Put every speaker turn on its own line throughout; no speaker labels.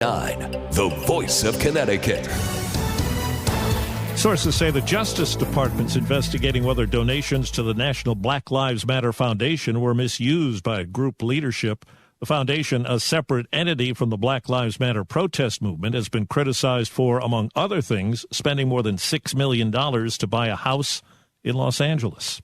The voice of Connecticut.
Sources say the Justice Department's investigating whether donations to the National Black Lives Matter Foundation were misused by group leadership. The foundation, a separate entity from the Black Lives Matter protest movement, has been criticized for, among other things, spending more than $6 million to buy a house in Los Angeles.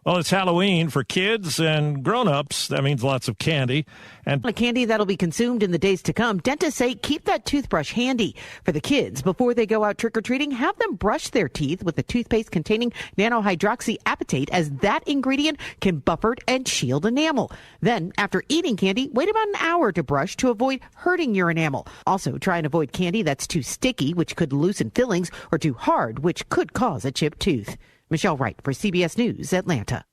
Well, it's Halloween for kids and grown-ups. That means lots of candy. And
the candy that'll be consumed in the days to come. Dentists say keep that toothbrush handy. For the kids, before they go out trick-or-treating, have them brush their teeth with a toothpaste containing nanohydroxyapatite, as that ingredient can buffer and shield enamel. Then, after eating candy, wait about an hour to brush to avoid hurting your enamel. Also, try and avoid candy that's too sticky, which could loosen fillings, or too hard, which could cause a chipped tooth. Michelle Wright for CBS News, Atlanta.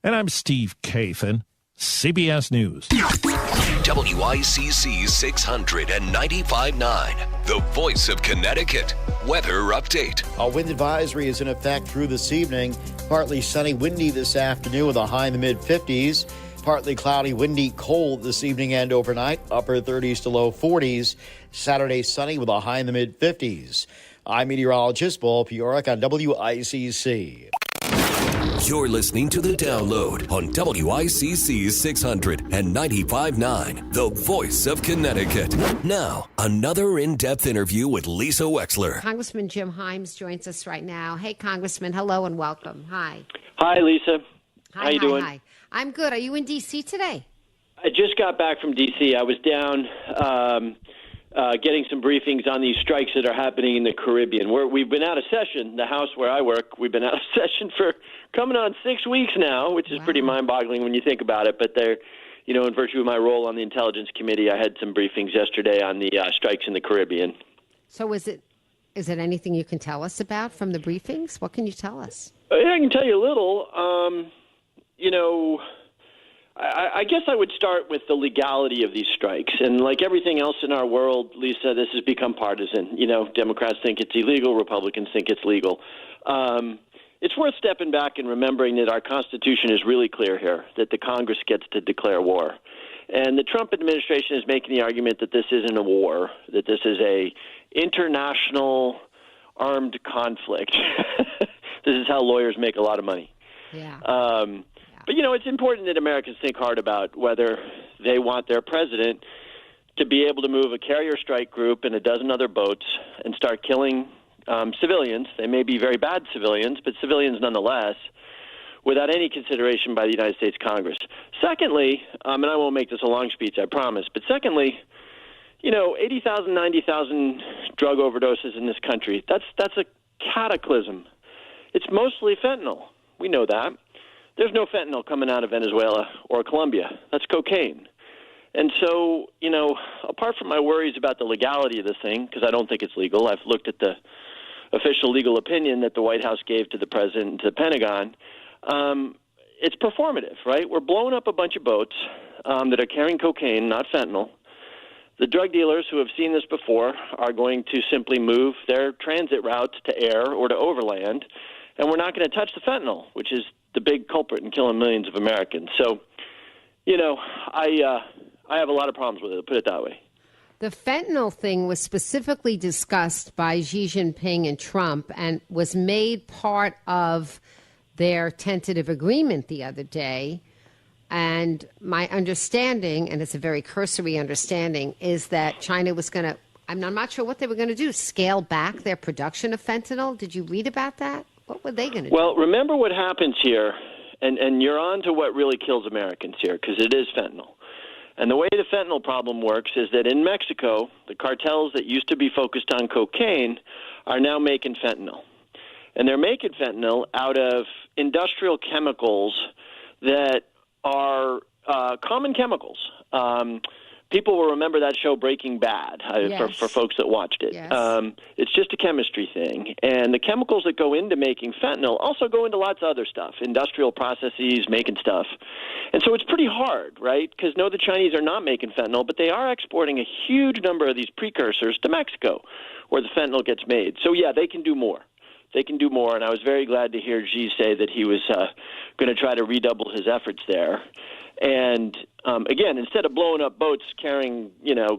And I'm Steve Kathan, CBS News.
WICC 695.9, the voice of Connecticut. Weather update.
A wind advisory is in effect through this evening. Partly sunny, windy this afternoon with a high in the mid-50s. Partly cloudy, windy, cold this evening and overnight. Upper 30s to low 40s. Saturday sunny with a high in the mid-50s. I'm meteorologist Paul Piorek on WICC.
You're listening to The Download on WICC 695.9, the voice of Connecticut. Now, another in-depth interview with Lisa Wexler.
Congressman Jim Himes joins us right now. Hey, Congressman, hello and welcome. Hi.
Hi, Lisa.
Hi,
How you doing?
Hi. I'm good. Are you in D.C. today?
I just got back from D.C. I was down getting some briefings on these strikes that are happening in the Caribbean. We've been out of session, the House where I work, we've been out of session for coming on 6 weeks now, which is pretty mind-boggling when you think about it. But they're, in virtue of my role on the Intelligence Committee, I had some briefings yesterday on the strikes in the Caribbean. So
is it anything you can tell us about from the briefings? What can you tell us?
I can tell you a little. I guess I would start with the legality of these strikes. And like everything else in our world, Lisa, this has become partisan. Democrats think it's illegal. Republicans think it's legal. It's worth stepping back and remembering that our Constitution is really clear here, that the Congress gets to declare war. And the Trump administration is making the argument that this isn't a war, that this is a international armed conflict. This is how lawyers make a lot of money.
Yeah.
But, it's important that Americans think hard about whether they want their president to be able to move a carrier strike group and a dozen other boats and start killing civilians. They may be very bad civilians, but civilians nonetheless, without any consideration by the United States Congress. Secondly, and I won't make this a long speech, I promise, but secondly, 80,000, 90,000 drug overdoses in this country, that's a cataclysm. It's mostly fentanyl. We know that. There's no fentanyl coming out of Venezuela or Colombia. That's cocaine. And so, apart from my worries about the legality of this thing, because I don't think it's legal, I've looked at the official legal opinion that the White House gave to the president and to the Pentagon. It's performative, right? We're blowing up a bunch of boats that are carrying cocaine, not fentanyl. The drug dealers who have seen this before are going to simply move their transit routes to air or to overland, and we're not going to touch the fentanyl, which is the big culprit in killing millions of Americans. So, I have a lot of problems with it, put it that way.
The fentanyl thing was specifically discussed by Xi Jinping and Trump and was made part of their tentative agreement the other day. And my understanding, and it's a very cursory understanding, is that China was going to, I'm not sure what they were going to do, scale back their production of fentanyl. Did you read about that? What were they going to do?
Well, remember what happens here, and you're on to what really kills Americans here, because it is fentanyl. And the way the fentanyl problem works is that in Mexico, the cartels that used to be focused on cocaine are now making fentanyl. And they're making fentanyl out of industrial chemicals that are common chemicals. People will remember that show Breaking Bad, for folks that watched it.
Yes.
It's just a chemistry thing. And the chemicals that go into making fentanyl also go into lots of other stuff, industrial processes, making stuff. And so it's pretty hard, right? Because no, the Chinese are not making fentanyl, but they are exporting a huge number of these precursors to Mexico, where the fentanyl gets made. So, yeah, they can do more. They can do more, and I was very glad to hear Xi say that he was going to try to redouble his efforts there. And again, instead of blowing up boats carrying,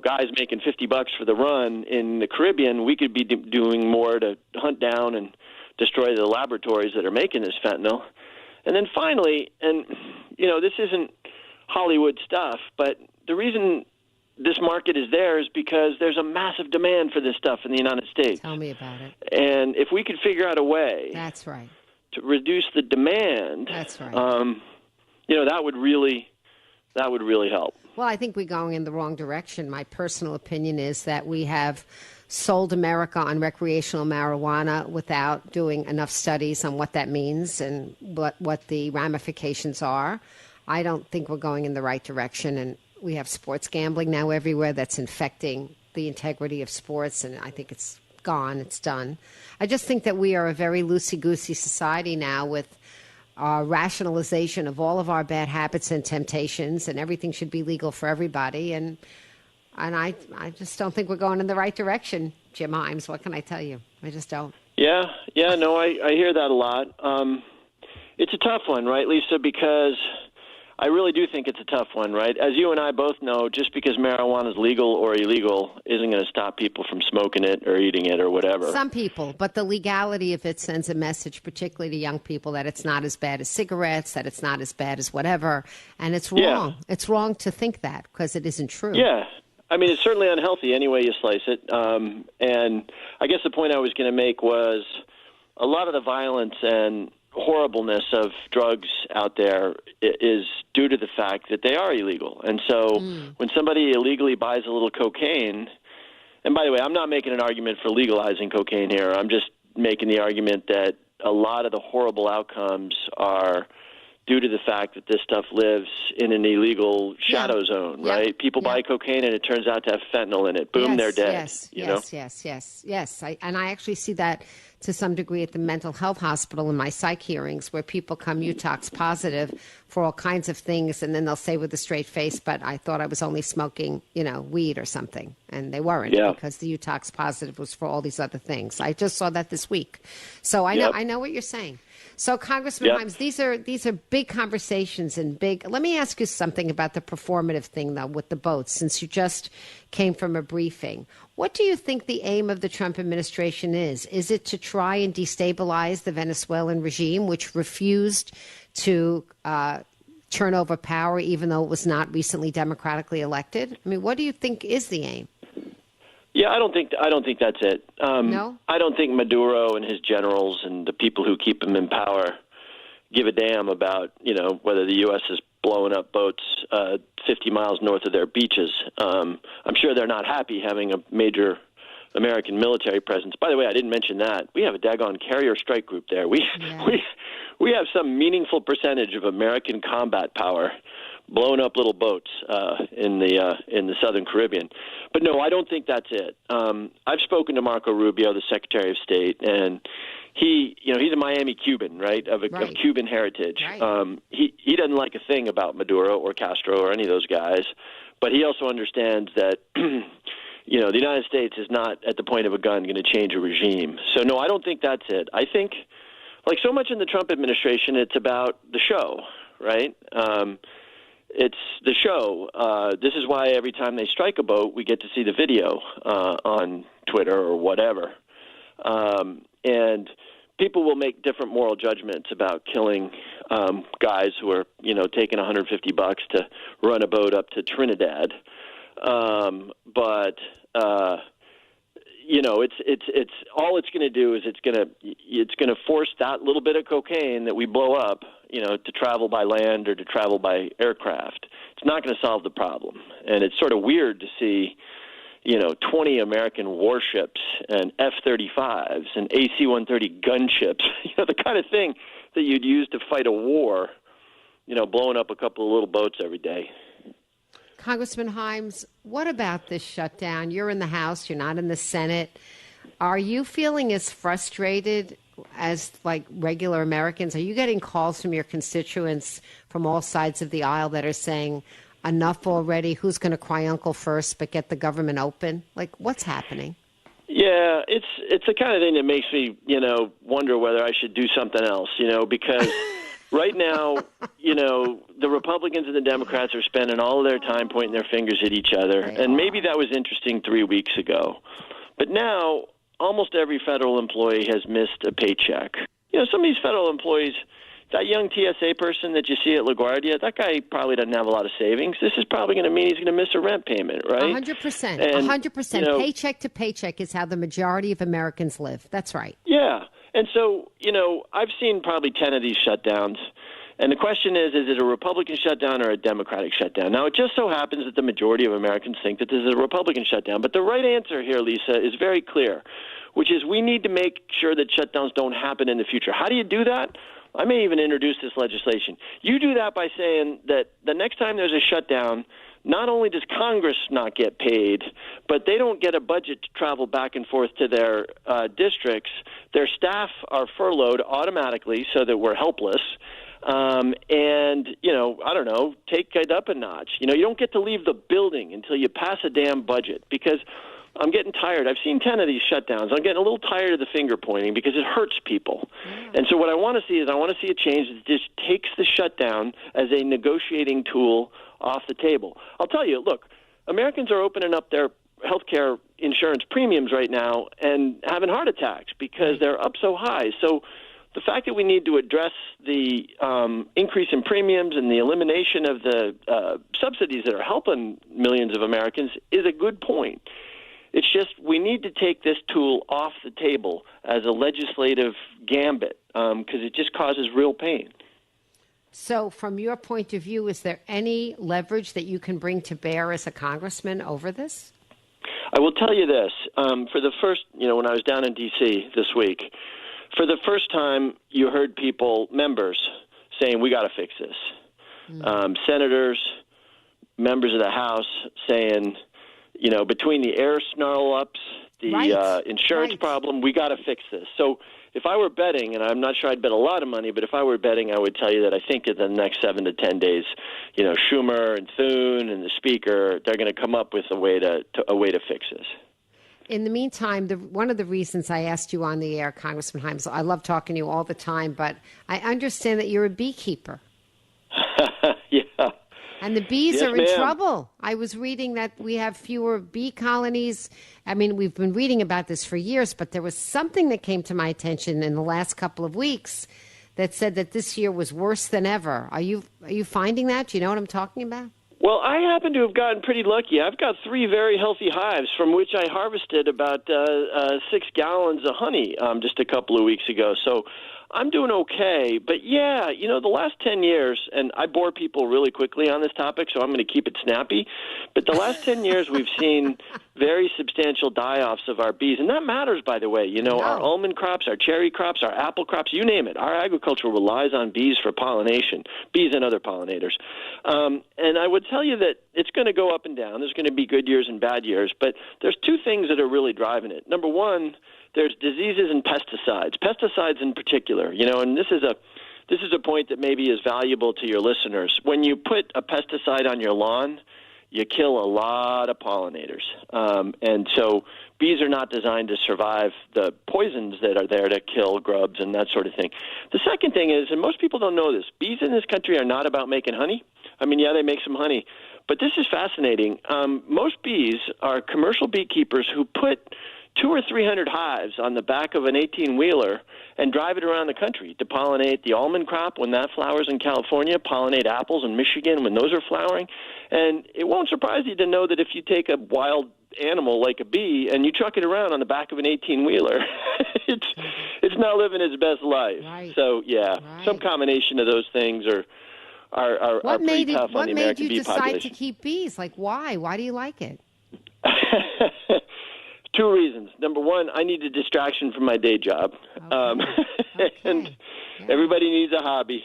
guys making $50 for the run in the Caribbean, we could be doing more to hunt down and destroy the laboratories that are making this fentanyl. And then finally, and this isn't Hollywood stuff, but the reason this market is there is because there's a massive demand for this stuff in the United States.
Tell me about it.
And if we could figure out a way,
that's right,
to reduce the demand,
that's right.
That would really help.
Well, I think we're going in the wrong direction. My personal opinion is that we have sold America on recreational marijuana without doing enough studies on what that means and what the ramifications are. I don't think we're going in the right direction, and we have sports gambling now everywhere that's infecting the integrity of sports, and I think it's gone. It's done. I just think that we are a very loosey-goosey society now with our rationalization of all of our bad habits and temptations, and everything should be legal for everybody. And I just don't think we're going in the right direction, Jim Himes. What can I tell you? I just don't.
Yeah, no, I hear that a lot. It's a tough one, right, Lisa, because I really do think it's a tough one, right? As you and I both know, just because marijuana is legal or illegal isn't going to stop people from smoking it or eating it or whatever.
Some people, but the legality of it sends a message, particularly to young people, that it's not as bad as cigarettes, that it's not as bad as whatever, and it's wrong.
Yeah.
It's wrong to think that because it isn't true.
Yeah. I mean, it's certainly unhealthy any way you slice it. And I guess the point I was going to make was a lot of the violence and horribleness of drugs out there is due to the fact that they are illegal. And so when somebody illegally buys a little cocaine, and by the way, I'm not making an argument for legalizing cocaine here. I'm just making the argument that a lot of the horrible outcomes are due to the fact that this stuff lives in an illegal shadow zone, right? People buy cocaine and it turns out to have fentanyl in it. Boom, they're dead.
Yes. I actually see that to some degree at the mental health hospital in my psych hearings, where people come Utox positive for all kinds of things, and then they'll say with a straight face, but I thought I was only smoking, weed or something. And they weren't, because the Utox positive was for all these other things. I just saw that this week. So I know what you're saying. So, Congressman Himes, these are big conversations and big. Let me ask you something about the performative thing, though, with the boats, since you just came from a briefing. What do you think the aim of the Trump administration is? Is it to try and destabilize the Venezuelan regime, which refused to turn over power, even though it was not recently democratically elected? I mean, what do you think is the aim?
Yeah, I don't think that's it.
No?
I don't think Maduro and his generals and the people who keep him in power give a damn about, whether the U.S. is blowing up boats 50 miles north of their beaches. I'm sure they're not happy having a major American military presence. By the way, I didn't mention that. We have a daggone carrier strike group there. We have some meaningful percentage of American combat power blowing up little boats in the Southern Caribbean. But no, I don't think that's it. I've spoken to Marco Rubio, the Secretary of State, and he's a Miami Cuban, right, of Cuban heritage.
Right.
He doesn't like a thing about Maduro or Castro or any of those guys, but he also understands that the United States is not at the point of a gun going to change a regime. So no, I don't think that's it. I think, like so much in the Trump administration, it's about the show, right? It's the show. This is why every time they strike a boat, we get to see the video on Twitter or whatever. And people will make different moral judgments about killing guys who are, taking $150 to run a boat up to Trinidad. But it's all it's going to do is it's going to force that little bit of cocaine that we blow up, to travel by land or to travel by aircraft. It's not going to solve the problem. And it's sort of weird to see, 20 American warships and F-35s and AC-130 gunships, the kind of thing that you'd use to fight a war, blowing up a couple of little boats every day.
Congressman Himes, what about this shutdown? You're in the House, you're not in the Senate. Are you feeling as frustrated as like regular Americans? Are you getting calls from your constituents from all sides of the aisle that are saying, enough already, who's going to cry uncle first but get the government open? Like, what's happening?
Yeah, it's the kind of thing that makes me, wonder whether I should do something else, because Right now, the Republicans and the Democrats are spending all of their time pointing their fingers at each other. And maybe that was interesting 3 weeks ago. But now, almost every federal employee has missed a paycheck. Some of these federal employees, that young TSA person that you see at LaGuardia, that guy probably doesn't have a lot of savings. This is probably going to mean he's going to miss a rent payment, right?
100%. 100%. Paycheck to paycheck is how the majority of Americans live. That's right.
Yeah. And so, I've seen probably 10 of these shutdowns. And the question is it a Republican shutdown or a Democratic shutdown? Now, it just so happens that the majority of Americans think that this is a Republican shutdown. But the right answer here, Lisa, is very clear, which is we need to make sure that shutdowns don't happen in the future. How do you do that? I may even introduce this legislation. You do that by saying that the next time there's a shutdown, not only does Congress not get paid, but they don't get a budget to travel back and forth to their districts. Their staff are furloughed automatically so that we're helpless. And, I don't know, take it up a notch. You don't get to leave the building until you pass a damn budget because I'm getting tired. I've seen 10 of these shutdowns. I'm getting a little tired of the finger pointing because it hurts people. And so what I want to see is a change that just takes the shutdown as a negotiating tool off the table. I'll tell you, look, Americans are opening up their health care insurance premiums right now and having heart attacks because they're up so high. So the fact that we need to address the increase in premiums and the elimination of the subsidies that are helping millions of Americans is a good point. It's just we need to take this tool off the table as a legislative gambit because it just causes real pain.
So from your point of view, is there any leverage that you can bring to bear as a congressman over this?
I will tell you this. For the first, when I was down in D.C. this week, for the first time you heard members saying, we got to fix this. Senators, members of the House saying, between the air snarl-ups, the insurance problem, we got to fix this. So if I were betting, and I'm not sure I'd bet a lot of money, but if I were betting, I would tell you that I think that in the next 7 to 10 days, Schumer and Thune and the Speaker, they're going to come up with a way to fix this.
In the meantime, one of the reasons I asked you on the air, Congressman Hyams, I love talking to you all the time, but I understand that you're a beekeeper.
Yeah.
And the bees are in trouble. I was reading that we have fewer bee colonies. I mean, we've been reading about this for years, but there was something that came to my attention in the last couple of weeks that said that this year was worse than ever. Are you finding that? Do you know what I'm talking about?
Well, I happen to have gotten pretty lucky. I've got 3 very healthy hives from which I harvested about 6 gallons of honey just a couple of weeks ago. So I'm doing okay. But, yeah, the last 10 years, and I bore people really quickly on this topic, so I'm going to keep it snappy. But the last 10 years, we've seen very substantial die-offs of our bees. And that matters, by the way. Our almond crops, our cherry crops, our apple crops, you name it. Our agriculture relies on bees for pollination, bees and other pollinators. And I would tell you that it's going to go up and down. There's going to be good years and bad years. But there's 2 things that are really driving it. Number one, there's diseases and pesticides in particular, and this is a point that maybe is valuable to your listeners. When you put a pesticide on your lawn, you kill a lot of pollinators. And so bees are not designed to survive the poisons that are there to kill grubs and that sort of thing. The second thing is, and most people don't know this, bees in this country are not about making honey. I mean, yeah, they make some honey. But this is fascinating. Most bees are commercial beekeepers who put 200 or 300 hives on the back of an 18-wheeler and drive it around the country to pollinate the almond crop when that flowers in California, pollinate apples in Michigan when those are flowering. And it won't surprise you to know that if you take a wild animal like a bee and you truck it around on the back of an 18-wheeler, it's not living its best life.
Right.
So, yeah, some combination of those things are pretty tough on the American bee population.
What made you decide to keep bees? Like, why? Why do you like it?
2 reasons. Number one, I need a distraction from my day job.
Okay.
And everybody needs a hobby.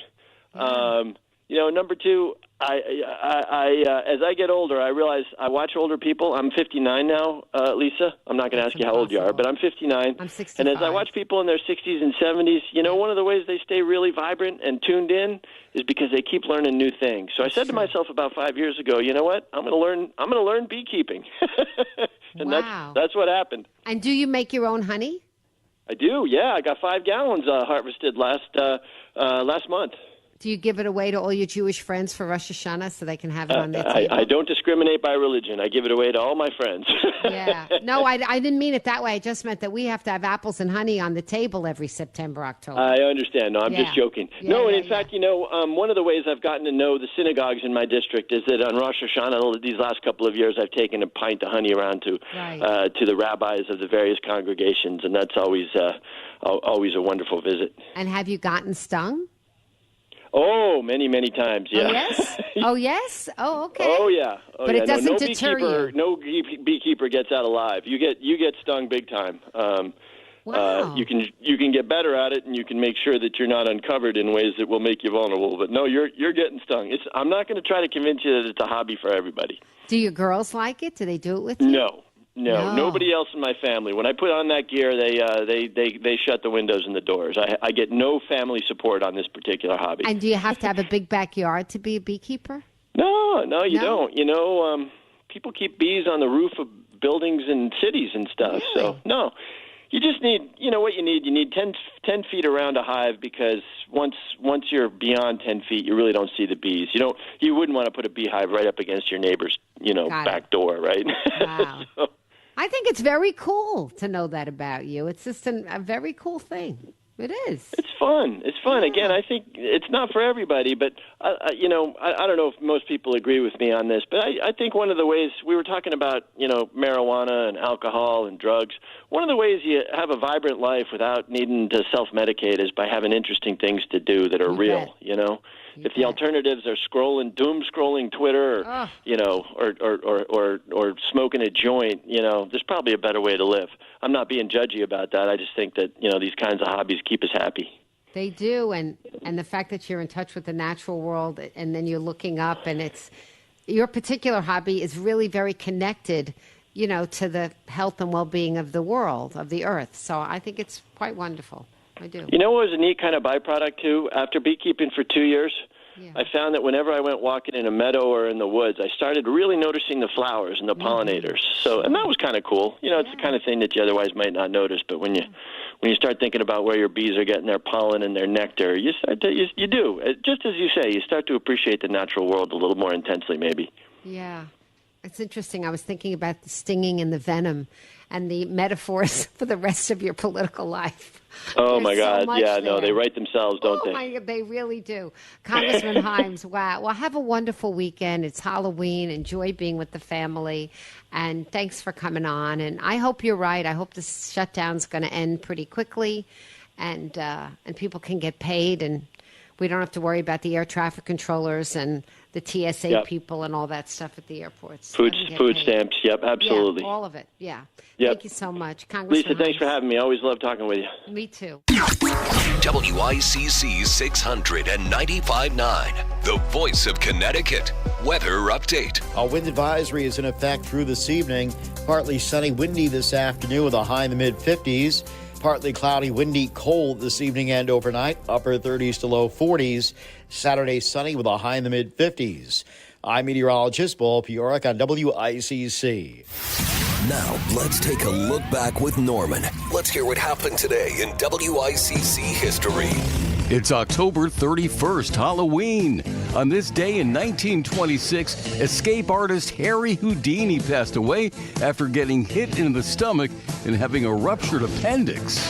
Number two, I as I get older, I realize I watch older people. I'm 59 now, Lisa. I'm not going to ask you how old you are, but I'm 59.
I'm 65.
And as I watch people in their 60s and 70s, one of the ways they stay really vibrant and tuned in is because they keep learning new things. So I said to myself about 5 years ago, you know what? I'm going to learn beekeeping. And
wow.
that's what happened.
And do you make your own honey?
I do, yeah. I got 5 gallons harvested last month.
Do you give it away to all your Jewish friends for Rosh Hashanah so they can have it on their table?
I don't discriminate by religion. I give it away to all my friends.
Yeah. No, I didn't mean it that way. I just meant that we have to have apples and honey on the table every September, October.
I understand. No, I'm just joking. In fact, one of the ways I've gotten to know the synagogues in my district is that on Rosh Hashanah, these last couple of years, I've taken a pint of honey around to the rabbis of the various congregations, and that's always a wonderful visit.
And have you gotten stung?
Oh, many, many times, yeah.
Oh, yes? Oh, yes? Oh, okay.
Oh, yeah.
But it doesn't deter you.
No beekeeper gets out alive. You get stung big time.
Wow.
You can get better at it, and you can make sure that you're not uncovered in ways that will make you vulnerable. But no, you're getting stung. I'm not going to try to convince you that it's a hobby for everybody.
Do your girls like it? Do they do it with you?
No, nobody else in my family. When I put on that gear, they shut the windows and the doors. I get no family support on this particular hobby.
And do you have to have a big backyard to be a beekeeper?
No, you don't. People keep bees on the roof of buildings and cities and stuff.
Really?
So, no. You just need, what you need? You need 10 feet around a hive, because once you're beyond 10 feet, you really don't see the bees. You wouldn't want to put a beehive right up against your neighbor's, back door, right?
Wow.
So,
I think it's very cool to know that about you. It's just a very cool thing. It is.
It's fun.
Yeah.
Again, I think it's not for everybody, but, I don't know if most people agree with me on this, but I think one of the ways we were talking about, marijuana and alcohol and drugs, one of the ways you have a vibrant life without needing to self-medicate is by having interesting things to do that are real, If the alternatives are doom scrolling Twitter, or smoking a joint, there's probably a better way to live. I'm not being judgy about that. I just think that these kinds of hobbies keep us happy.
They do, and the fact that you're in touch with the natural world, and then you're looking up, and it's your particular hobby is really very connected, to the health and well-being of the world, of the earth. So I think it's quite wonderful. I do.
You know what was a neat kind of byproduct, too? After beekeeping for 2 years, I found that whenever I went walking in a meadow or in the woods, I started really noticing the flowers and the pollinators. So, and that was kind of cool. It's the kind of thing that you otherwise might not notice. But when you start thinking about where your bees are getting their pollen and their nectar, you do. Just as you say, you start to appreciate the natural world a little more intensely, maybe.
Yeah. It's interesting. I was thinking about the stinging and the venom and the metaphors for the rest of your political life.
Oh, my God.
Yeah,
no, they write themselves, don't they?
Oh, my God, they really do. Congressman Himes, wow. Well, have a wonderful weekend. It's Halloween. Enjoy being with the family. And thanks for coming on. And I hope you're right. I hope the shutdown's going to end pretty quickly and people can get paid, and we don't have to worry about the air traffic controllers and the TSA people and all that stuff at the airports.
Food stamps, absolutely.
Yeah, all of it, yeah.
Yep.
Thank you so much, Congressman
Lisa, thanks for having me. I always love talking with you.
Me too.
WICC 600 and 95.9, the voice of Connecticut. Weather update.
A wind advisory is in effect through this evening. Partly sunny, windy this afternoon with a high in the mid-50s. Partly cloudy, windy, cold this evening and overnight. Upper 30s to low 40s. Saturday sunny with a high in the mid-50s. I'm meteorologist Paul Piorek on WICC.
Now, let's take a look back with Norman. Let's hear what happened today in WICC history.
It's October 31st, Halloween. On this day in 1926, escape artist Harry Houdini passed away after getting hit in the stomach and having a ruptured appendix.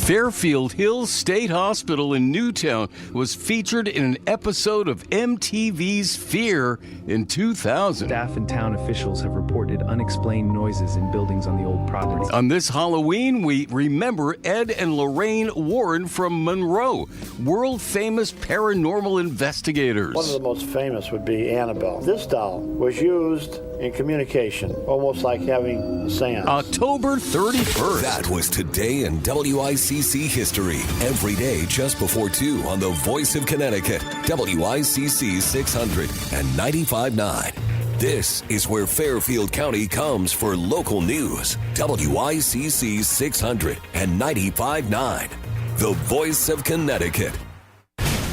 Fairfield Hills State Hospital in Newtown was featured in an episode of MTV's Fear in 2000.
Staff and town officials have reported unexplained noises in buildings on the old property.
On this Halloween, we remember Ed and Lorraine Warren from Monroe, world-famous paranormal investigators.
One of the most famous would be Annabelle. This doll was used in communication, almost like having a seance.
October 31st.
That was today in WICC history. Every day just before 2 on the Voice of Connecticut, WICC 600 and 95.9. This is where Fairfield County comes for local news. WICC 600 and 95.9. The Voice of Connecticut.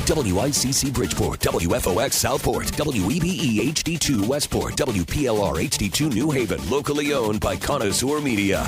WICC Bridgeport, WFOX Southport, WEBE HD2 Westport, WPLR HD2 New Haven, locally owned by Connoisseur Media.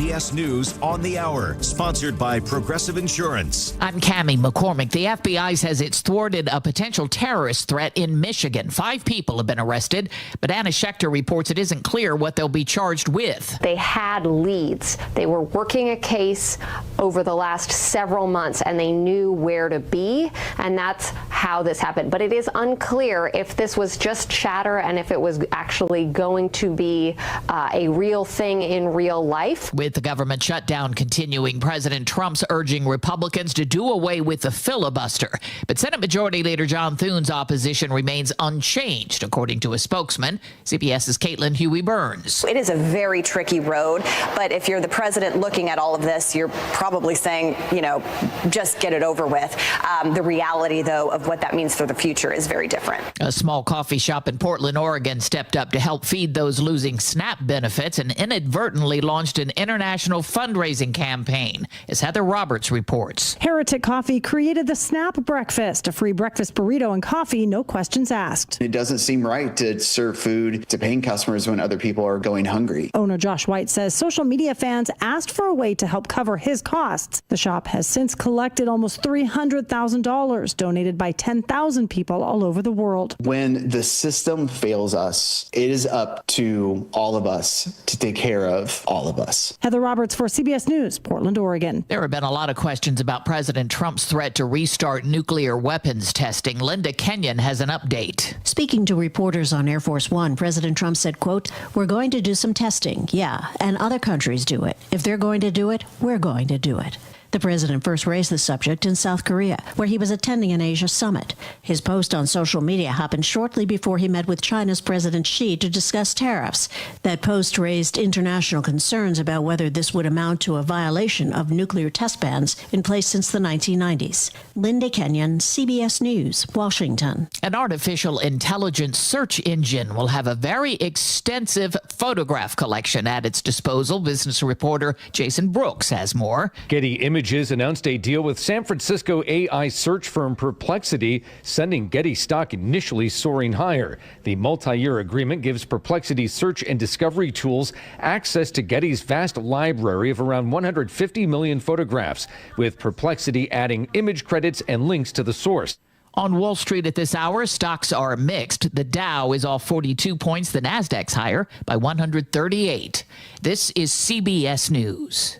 CBS News on the Hour, sponsored by Progressive Insurance.
I'm Cammie McCormick. The FBI says it's thwarted a potential terrorist threat in Michigan. 5 people have been arrested, but Anna Schechter reports it isn't clear what they'll be charged with.
They had leads. They were working a case over the last several months, and they knew where to be, and that's how this happened. But it is unclear if this was just chatter and if it was actually going to be a real thing in real life.
With the government shutdown continuing, President Trump's urging Republicans to do away with the filibuster. But Senate Majority Leader John Thune's opposition remains unchanged, according to a spokesman. CBS's Caitlin Huey-Burns.
It is a very tricky road, but if you're the president looking at all of this, you're probably saying, just get it over with. The reality, though, of what that means for the future is very different.
A small coffee shop in Portland, Oregon stepped up to help feed those losing SNAP benefits and inadvertently launched an international fundraising campaign, as Heather Roberts reports.
Heretic Coffee created the SNAP Breakfast, a free breakfast burrito and coffee, no questions asked.
It doesn't seem right to serve food to paying customers when other people are going hungry.
Owner Josh White says social media fans asked for a way to help cover his costs. The shop has since collected almost $300,000, donated by 10,000 people all over the world.
When the system fails us, it is up to all of us to take care of all of us.
Heather Roberts for CBS News, Portland, Oregon.
There have been a lot of questions about President Trump's threat to restart nuclear weapons testing. Linda Kenyon has an update.
Speaking to reporters on Air Force One, President Trump said, quote, "We're going to do some testing. Yeah, and other countries do it. If they're going to do it, we're going to do it." The president first raised the subject in South Korea, where he was attending an Asia summit. His post on social media happened shortly before he met with China's President Xi to discuss tariffs. That post raised international concerns about whether this would amount to a violation of nuclear test bans in place since the 1990s. Linda Kenyon, CBS News, Washington.
An artificial intelligence search engine will have a very extensive photograph collection at its disposal. Business reporter Jason Brooks has more.
Getty Images announced a deal with San Francisco AI search firm Perplexity, sending Getty stock initially soaring higher. The multi-year agreement gives Perplexity's search and discovery tools access to Getty's vast library of around 150 million photographs, with Perplexity adding image credits and links to the source.
On Wall Street at this hour, stocks are mixed. The Dow is off 42 points. The Nasdaq's higher by 138. This is CBS News.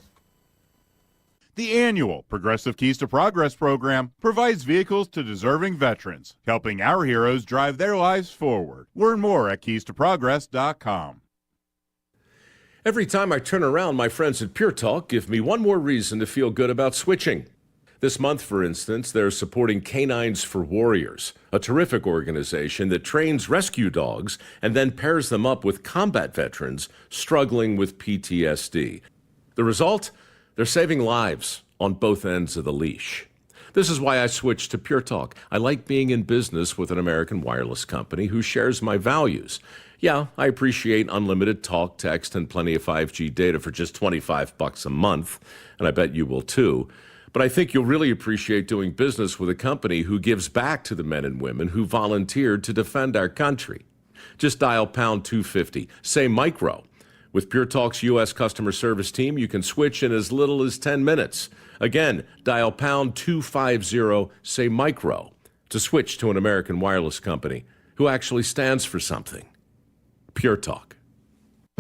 The annual Progressive Keys to Progress program provides vehicles to deserving veterans, helping our heroes drive their lives forward. Learn more at keystoprogress.com.
Every time I turn around, my friends at Pure Talk give me one more reason to feel good about switching. This month, for instance, they're supporting Canines for Warriors, a terrific organization that trains rescue dogs and then pairs them up with combat veterans struggling with PTSD. The result? They're saving lives on both ends of the leash. This is why I switched to Pure Talk. I like being in business with an American wireless company who shares my values. Yeah, I appreciate unlimited talk, text, and plenty of 5G data for just $25 a month, and I bet you will too. But I think you'll really appreciate doing business with a company who gives back to the men and women who volunteered to defend our country. Just dial pound 250, say micro. With Pure Talk's U.S. customer service team, you can switch in as little as 10 minutes. Again, dial pound 250, say micro, to switch to an American wireless company who actually stands for something. Pure Talk.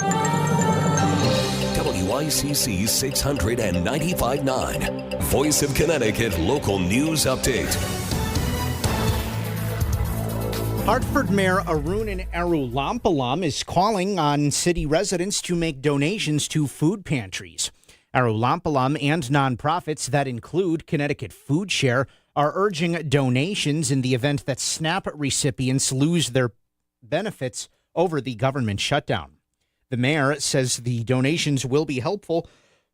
WICC 695.9, Voice of Connecticut Local News Update.
Hartford Mayor Arunan Arulampalam is calling on city residents to make donations to food pantries. Arulampalam and nonprofits that include Connecticut Food Share are urging donations in the event that SNAP recipients lose their benefits over the government shutdown. The mayor says the donations will be helpful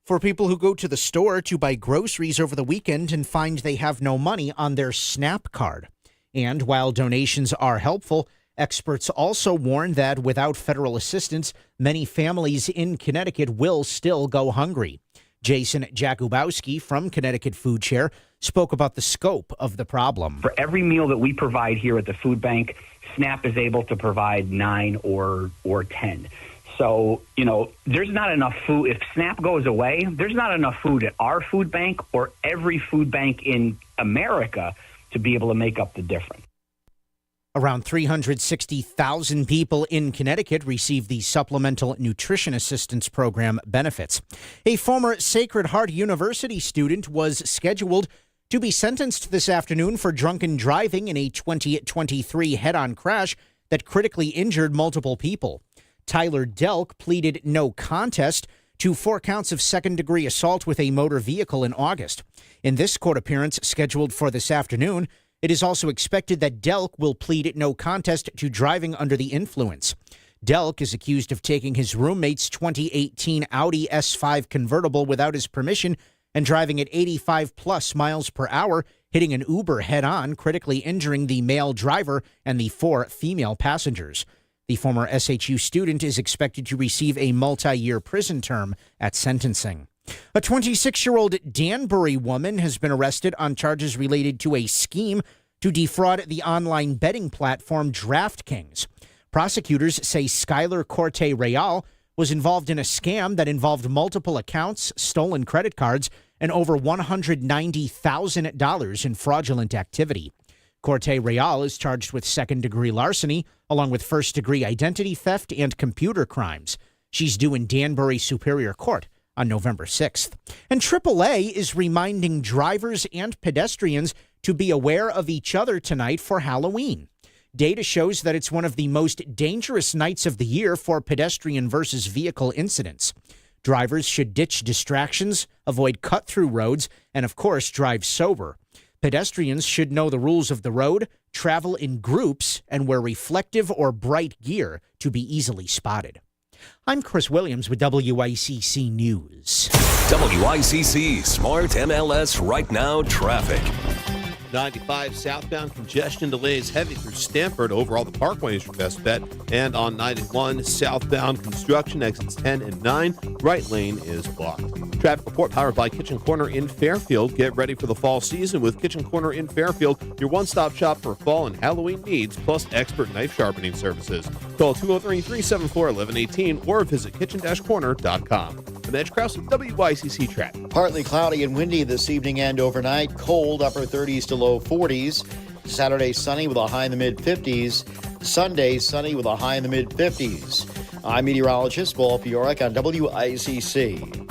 for people who go to the store to buy groceries over the weekend and find they have no money on their SNAP card. And while donations are helpful, experts also warn that without federal assistance, many families in Connecticut will still go hungry. Jason Jakubowski from Connecticut Food Share spoke about the scope of the problem.
For every meal that we provide here at the food bank, SNAP is able to provide 9 or 10. So, there's not enough food. If SNAP goes away, there's not enough food at our food bank or every food bank in America to be able to make up the difference.
Around 360,000 people in Connecticut receive the Supplemental Nutrition Assistance Program benefits. A former Sacred Heart University student was scheduled to be sentenced this afternoon for drunken driving in a 2023 head-on crash that critically injured multiple people. Tyler Delk pleaded no contest to 4 counts of second-degree assault with a motor vehicle in August. In this court appearance scheduled for this afternoon, it is also expected that Delk will plead no contest to driving under the influence. Delk is accused of taking his roommate's 2018 Audi S5 convertible without his permission and driving at 85-plus miles per hour, hitting an Uber head-on, critically injuring the male driver and the 4 female passengers. The former SHU student is expected to receive a multi-year prison term at sentencing. A 26-year-old Danbury woman has been arrested on charges related to a scheme to defraud the online betting platform DraftKings. Prosecutors say Skylar Corte Real was involved in a scam that involved multiple accounts, stolen credit cards, and over $190,000 in fraudulent activity. Corte Real is charged with second-degree larceny, along with first-degree identity theft and computer crimes. She's due in Danbury Superior Court on November 6th. And AAA is reminding drivers and pedestrians to be aware of each other tonight for Halloween. Data shows that it's one of the most dangerous nights of the year for pedestrian versus vehicle incidents. Drivers should ditch distractions, avoid cut-through roads, and of course, drive sober. Pedestrians should know the rules of the road, travel in groups, and wear reflective or bright gear to be easily spotted. I'm Chris Williams with WICC News.
WICC Smart MLS Right Now Traffic.
95 southbound congestion delays heavy through Stamford. Overall, the Parkway is your best bet. And on 91 southbound construction exits 10 and 9, right lane is blocked. Traffic report powered by Kitchen Corner in Fairfield. Get ready for the fall season with Kitchen Corner in Fairfield, your one-stop shop for fall and Halloween needs, plus expert knife sharpening services. Call 203-374-1118 or visit kitchen-corner.com. I'm Edge Krause with WICC Traffic.
Partly cloudy and windy this evening and overnight. Cold, upper 30s to low 40s. Saturday, sunny with a high in the mid-50s. Sunday, sunny with a high in the mid-50s. I'm meteorologist Paul Fioric on WICC.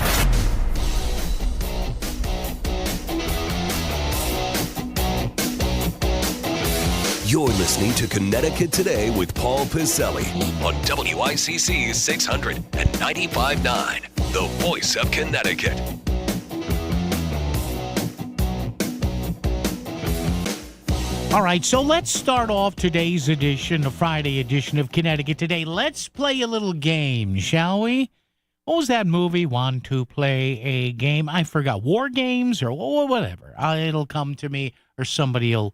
You're listening to Connecticut Today with Paul Piselli on WICC 600 and 95.9, the voice of Connecticut.
All right, so let's start off today's edition, the Friday edition of Connecticut Today. Let's play a little game, shall we? What was that movie? Want to play a game? I forgot. War Games or whatever. It'll come to me or somebody will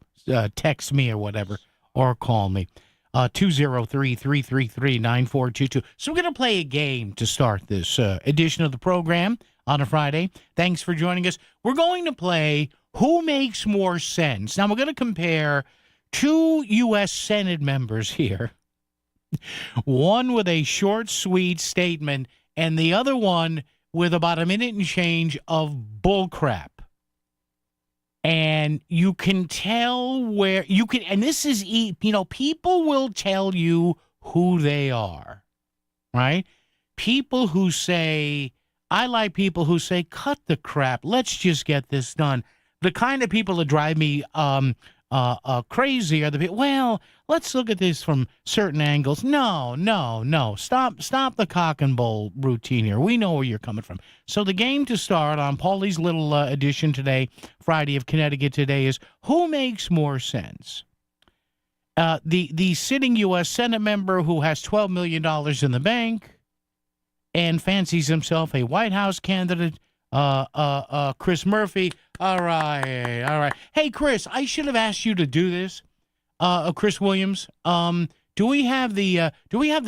text me or whatever or call me. 203-333-9422. So we're going to play a game to start this edition of the program on a Friday. Thanks for joining us. We're going to play Who Makes More Sense? Now, we're going to compare 2 U.S. Senate members here. One with a short, sweet statement, and the other one with about a minute and change of bullcrap. And you can tell where you can, and this is, people will tell you who they are, right? People who say, I like people who say, cut the crap, let's just get this done. The kind of people that drive me crazy are the people, well, let's look at this from certain angles. No. Stop the cock and bull routine here. We know where you're coming from. So the game to start on Paulie's little edition today, Friday of Connecticut Today, is Who Makes More Sense? The sitting U.S. Senate member who has $12 million in the bank and fancies himself a White House candidate, Chris Murphy. All right. Hey, Chris, I should have asked you to do this. Chris Williams, do we have the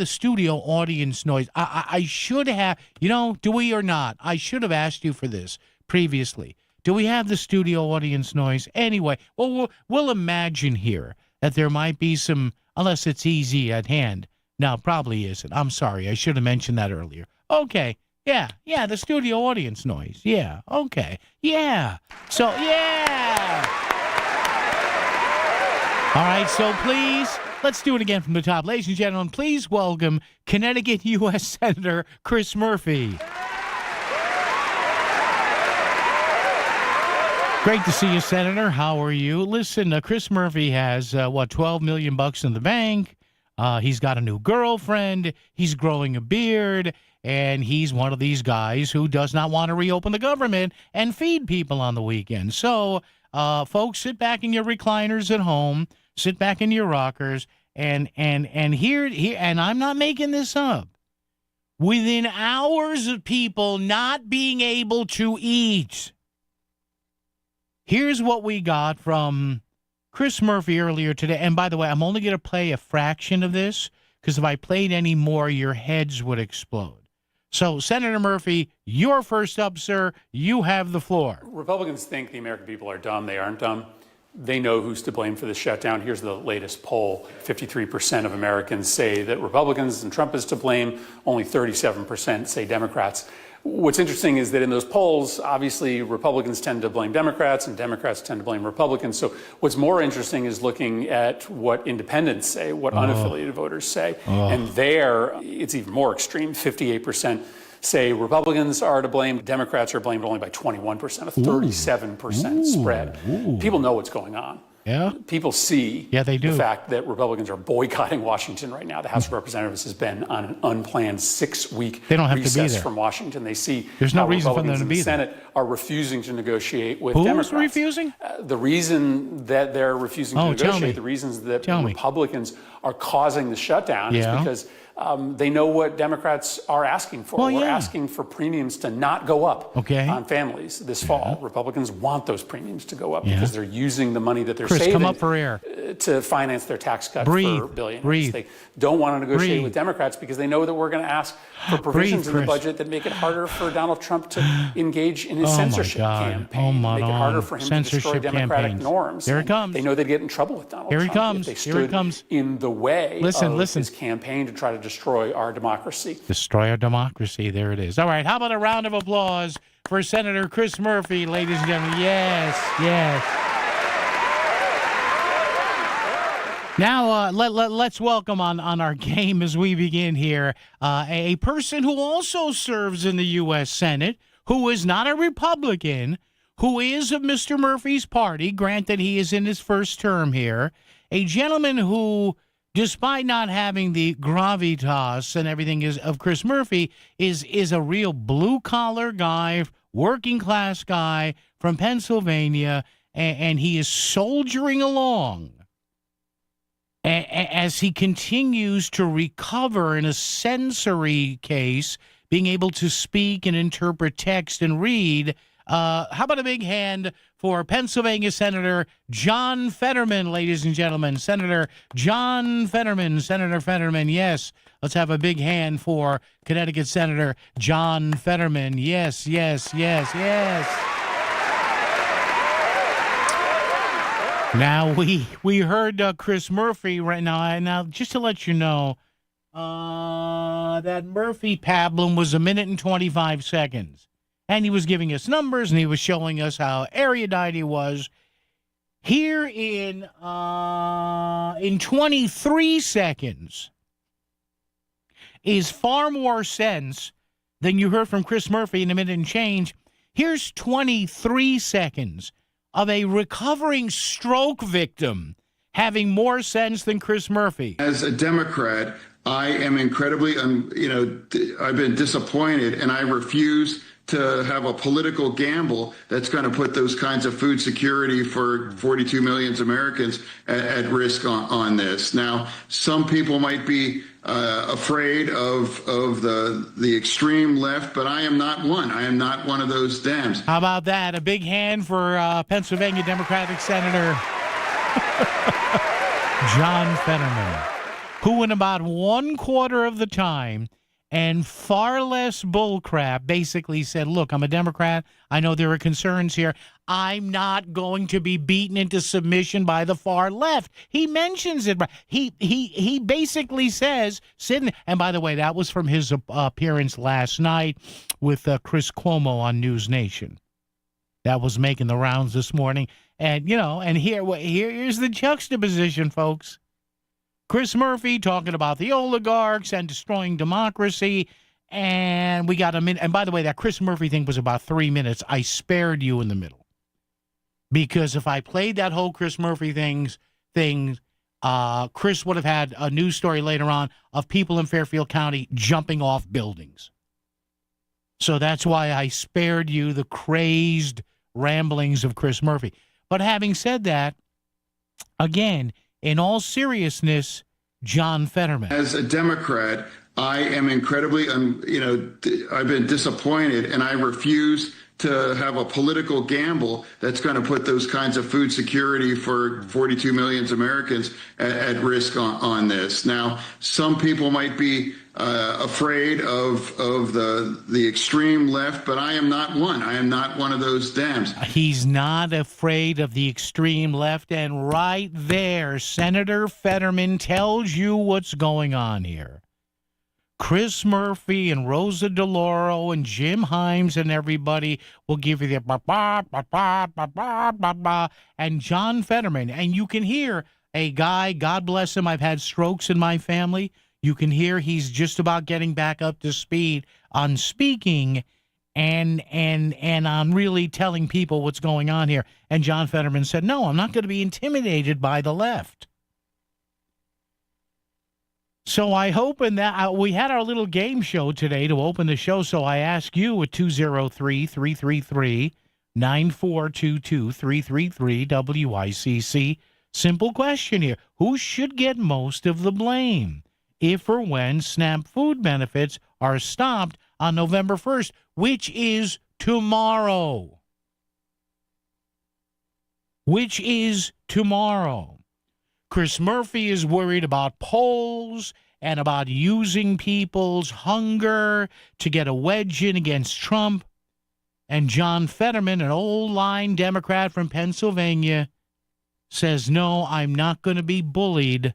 studio audience noise? I should have, do we or not? I should have asked you for this previously. Do we have the studio audience noise? Anyway, well, we'll imagine here that there might be some, unless it's easy at hand, No, probably isn't. I'm sorry. I should have mentioned that earlier. Okay. Yeah, the studio audience noise. Yeah, okay. Yeah. So, yeah. All right, so please, let's do it again from the top. Ladies and gentlemen, please welcome Connecticut U.S. Senator Chris Murphy. Great to see you, Senator. How are you? Listen, Chris Murphy has, $12 million in the bank. He's got a new girlfriend. He's growing a beard. And he's one of these guys who does not want to reopen the government and feed people on the weekend. So, folks, sit back in your recliners at home. Sit back in your rockers. And here, and I'm not making this up. Within hours of people not being able to eat, here's what we got from Chris Murphy earlier today. And by the way, I'm only going to play a fraction of this because if I played any more, your heads would explode. So, Senator Murphy, you're first up, sir. You have the floor.
Republicans think the American people are dumb. They aren't dumb. They know who's to blame for the shutdown. Here's the latest poll. 53% of Americans say that Republicans and Trump is to blame. Only 37% say Democrats. What's interesting is that in those polls, obviously, Republicans tend to blame Democrats and Democrats tend to blame Republicans. So what's more interesting is looking at what independents say, what unaffiliated voters say. And there, it's even more extreme. 58% say Republicans are to blame. Democrats are blamed only by 21%, a 37% spread. People know what's going on.
Yeah. People see the fact that Republicans are boycotting Washington right now. The House of Representatives has been on an unplanned 6-week recess from Washington. They see there's no how reason for Republicans them to in be the there. Senate are refusing to negotiate with Who's Democrats. refusing? The reason that they're refusing to negotiate, the reasons that Republicans are causing the shutdown is because they know what Democrats are asking for. We're asking for premiums to not go up on families this fall. Republicans want those premiums to go up because they're using the money that they're saving come up for air. To finance their tax cut for billionaires. They don't want to negotiate with Democrats because they know that we're going to ask for provisions in the budget that make it harder for Donald Trump to engage in his censorship campaign, make it harder for him to destroy democratic norms. Here it comes. They know they'd get in trouble with Donald Trump if they stood in the way of his campaign to try to destroy our democracy. Destroy our democracy. There it is. All right. How about a round of applause for Senator Chris Murphy, ladies and gentlemen? Yes. Now, let's welcome on our game as we begin here a person who also serves in the U.S. Senate, who is not a Republican, who is of Mr. Murphy's party, granted he is in his first term here, a gentleman who, despite not having the gravitas and everything of Chris Murphy, is a real blue-collar guy, working-class guy from Pennsylvania, and he is soldiering along as he continues to recover in a sensory case, being able to speak and interpret text and read. How about a big hand for Pennsylvania Senator John Fetterman, ladies and gentlemen. Senator John Fetterman. Senator Fetterman, yes. Let's have a big hand for Connecticut Senator John Fetterman. Yes. Now, we heard Chris Murphy right now. Now, just to let you know, that Murphy pablum was 1 minute and 25 seconds. And he was giving us numbers, and he was showing us how erudite he was. Here in 23 seconds is far more sense than you heard from Chris Murphy in 1 minute and change. Here's 23 seconds of a recovering stroke victim having more sense than Chris Murphy.
As a Democrat, I am incredibly, I've been disappointed, and I refuse to have a political gamble that's going to put those kinds of food security for 42 million Americans at risk on this. Now, some people might be afraid of the extreme left, but I am not one. I am not one of those Dems.
How about that? A big hand for Pennsylvania Democratic Senator John Fetterman, who in about 1/4 of the time and far less bullcrap basically said, look, I'm a Democrat. I know there are concerns here. I'm not going to be beaten into submission by the far left. He mentions it. He basically says, and by the way, that was from his appearance last night with Chris Cuomo on News Nation. That was making the rounds this morning. And, here's the juxtaposition, folks. Chris Murphy talking about the oligarchs and destroying democracy. And we got a minute. And by the way, that Chris Murphy thing was about 3 minutes. I spared you in the middle. Because if I played that whole Chris Murphy thing, Chris would have had a news story later on of people in Fairfield County jumping off buildings. So that's why I spared you the crazed ramblings of Chris Murphy. But having said that, again, in all seriousness, John Fetterman.
As a Democrat, I am incredibly, I've been disappointed, and I refuse to have a political gamble that's going to put those kinds of food security for 42 million Americans at risk on this. Now, some people might be afraid of the extreme left, but I am not one. I am not one of those Dems.
He's not afraid of the extreme left, and right there, Senator Fetterman tells you what's going on here. Chris Murphy and Rosa DeLauro and Jim Himes and everybody will give you the ba-ba, and John Fetterman. And you can hear a guy, God bless him, I've had strokes in my family. You can hear he's just about getting back up to speed on speaking and on really telling people what's going on here. And John Fetterman said, no, I'm not going to be intimidated by the left. So I hope in that we had our little game show today to open the show. So I ask you at 203-333-9422, 333-WICC. Simple question here. Who should get most of the blame if or when SNAP food benefits are stopped on November 1st, which is tomorrow? Which is tomorrow. Chris Murphy is worried about polls and about using people's hunger to get a wedge in against Trump. And John Fetterman, an old-line Democrat from Pennsylvania, says, no, I'm not going to be bullied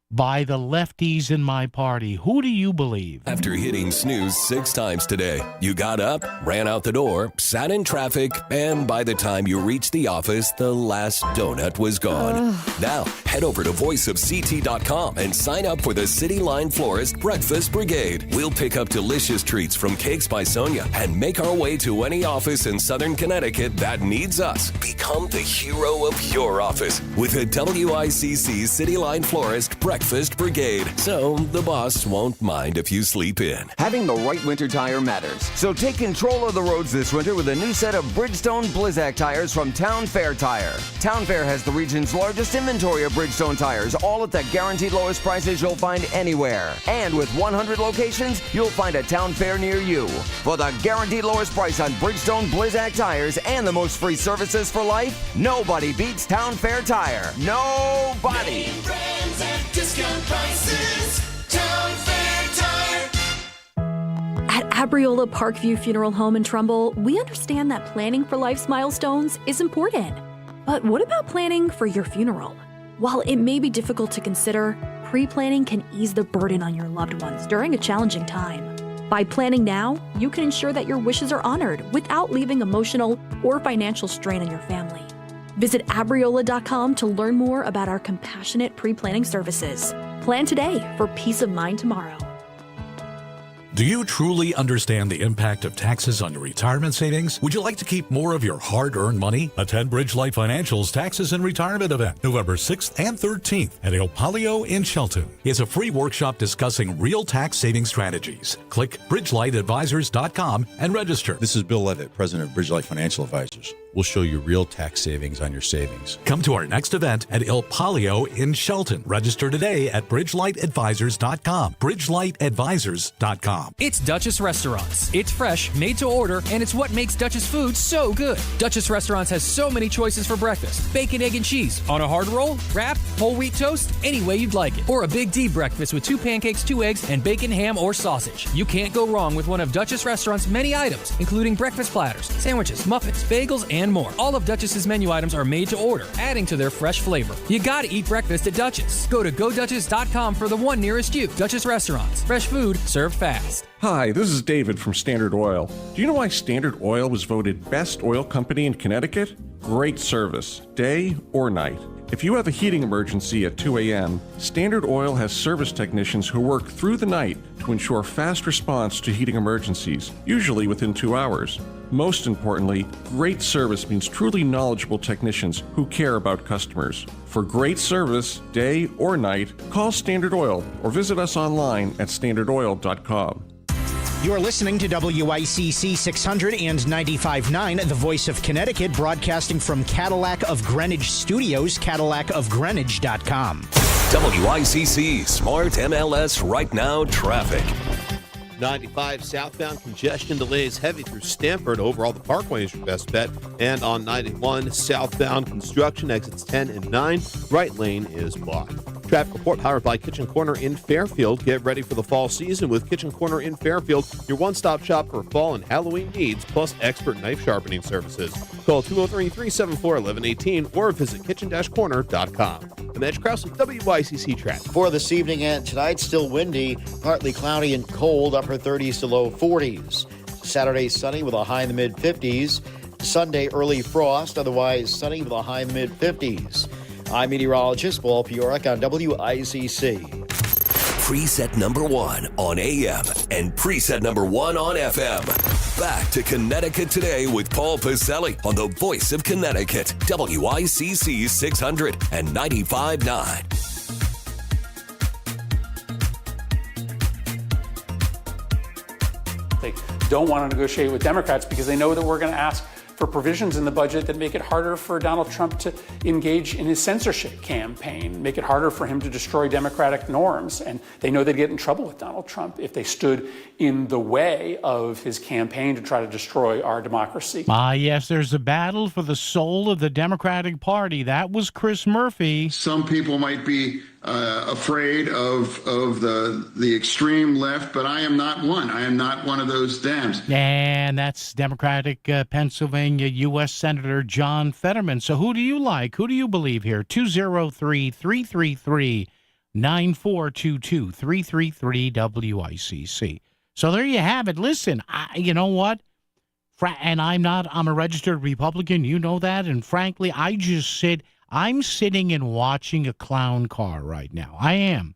by the lefties in my party. Who do you believe?
After hitting snooze 6 times today, you got up, ran out the door, sat in traffic, and by the time you reached the office, the last donut was gone. Now, head over to voiceofct.com and sign up for the City Line Florist Breakfast Brigade. We'll pick up delicious treats from Cakes by Sonia and make our way to any office in Southern Connecticut that needs us. Become the hero of your office with a WICC City Line Florist Breakfast Brigade, so the boss won't mind if you sleep in.
Having the right winter tire matters, so take control of the roads this winter with a new set of Bridgestone Blizzak tires from Town Fair Tire. Town Fair has the region's largest inventory of Bridgestone tires, all at the guaranteed lowest prices you'll find anywhere. And with 100 locations, you'll find a Town Fair near you. For the guaranteed lowest price on Bridgestone Blizzak tires and the most free services for life, nobody beats Town Fair Tire. Nobody!
Discount prices, Town Fair Tire.
At Abriola Parkview Funeral Home in Trumbull, we understand that planning for life's milestones is important. But what about planning for your funeral? While it may be difficult to consider, pre-planning can ease the burden on your loved ones during a challenging time. By planning now, you can ensure that your wishes are honored without leaving emotional or financial strain on your family. Visit Abriola.com to learn more about our compassionate pre-planning services. Plan today for peace of mind tomorrow.
Do you truly understand the impact of taxes on your retirement savings? Would you like to keep more of your hard-earned money? Attend Bridgelight Financial's Taxes and Retirement event, November 6th and 13th at El Palio in Shelton. It's a free workshop discussing real tax saving strategies. Click BridgelightAdvisors.com and register.
This is Bill Levitt, president of Bridgelight Financial Advisors.
will show you real tax savings on your savings.
Come to our next event at Il Palio in Shelton. Register today at bridgelightadvisors.com. bridgelightadvisors.com.
It's Duchess Restaurants. It's fresh, made to order, and it's what makes Duchess food so good. Duchess Restaurants has so many choices for breakfast. Bacon, egg, and cheese. On a hard roll, wrap, whole wheat toast, any way you'd like it. Or a big D breakfast with 2 pancakes, 2 eggs, and bacon, ham, or sausage. You can't go wrong with one of Duchess Restaurants' many items, including breakfast platters, sandwiches, muffins, bagels, and more. All of Duchess's menu items are made to order, adding to their fresh flavor. You gotta eat breakfast at Duchess. Go to GoDuchess.com for the one nearest you. Duchess Restaurants. Fresh food served fast.
Hi, this is David from Standard Oil. Do you know why Standard Oil was voted best oil company in Connecticut? Great service, day or night. If you have a heating emergency at 2 a.m., Standard Oil has service technicians who work through the night to ensure fast response to heating emergencies, usually within 2 hours. Most importantly, great service means truly knowledgeable technicians who care about customers. For great service, day or night, call Standard Oil or visit us online at standardoil.com.
You're listening to WICC 600 and 95.9, the voice of Connecticut, broadcasting from Cadillac of Greenwich Studios, cadillacofgreenwich.com.
WICC Smart MLS Right Now traffic.
95 southbound congestion delays heavy through Stamford. Overall, the Parkway is your best bet. And on 91 southbound construction exits 10 and 9, right lane is blocked. Traffic report powered by Kitchen Corner in Fairfield. Get ready for the fall season with Kitchen Corner in Fairfield, your one-stop shop for fall and Halloween needs, plus expert knife sharpening services. Call 203-374-1118 or visit kitchen-corner.com. I'm Edge Krause with WICC traffic.
For this evening and tonight, still windy, partly cloudy and cold, upper 30s to low 40s. Saturday, sunny with a high in the mid-50s. Sunday, early frost, otherwise sunny with a high in the mid-50s. I'm meteorologist Paul Piorek on WICC.
Preset number 1 on AM and preset number 1 on FM. Back to Connecticut Today with Paul Pacelli on the voice of Connecticut, WICC 600 and 95.9.
They don't want to negotiate with Democrats because they know that we're going to ask for provisions in the budget that make it harder for Donald Trump to engage in his censorship campaign, make it harder for him to destroy democratic norms. And they know they'd get in trouble with Donald Trump if they stood in the way of his campaign to try to destroy our democracy.
Yes, there's a battle for the soul of the Democratic Party. That was Chris Murphy.
Some people might be afraid of the extreme left, but I am not one. I am not one of those Dems.
And that's Democratic Pennsylvania U.S. Senator John Fetterman. So who do you like? Who do you believe here? 203-333-9422, 333-WICC. So there you have it. Listen, you know what? And I'm a registered Republican. You know that. And frankly, I'm sitting and watching a clown car right now. I am.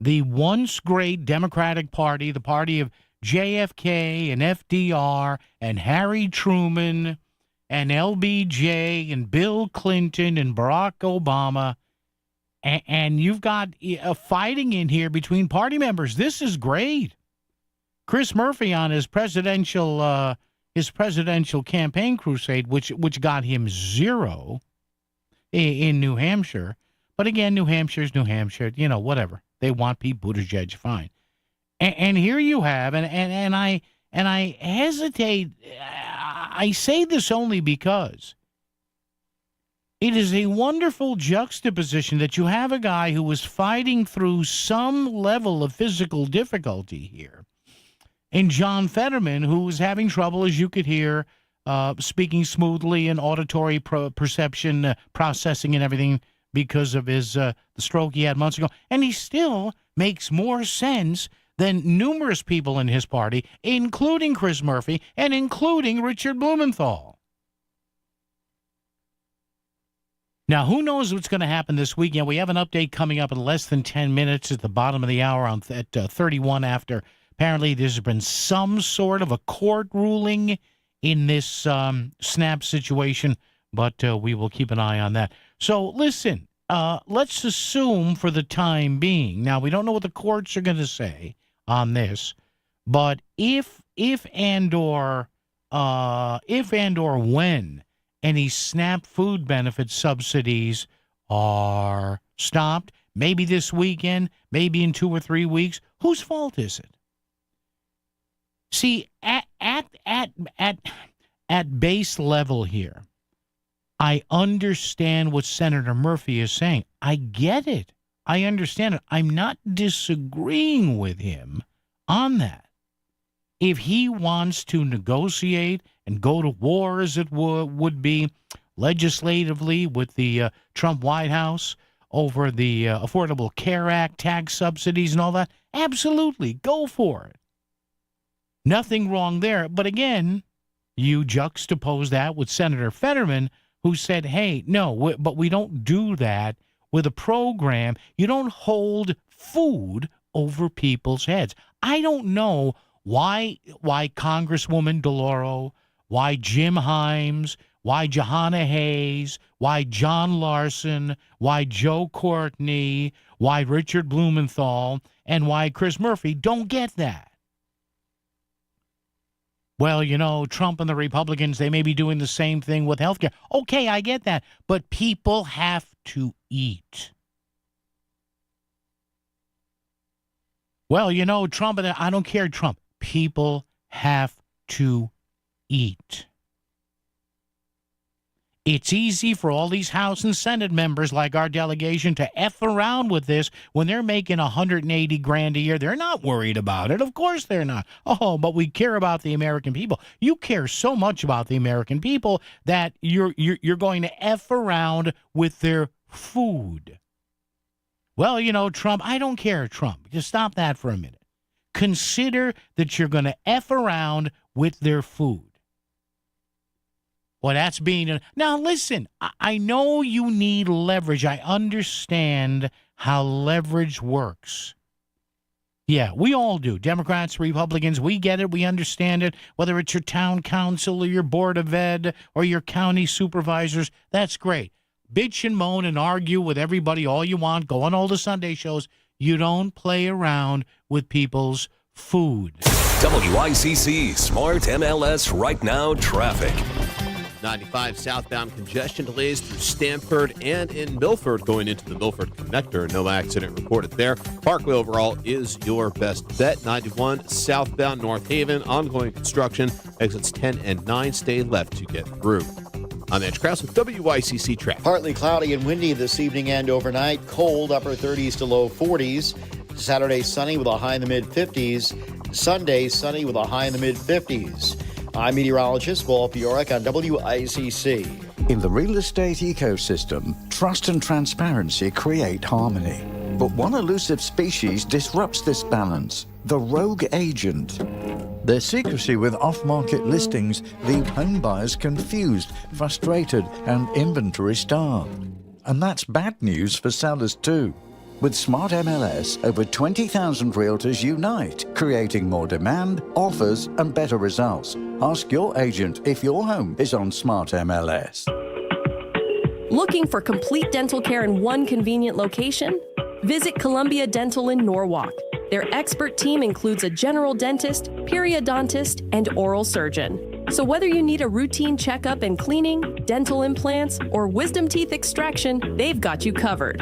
The once great Democratic Party, the party of JFK and FDR and Harry Truman and LBJ and Bill Clinton and Barack Obama. And you've got a fighting in here between party members. This is great. Chris Murphy on his presidential campaign crusade, which got him 0 in New Hampshire. But again, New Hampshire's New Hampshire, whatever. They want Pete Buttigieg, fine. And here you have, and I hesitate. I say this only because it is a wonderful juxtaposition that you have a guy who was fighting through some level of physical difficulty here, and John Fetterman, who was having trouble, as you could hear, speaking smoothly and auditory perception processing and everything because of his the stroke he had months ago. And he still makes more sense than numerous people in his party, including Chris Murphy and including Richard Blumenthal. Now, who knows what's going to happen this weekend? We have an update coming up in less than 10 minutes at the bottom of the hour at 31 after. Apparently, there's been some sort of a court ruling in this snap situation, but we will keep an eye on that. So, listen, let's assume for the time being. Now, we don't know what the courts are going to say on this, but if and or when any SNAP food benefit subsidies are stopped, maybe this weekend, maybe in 2 or 3 weeks, whose fault is it? See, at base level here, I understand what Senator Murphy is saying. I get it. I understand it. I'm not disagreeing with him on that. If he wants to negotiate and go to war, as it would be legislatively with the Trump White House over the Affordable Care Act, tax subsidies and all that, absolutely, go for it. Nothing wrong there. But again, you juxtapose that with Senator Fetterman, who said, hey, no, but we don't do that with a program. You don't hold food over people's heads. I don't know why Congresswoman DeLauro, why Jim Himes, why Jahana Hayes, why John Larson, why Joe Courtney, why Richard Blumenthal, and why Chris Murphy don't get that. Well, you know, Trump and the Republicans, they may be doing the same thing with health care. Okay, I get that. But people have to eat. Well, you know, Trump, I don't care, Trump. People have to eat. It's easy for all these House and Senate members like our delegation to F around with this when they're making $180,000 a year. They're not worried about it. Of course they're not. Oh, but we care about the American people. You care so much about the American people that you're going to F around with their food. Well, you know, Trump, I don't care, Trump. Just stop that for a minute. Consider that you're going to F around with their food. Well, that's being... Now, listen, I know you need leverage. I understand how leverage works. Yeah, we all do. Democrats, Republicans, we get it. We understand it. Whether it's your town council or your board of ed or your county supervisors, that's great. Bitch and moan and argue with everybody all you want. Go on all the Sunday shows. You don't play around with people's food.
WICC Smart MLS Right Now Traffic.
95 southbound congestion delays through Stamford and in Milford going into the Milford connector. No accident reported there. Parkway overall is your best bet. 91 southbound North Haven, ongoing construction. Exits 10 and 9 stay left to get through. I'm Edge Krause with WICC Traffic.
Partly cloudy and windy this evening and overnight. Cold, upper 30s to low 40s. Saturday, sunny with a high in the mid-50s. Sunday, sunny with a high in the mid-50s. I'm meteorologist Paul Fioric on WICC.
In the real estate ecosystem, trust and transparency create harmony. But one elusive species disrupts this balance, the rogue agent. Their secrecy with off-market listings leave home buyers confused, frustrated, and inventory-starved. And that's bad news for sellers too. With Smart MLS, over 20,000 realtors unite, creating more demand, offers, and better results. Ask your agent if your home is on Smart MLS.
Looking for complete dental care in one convenient location? Visit Columbia Dental in Norwalk. Their expert team includes a general dentist, periodontist, and oral surgeon. So whether you need a routine checkup and cleaning, dental implants, or wisdom teeth extraction, they've got you covered.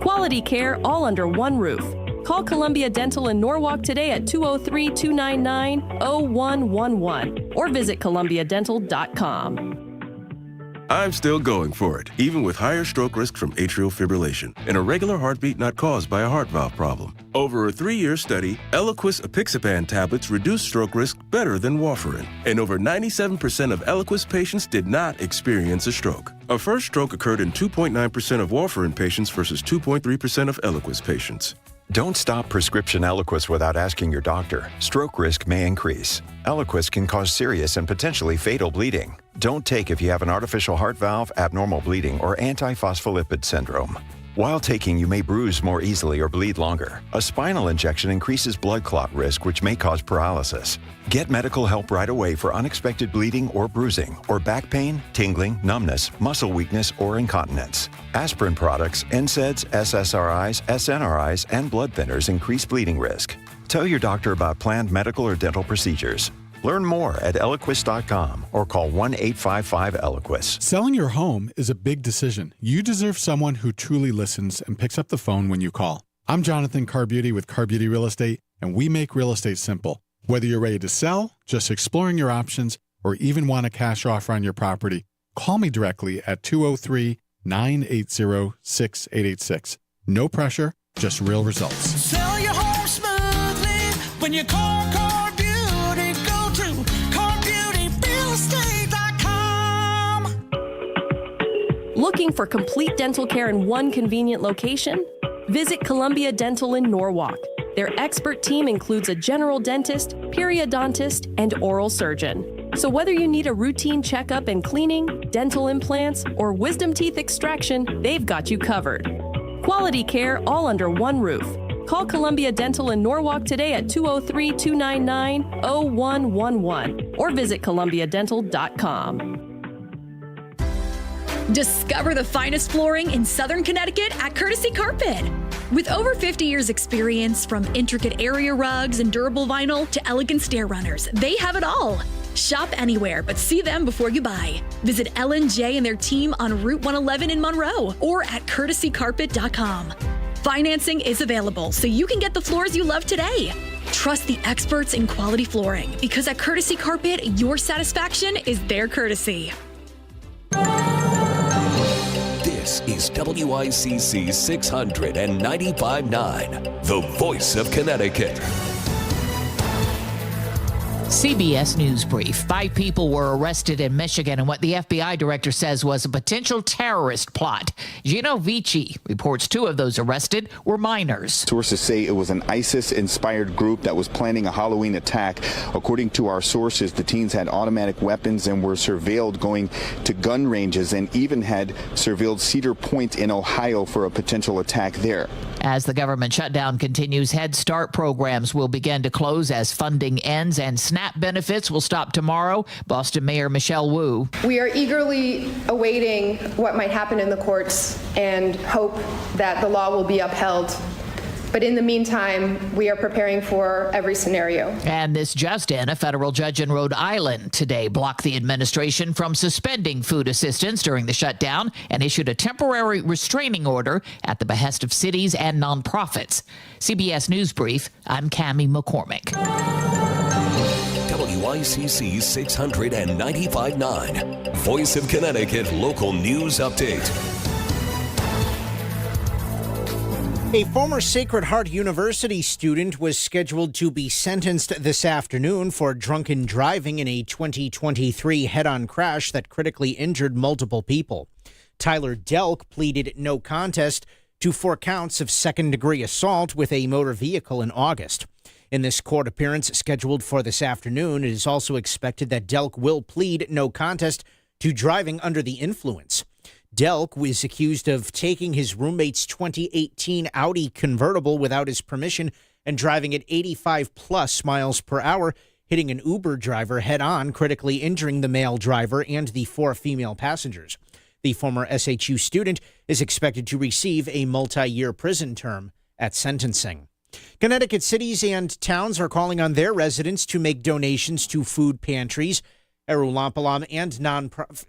Quality care all under one roof. Call Columbia Dental in Norwalk today at 203-299-0111 or visit columbiadental.com.
I'm still going for it, even with higher stroke risk from atrial fibrillation, an irregular heartbeat not caused by a heart valve problem. Over a 3-year study, Eliquis apixaban tablets reduce stroke risk better than warfarin, and over 97% of Eliquis patients did not experience a stroke. A first stroke occurred in 2.9% of warfarin patients versus 2.3% of Eliquis patients.
Don't stop prescription Eliquis without asking your doctor. Stroke risk may increase. Eliquis can cause serious and potentially fatal bleeding. Don't take if you have an artificial heart valve, abnormal bleeding, or antiphospholipid syndrome. While taking, you may bruise more easily or bleed longer. A spinal injection increases blood clot risk, which may cause paralysis. Get medical help right away for unexpected bleeding or bruising, or back pain, tingling, numbness, muscle weakness, or incontinence. Aspirin products, NSAIDs, SSRIs, SNRIs, and blood thinners increase bleeding risk. Tell your doctor about planned medical or dental procedures. Learn more at Eloquist.com or call 1-855-ELOQUIS.
Selling your home is a big decision. You deserve someone who truly listens and picks up the phone when you call. I'm Jonathan Carbeauty with Carbeauty Real Estate, and we make real estate simple. Whether you're ready to sell, just exploring your options, or even want a cash offer on your property, call me directly at 203-980-6886. No pressure, just real results.
Sell your home smoothly when you call Carbeauty. Go to CarBeautyRealEstate.com.
Looking for complete dental care in one convenient location? Visit Columbia Dental in Norwalk. Their expert team includes a general dentist, periodontist, and oral surgeon. So whether you need a routine checkup and cleaning, dental implants, or wisdom teeth extraction, they've got you covered. Quality care all under one roof. Call Columbia Dental in Norwalk today at 203-299-0111 or visit columbiadental.com.
Discover the finest flooring in Southern Connecticut at Courtesy Carpet. With over 50 years experience, from intricate area rugs and durable vinyl to elegant stair runners, they have it all. Shop anywhere, but see them before you buy. Visit L&J and their team on Route 111 in Monroe or at courtesycarpet.com. Financing is available, so you can get the floors you love today. Trust the experts in quality flooring, because at Courtesy Carpet, your satisfaction is their courtesy.
This is WICC 695.9, the voice of Connecticut.
CBS News Brief. 5 people were arrested in Michigan in what the FBI director says was a potential terrorist plot. Gino Vici reports 2 of those arrested were minors.
Sources say it was an ISIS-inspired group that was planning a Halloween attack. According to our sources, the teens had automatic weapons and were surveilled going to gun ranges, and even had surveilled Cedar Point in Ohio for a potential attack there.
As the government shutdown continues, Head Start programs will begin to close as funding ends, and SNAP benefits will stop tomorrow. Boston Mayor Michelle Wu.
We are eagerly awaiting what might happen in the courts and hope that the law will be upheld. But in the meantime, we are preparing for every scenario.
And this just in, a federal judge in Rhode Island today blocked the administration from suspending food assistance during the shutdown and issued a temporary restraining order at the behest of cities and nonprofits. CBS News Brief, I'm Cammie McCormick.
WICC 695.9, Voice of Connecticut Local News Update.
A former Sacred Heart University student was scheduled to be sentenced this afternoon for drunken driving in a 2023 head-on crash that critically injured multiple people. Tyler Delk pleaded no contest to 4 counts of second-degree assault with a motor vehicle in August. In this court appearance scheduled for this afternoon, it is also expected that Delk will plead no contest to driving under the influence. Delk was accused of taking his roommate's 2018 Audi convertible without his permission and driving at 85-plus miles per hour, hitting an Uber driver head-on, critically injuring the male driver and the 4 female passengers. The former SHU student is expected to receive a multi-year prison term at sentencing. Connecticut cities and towns are calling on their residents to make donations to food pantries. Arulampalam and the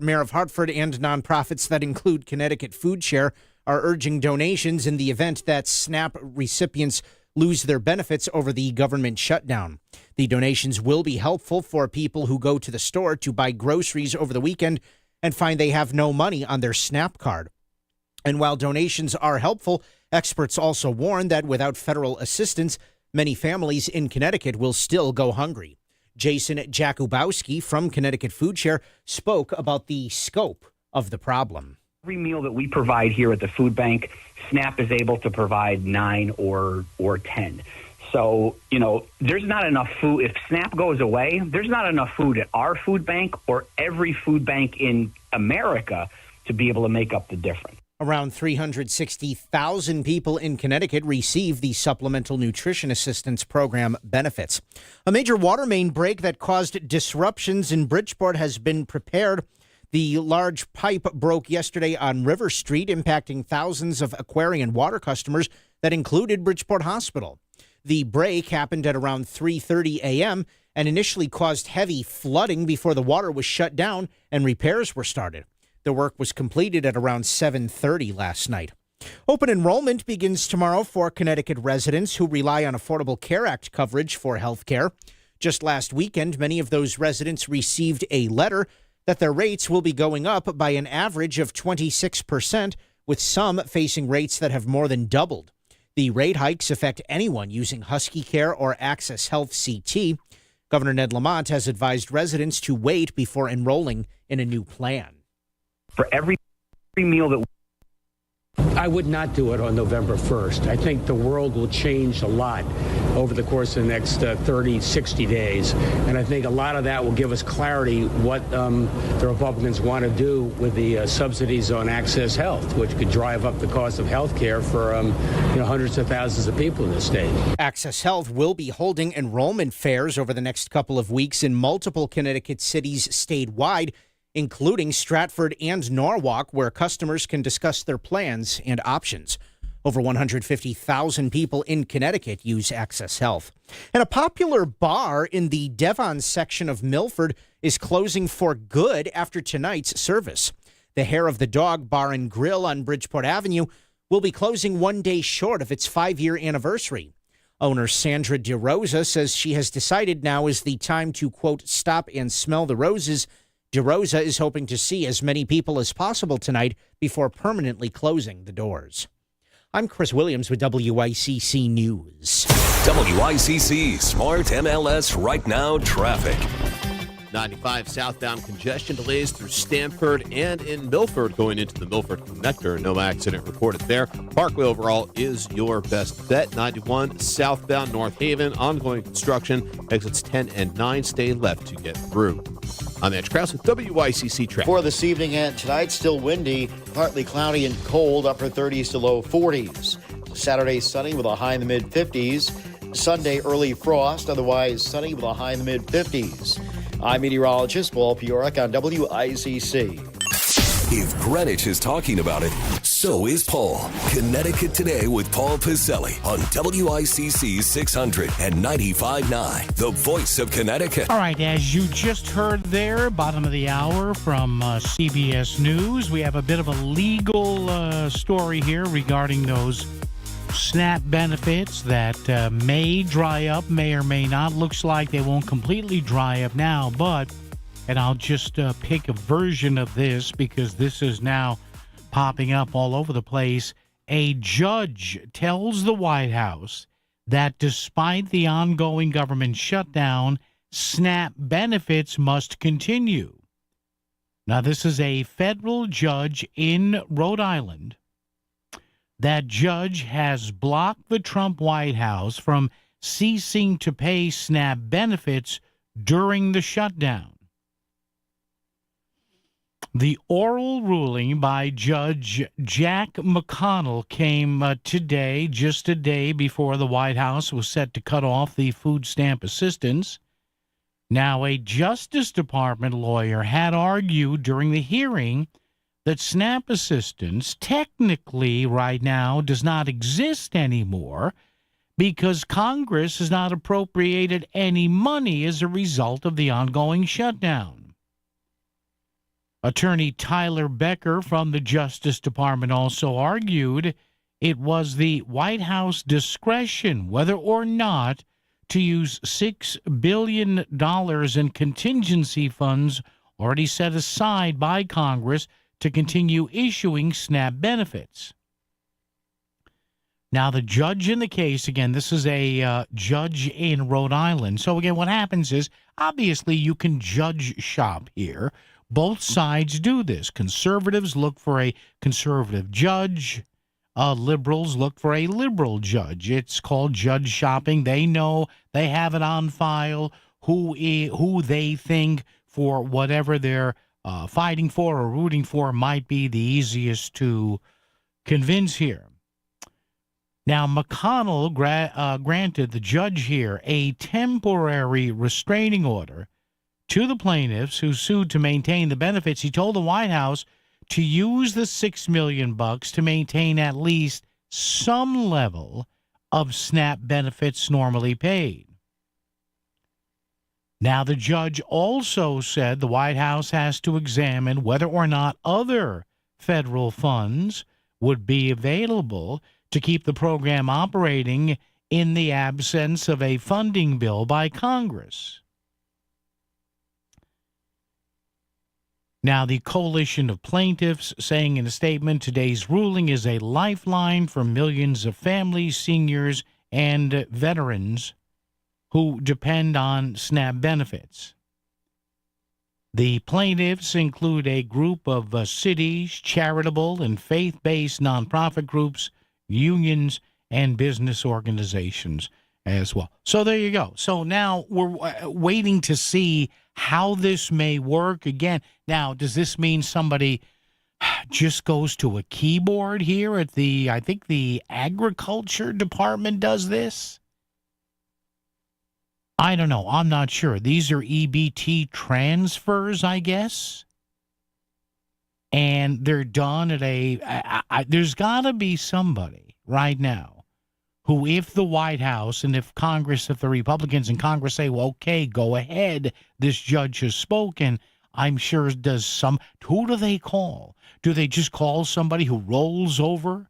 Mayor of Hartford and nonprofits that include Connecticut Food Share are urging donations in the event that SNAP recipients lose their benefits over the government shutdown. The donations will be helpful for people who go to the store to buy groceries over the weekend and find they have no money on their SNAP card. And while donations are helpful, experts also warn that without federal assistance, many families in Connecticut will still go hungry. Jason Jakubowski from Connecticut Food Share spoke about the scope of the problem.
Every meal that we provide here at the food bank, SNAP is able to provide 9 or 10. So, there's not enough food. If SNAP goes away, there's not enough food at our food bank or every food bank in America to be able to make up the difference.
Around 360,000 people in Connecticut receive the Supplemental Nutrition Assistance Program benefits. A major water main break that caused disruptions in Bridgeport has been prepared. The large pipe broke yesterday on River Street, impacting thousands of Aquarian water customers that included Bridgeport Hospital. The break happened at around 3:30 a.m. and initially caused heavy flooding before the water was shut down and repairs were started. The work was completed at around 7:30 last night. Open enrollment begins tomorrow for Connecticut residents who rely on Affordable Care Act coverage for health care. Just last weekend, many of those residents received a letter that their rates will be going up by an average of 26%, with some facing rates that have more than doubled. The rate hikes affect anyone using Husky Care or Access Health CT. Governor Ned Lamont has advised residents to wait before enrolling in a new plan.
For every meal that
I would not do it on November 1st. I think the world will change a lot over the course of the next 30, 60 days. And I think a lot of that will give us clarity what the Republicans want to do with the subsidies on Access Health, which could drive up the cost of health care for hundreds of thousands of people in the state.
Access Health will be holding enrollment fairs over the next couple of weeks in multiple Connecticut cities statewide, including Stratford and Norwalk, where customers can discuss their plans and options. Over 150,000 people in Connecticut use Access Health. And a popular bar in the Devon section of Milford is closing for good after tonight's service. The Hair of the Dog Bar and Grill on Bridgeport Avenue will be closing 1 day short of its 5-year anniversary. Owner Sandra DeRosa says she has decided now is the time to, quote, stop and smell the roses. DeRosa is hoping to see as many people as possible tonight before permanently closing the doors. I'm Chris Williams with WICC News.
WICC Smart MLS Right Now traffic.
95 southbound congestion delays through Stamford and in Milford going into the Milford Connector. No accident reported there. Parkway overall is your best bet. 91 southbound North Haven, ongoing construction. Exits 10 and 9 stay left to get through. I'm Edge Krause with WICC traffic.
For this evening and tonight, still windy, partly cloudy and cold, upper 30s to low 40s. Saturday, sunny with a high in the mid-50s. Sunday, early frost, otherwise sunny with a high in the mid-50s. I'm meteorologist Paul Piorek on WICC.
If Greenwich is talking about it, so is Paul. Connecticut Today with Paul Piselli on WICC 600 and 95.9, the voice of Connecticut.
All right, as you just heard there, bottom of the hour from CBS News, we have a bit of a legal story here regarding those SNAP benefits that may dry up, may or may not. Looks like they won't completely dry up now, but, and I'll just pick a version of this because this is now popping up all over the place. A judge tells the White House that despite the ongoing government shutdown, SNAP benefits must continue. Now, this is a federal judge in Rhode Island. That judge has blocked the Trump White House from ceasing to pay SNAP benefits during the shutdown. The oral ruling by Judge Jack McConnell came today, just a day before the White House was set to cut off the food stamp assistance. Now, a Justice Department lawyer had argued during the hearing that SNAP assistance technically right now does not exist anymore because Congress has not appropriated any money as a result of the ongoing shutdown. Attorney Tyler Becker from the Justice Department also argued it was the White House discretion whether or not to use $6 billion in contingency funds already set aside by Congress to continue issuing SNAP benefits. Now, the judge in the case, again, this is a judge in Rhode Island. So, again, what happens is, obviously, you can judge shop here. Both sides do this. Conservatives look for a conservative judge. Liberals look for a liberal judge. It's called judge shopping. They know, they have it on file, who they think for whatever they're fighting for or rooting for might be the easiest to convince here. Now, McConnell granted the judge here a temporary restraining order to the plaintiffs who sued to maintain the benefits. He told the White House to use the $6 million to maintain at least some level of SNAP benefits normally paid. Now, the judge also said the White House has to examine whether or not other federal funds would be available to keep the program operating in the absence of a funding bill by Congress. Now, the coalition of plaintiffs saying in a statement, today's ruling is a lifeline for millions of families, seniors, and veterans who depend on SNAP benefits. The plaintiffs include a group of cities, charitable and faith-based nonprofit groups, unions, and business organizations as well. So there you go. So now we're waiting to see how this may work again. Now, does this mean somebody just goes to a keyboard here at I think the Agriculture Department does this? I don't know. I'm not sure. These are EBT transfers, I guess. And they're done at there's got to be somebody right now who, if the White House and if Congress, if the Republicans in Congress say, well, okay, go ahead, this judge has spoken, I'm sure who do they call? Do they just call somebody who rolls over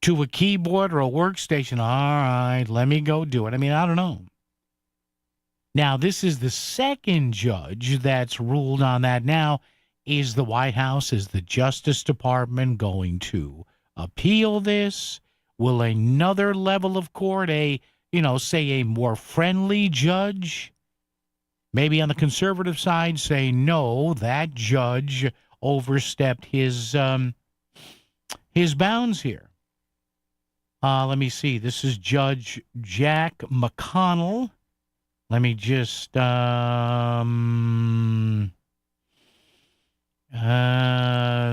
to a keyboard or a workstation? All right, let me go do it. I mean, I don't know. Now, this is the second judge that's ruled on that. Now, is the White House, is the Justice Department going to appeal this? Will another level of court, say a more friendly judge, maybe on the conservative side, say, no, that judge overstepped his bounds here? Let me see. This is Judge Jack McConnell. Let me just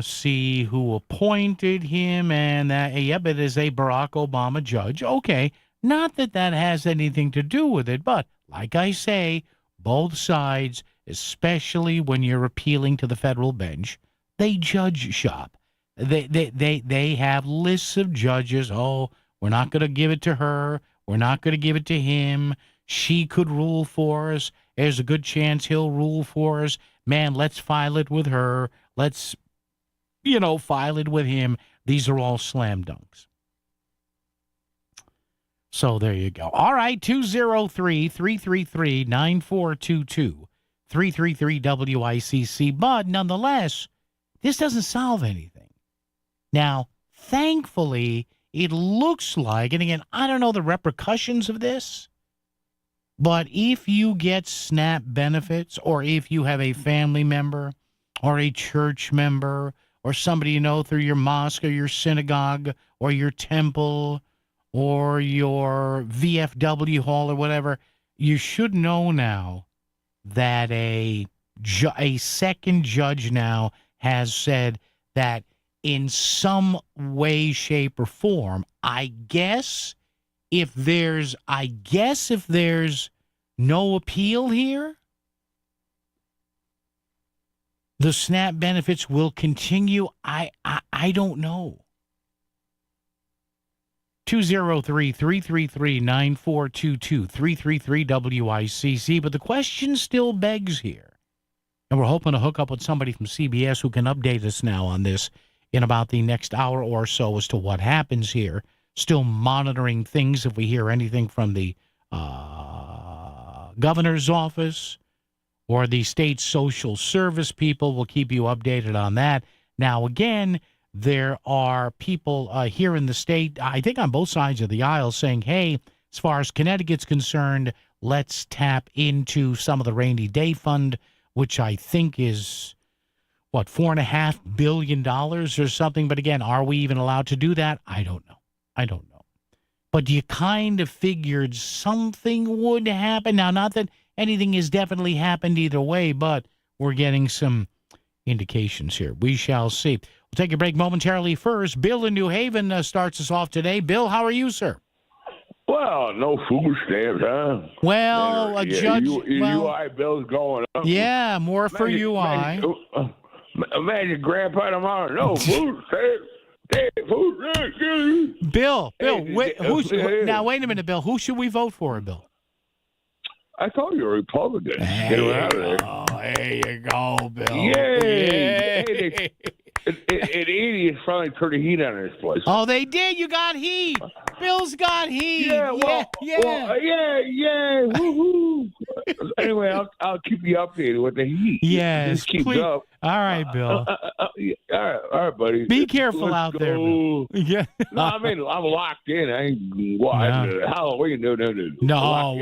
see who appointed him. And it is a Barack Obama judge. Okay, not that has anything to do with it, but like I say, both sides, especially when you're appealing to the federal bench, they judge shop. They have lists of judges. Oh, we're not going to give it to her. We're not going to give it to him. She could rule for us. There's a good chance he'll rule for us. Man, let's file it with her. Let's, file it with him. These are all slam dunks. So there you go. All right, 203-333-9422, 333-WICC. But nonetheless, this doesn't solve anything. Now, thankfully, it looks like, and again, I don't know the repercussions of this, but if you get SNAP benefits, or if you have a family member or a church member or somebody through your mosque or your synagogue or your temple or your VFW hall or whatever, you should know now that a second judge now has said that in some way, shape, or form, I guess if there's no appeal here, the SNAP benefits will continue. I don't know. 203-333-9422, 333-WICC. But the question still begs here, and we're hoping to hook up with somebody from CBS who can update us now on this in about the next hour or so as to what happens here. Still monitoring things. If we hear anything from the governor's office or the state social service people, we'll keep you updated on that. Now, again, there are people here in the state, I think on both sides of the aisle, saying, hey, as far as Connecticut's concerned, let's tap into some of the rainy day fund, which I think is, $4.5 billion or something. But again, are we even allowed to do that? I don't know. But you kind of figured something would happen. Now, not that anything has definitely happened either way, but we're getting some indications here. We shall see. We'll take a break momentarily. First, Bill in New Haven starts us off today. Bill, how are you, sir?
Well, no food stamps, huh?
Well, a judge...
UI bill's going up.
Yeah, more for UI.
Imagine Grandpa tomorrow. No food stamps.
Bill, wait a minute, Bill. Who should we vote for, Bill?
I thought you were a Republican. Get him out of there.
There you go, Bill.
Yay! Hey, and 80 is finally turned the heat on this place.
Oh, they did. You got heat. Bill's got heat.
Yeah, well, yeah. Woohoo! Anyway, I'll keep you updated with the heat.
Yes,
Just keep
please.
up.
All right, Bill.
All right, buddy.
Be careful
Let's
out there,
go.
Bill. Yeah.
No, I mean, I'm locked in. I ain't Halloween.
No,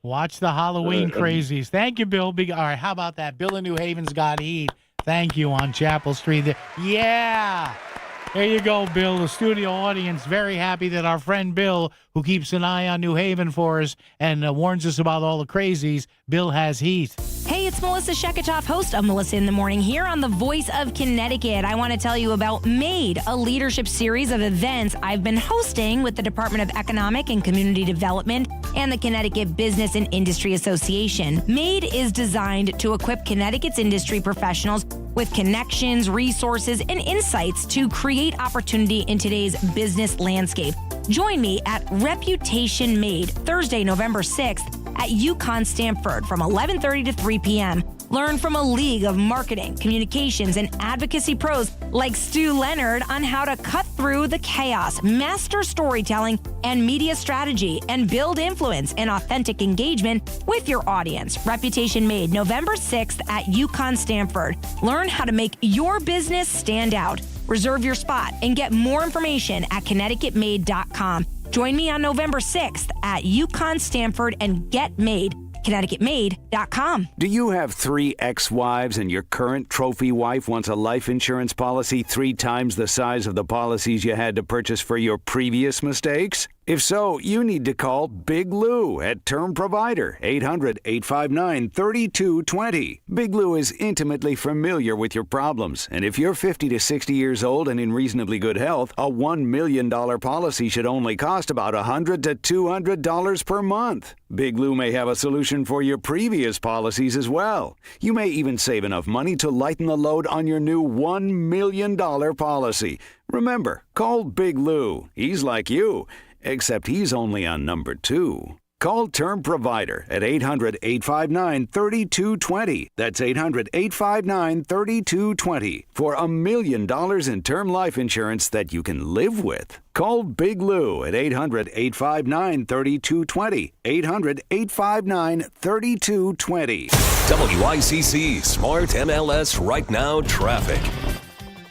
watch the Halloween crazies. Thank you, Bill. All right, how about that? Bill in New Haven's got heat. Thank you on Chapel Street. There. Yeah. There you go, Bill. The studio audience very happy that our friend Bill, who keeps an eye on New Haven for us and warns us about all the crazies, Bill has heat.
Hey, it's Melissa Sheketoff, host of Melissa in the Morning, here on the Voice of Connecticut. I want to tell you about MADE, a leadership series of events I've been hosting with the Department of Economic and Community Development and the Connecticut Business and Industry Association. MADE is designed to equip Connecticut's industry professionals with connections, resources, and insights to create opportunity in today's business landscape. Join me at Reputation MADE, Thursday, November 6th at UConn Stamford from 11:30 to 3 p.m. Learn from a league of marketing, communications, and advocacy pros like Stu Leonard on how to cut through the chaos, master storytelling and media strategy, and build influence and authentic engagement with your audience. Reputation MADE, November 6th at UConn Stamford. Learn how to make your business stand out. Reserve your spot and get more information at ConnecticutMade.com. Join me on November 6th at UConn Stamford and get MADE. ConnecticutMade.com.
Do you have 3 ex-wives and your current trophy wife wants a life insurance policy 3 times the size of the policies you had to purchase for your previous mistakes? If so, you need to call Big Lou at Term Provider, 800-859-3220. Big Lou is intimately familiar with your problems, and if you're 50 to 60 years old and in reasonably good health, a $1 million policy should only cost about $100 to $200 per month. Big Lou may have a solution for your previous policies as well. You may even save enough money to lighten the load on your new $1 million policy. Remember, call Big Lou. He's like you, except he's only on number 2. Call Term Provider at 800-859-3220. That's 800-859-3220 for $1 million in term life insurance that you can live with. Call Big Lou at 800-859-3220. 800-859-3220.
WICC Smart MLS Right Now Traffic.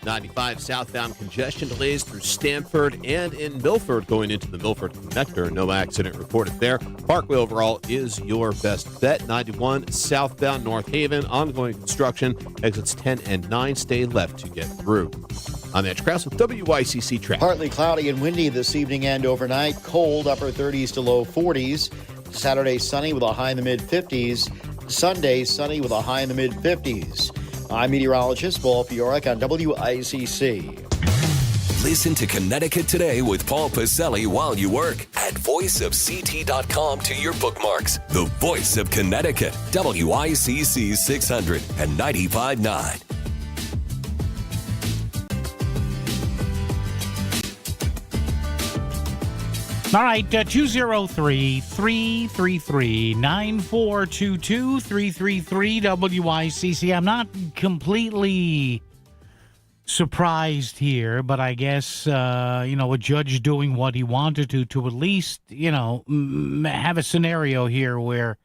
95 southbound congestion delays through Stamford and in Milford going into the Milford connector. No accident reported there. Parkway overall is your best bet. 91 southbound North Haven, ongoing construction. Exits 10 and 9 stay left to get through. I'm Edge Krause with WICC Traffic.
Partly cloudy and windy this evening and overnight. Cold, upper 30s to low 40s. Saturday, sunny with a high in the mid-50s. Sunday, sunny with a high in the mid-50s. I'm meteorologist Paul Fiorik on WICC.
Listen to Connecticut Today with Paul Pacelli while you work at voiceofct.com to your bookmarks. The voice of Connecticut, WICC 600 and 95.9.
All right, 203-333-9422, 333 WICC. I'm not completely surprised here, but I guess, a judge doing what he wanted to at least, have a scenario here where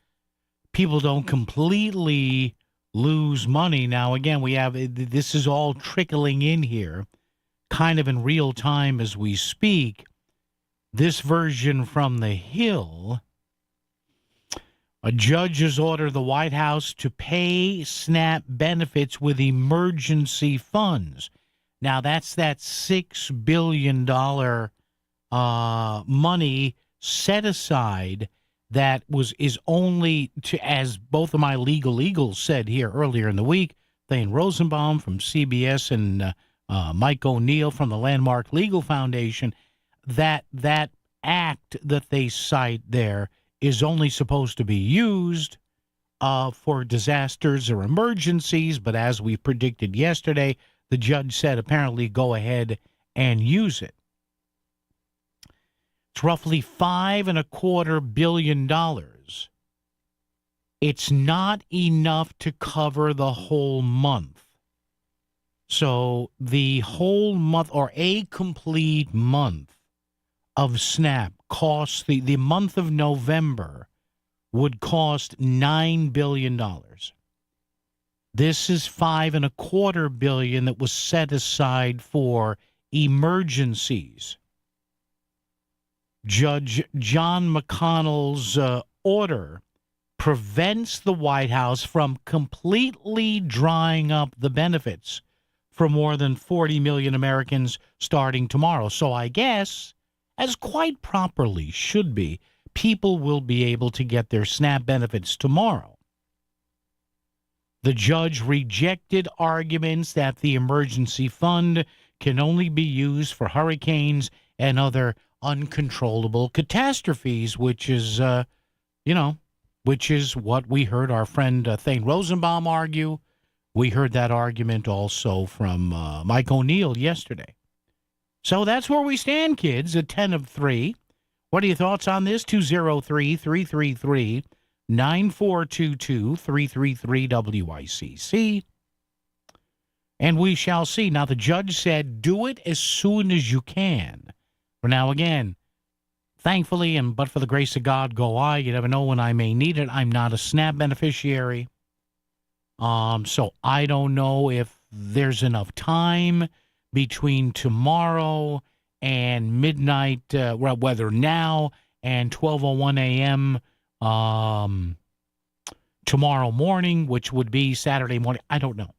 people don't completely lose money. Now, again, this is all trickling in here kind of in real time as we speak. This version from the Hill, a judge has ordered the White House to pay SNAP benefits with emergency funds. Now, that's that $6 billion money set aside that is only to, as both of my legal eagles said here earlier in the week, Thane Rosenbaum from CBS and Mike O'Neill from the Landmark Legal Foundation, that act that they cite there is only supposed to be used for disasters or emergencies, but as we predicted yesterday, the judge said apparently go ahead and use it. It's roughly $5.25 billion it's not enough to cover the whole month. So the whole month, or a complete month of SNAP costs, the month of November would cost $9 billion. This is $5.25 billion that was set aside for emergencies. Judge John McConnell's order prevents the White House from completely drying up the benefits for more than 40 million Americans starting tomorrow. So I guess, as quite properly should be, people will be able to get their SNAP benefits tomorrow. The judge rejected arguments that the emergency fund can only be used for hurricanes and other uncontrollable catastrophes, which is, which is what we heard our friend Thane Rosenbaum argue. We heard that argument also from Mike O'Neill yesterday. So that's where we stand, kids, at 10 of 3. What are your thoughts on this? 203-333-9422, 333-WICC. And we shall see. Now, the judge said, do it as soon as you can. For now, again, thankfully, and but for the grace of God go I. You never know when I may need it. I'm not a SNAP beneficiary. So I don't know if there's enough time between tomorrow and midnight, whether now and 12:01 a.m. Tomorrow morning, which would be Saturday morning. I don't know.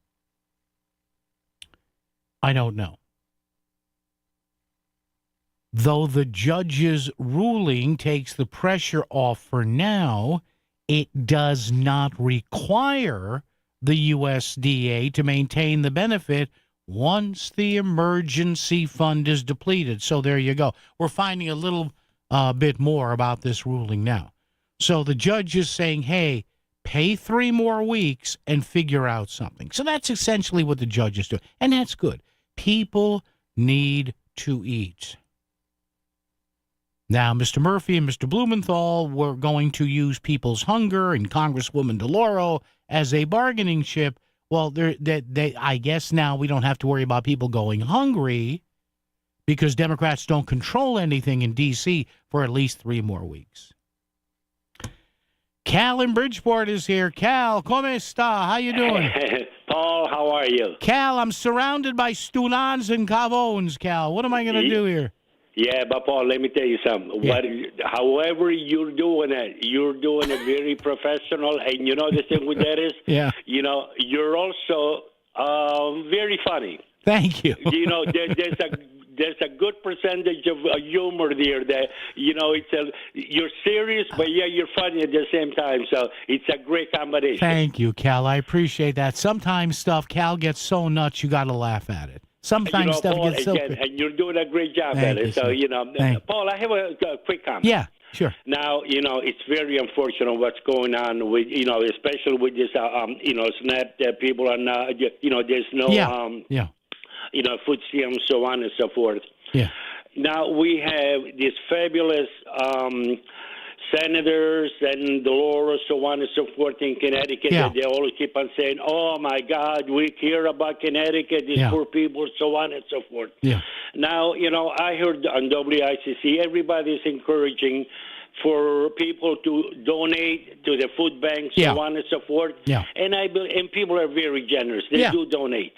Though the judge's ruling takes the pressure off for now, it does not require the USDA to maintain the benefit once the emergency fund is depleted. So there you go. We're finding a little bit more about this ruling now. So the judge is saying, hey, pay 3 more weeks and figure out something. So that's essentially what the judge is doing. And that's good. People need to eat. Now, Mr. Murphy and Mr. Blumenthal were going to use people's hunger and Congresswoman DeLauro as a bargaining chip. Well, I guess now we don't have to worry about people going hungry because Democrats don't control anything in D.C. for at least 3 more weeks. Cal in Bridgeport is here. Cal, come esta? How you doing?
Paul, how are you?
Cal, I'm surrounded by Stunans and Cavones, Cal. What am I going to do here?
Yeah, but Paul, let me tell you something.
Yeah.
However you're doing it very professional. And you know the thing with that is, you're also very funny.
Thank you.
There's a good percentage of humor there. That you're serious, but you're funny at the same time. So it's a great combination.
Thank you, Cal. I appreciate that. Sometimes Cal gets so nuts you got to laugh at it. Sometimes stuff
Paul,
gets so.
And you're doing a great job at it. So Paul, I have a quick comment.
Yeah, sure.
Now, it's very unfortunate what's going on with, especially with this, SNAP that people are not, there's no, food stamps, so on and so forth.
Yeah.
Now we have these fabulous senators and Dolores, so on and so forth in Connecticut. That they always keep on saying, "Oh my God, we care about Connecticut, these poor people, so on and so forth."
Yeah.
Now, I heard on WICC everybody's encouraging for people to donate to the food banks, so on and so forth.
Yeah.
And people are very generous. They do donate.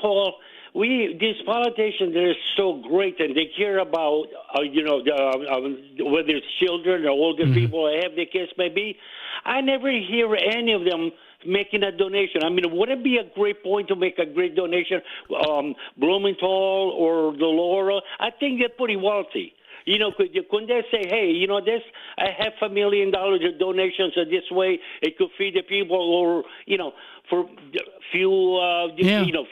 Paul, these politicians, they're so great, and they care about, whether it's children or older people, or have the kids may be. I never hear any of them making a donation. I mean, would it be a great point to make a great donation? Blumenthal or Delora, I think they're pretty wealthy. Couldn't they say, hey, this, I have $500,000 of donations, so this way it could feed the people, or, for a few,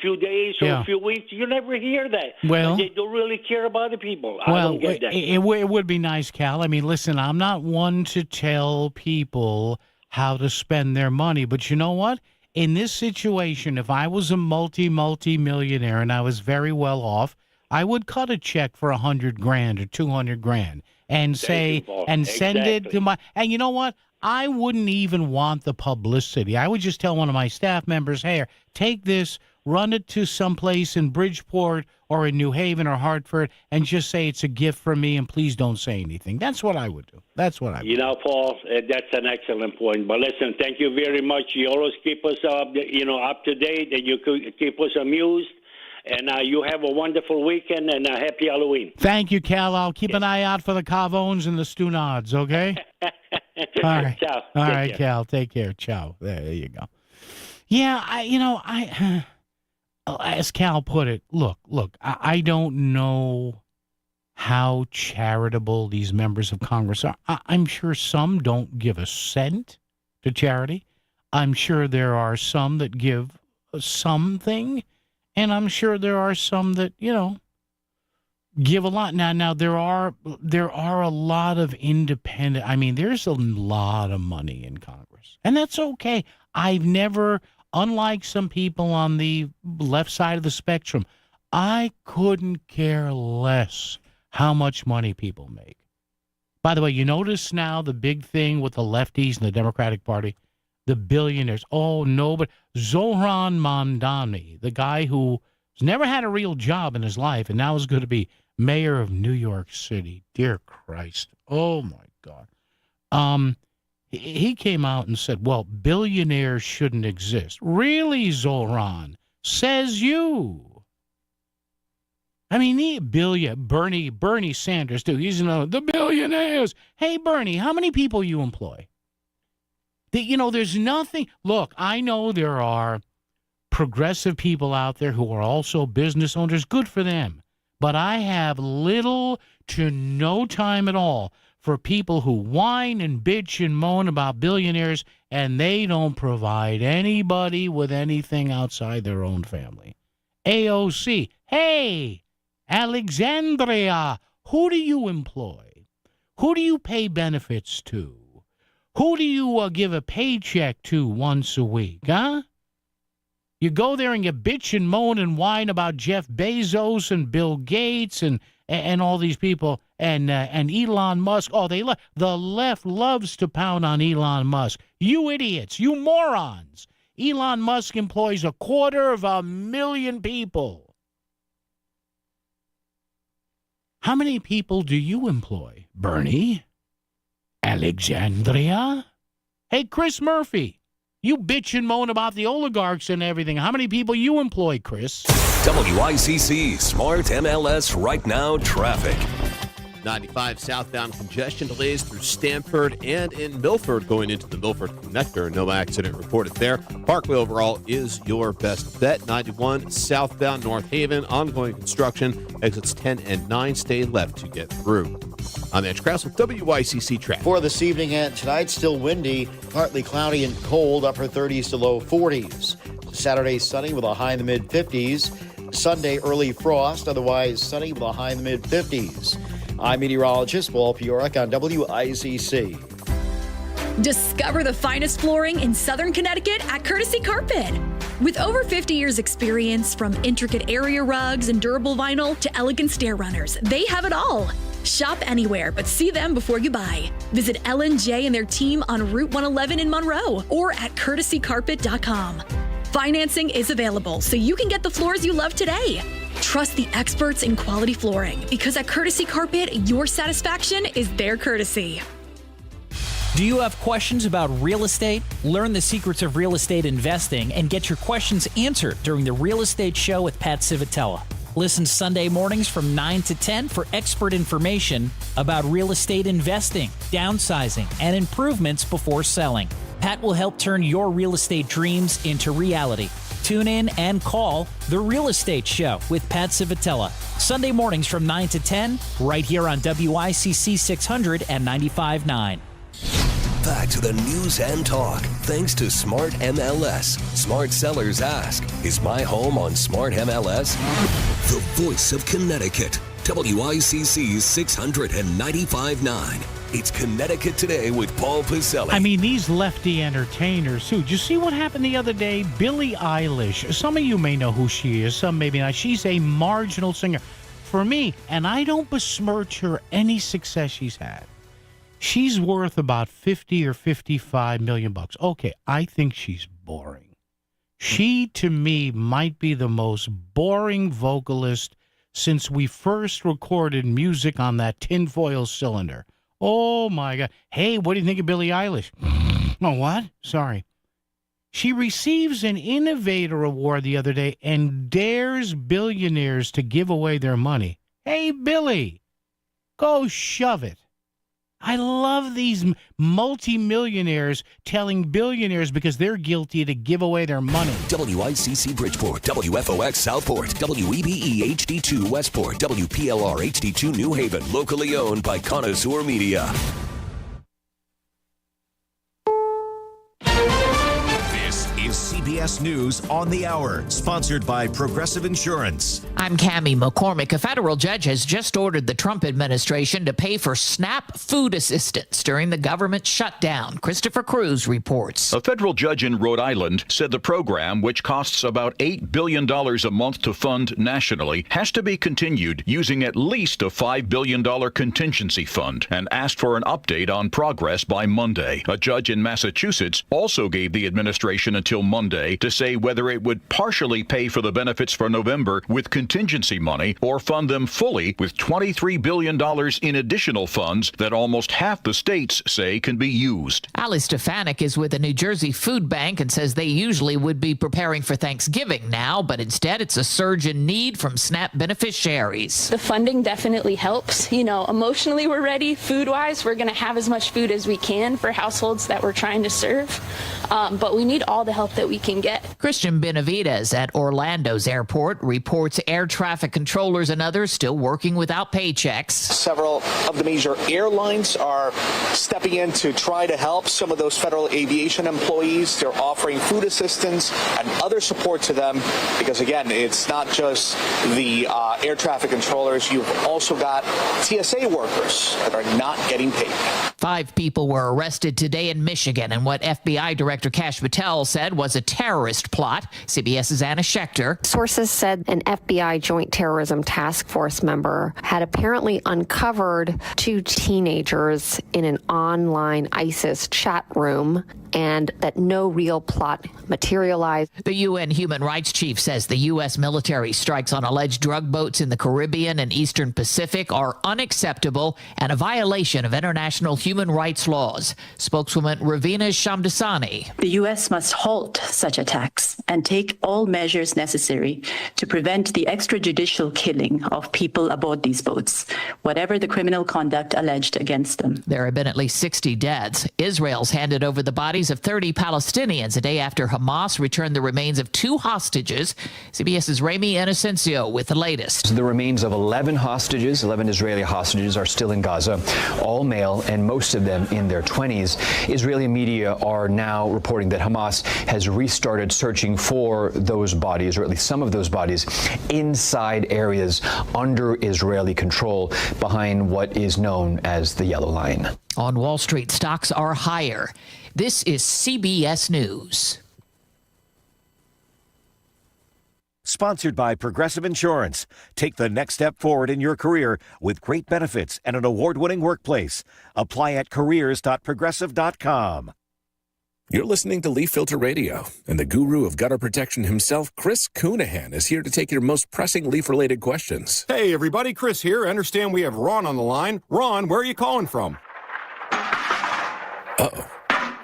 few days or a few weeks. You never hear that.
Well,
they don't really care about the people. I don't get that.
It would be nice, Cal. I mean, listen, I'm not one to tell people how to spend their money, but you know what? In this situation, if I was a multi-millionaire and I was very well off, I would cut a check for $100,000 or $200,000 and say, send it to my. And you know what? I wouldn't even want the publicity. I would just tell one of my staff members, hey, take this, run it to someplace in Bridgeport or in New Haven or Hartford, and just say it's a gift from me, and please don't say anything. That's what I would do. That's what I would do.
Paul, that's an excellent point. But listen, thank you very much. You always keep us up to date, and you keep us amused. And you have a wonderful weekend and a happy Halloween.
Thank you, Cal. I'll keep an eye out for the Cavones and the Stunads, okay? All right.
Ciao.
All right, Cal. Take care. Ciao. There you go. Yeah, I as Cal put it, look, I don't know how charitable these members of Congress are. I'm sure some don't give a cent to charity. I'm sure there are some that give something. And I'm sure there are some that, give a lot. Now there are a lot of independent. I mean, there's a lot of money in Congress, and that's okay. I've never, unlike some people on the left side of the spectrum, I couldn't care less how much money people make. By the way, you notice now the big thing with the lefties and the Democratic Party? The billionaires. Oh, no, but Zohran Mamdani, the guy who's never had a real job in his life and now is going to be mayor of New York City. Dear Christ. Oh, my God. He came out and said, well, billionaires shouldn't exist. Really, Zohran? Says you. I mean, Bernie Sanders, too. He's the billionaires. Hey, Bernie, how many people you employ? There's nothing. Look, I know there are progressive people out there who are also business owners. Good for them. But I have little to no time at all for people who whine and bitch and moan about billionaires, and they don't provide anybody with anything outside their own family. AOC, hey, Alexandria, who do you employ? Who do you pay benefits to? Who do you give a paycheck to once a week, huh? You go there and you bitch and moan and whine about Jeff Bezos and Bill Gates and all these people and Elon Musk. Oh, the left loves to pound on Elon Musk. You idiots, you morons. Elon Musk employs 250,000 people. How many people do you employ, Bernie? Alexandria? Hey, Chris Murphy, you bitch and moan about the oligarchs and everything. How many people you employ, Chris?
WICC Smart MLS Right Now Traffic.
95 southbound congestion delays through Stamford and in Milford going into the Milford Connector. No accident reported there. Parkway overall is your best bet. 91 southbound North Haven, ongoing construction. Exits 10 and 9 stay left to get through. I'm Edge Krause with WICC Traffic.
For this evening and tonight, still windy, partly cloudy and cold, upper 30s to low 40s. Saturday, sunny with a high in the mid-50s. Sunday, early frost, otherwise sunny with a high in the mid-50s. I'm meteorologist Paul Piorek on WICC.
Discover the finest flooring in Southern Connecticut at Courtesy Carpet. With over 50 years experience, from intricate area rugs and durable vinyl to elegant stair runners, they have it all. Shop anywhere, but see them before you buy. Visit L&J and their team on Route 111 in Monroe or at courtesycarpet.com. Financing is available, so you can get the floors you love today. Trust the experts in quality flooring, because at Courtesy Carpet, your satisfaction is their courtesy.
Do you have questions about real estate? Learn the secrets of real estate investing and get your questions answered during the Real Estate Show with Pat Civitella. Listen Sunday mornings from 9 to 10 for expert information about real estate investing, downsizing, and improvements before selling. Pat will help turn your real estate dreams into reality. Tune in and call The Real Estate Show with Pat Civitella. Sunday mornings from 9 to 10, right here on WICC 600 and 95.9.
Back to the news and talk, thanks to Smart MLS. Smart sellers ask, is my home on Smart MLS? The voice of Connecticut, WICC 695.9. It's Connecticut Today with Paul Pacelli.
I mean, these lefty entertainers, too. Did you see what happened the other day? Billie Eilish. Some of you may know who she is, some maybe not. She's a marginal singer. For me, and I don't besmirch her any success she's had, She's worth about 50 or 55 million bucks. Okay, I think she's boring. She, to me, might be the most boring vocalist since we first recorded music on that tinfoil cylinder. Oh, my God. Hey, what do you think of Billie Eilish? Oh, what? Sorry. She receives an Innovator Award the other day and dares billionaires to give away their money. Hey, Billie, go shove it. I love these multimillionaires telling billionaires because they're guilty to give away their money.
WICC Bridgeport, WFOX Southport, WEBE HD2 Westport, WPLR HD2 New Haven, locally owned by Connoisseur Media.
This is CBS News on the Hour, sponsored by Progressive Insurance.
I'm Cammie McCormick. A federal judge has just ordered the Trump administration to pay for SNAP food assistance during the government shutdown. Christopher Cruz reports.
A federal judge in Rhode Island said the program, which costs about $8 billion a month to fund nationally, has to be continued using at least a $5 billion contingency fund, and asked for an update on progress by Monday. A judge in Massachusetts also gave the administration until Monday to say whether it would partially pay for the benefits for November with contingency money or fund them fully with $23 billion in additional funds that almost half the states say can be used.
Alice Stefanik is with the New Jersey Food Bank and says they usually would be preparing for Thanksgiving now, but instead it's a surge in need from SNAP beneficiaries.
The funding definitely helps. You know, emotionally we're ready. Food-wise, we're going to have as much food as we can for households that we're trying to serve, but we need all the help that we can get.
Christian Benavides at Orlando's airport reports air traffic controllers and others still working without paychecks.
Several of the major airlines are stepping in to try to help some of those federal aviation employees. They're offering food assistance and other support to them because, again, it's not just the air traffic controllers. You've also got TSA workers that are not getting paid.
5 people were arrested today in Michigan in what FBI Director Kash Patel said was a terrorist plot. CBS's Anna Schechter.
Sources said an FBI Joint Terrorism Task Force member had apparently uncovered 2 teenagers in an online ISIS chat room and that no real plot materialized.
The UN Human Rights Chief says the U.S. military strikes on alleged drug boats in the Caribbean and Eastern Pacific are unacceptable and a violation of international human rights laws. Spokeswoman Ravina Shamdasani.
The U.S. must halt such attacks and take all measures necessary to prevent the extrajudicial killing of people aboard these boats, whatever the criminal conduct alleged against them.
There have been at least 60 deaths. Israel's handed over the bodies of 30 Palestinians a day after Hamas returned the remains of 2 hostages. CBS's Rami Inocencio with the latest.
The remains of 11 hostages, 11 Israeli hostages, are still in Gaza, all male and most of them in their 20s. Israeli media are now reporting that Hamas has restarted searching for those bodies, or at least some of those bodies, inside areas under Israeli control behind what is known as the Yellow Line.
On Wall Street, stocks are higher. This is CBS News.
Sponsored by Progressive Insurance. Take the next step forward in your career with great benefits and an award-winning workplace. Apply at careers.progressive.com.
You're listening to Leaf Filter Radio, and the guru of gutter protection himself, Chris Coonahan, is here to take your most pressing leaf-related questions.
Hey, everybody, Chris here. I understand we have Ron on the line. Ron, where are you calling from?
Uh-oh.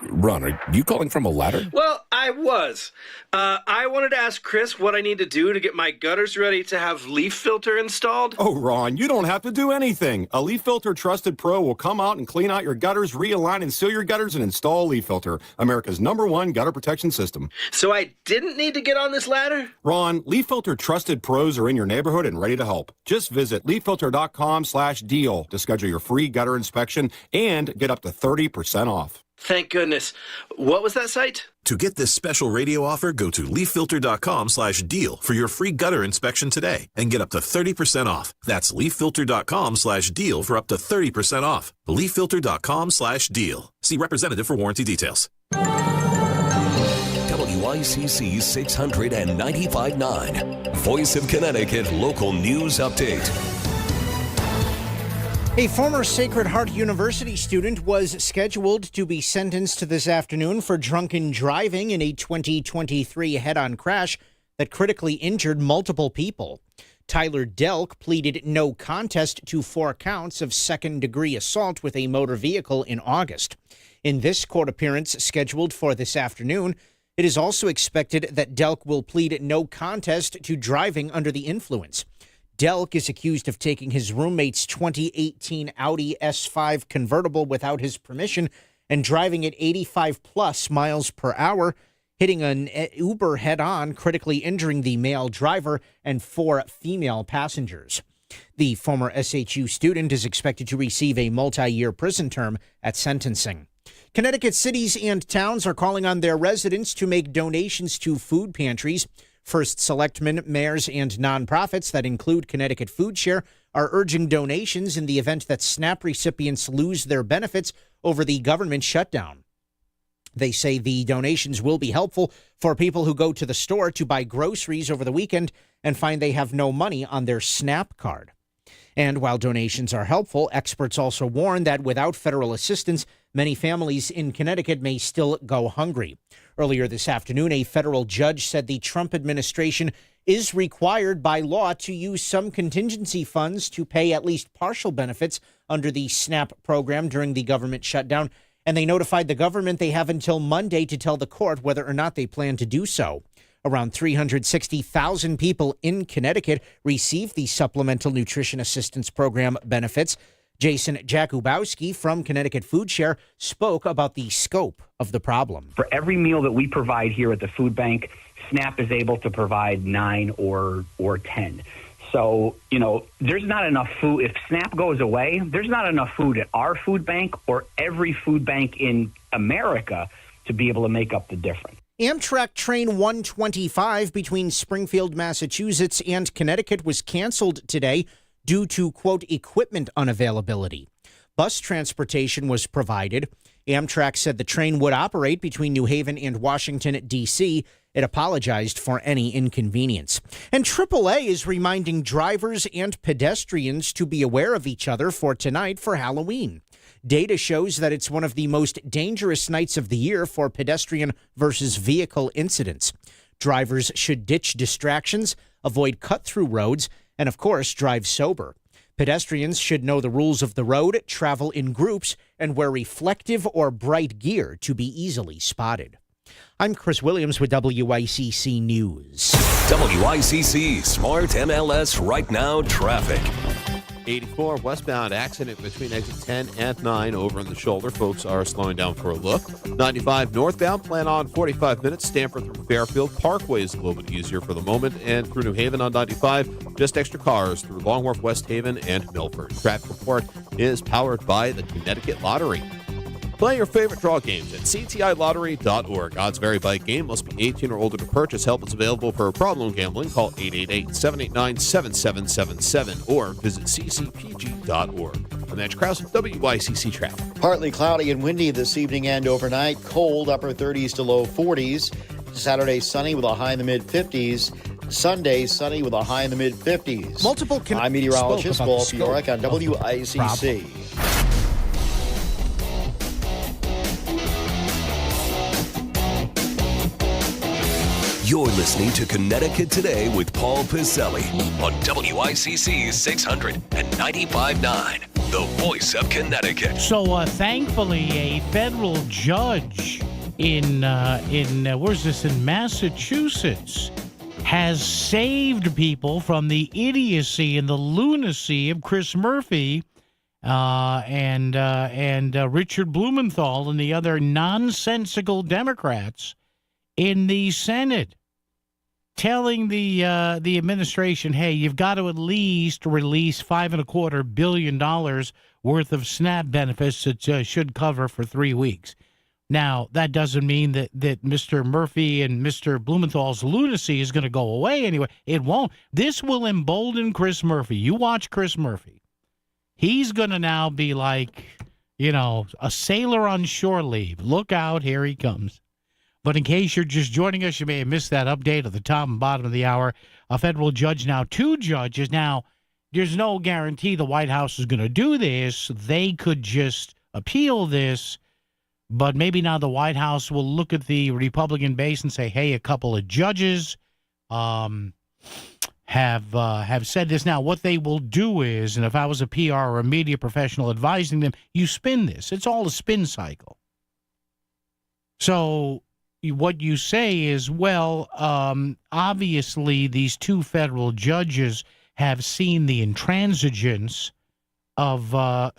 Ron, are you calling from a ladder?
Well, I was. I wanted to ask Chris what I need to do to get my gutters ready to have leaf filter installed.
Oh, Ron, you don't have to do anything. A Leaf Filter Trusted Pro will come out and clean out your gutters, realign and seal your gutters, and install a Leaf Filter, America's #1 gutter protection system.
So I didn't need to get on this ladder?
Ron, Leaf Filter Trusted Pros are in your neighborhood and ready to help. Just visit leaffilter.com/deal to schedule your free gutter inspection and get up to 30% off.
Thank goodness. What was that site?
To get this special radio offer, go to leaffilter.com/deal for your free gutter inspection today and get up to 30% off. That's leaffilter.com/deal for up to 30% off. leaffilter.com/deal. See representative for warranty details.
WICC 695.9, Voice of Connecticut Local News Update.
A former Sacred Heart University student was scheduled to be sentenced this afternoon for drunken driving in a 2023 head-on crash that critically injured multiple people. Tyler Delk pleaded no contest to 4 counts of second-degree assault with a motor vehicle in August. In this court appearance scheduled for this afternoon, it is also expected that Delk will plead no contest to driving under the influence. Delk is accused of taking his roommate's 2018 Audi S5 convertible without his permission and driving at 85-plus miles per hour, hitting an Uber head-on, critically injuring the male driver and 4 female passengers. The former SHU student is expected to receive a multi-year prison term at sentencing. Connecticut cities and towns are calling on their residents to make donations to food pantries. First selectmen, mayors, and nonprofits that include Connecticut Food Share are urging donations in the event that SNAP recipients lose their benefits over the government shutdown. They say the donations will be helpful for people who go to the store to buy groceries over the weekend and find they have no money on their SNAP card. And while donations are helpful, experts also warn that without federal assistance, many families in Connecticut may still go hungry. Earlier this afternoon, a federal judge said the Trump administration is required by law to use some contingency funds to pay at least partial benefits under the SNAP program during the government shutdown, and they notified the government they have until Monday to tell the court whether or not they plan to do so. Around 360,000 people in Connecticut receive the Supplemental Nutrition Assistance Program benefits. Jason Jakubowski from Connecticut Food Share spoke about the scope of the problem.
For every meal that we provide here at the food bank, SNAP is able to provide 9 or 10. So, there's not enough food. If SNAP goes away, there's not enough food at our food bank or every food bank in America to be able to make up the difference.
Amtrak Train 125 between Springfield, Massachusetts and Connecticut was canceled today due to, quote, equipment unavailability. Bus transportation was provided. Amtrak said the train would operate between New Haven and Washington, D.C. It apologized for any inconvenience. And AAA is reminding drivers and pedestrians to be aware of each other for tonight for Halloween. Data shows that it's one of the most dangerous nights of the year for pedestrian versus vehicle incidents. Drivers should ditch distractions, avoid cut-through roads, and, of course, drive sober. Pedestrians should know the rules of the road, travel in groups, and wear reflective or bright gear to be easily spotted. I'm Chris Williams with WICC News.
WICC Smart MLS Right Now Traffic.
84 westbound accident between exit 10 and 9 over in the shoulder. Folks are slowing down for a look. 95 northbound, plan on 45 minutes. Stamford through Fairfield. Parkway is a little bit easier for the moment. And through New Haven on 95, just extra cars through Long Wharf, West Haven, and Milford. Traffic report is powered by the Connecticut Lottery. Play your favorite draw games at ctilottery.org. Odds vary by game. Must be 18 or older to purchase. Help is available for problem gambling. Call 888-789-7777 or visit ccpg.org. I'm Edge Krause, WICC Traffic.
Partly cloudy and windy this evening and overnight. Cold, upper 30s to low 40s. Saturday, sunny with a high in the mid-50s. Sunday, sunny with a high in the mid-50s. I'm meteorologist Paul Fiorek on WICC.
You're listening to Connecticut Today with Paul Piselli on WICC 600 and 95.9, the voice of Connecticut.
So thankfully, a federal judge in where's this, in Massachusetts, has saved people from the idiocy and the lunacy of Chris Murphy and Richard Blumenthal and the other nonsensical Democrats in the Senate, telling the administration, hey, you've got to at least release $5.25 billion worth of SNAP benefits that should cover for 3 weeks. Now, that doesn't mean that Mr. Murphy and Mr. Blumenthal's lunacy is going to go away anyway. It won't. This will embolden Chris Murphy. You watch Chris Murphy. He's going to now be like, a sailor on shore leave. Look out, here he comes. But in case you're just joining us, you may have missed that update at the top and bottom of the hour. A federal judge now, 2 judges now, there's no guarantee the White House is going to do this. They could just appeal this, but maybe now the White House will look at the Republican base and say, hey, a couple of judges have said this. Now, what they will do is, and if I was a PR or a media professional advising them, you spin this. It's all a spin cycle. So what you say is, well, obviously these two federal judges have seen the intransigence of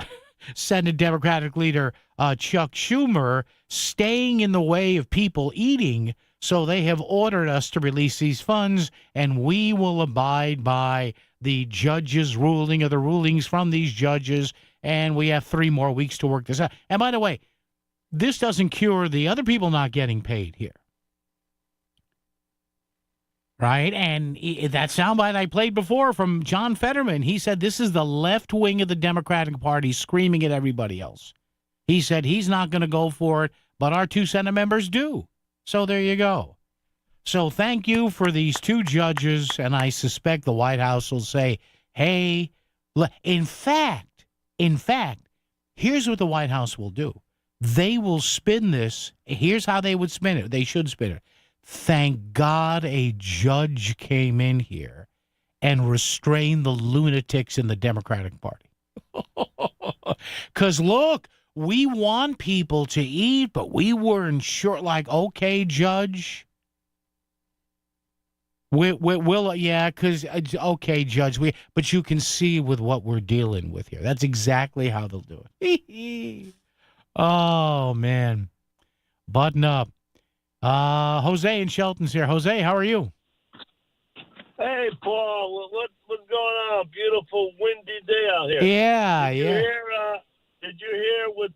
Senate Democratic leader Chuck Schumer staying in the way of people eating, so they have ordered us to release these funds, and we will abide by the judges' ruling or the rulings from these judges, and we have 3 more weeks to work this out. And by the way, this doesn't cure the other people not getting paid here. Right? And that soundbite I played before from John Fetterman, he said this is the left wing of the Democratic Party screaming at everybody else. He said he's not going to go for it, but our 2 Senate members do. So there you go. So thank you for these 2 judges, and I suspect the White House will say, hey, in fact, here's what the White House will do. They will spin this. Here's how they would spin it. They should spin it. Thank God a judge came in here and restrained the lunatics in the Democratic Party. Because, look, we want people to eat, but we weren't sure. Like, okay, Judge. We'll yeah, because, okay, Judge, but you can see with what we're dealing with here. That's exactly how they'll do it. Oh, man. Button up. Jose in Shelton's here. Jose, how are you?
Hey, Paul. What's going on? Beautiful, windy day out here.
Yeah,
Did you hear what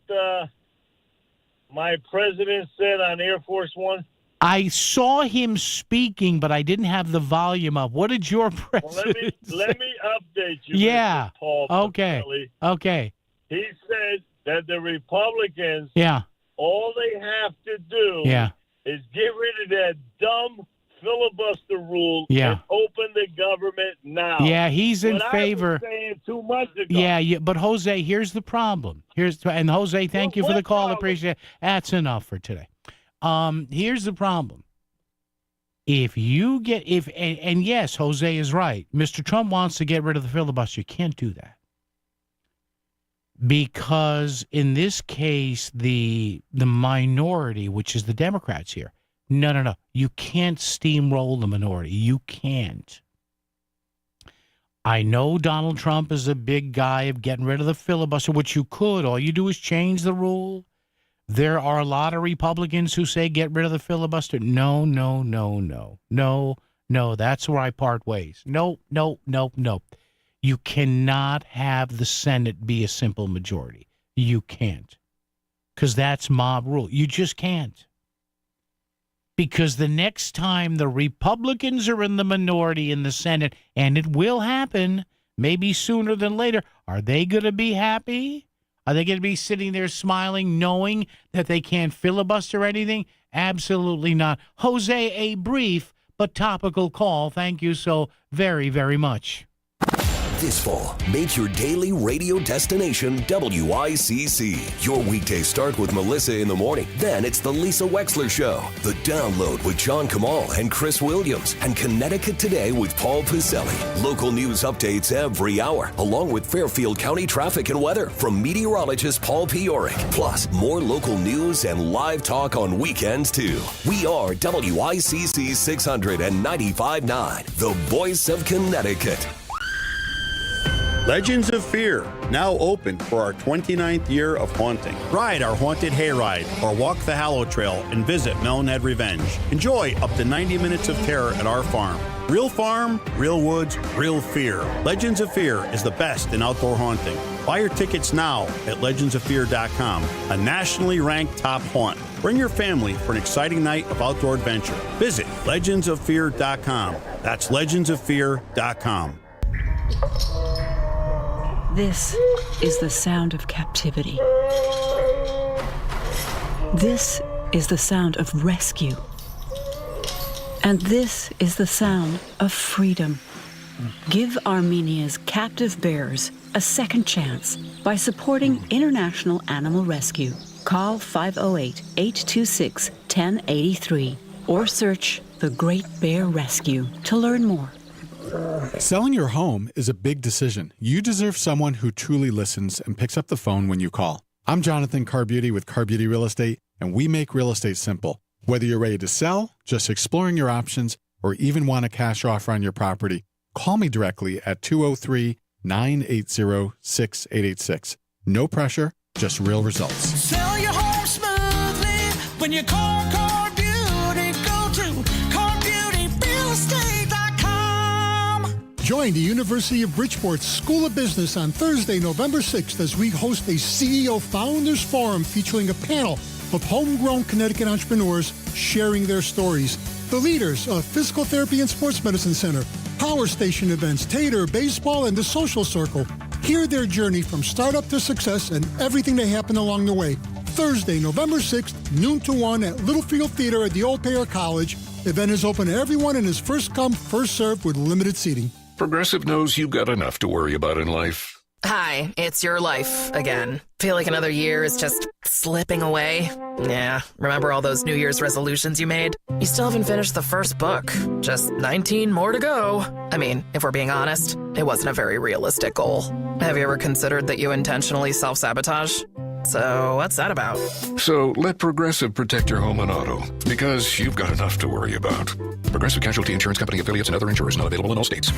my president said on Air Force One?
I saw him speaking, but I didn't have the volume up. What did your president
say? Let me update you.
Yeah.
Mr. Paul
Okay.
Pacelli.
Okay.
He said that the Republicans, all they have to do is get rid of that dumb filibuster rule and open the government now.
Yeah, he's in favor.
I was saying 2 months ago.
Yeah, but Jose, here's the problem. And Jose, thank you for the call. Appreciate it. That's enough for today. Here's the problem. If you get and yes, Jose is right. Mr. Trump wants to get rid of the filibuster. You can't do that. Because in this case, the minority, which is the Democrats here, no. You can't steamroll the minority. You can't. I know Donald Trump is a big guy of getting rid of the filibuster, which you could. All you do is change the rule. There are a lot of Republicans who say get rid of the filibuster. No. That's where I part ways. No. You cannot have the Senate be a simple majority. You can't. Because that's mob rule. You just can't. Because the next time the Republicans are in the minority in the Senate, and it will happen, maybe sooner than later, are they going to be happy? Are they going to be sitting there smiling, knowing that they can't filibuster anything? Absolutely not. Jose, a brief but topical call. Thank you so very, very much.
This fall, make your daily radio destination WICC. Your weekdays start with Melissa in the morning. Then it's the Lisa Wexler Show. The Download with John Kamal and Chris Williams. And Connecticut Today with Paul Pacelli. Local news updates every hour, along with Fairfield County traffic and weather from meteorologist Paul Pioric. Plus, more local news and live talk on weekends, too. We are WICC 695.9, the voice of Connecticut.
Legends of Fear, now open for our 29th year of haunting. Ride our haunted hayride or walk the Hallow Trail and visit Melonhead Revenge. Enjoy up to 90 minutes of terror at our farm. Real farm, real woods, real fear. Legends of Fear is the best in outdoor haunting. Buy your tickets now at legendsoffear.com, a nationally ranked top haunt. Bring your family for an exciting night of outdoor adventure. Visit legendsoffear.com. That's legendsoffear.com.
This is the sound of captivity. This is the sound of rescue. And this is the sound of freedom. Give Armenia's captive bears a second chance by supporting International Animal Rescue. Call 508-826-1083 or search The Great Bear Rescue to learn more.
Selling your home is a big decision. You deserve someone who truly listens and picks up the phone when you call. I'm Jonathan Carbeauty with Carbeauty Real Estate, and we make real estate simple. Whether you're ready to sell, just exploring your options, or even want a cash offer on your property, call me directly at 203-980-6886. No pressure, just real results.
Sell your home smoothly when you call Carbeauty. Go to CarbeautyRealEstate.com.
Join the University of Bridgeport's School of Business on Thursday, November 6th as we host a CEO Founders Forum featuring a panel of homegrown Connecticut entrepreneurs sharing their stories. The leaders of Physical Therapy and Sports Medicine Center, Power Station Events, Tater, Baseball, and the Social Circle. Hear their journey from startup to success and everything that happened along the way. Thursday, November 6th, noon to 1 at Littlefield Theater at the Old Payer College. Event is open to everyone and is first come, first served with limited seating.
Progressive knows you've got enough to worry about in life.
Hi, it's your life again. Feel like another year is just slipping away? Yeah, remember all those New Year's resolutions you made? You still haven't finished the first book. Just 19 more to go. I mean, if we're being honest, it wasn't a very realistic goal. Have you ever considered that you intentionally self-sabotage? So what's that about?
So let Progressive protect your home and auto, because you've got enough to worry about. Progressive Casualty Insurance Company affiliates and other insurers not available in all states.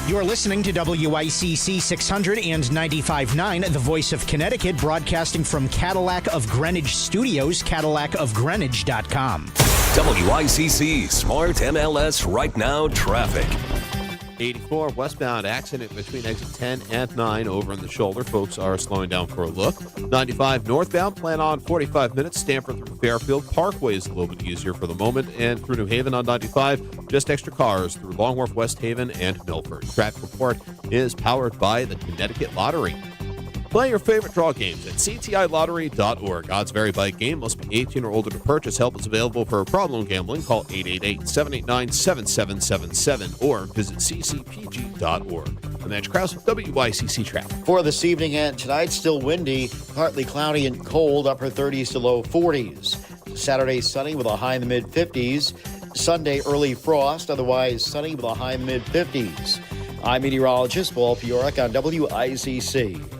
You're listening to WICC 600 and 95.9, the voice of Connecticut, broadcasting from Cadillac of Greenwich Studios, CadillacofGreenwich.com.
WICC Smart MLS Right Now Traffic.
84 westbound accident between exit 10 and 9 over in the shoulder. Folks are slowing down for a look. 95 northbound, plan on 45 minutes. Stamford through Fairfield. Parkway is a little bit easier for the moment. And through New Haven on 95, just extra cars through Long Wharf, West Haven, and Milford. Traffic report is powered by the Connecticut Lottery. Play your favorite draw games at ctilottery.org. Odds vary by game. Must be 18 or older to purchase. Help is available for problem gambling. Call 888-789-7777 or visit ccpg.org. I'm Andrew Krause with WICC Traffic.
For this evening and tonight, still windy, partly cloudy and cold, upper 30s to low 40s. Saturday, sunny with a high in the mid-50s. Sunday, early frost, otherwise sunny with a high in the mid-50s. I'm meteorologist Paul Piorek on WICC.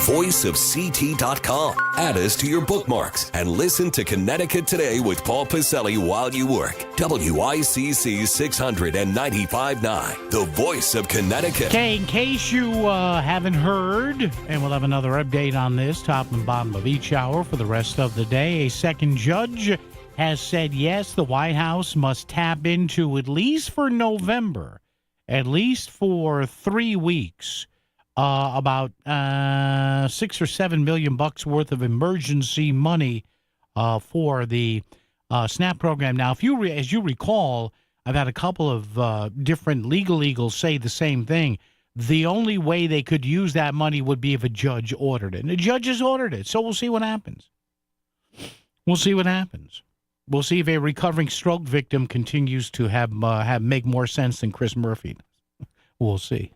voiceofct.com. Add us to your bookmarks and listen to Connecticut Today with Paul Pacelli while you work. WICC 695.9, the voice of Connecticut.
Okay, in case you haven't heard, and we'll have another update on this, top and bottom of each hour for the rest of the day, a second judge has said yes, the White House must tap into, at least for November, at least for 3 weeks, about $6 or $7 million worth of emergency money for the SNAP program. Now, if you as you recall, I've had a couple of different legal eagles say the same thing. The only way they could use that money would be if a judge ordered it. And the judge has ordered it, so we'll see what happens. We'll see what happens. We'll see if a recovering stroke victim continues to have make more sense than Chris Murphy. We'll see.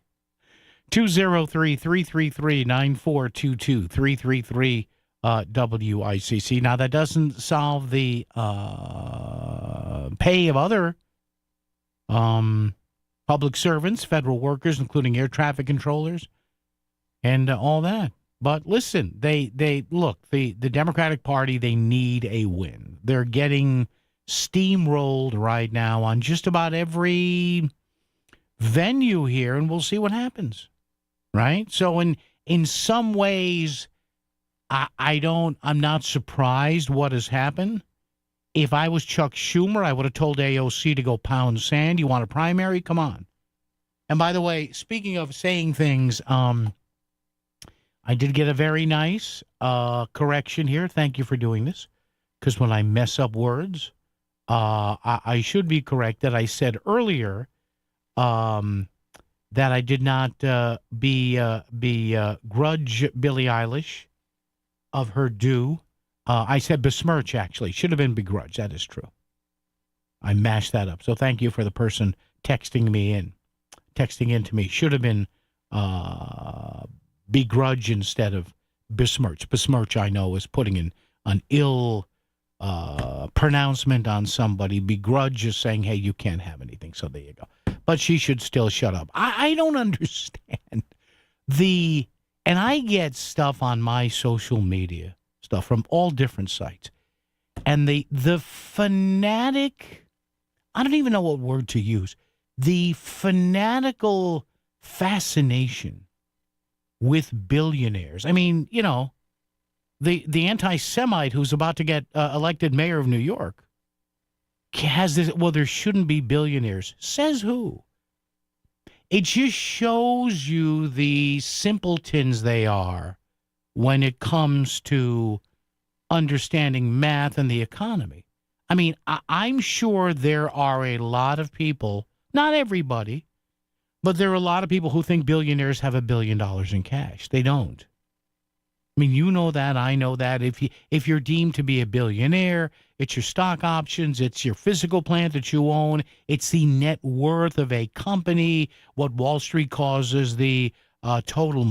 203-333-9422, 333 WICC. Now, that doesn't solve the pay of other public servants, federal workers, including air traffic controllers, and all that. But listen, they look, the Democratic Party, they need a win. They're getting steamrolled right now on just about every venue here, and we'll see what happens. Right? So in some ways, I'm not surprised what has happened. If I was Chuck Schumer, I would have told AOC to go pound sand. You want a primary? Come on. And by the way, speaking of saying things, I did get a very nice correction here. Thank you for doing this. Because when I mess up words, I should be correct that I said earlier that I did not grudge Billie Eilish of her due. I said besmirch, actually. Should have been begrudge. That is true. I mashed that up. So thank you for the person texting me in. texting in to me. Should have been begrudge instead of besmirch. Besmirch, I know, is putting in an ill pronouncement on somebody. Begrudge is saying, hey, you can't have anything. So there you go. But she should still shut up. I don't understand and I get stuff on my social media, stuff from all different sites. And the fanatic, I don't even know what word to use, the fanatical fascination with billionaires. I mean, you know, the anti-Semite who's about to get elected mayor of New York has this, well, there shouldn't be billionaires. Says who? It just shows you the simpletons they are when it comes to understanding math and the economy. I mean, I'm sure there are a lot of people, not everybody, but there are a lot of people who think billionaires have $1 billion in cash. They don't. I mean, you know that, I know that. If you're deemed to be a billionaire, it's your stock options, it's your physical plant that you own, it's the net worth of a company, what Wall Street calls the total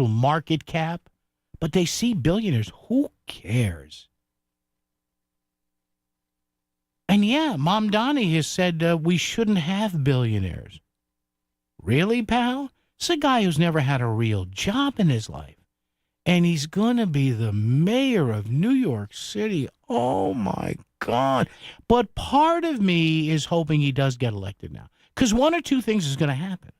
market cap. But they see billionaires. Who cares? And yeah, Mamdani has said we shouldn't have billionaires. Really, pal? It's a guy who's never had a real job in his life. And he's going to be the mayor of New York City. Oh, my God. But part of me is hoping he does get elected now. Because one or two things is going to happen.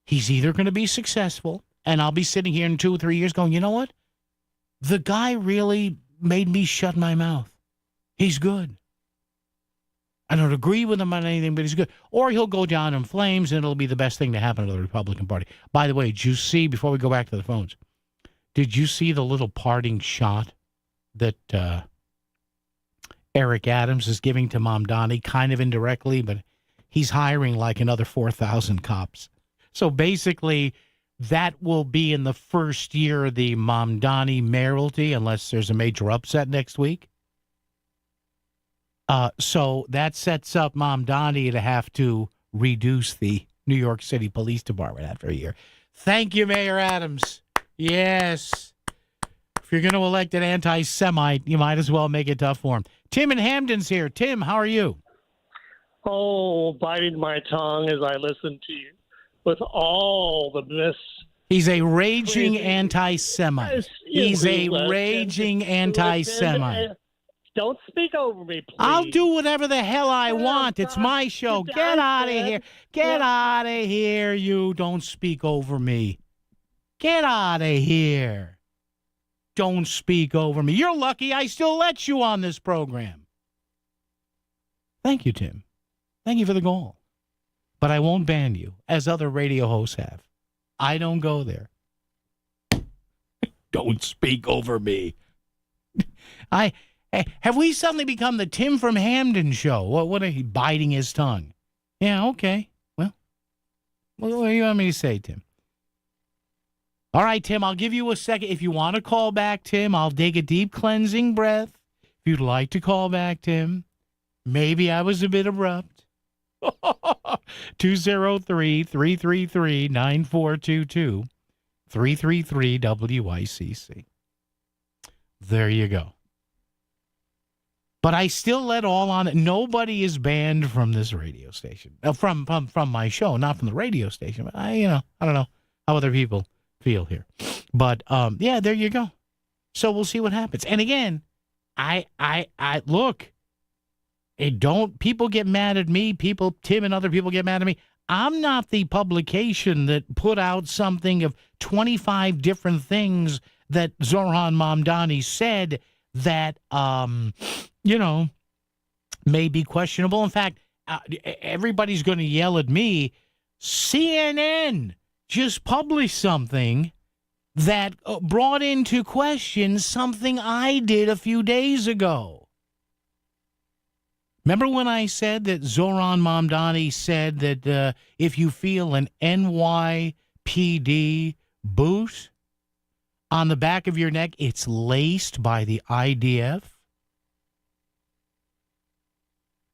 He's either going to be successful, and I'll be sitting here in 2 or 3 years going, you know what? The guy really made me shut my mouth. He's good. I don't agree with him on anything, but he's good. Or he'll go down in flames, and it'll be the best thing to happen to the Republican Party. By the way, did you see, before we go back to the phones, did you see the little parting shot that Eric Adams is giving to Mamdani, kind of indirectly, but he's hiring like another 4,000 cops. So basically, that will be in the first year of the Mamdani mayoralty, unless there's a major upset next week. So that sets up Mamdani to have to reduce the New York City Police Department after a year. Thank you, Mayor Adams. Yes. If you're going to elect an anti-Semite, you might as well make it tough for him. Tim in Hamden's here. Tim, how are you?
Oh, biting my tongue as I listen to you with all the mis.
He's a raging anti-Semite. He's a raging anti-Semite.
Don't speak over me, please.
I'll do whatever the hell I want. It's my show. Get out of here. Get out of here. You don't speak over me. Get out of here. Don't speak over me. You're lucky I still let you on this program. Thank you, Tim. Thank you for the call. But I won't ban you, as other radio hosts have. I don't go there. Don't speak over me. Have we suddenly become the Tim from Hamden show? What are he biting his tongue? Yeah, okay. Well, what do you want me to say, Tim? All right, Tim, I'll give you a second. If you want to call back, Tim, I'll take a deep cleansing breath. If you'd like to call back, Tim, maybe I was a bit abrupt. 203-333-9422. 333-WICC. There you go. But I still let all on it. Nobody is banned from this radio station. From my show, not from the radio station. But I don't know how other people feel here. But yeah, there you go. So we'll see what happens. And again, I look, people get mad at me. Tim and other people get mad at me. I'm not the publication that put out something of 25 different things that Zohran Mamdani said that may be questionable. In fact, everybody's going to yell at me. CNN just published something that brought into question something I did a few days ago. Remember when I said that Zohran Mamdani said that if you feel an NYPD boot on the back of your neck, it's laced by the IDF?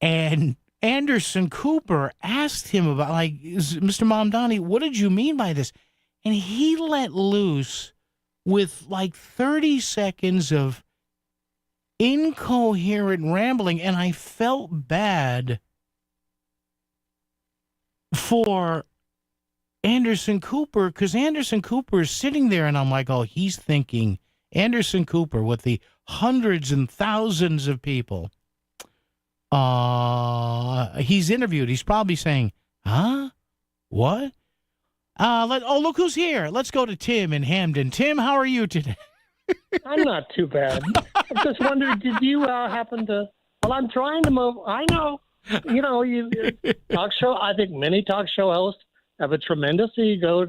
And Anderson Cooper asked him about, like, Mr. Mamdani, what did you mean by this? And he let loose with like 30 seconds of incoherent rambling, and I felt bad for Anderson Cooper, because Anderson Cooper is sitting there, and I'm like, oh, he's thinking, Anderson Cooper with the hundreds and thousands of people he's interviewed. He's probably saying, huh? What? Look who's here. Let's go to Tim in Hamden. Tim, how are you today?
I'm not too bad. I just wondered, did you happen to, well, I'm trying to move. I know, you talk show, I think many talk show hosts have a tremendous ego,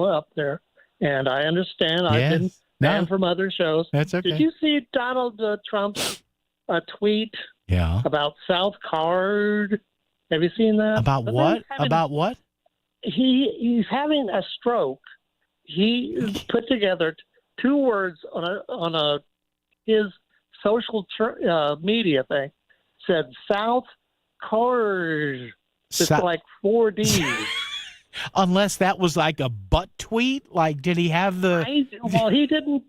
up there. And I understand. I've been banned from other shows.
That's okay.
Did you see Donald Trump's tweet about South Card? Have you seen that?
About what? About what?
He's having a stroke. He put together two words on his social media thing. Said South Card. It's like 4D.
Unless that was like a butt tweet. Like, did he have the?
He didn't.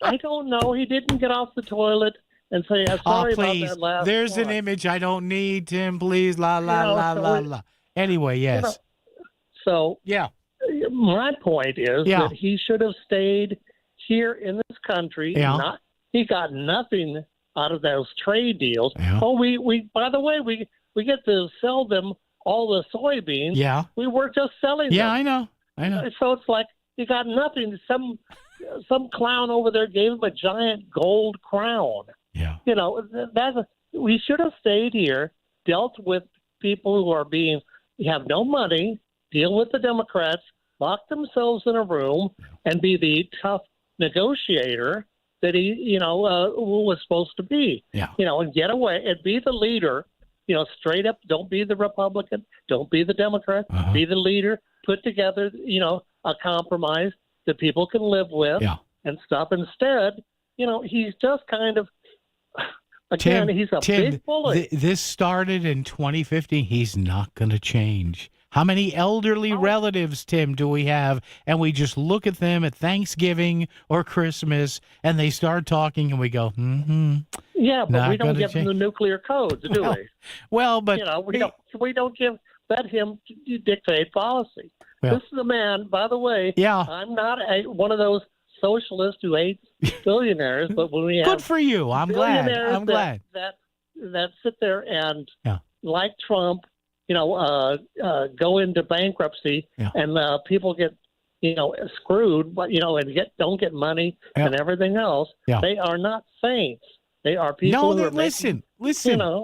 I don't know. He didn't get off the toilet and say, "I'm sorry about that last."
There's an image I don't need, Tim. Please, la la. Anyway, yes.
So my point is that he should have stayed here in this country.
Yeah.
He got nothing out of those trade deals.
Yeah.
Oh, we by the way, we get to sell them all the soybeans.
Yeah.
We were just selling them.
Yeah, I know.
So it's like you got nothing. Some clown over there gave him a giant gold crown.
Yeah.
We should have stayed here, dealt with people who are have no money, deal with the Democrats, lock themselves in a room, and be the tough negotiator that he, was supposed to be.
Yeah.
And get away and be the leader. Straight up, don't be the Republican, don't be the Democrat, be the leader, put together, a compromise that people can live with and stuff. Instead, he's just kind of, again, he's a big bully.
This started in 2015. He's not going to change. How many elderly relatives, Tim, do we have? And we just look at them at Thanksgiving or Christmas, and they start talking, and we go,
Yeah, but we don't give them the nuclear codes, do we?
Well, but
we don't let him dictate policy.
Well,
this is a man, by the way.
Yeah.
I'm not one of those socialists who hates billionaires, but when we have
good for you, I'm glad.
That sit there and like Trump. Go into bankruptcy and people get, screwed, but, and don't get money and everything else. Yeah. They are not saints. They are people who are
listen.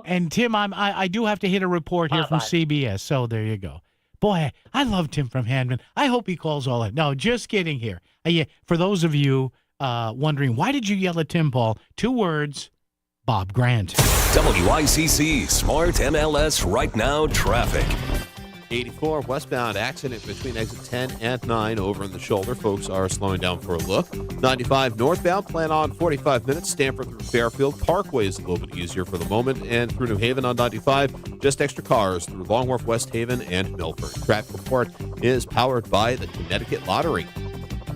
And Tim, I do have to hit a report here from CBS. So there you go. Boy, I love Tim from Hamden. I hope he calls all in. No, just kidding here. For those of you wondering, why did you yell at Tim, Paul? 2 words. Bob Grant.
WICC Smart MLS Right Now Traffic.
84 westbound accident between exit 10 and 9 over in the shoulder. Folks are slowing down for a look. 95 northbound, plan on 45 minutes. Stanford through Fairfield. Parkway is a little bit easier for the moment. And through New Haven on 95, just extra cars through Long Wharf, West Haven, and Milford. Traffic report is powered by the Connecticut Lottery.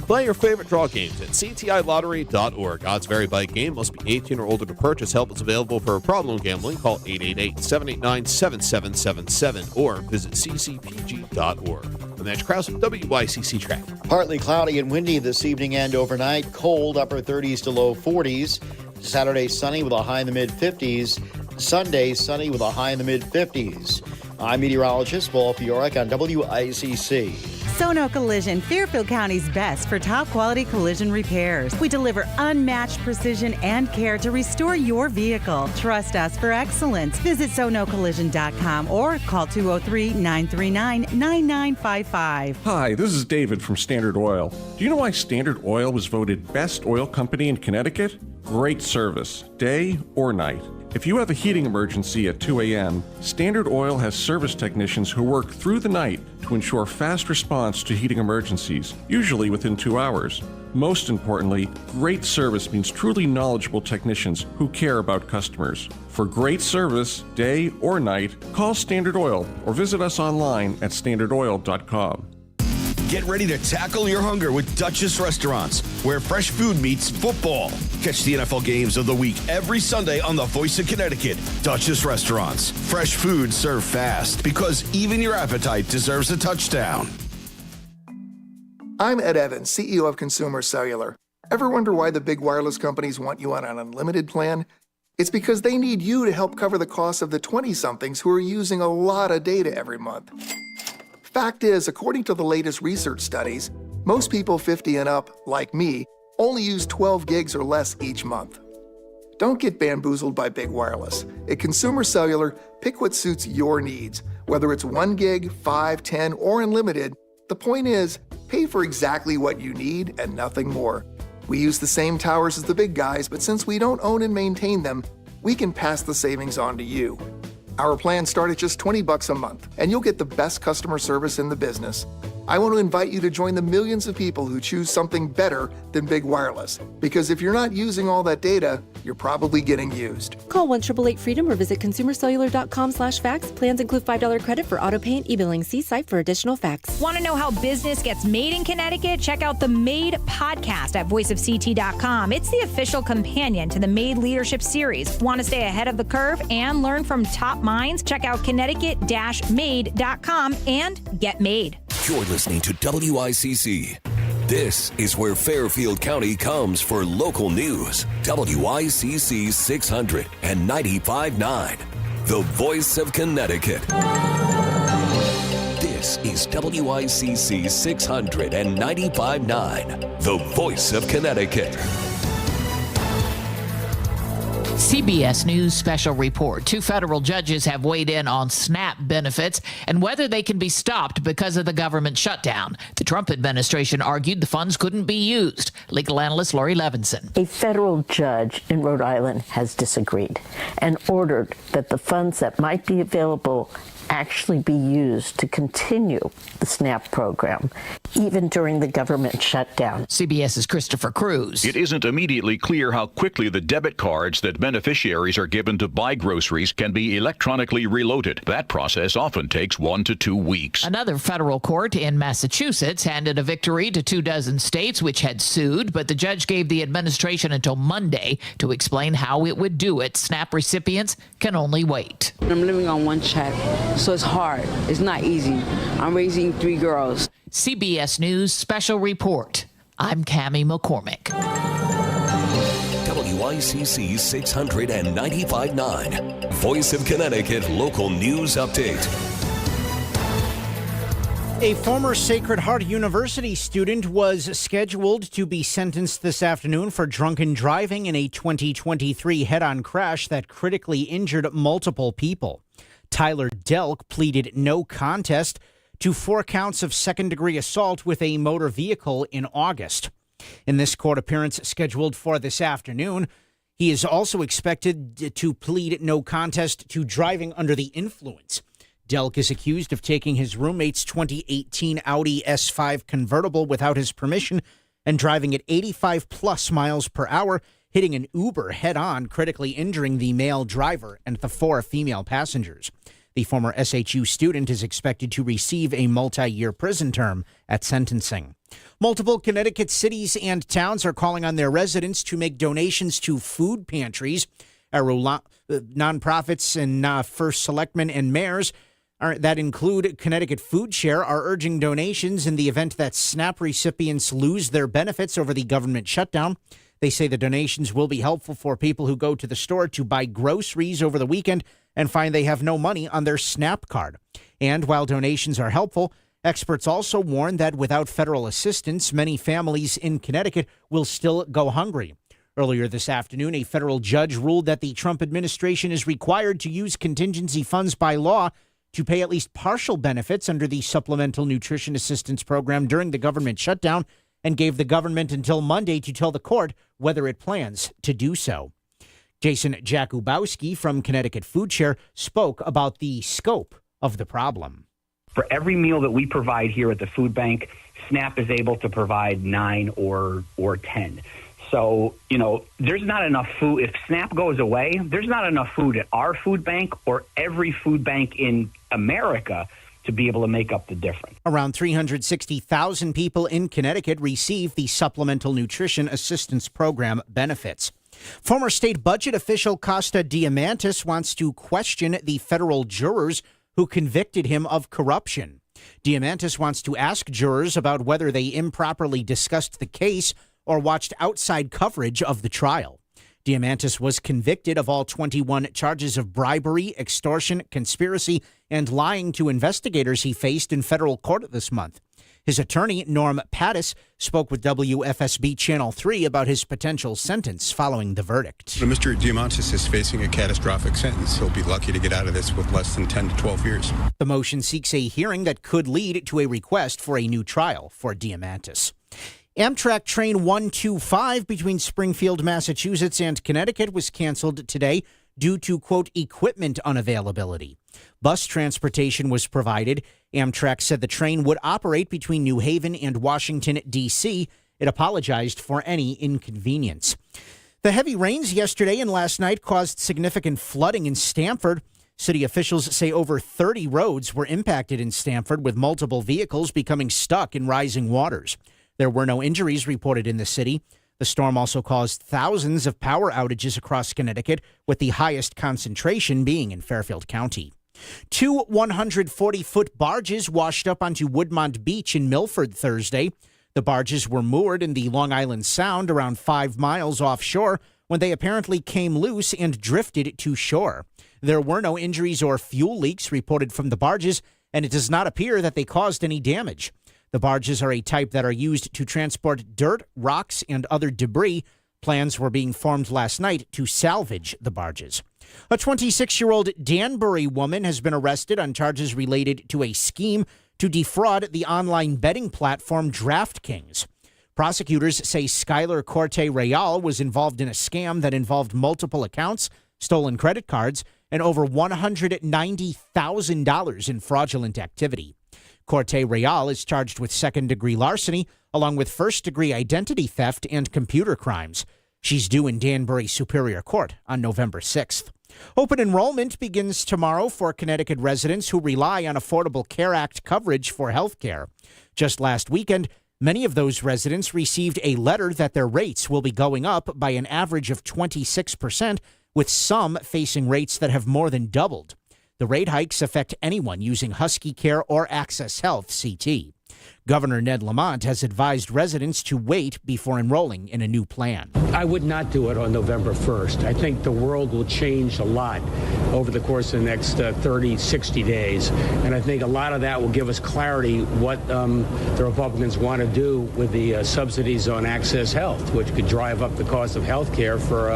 Play your favorite draw games at ctilottery.org. Odds vary by game. Must be 18 or older to purchase. Help is available for problem gambling. Call 888-789-7777 or visit ccpg.org. I'm Matt Krause with WICC Traffic.
Partly cloudy and windy this evening and overnight. Cold, upper 30s to low 40s. Saturday, sunny with a high in the mid-50s. Sunday, sunny with a high in the mid-50s. I'm meteorologist Paul Fiorek on WICC.
Sono Collision, Fairfield County's best for top-quality collision repairs. We deliver unmatched precision and care to restore your vehicle. Trust us for excellence. Visit sonocollision.com or call 203-939-9955.
Hi, this is David from Standard Oil. Do you know why Standard Oil was voted best oil company in Connecticut? Great service, day or night. If you have a heating emergency at 2 a.m., Standard Oil has service technicians who work through the night to ensure fast response to heating emergencies, usually within 2 hours. Most importantly, great service means truly knowledgeable technicians who care about customers. For great service, day or night, call Standard Oil or visit us online at standardoil.com.
Get ready to tackle your hunger with Duchess Restaurants, where fresh food meets football. Catch the NFL games of the week every Sunday on the Voice of Connecticut. Duchess Restaurants. Fresh food served fast, because even your appetite deserves a touchdown.
I'm Ed Evans, CEO of Consumer Cellular. Ever wonder why the big wireless companies want you on an unlimited plan? It's because they need you to help cover the cost of the 20-somethings who are using a lot of data every month. Fact is, according to the latest research studies, most people 50 and up, like me, only use 12 gigs or less each month. Don't get bamboozled by big wireless. At Consumer Cellular, pick what suits your needs. Whether it's 1 gig, 5, 10, or unlimited, the point is, pay for exactly what you need and nothing more. We use the same towers as the big guys, but since we don't own and maintain them, we can pass the savings on to you. Our plans start at just $20 a month, and you'll get the best customer service in the business. I want to invite you to join the millions of people who choose something better than big wireless. Because if you're not using all that data, you're probably getting used.
Call 1-888-FREEDOM or visit consumercellular.com/facts. Plans include $5 credit for auto pay and e-billing. See site for additional facts.
Want to know how business gets made in Connecticut? Check out the Made podcast at voiceofct.com. It's the official companion to the Made Leadership Series. Want to stay ahead of the curve and learn from top minds? Check out Connecticut-made.com and get made.
You're listening to WICC. This is where Fairfield County comes for local news. WICC 600 and 95.9, the voice of Connecticut. This is WICC 600 and 95.9, the voice of Connecticut.
CBS News special report. 2 federal judges have weighed in on SNAP benefits and whether they can be stopped because of the government shutdown. The Trump administration argued the funds couldn't be used. Legal analyst Lori Levinson.
A federal judge in Rhode Island has disagreed and ordered that the funds that might be available actually be used to continue the SNAP program, even during the government shutdown.
CBS's Christopher Cruz.
It isn't immediately clear how quickly the debit cards that beneficiaries are given to buy groceries can be electronically reloaded. That process often takes 1 to 2 weeks.
Another federal court in Massachusetts handed a victory to 24 states which had sued, but the judge gave the administration until Monday to explain how it would do it. SNAP recipients can only wait.
I'm living on one check, so it's hard. It's not easy. I'm raising 3 girls.
CBS News special report. I'm Cammie McCormick.
WICC 695.9, Voice of Connecticut local news update.
A former Sacred Heart University student was scheduled to be sentenced this afternoon for drunken driving in a 2023 head-on crash that critically injured multiple people. Tyler Delk pleaded no contest to 4 counts of second-degree assault with a motor vehicle in August. In this court appearance scheduled for this afternoon, he is also expected to plead no contest to driving under the influence. Delk is accused of taking his roommate's 2018 Audi S5 convertible without his permission and driving at 85-plus miles per hour, hitting an Uber head-on, critically injuring the male driver and the 4 female passengers. The former SHU student is expected to receive a multi-year prison term at sentencing. Multiple Connecticut cities and towns are calling on their residents to make donations to food pantries. Nonprofits and First Selectmen and mayors that include Connecticut Food Share are urging donations in the event that SNAP recipients lose their benefits over the government shutdown. They say the donations will be helpful for people who go to the store to buy groceries over the weekend and find they have no money on their SNAP card. And while donations are helpful, experts also warn that without federal assistance, many families in Connecticut will still go hungry. Earlier this afternoon, a federal judge ruled that the Trump administration is required to use contingency funds by law to pay at least partial benefits under the Supplemental Nutrition Assistance Program during the government shutdown, and gave the government until Monday to tell the court whether it plans to do so. Jason Jakubowski from Connecticut Food Share spoke about the scope of the problem.
For every meal that we provide here at the food bank, SNAP is able to provide 9 or 10. So, there's not enough food. If SNAP goes away, there's not enough food at our food bank or every food bank in America to be able to make up the difference.
Around 360,000 people in Connecticut receive the Supplemental Nutrition Assistance Program benefits. Former state budget official Costa Diamantis wants to question the federal jurors who convicted him of corruption. Diamantis wants to ask jurors about whether they improperly discussed the case or watched outside coverage of the trial. Diamantis was convicted of all 21 charges of bribery, extortion, conspiracy, and lying to investigators he faced in federal court this month. His attorney, Norm Pattis, spoke with WFSB Channel 3 about his potential sentence following the verdict.
Mr. Diamantis is facing a catastrophic sentence. He'll be lucky to get out of this with less than 10 to 12 years.
The motion seeks a hearing that could lead to a request for a new trial for Diamantis. Amtrak Train 125 between Springfield, Massachusetts and Connecticut was canceled today due to, quote, equipment unavailability. Bus transportation was provided. Amtrak said the train would operate between New Haven and Washington, D.C. It apologized for any inconvenience. The heavy rains yesterday and last night caused significant flooding in Stamford. City officials say over 30 roads were impacted in Stamford, with multiple vehicles becoming stuck in rising waters. There were no injuries reported in the city. The storm also caused thousands of power outages across Connecticut, with the highest concentration being in Fairfield County. 2 140-foot barges washed up onto Woodmont Beach in Milford Thursday. The barges were moored in the Long Island Sound around 5 miles offshore when they apparently came loose and drifted to shore. There were no injuries or fuel leaks reported from the barges, and it does not appear that they caused any damage. The barges are a type that are used to transport dirt, rocks, and other debris. Plans were being formed last night to salvage the barges. A 26-year-old Danbury woman has been arrested on charges related to a scheme to defraud the online betting platform DraftKings. Prosecutors say Skylar Corte Real was involved in a scam that involved multiple accounts, stolen credit cards, and over $190,000 in fraudulent activity. Corte Real is charged with second-degree larceny, along with first-degree identity theft and computer crimes. She's due in Danbury Superior Court on November 6th. Open enrollment begins tomorrow for Connecticut residents who rely on Affordable Care Act coverage for health care. Just last weekend, many of those residents received a letter that their rates will be going up by an average of 26%, with some facing rates that have more than doubled. The rate hikes affect anyone using Husky Care or Access Health CT. Governor Ned Lamont has advised residents to wait before enrolling in a new plan.
I would not do it on November 1st. I think the world will change a lot over the course of the next 30, 60 days. And I think a lot of that will give us clarity what the Republicans want to do with the subsidies on Access Health, which could drive up the cost of health care for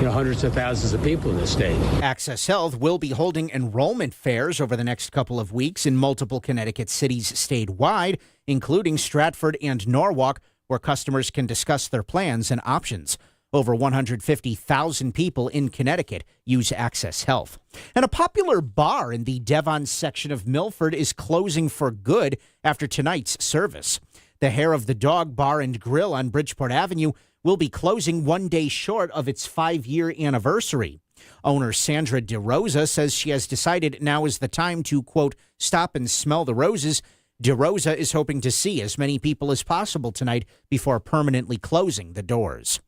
hundreds of thousands of people in the state.
Access Health will be holding enrollment fairs over the next couple of weeks in multiple Connecticut cities statewide, including Stratford and Norwalk, where customers can discuss their plans and options. Over 150,000 people in Connecticut use Access Health. And a popular bar in the Devon section of Milford is closing for good after tonight's service. The Hair of the Dog Bar and Grill on Bridgeport Avenue will be closing 1 day short of its 5-year anniversary. Owner Sandra DeRosa says she has decided now is the time to, quote, stop and smell the roses. DeRosa is hoping to see as many people as possible tonight before permanently closing the doors.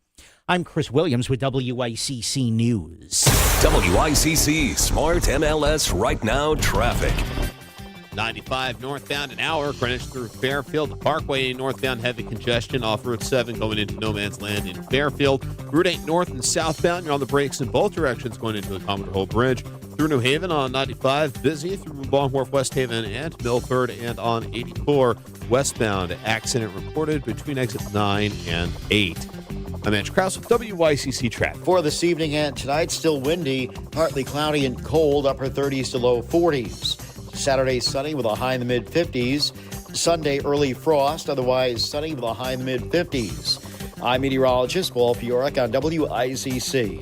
I'm Chris Williams with WICC News.
WICC Smart MLS Right Now Traffic.
95 northbound an hour, Greenwich through Fairfield. Parkway northbound heavy congestion off Route 7 going into No Man's Land in Fairfield. Route 8 north and southbound, you're on the brakes in both directions going into the Commodore Hole Bridge. Through New Haven on 95, busy through Long Wharf, West Haven, and Milford, and on 84 westbound. Accident reported between exits 9 and 8. I'm Andrew Krause with WICC Traffic.
For this evening and tonight, still windy, partly cloudy and cold, upper 30s to low 40s. Saturday, sunny with a high in the mid-50s. Sunday, early frost, otherwise sunny with a high in the mid-50s. I'm meteorologist Paul Fioric on WICC.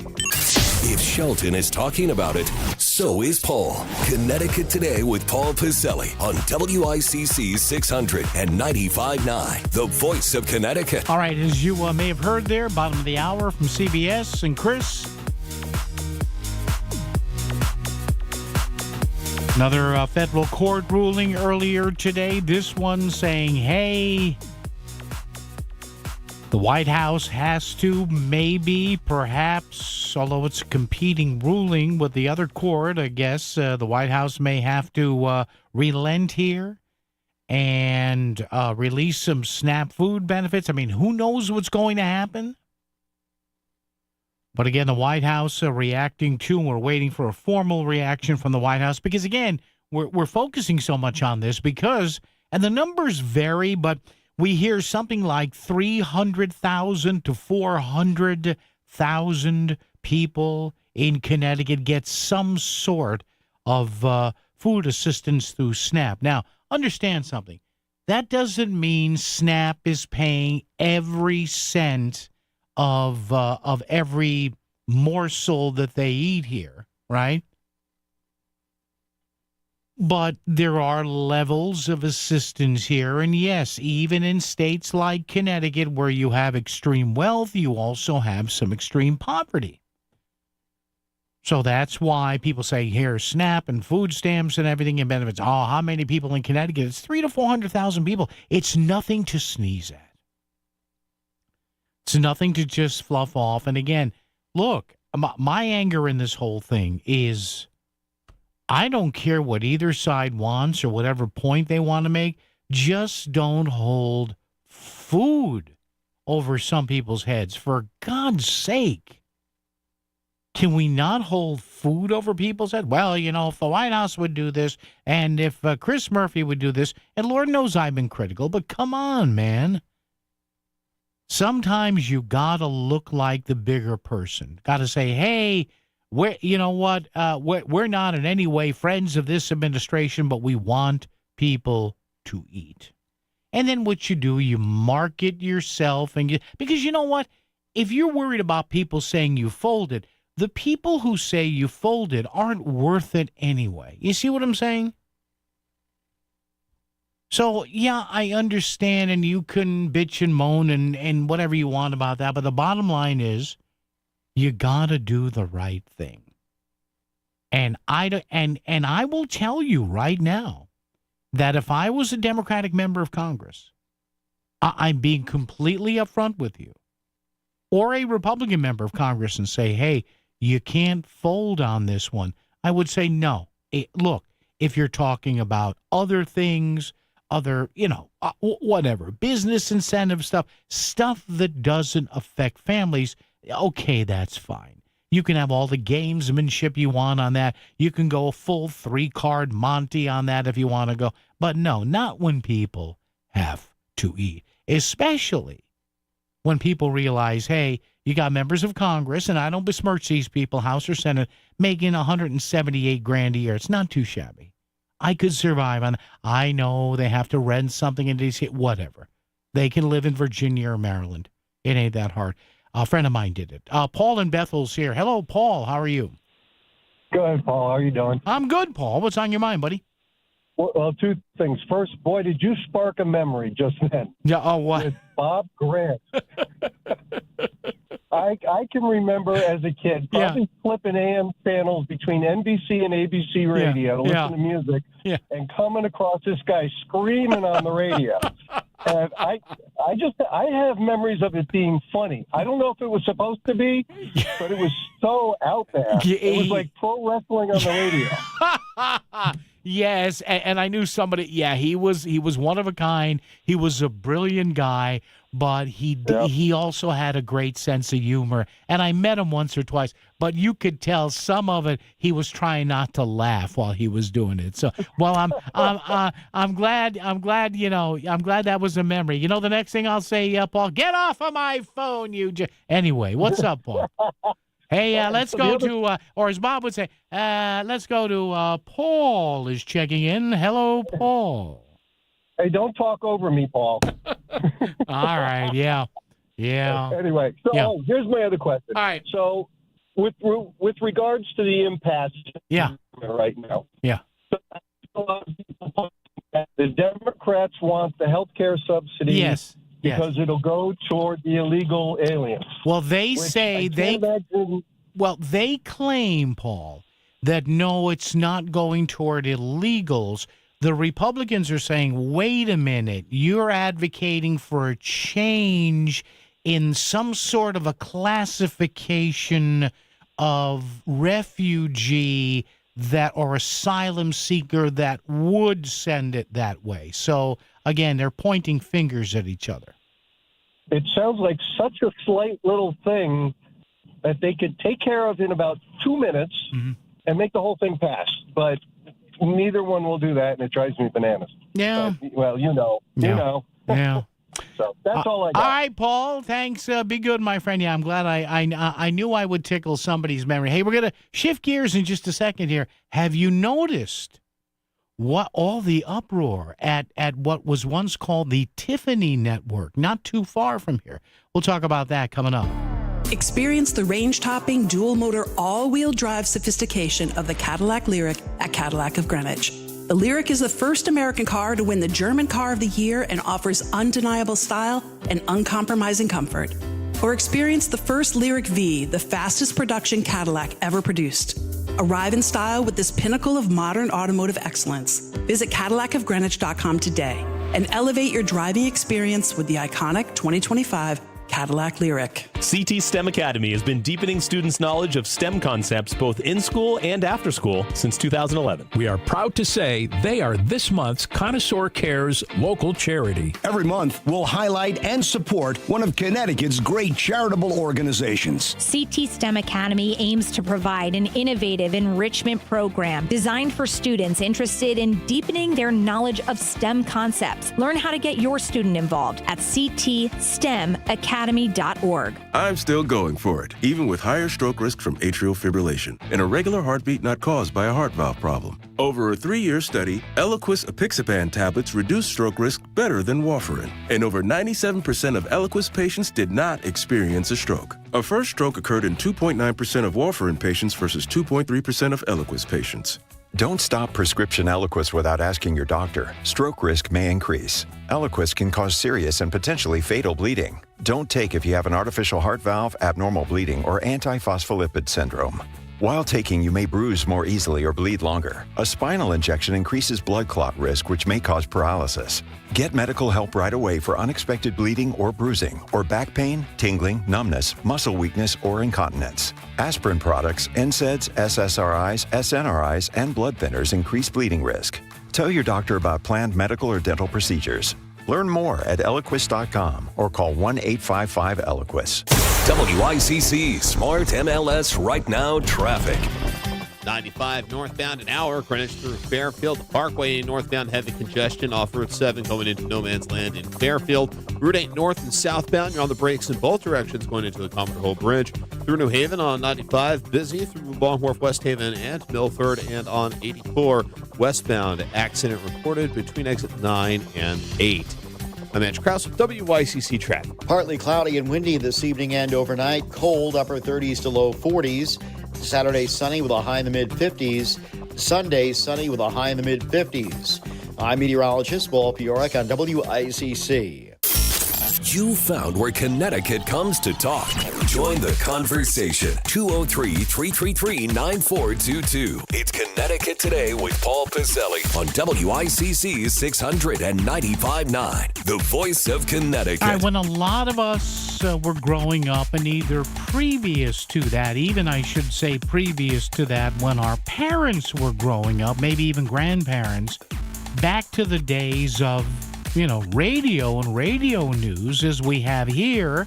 If Shelton is talking about it, so is Paul. Connecticut Today with Paul Piselli on WICC 600 and 95.9, the voice of Connecticut.
All right, as you may have heard there, bottom of the hour from CBS and Chris. Another federal court ruling earlier today. This one saying, hey, the White House has to maybe, perhaps, although it's a competing ruling with the other court, I guess the White House may have to relent here and release some SNAP food benefits. I mean, who knows what's going to happen? But again, the White House reacting to, and we're waiting for a formal reaction from the White House because, again, we're focusing so much on this because, and the numbers vary, but we hear something like 300,000 to 400,000 people in Connecticut get some sort of food assistance through SNAP. Now, understand something. That doesn't mean SNAP is paying every cent of every morsel that they eat here, right? But there are levels of assistance here. And yes, even in states like Connecticut where you have extreme wealth, you also have some extreme poverty. So that's why people say, here, SNAP and food stamps and everything and benefits. Oh, how many people in Connecticut? It's 300,000 to 400,000 people. It's nothing to sneeze at. It's nothing to just fluff off. And again, look, my anger in this whole thing is I don't care what either side wants or whatever point they want to make. Just don't hold food over some people's heads. For God's sake. Can we not hold food over people's heads? Well, you know, if the White House would do this and if Chris Murphy would do this, and Lord knows I've been critical, but come on, man. Sometimes you got to look like the bigger person. Got to say, hey, you know what? We're not in any way friends of this administration, but we want people to eat. And then what you do, you market yourself. Because you know what? If you're worried about people saying you folded, the people who say you folded aren't worth it anyway. You see what I'm saying? So, yeah, I understand, and you can bitch and moan and whatever you want about that, but the bottom line is you got to do the right thing. And I will tell you right now that if I was a Democratic member of Congress, I'm being completely upfront with you, or a Republican member of Congress and say, hey, you can't fold on this one, I would say no. Look, if you're talking about other things, whatever, business incentive stuff that doesn't affect families, okay, that's fine. You can have all the gamesmanship you want on that. You can go full 3-card Monty on that if you want to go. But no, not when people have to eat, especially when people realize, hey, you got members of Congress, and I don't besmirch these people, House or Senate, making $178,000 a year. It's not too shabby. I could survive on. I know they have to rent something in DC, whatever. They can live in Virginia or Maryland. It ain't that hard. A friend of mine did it. Paul in Bethel's here. Hello, Paul. How are you?
Good, Paul. How are you doing?
I'm good, Paul. What's on your mind, buddy?
Well, two things. First, boy, did you spark a memory just then.
Yeah. Oh, what?
With Bob Grant. I can remember as a kid probably flipping AM channels between NBC and ABC radio to listen to music and coming across this guy screaming on the radio. And I have memories of it being funny. I don't know if it was supposed to be, but it was so out there. It was like pro wrestling on the radio.
Yes, and I knew somebody. Yeah, he was one of a kind. He was a brilliant guy, but he also had a great sense of humor. And I met him once or twice, but you could tell some of it he was trying not to laugh while he was doing it. So, well, I'm glad that was a memory. You know, the next thing I'll say, Paul, get off of my phone, Anyway, what's up, Paul? Hey, let's go to, or as Bob would say, let's go to Paul is checking in. Hello, Paul.
Hey, don't talk over me, Paul.
All right, yeah.
Anyway, so here's my other question.
All right.
So with regards to the impasse right now.
Yeah.
The Democrats want the health care subsidy because it'll go toward the illegal aliens.
Well, they claim, Paul, that no, it's not going toward illegals. The Republicans are saying, wait a minute, you're advocating for a change in some sort of a classification of refugee that or asylum seeker that would send it that way. So, again, they're pointing fingers at each other.
It sounds like such a slight little thing that they could take care of in about 2 minutes and make the whole thing pass. But neither one will do that, and it drives me bananas.
Yeah.
But, well, you know.
Yeah.
So that's all I got.
All right, Paul. Thanks. Be good, my friend. Yeah, I'm glad I knew I would tickle somebody's memory. Hey, we're going to shift gears in just a second here. Have you noticed what all the uproar at what was once called the Tiffany Network, not too far from here? We'll talk about that coming up.
Experience the range-topping, dual-motor, all-wheel drive sophistication of the Cadillac Lyriq at Cadillac of Greenwich. The Lyriq is the first American car to win the German Car of the Year and offers undeniable style and uncompromising comfort. Or experience the first Lyriq V, the fastest production Cadillac ever produced. Arrive in style with this pinnacle of modern automotive excellence. Visit CadillacofGreenwich.com today and elevate your driving experience with the iconic 2025 Cadillac Lyriq.
CT STEM Academy has been deepening students' knowledge of STEM concepts both in school and after school since 2011.
We are proud to say they are this month's Connoisseur Cares local charity.
Every month, we'll highlight and support one of Connecticut's great charitable organizations.
CT STEM Academy aims to provide an innovative enrichment program designed for students interested in deepening their knowledge of STEM concepts. Learn how to get your student involved at ctstemacademy.org.
I'm still going for it, even with higher stroke risk from atrial fibrillation, an irregular heartbeat not caused by a heart valve problem. Over a 3-year study, Eliquis apixaban tablets reduce stroke risk better than warfarin, and over 97% of Eliquis patients did not experience a stroke. A first stroke occurred in 2.9% of warfarin patients versus 2.3% of Eliquis patients.
Don't stop prescription Eliquis without asking your doctor. Stroke risk may increase. Eliquis can cause serious and potentially fatal bleeding. Don't take if you have an artificial heart valve, abnormal bleeding, or antiphospholipid syndrome. While taking, you may bruise more easily or bleed longer. A spinal injection increases blood clot risk, which may cause paralysis. Get medical help right away for unexpected bleeding or bruising, or back pain, tingling, numbness, muscle weakness, or incontinence. Aspirin products, NSAIDs, SSRIs, SNRIs, and blood thinners increase bleeding risk. Tell your doctor about planned medical or dental procedures. Learn more at Eliquis.com or call 1-855-ELIQUIS.
WICC Smart MLS Right Now Traffic.
95 northbound an hour, Greenwich through Fairfield. The Parkway northbound heavy congestion off Route 7 going into no man's land in Fairfield. Route 8 north and southbound, you're on the brakes in both directions going into the Commodore Hole Bridge. Through New Haven on 95, busy through Long Wharf, West Haven, and Milford. And on 84 westbound, accident reported between exit 9 and 8. I'm Andrew Krause with WICC Traffic.
Partly cloudy and windy this evening and overnight. Cold, upper 30s to low 40s. Saturday, sunny with a high in the mid-50s. Sunday, sunny with a high in the mid-50s. I'm meteorologist Paul Piorek on WICC.
You found where Connecticut comes to talk. Join the conversation. 203-333-9422. It's Connecticut Today with Paul Piselli on WICC 695.9, the voice of Connecticut.
All right, when a lot of us were growing up, and either previous to that, even I should say previous to that, when our parents were growing up, maybe even grandparents, back to the days of radio and radio news as we have here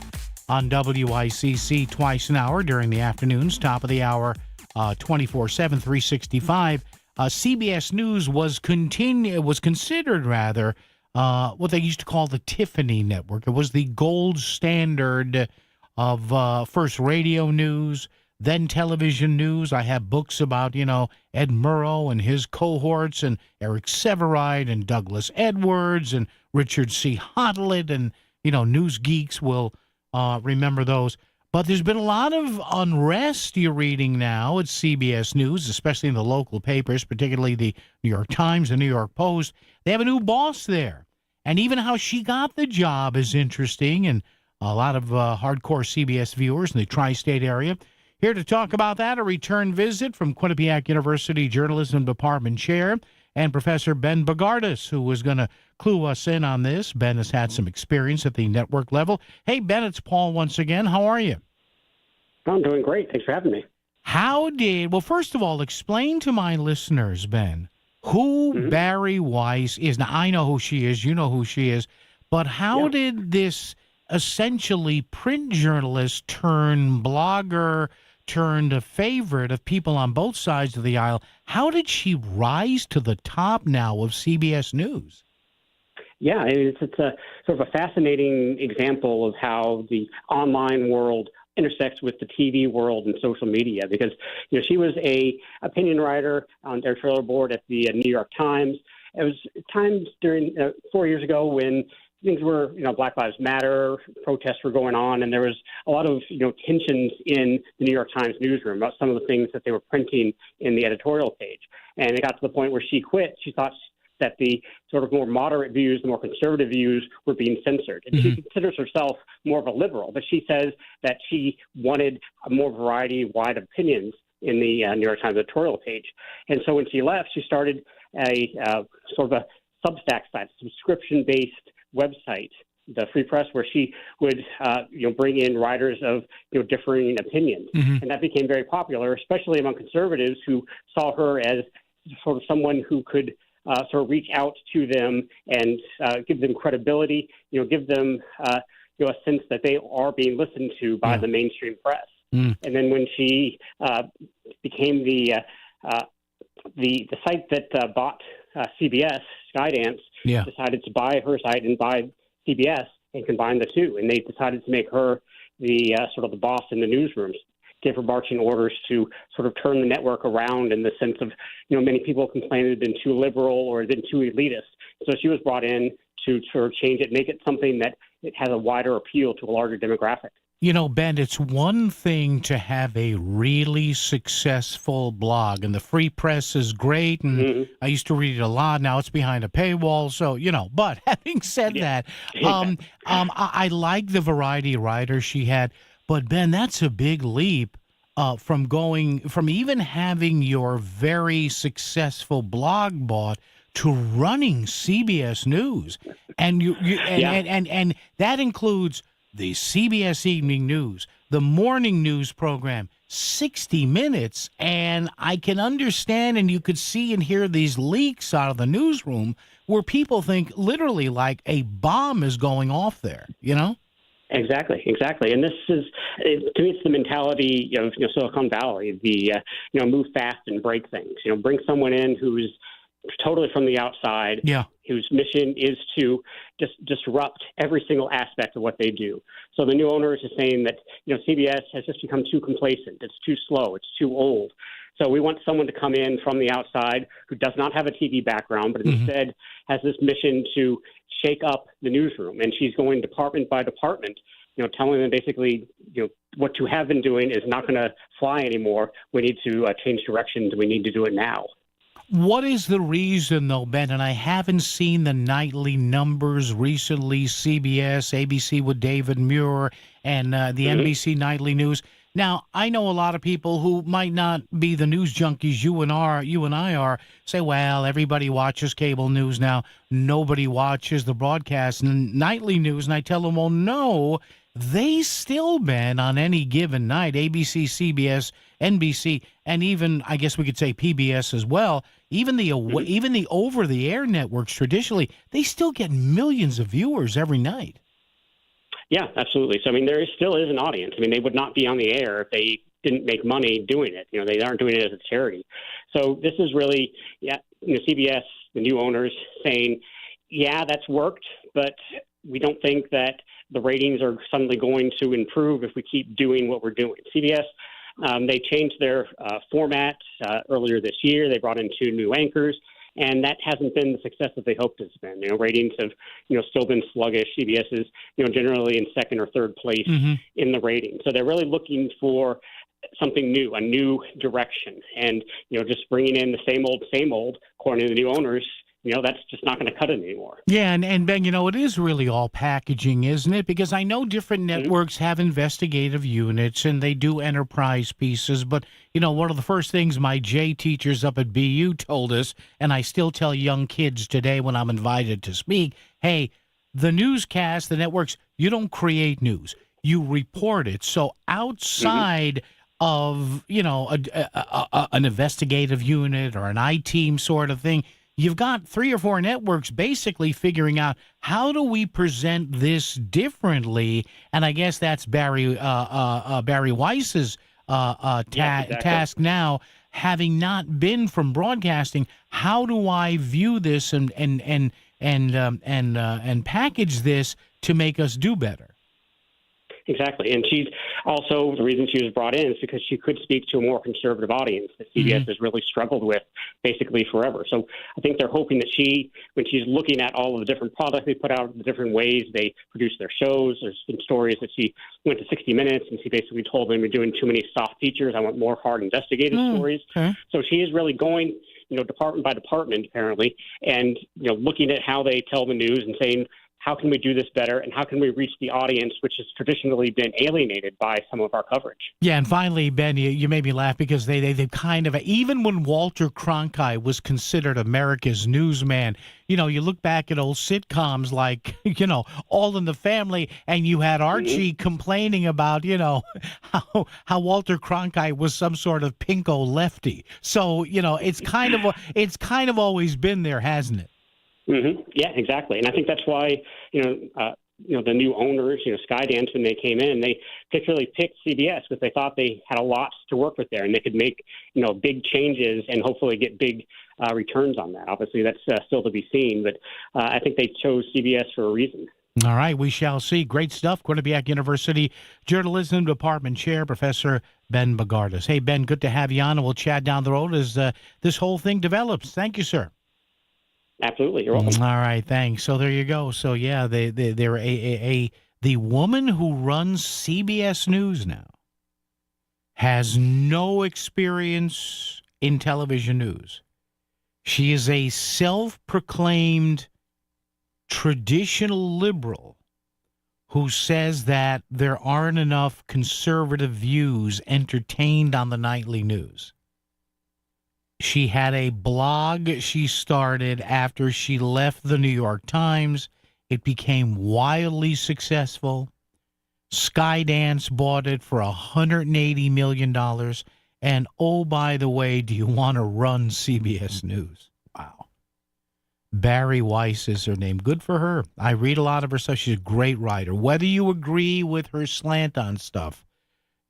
on WICC twice an hour during the afternoons, top of the hour, 24/7, 365. CBS News was considered what they used to call the Tiffany Network. It was the gold standard of first radio news, then television news. I have books about, Ed Murrow and his cohorts, and Eric Severide and Douglas Edwards and Richard C. Hotlett, and, news geeks will remember those. But there's been a lot of unrest you're reading now at CBS News, especially in the local papers, particularly the New York Times and New York Post. They have a new boss there. And even how she got the job is interesting, and a lot of hardcore CBS viewers in the tri-state area. Here to talk about that, a return visit from Quinnipiac University Journalism Department Chair and Professor Ben Bogardus, who was going to clue us in on this. Ben has had some experience at the network level. Hey, Ben, it's Paul once again. How are you?
I'm doing great. Thanks for having me.
Well, first of all, explain to my listeners, Ben, who Barry Weiss is. Now, I know who she is. You know who she is. But how did this essentially print journalist turn blogger turned a favorite of people on both sides of the aisle, how did she rise to the top now of CBS News?
Yeah, it's a sort of a fascinating example of how the online world intersects with the TV world and social media, because she was a opinion writer on their editorial board at the New York Times. It was times during 4 years ago when things were, Black Lives Matter, protests were going on, and there was a lot of, tensions in the New York Times newsroom about some of the things that they were printing in the editorial page. And it got to the point where she quit. She thought that the sort of more moderate views, the more conservative views were being censored. And she considers herself more of a liberal, but she says that she wanted a more variety, wide opinions in the New York Times editorial page. And so when she left, she started a sort of a Substack site, subscription-based website, the Free Press, where she would bring in writers of differing opinions, and that became very popular, especially among conservatives who saw her as sort of someone who could sort of reach out to them and give them credibility, give them a sense that they are being listened to by the mainstream press. And then when she became the site that bought CBS, Skydance, decided to buy her site and buy CBS and combine the two. And they decided to make her the sort of the boss in the newsrooms, give her marching orders to sort of turn the network around in the sense of, many people complained it had been too liberal or it had been too elitist. So she was brought in to sort of change it, make it something that it has a wider appeal to a larger demographic.
Ben, it's one thing to have a really successful blog, and the Free Press is great, and I used to read it a lot. Now it's behind a paywall, so, but having said that, I like the variety of writers she had, but, Ben, that's a big leap from even having your very successful blog bought to running CBS News, and and that includes the CBS Evening News, the morning news program, 60 Minutes, and I can understand, and you could see and hear these leaks out of the newsroom where people think literally like a bomb is going off there,
Exactly. And this is, to me, it's the mentality of Silicon Valley, the move fast and break things. Bring someone in who's totally from the outside, whose mission is to just disrupt every single aspect of what they do. So the new owners are saying that CBS has just become too complacent. It's too slow. It's too old. So we want someone to come in from the outside who does not have a TV background, but instead has this mission to shake up the newsroom. And she's going department by department, telling them basically, what you have been doing is not going to fly anymore. We need to change directions. We need to do it now.
What is the reason, though, Ben? And I haven't seen the nightly numbers recently, CBS, ABC with David Muir, and the NBC Nightly News. Now, I know a lot of people who might not be the news junkies you and I are, say, well, everybody watches cable news now. Nobody watches the broadcast and nightly news. And I tell them, well, no, they still, Ben, on any given night, ABC, CBS, NBC, and even, I guess we could say PBS as well, even the over-the-air networks traditionally, they still get millions of viewers every night.
Yeah, absolutely. So, there still is an audience. They would not be on the air if they didn't make money doing it. They aren't doing it as a charity. So this is really, CBS, the new owners saying, that's worked, but we don't think that the ratings are suddenly going to improve if we keep doing what we're doing. CBS, they changed their format earlier this year. They brought in 2 new anchors, and that hasn't been the success that they hoped it's been. Ratings have, still been sluggish. CBS is, generally in second or third place in the rating. So they're really looking for something new, a new direction. And, just bringing in the same old, according to the new owners, that's just not going to cut it anymore.
Yeah, and Ben, it is really all packaging, isn't it? Because I know different networks have investigative units and they do enterprise pieces, but, one of the first things my J teachers up at BU told us, and I still tell young kids today when I'm invited to speak, hey, the newscast, the networks, you don't create news, you report it. So outside of, an investigative unit or an I-team sort of thing, you've got 3 or 4 networks basically figuring out how do we present this differently, and I guess that's Barry Weiss's task now. Having not been from broadcasting, how do I view this and package this to make us do better?
Exactly. And she's also, the reason she was brought in is because she could speak to a more conservative audience that CBS has really struggled with basically forever. So I think they're hoping that when she's looking at all of the different products they put out, the different ways they produce their shows, there's been stories that she went to 60 Minutes and she basically told them, you're doing too many soft features. I want more hard investigative stories. Okay. So she is really going, department by department, apparently, and, looking at how they tell the news and saying, how can we do this better, and how can we reach the audience, which has traditionally been alienated by some of our coverage? Yeah, and finally, Ben, you made me laugh because they kind of, even when Walter Cronkite was considered America's newsman, you look back at old sitcoms like, All in the Family, and you had Archie complaining about, how Walter Cronkite was some sort of pinko lefty. So, it's kind of always been there, hasn't it? Yeah, exactly. And I think that's why, the new owners, Skydance, when they came in, they particularly picked CBS because they thought they had a lot to work with there and they could make, big changes and hopefully get big returns on that. Obviously, that's still to be seen, but I think they chose CBS for a reason. All right, we shall see. Great stuff. Quinnipiac University Journalism Department Chair, Professor Ben Bogardus. Hey, Ben, good to have you on, and we'll chat down the road as this whole thing develops. Thank you, sir. Absolutely, you're welcome. All right, thanks. So there you go. So yeah, the woman who runs CBS News now has no experience in television news. She is a self-proclaimed traditional liberal who says that there aren't enough conservative views entertained on the nightly news. She had a blog she started after she left the New York Times. It became wildly successful. Skydance bought it for $180 million. And, oh, by the way, do you want to run CBS News? Wow. Barry Weiss is her name. Good for her. I read a lot of her stuff. She's a great writer. Whether you agree with her slant on stuff,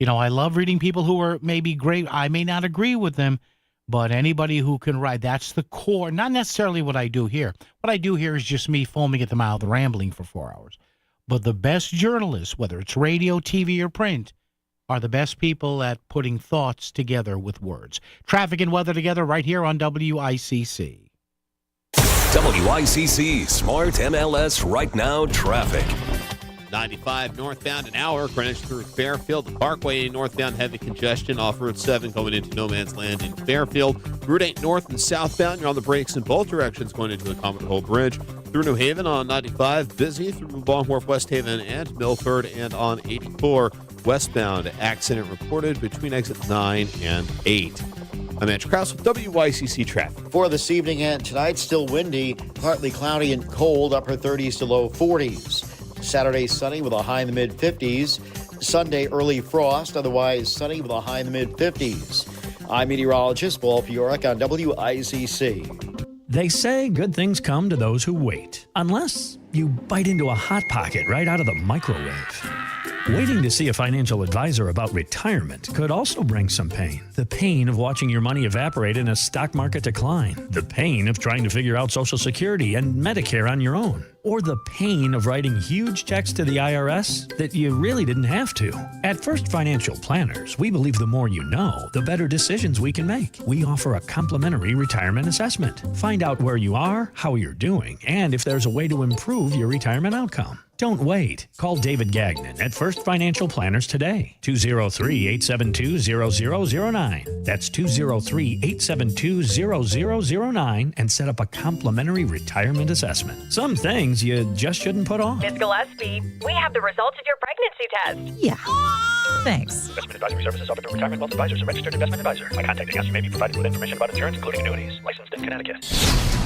I love reading people who are maybe great. I may not agree with them. But anybody who can write, that's the core. Not necessarily what I do here. What I do here is just me foaming at the mouth, rambling for 4 hours. But the best journalists, whether it's radio, TV, or print, are the best people at putting thoughts together with words. Traffic and weather together right here on WICC.
WICC Smart MLS Right Now Traffic.
95 northbound an hour, Greenwich through Fairfield. The Parkway northbound heavy congestion off Route 7 going into No Man's Land in Fairfield. Route 8 north and southbound, you're on the brakes in both directions going into the Common Hole Bridge. Through New Haven on 95, busy through Long Wharf, West Haven, and Milford. And on 84 westbound, accident reported between exit 9 and 8. I'm Andrew Krause with WICC Traffic.
For this evening and tonight, still windy, partly cloudy and cold, upper 30s to low 40s. Saturday, sunny with a high in the mid-50s. Sunday, early frost, otherwise sunny with a high in the mid-50s. I'm meteorologist Paul Fioric on WICC.
They say good things come to those who wait, unless you bite into a Hot Pocket right out of the microwave. Waiting to see a financial advisor about retirement could also bring some pain. The pain of watching your money evaporate in a stock market decline. The pain of trying to figure out Social Security and Medicare on your own. Or the pain of writing huge checks to the IRS that you really didn't have to. At First Financial Planners, we believe the more you know, the better decisions we can make. We offer a complimentary retirement assessment. Find out where you are, how you're doing, and if there's a way to improve your retirement outcome. Don't wait. Call David Gagnon at First Financial Planners today. 203-872-0009. That's 203-872-0009 and set up a complimentary retirement assessment. Some things you just shouldn't put off.
Ms. Gillespie, we have the results of your pregnancy test.
Yeah. Thanks.
Investment advisory services offered through Retirement Wealth Advisors, a registered investment advisor. By contacting us, you may be provided with information about insurance, including annuities. Licensed in Connecticut.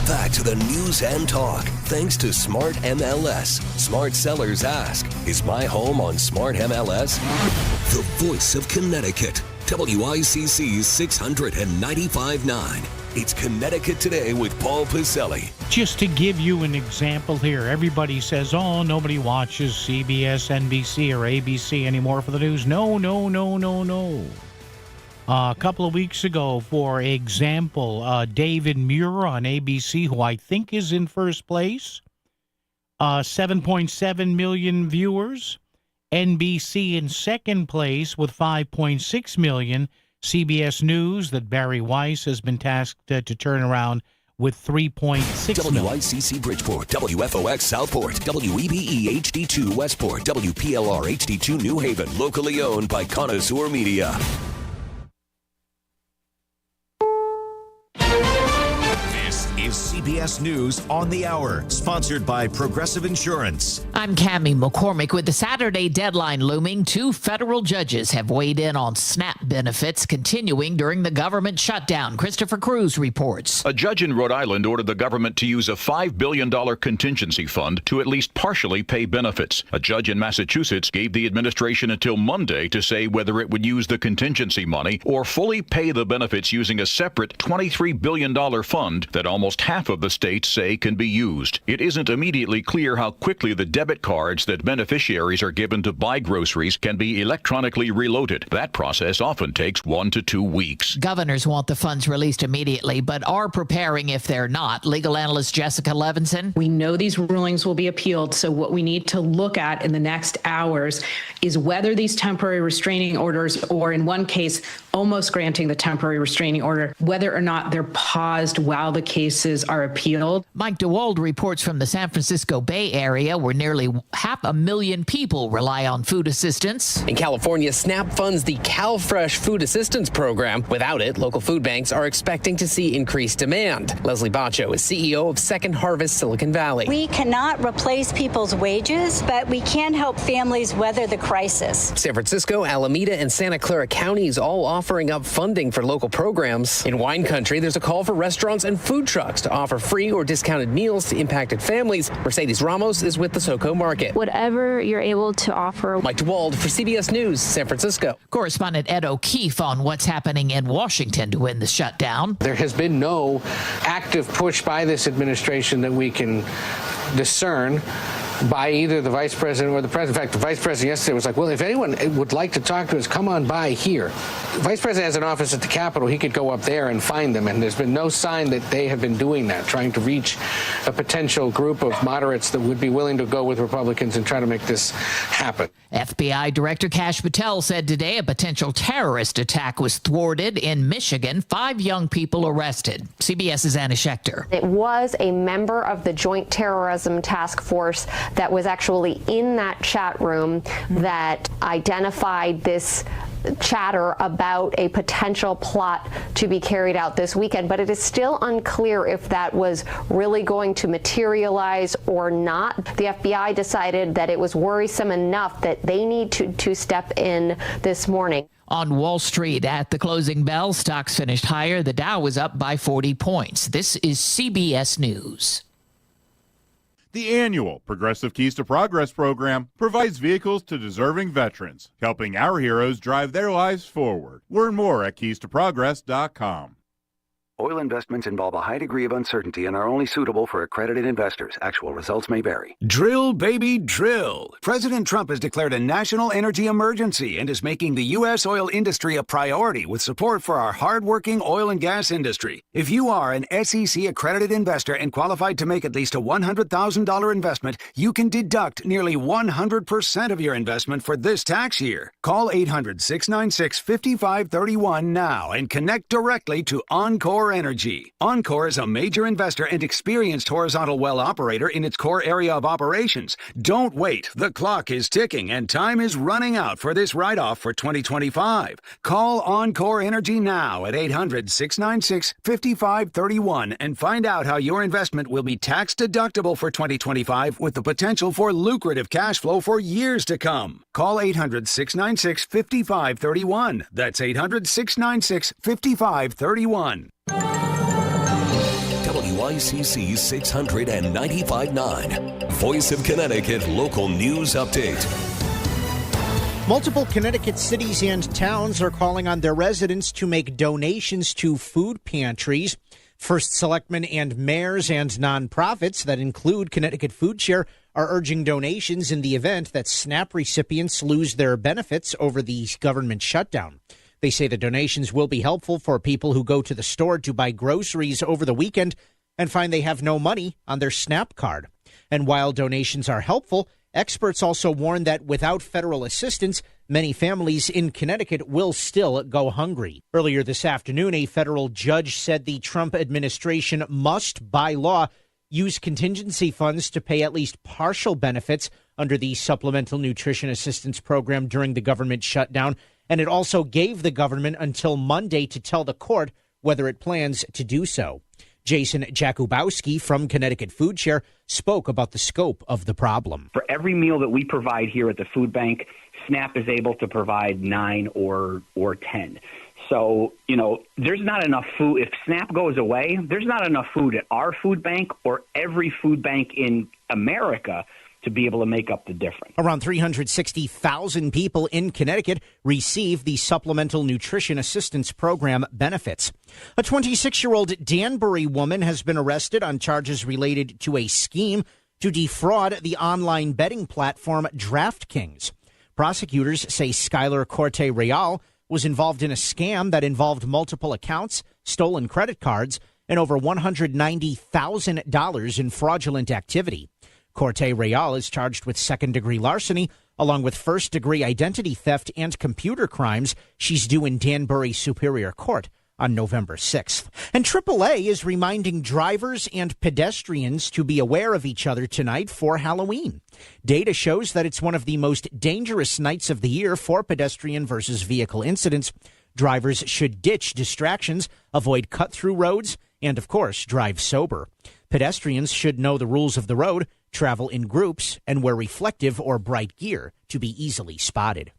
Back to the news and talk, thanks to Smart MLS. Smart sellers ask, is my home on Smart MLS? The voice of Connecticut. WICC 695.9. It's Connecticut Today with Paul Pacelli.
Just to give you an example here, everybody says, oh, nobody watches CBS, NBC, or ABC anymore for the news. No. A couple of weeks ago, for example, David Muir on ABC, who I think is in first place, 7.7 million viewers. NBC in second place with 5.6 million. CBS News, that Barry Weiss has been tasked to turn around, with 3.6 million.
WICC Bridgeport, WFOX Southport, WEBE HD2 Westport, WPLR HD2 New Haven, locally owned by Connoisseur Media.
Is CBS News on the Hour, sponsored by Progressive Insurance.
I'm Cammie McCormick. With the Saturday deadline looming, 2 federal judges have weighed in on SNAP benefits continuing during the government shutdown. Christopher Cruz reports.
A judge in Rhode Island ordered the government to use a $5 billion contingency fund to at least partially pay benefits. A judge in Massachusetts gave the administration until Monday to say whether it would use the contingency money or fully pay the benefits using a separate $23 billion fund that almost half of the states say can be used. It isn't immediately clear how quickly the debit cards that beneficiaries are given to buy groceries can be electronically reloaded. That process often takes 1 to 2 weeks.
Governors want the funds released immediately, but are preparing if they're not. Legal analyst Jessica Levinson.
We know these rulings will be appealed, so what we need to look at in the next hours is whether these temporary restraining orders, or in one case, almost granting the temporary restraining order, whether or not they're paused while the cases are appealed.
Mike DeWald reports from the San Francisco Bay Area, where nearly 500,000 people rely on food assistance.
In California, SNAP funds the CalFresh Food Assistance Program. Without it, local food banks are expecting to see increased demand. Leslie Baccio is CEO of Second Harvest Silicon Valley.
We cannot replace people's wages, but we can help families weather the crisis.
San Francisco, Alameda, and Santa Clara counties all offering up funding for local programs. In wine country, there's a call for restaurants and food trucks to offer free or discounted meals to impacted families. Mercedes Ramos is with the SoCo Market.
Whatever you're able to offer.
Mike DeWald for CBS News, San Francisco.
Correspondent Ed O'Keefe on what's happening in Washington to end the shutdown.
There has been no active push by this administration that we can discern by either the vice president or the president. In fact, the vice president yesterday was like, well, if anyone would like to talk to us, come on by here. The vice president has an office at the Capitol. He could go up there and find them. And there's been no sign that they have been doing that, trying to reach a potential group of moderates that would be willing to go with Republicans and try to make this happen.
FBI Director Kash Patel said today a potential terrorist attack was thwarted in Michigan. 5 young people arrested. CBS's Anna Schechter.
It was a member of the Joint Terrorism Task Force that was actually in that chat room that identified this chatter about a potential plot to be carried out this weekend, but it is still unclear if that was really going to materialize or not. The FBI decided that it was worrisome enough that they need to step in this morning.
On Wall Street at the closing bell, stocks finished higher. The Dow was up by 40 points. This is CBS News.
The annual Progressive Keys to Progress program provides vehicles to deserving veterans, helping our heroes drive their lives forward. Learn more at keystoprogress.com.
Oil investments involve a high degree of uncertainty and are only suitable for accredited investors. Actual results may vary.
Drill, baby, drill. President Trump has declared a national energy emergency and is making the U.S. oil industry a priority with support for our hardworking oil and gas industry. If you are an SEC-accredited investor and qualified to make at least a $100,000 investment, you can deduct nearly 100% of your investment for this tax year. Call 800-696-5531 now and connect directly to Encore Energy. Encore is a major investor and experienced horizontal well operator in its core area of operations. Don't wait. The clock is ticking and time is running out for this write-off for 2025. Call Encore Energy now at 800-696-5531 and find out how your investment will be tax deductible for 2025 with the potential for lucrative cash flow for years to come. Call 800-696-5531. That's 800-696-5531.
WICC 695.9, Voice of Connecticut Local News Update.
Multiple Connecticut cities and towns are calling on their residents to make donations to food pantries. First selectmen and mayors and nonprofits that include Connecticut Food Share are urging donations in the event that SNAP recipients lose their benefits over the government shutdown. They say the donations will be helpful for people who go to the store to buy groceries over the weekend and find they have no money on their SNAP card. And while donations are helpful, experts also warn that without federal assistance, many families in Connecticut will still go hungry. Earlier this afternoon, a federal judge said the Trump administration must, by law, use contingency funds to pay at least partial benefits under the Supplemental Nutrition Assistance Program during the government shutdown. And it also gave the government until Monday to tell the court whether it plans to do so. Jason Jakubowski from Connecticut Food Share spoke about the scope of the problem.
For every meal that we provide here at the food bank, SNAP is able to provide 9 or 10. So, there's not enough food. If SNAP goes away, there's not enough food at our food bank or every food bank in America to be able to make up the difference.
Around 360,000 people in Connecticut receive the Supplemental Nutrition Assistance Program benefits. A 26-year-old Danbury woman has been arrested on charges related to a scheme to defraud the online betting platform DraftKings. Prosecutors say Skylar Corte Real was involved in a scam that involved multiple accounts, stolen credit cards, and over $190,000 in fraudulent activity. Corte Real is charged with second-degree larceny, along with first-degree identity theft and computer crimes. She's due in Danbury Superior Court on November 6th. And AAA is reminding drivers and pedestrians to be aware of each other tonight for Halloween. Data shows that it's one of the most dangerous nights of the year for pedestrian versus vehicle incidents. Drivers should ditch distractions, avoid cut-through roads, and, of course, drive sober. Pedestrians should know the rules of the road, travel in groups, and wear reflective or bright gear to be easily spotted.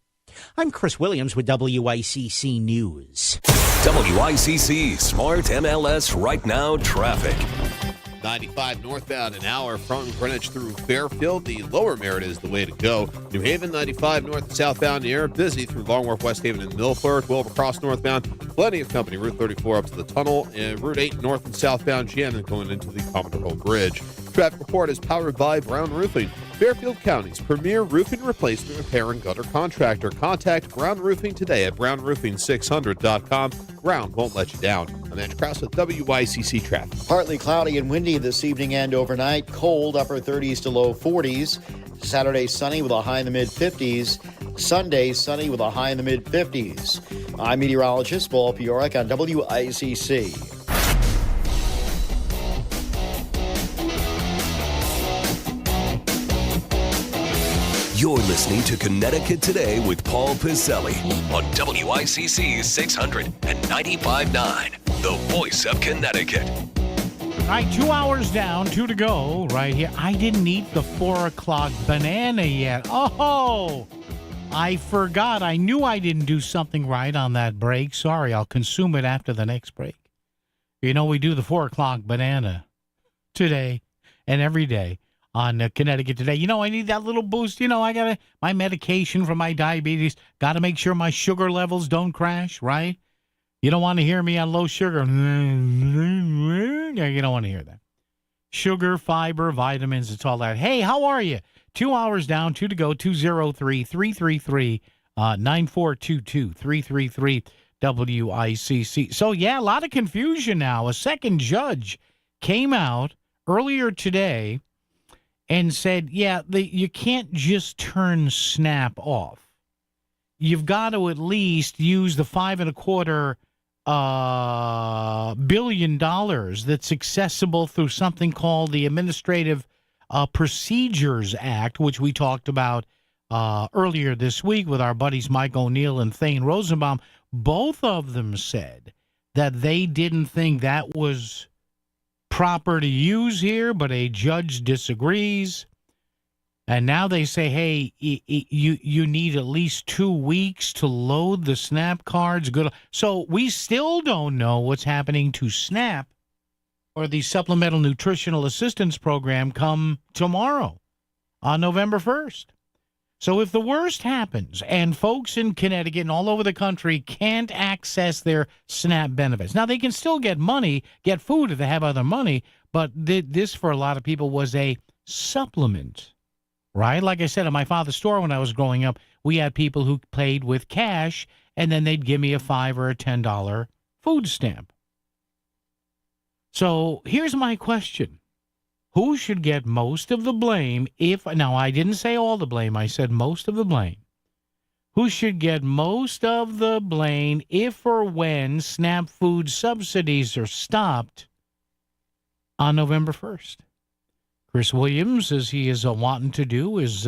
I'm Chris Williams with WICC News.
WICC Smart MLS Right Now Traffic.
95 northbound an hour from Greenwich through Fairfield. The lower Merritt is the way to go. New Haven 95 north and southbound near busy through Long Wharf, West Haven, and Milford. Wilbur Cross northbound. Plenty of company. Route 34 up to the tunnel. And Route 8 north and southbound Shannon going into the Commodore Hill Bridge. Traffic report is powered by Brown Roofing, Fairfield County's premier roofing replacement, repair, and gutter contractor. Contact Brown Roofing today at brownroofing600.com. Brown won't let you down. I'm Andrew Krause with WICC Traffic.
Partly cloudy and windy this evening and overnight. Cold, upper 30s to low 40s. Saturday, sunny with a high in the mid-50s. Sunday, sunny with a high in the mid-50s. I'm meteorologist Paul Piorek on WICC.
You're listening to Connecticut Today with Paul Piselli on WICC 695.9, the voice of Connecticut.
All right, 2 hours down, 2 to go right here. I didn't eat the 4 o'clock banana yet. Oh, I forgot. I knew I didn't do something right on that break. Sorry, I'll consume it after the next break. We do the 4 o'clock banana today and every day on Connecticut Today. I need that little boost. I got my medication for my diabetes. Got to make sure my sugar levels don't crash, right? You don't want to hear me on low sugar. You don't want to hear that. Sugar, fiber, vitamins, it's all that. Hey, how are you? 2 hours down, 2 to go, 203-333-9422, 333 WICC. So, yeah, a lot of confusion now. A second judge came out earlier today and said, yeah, you can't just turn SNAP off. You've got to at least use the $5.25 billion that's accessible through something called the Administrative Procedures Act, which we talked about earlier this week with our buddies Mike O'Neill and Thane Rosenbaum. Both of them said that they didn't think that was proper to use here, but a judge disagrees. And now they say, hey, you need at least 2 weeks to load the SNAP cards. Good. So we still don't know what's happening to SNAP or the Supplemental Nutritional Assistance Program come tomorrow on November 1st. So if the worst happens and folks in Connecticut and all over the country can't access their SNAP benefits, now they can still get money, get food if they have other money, but this for a lot of people was a supplement. Right? Like I said, at my father's store when I was growing up, we had people who paid with cash, and then they'd give me a $5 or a $10 food stamp. So here's my question. Who should get most of the blame if, now I didn't say all the blame, I said most of the blame. Who should get most of the blame if or when SNAP food subsidies are stopped on November 1st? Chris Williams, as he is wanting to do, is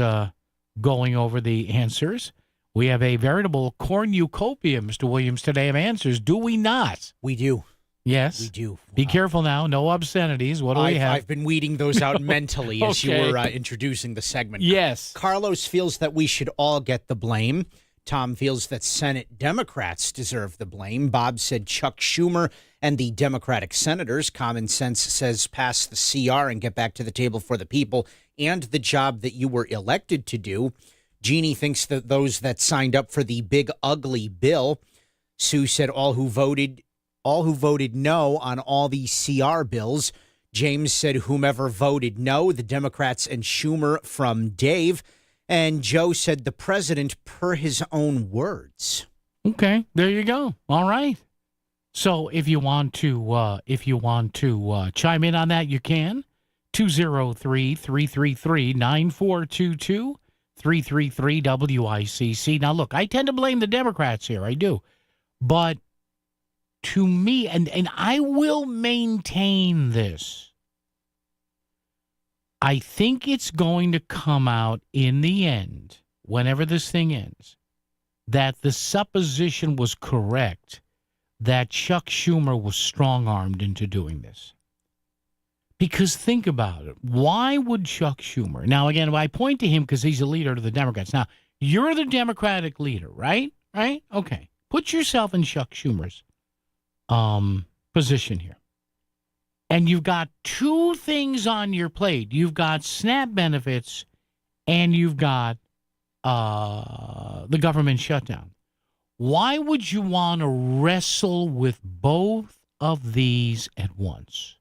going over the answers. We have a veritable cornucopia, Mr. Williams, today of answers, do we not?
We do.
Yes.
We do.
Be careful now. No obscenities. What do we have?
I've been weeding those out mentally as you were introducing the segment.
Yes.
Carlos feels that we should all get the blame. Tom feels that Senate Democrats deserve the blame. Bob said Chuck Schumer and the Democratic senators. Common sense says pass the CR and get back to the table for the people and the job that you were elected to do. Jeannie thinks that those that signed up for the big ugly bill. Sue said all who voted no on all the CR bills. James said whomever voted no, the Democrats and Schumer from Dave. And Joe said the president per his own words.
Okay, there you go. All right. So if you want to chime in on that, you can. 203-333-9422, 333 WICC. Now, look, I tend to blame the Democrats here. I do. But to me, and I will maintain this, I think it's going to come out in the end, whenever this thing ends, that the supposition was correct that Chuck Schumer was strong-armed into doing this. Because think about it. Why would Chuck Schumer? Now, again, I point to him because he's a leader to the Democrats. Now, you're the Democratic leader, right? Right? Okay. Put yourself in Chuck Schumer's position here. And you've got two things on your plate. You've got SNAP benefits and you've got the government shutdown. Why would you want to wrestle with both of these at once?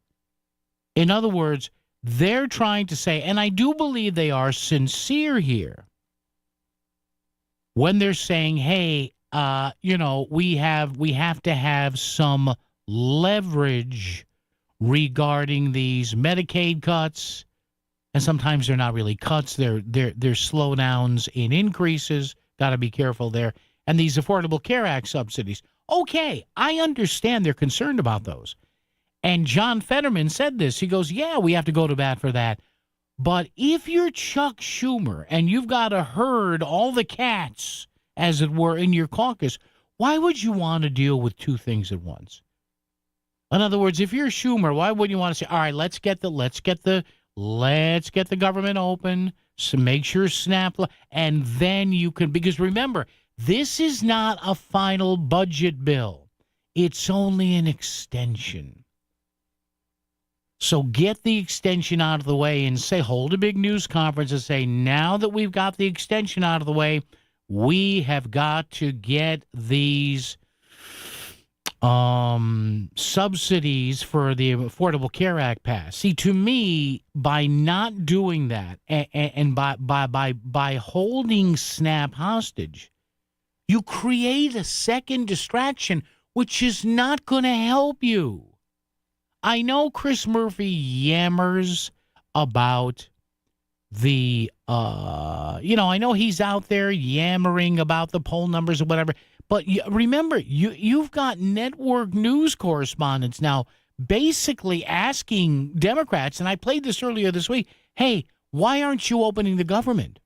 In other words, they're trying to say, and I do believe they are sincere here, when they're saying, hey, we have to have some leverage regarding these Medicaid cuts, and sometimes they're not really cuts, they're slowdowns in increases, got to be careful there, and these Affordable Care Act subsidies. Okay, I understand they're concerned about those. And John Fetterman said this. He goes, yeah, we have to go to bat for that. But if you're Chuck Schumer and you've got to herd all the cats, as it were, in your caucus, why would you want to deal with two things at once? In other words, if you're Schumer, why wouldn't you want to say, all right, let's get the government open, so make sure SNAP, and then you can, because remember, this is not a final budget bill. It's only an extension. So get the extension out of the way and say, hold a big news conference and say, now that we've got the extension out of the way, we have got to get these subsidies for the Affordable Care Act passed. See, to me, by not doing that and by holding SNAP hostage, you create a second distraction, which is not going to help you. I know Chris Murphy yammers about the, I know he's out there yammering about the poll numbers or whatever. But remember, you've got network news correspondents now basically asking Democrats, and I played this earlier this week, hey, why aren't you opening the government?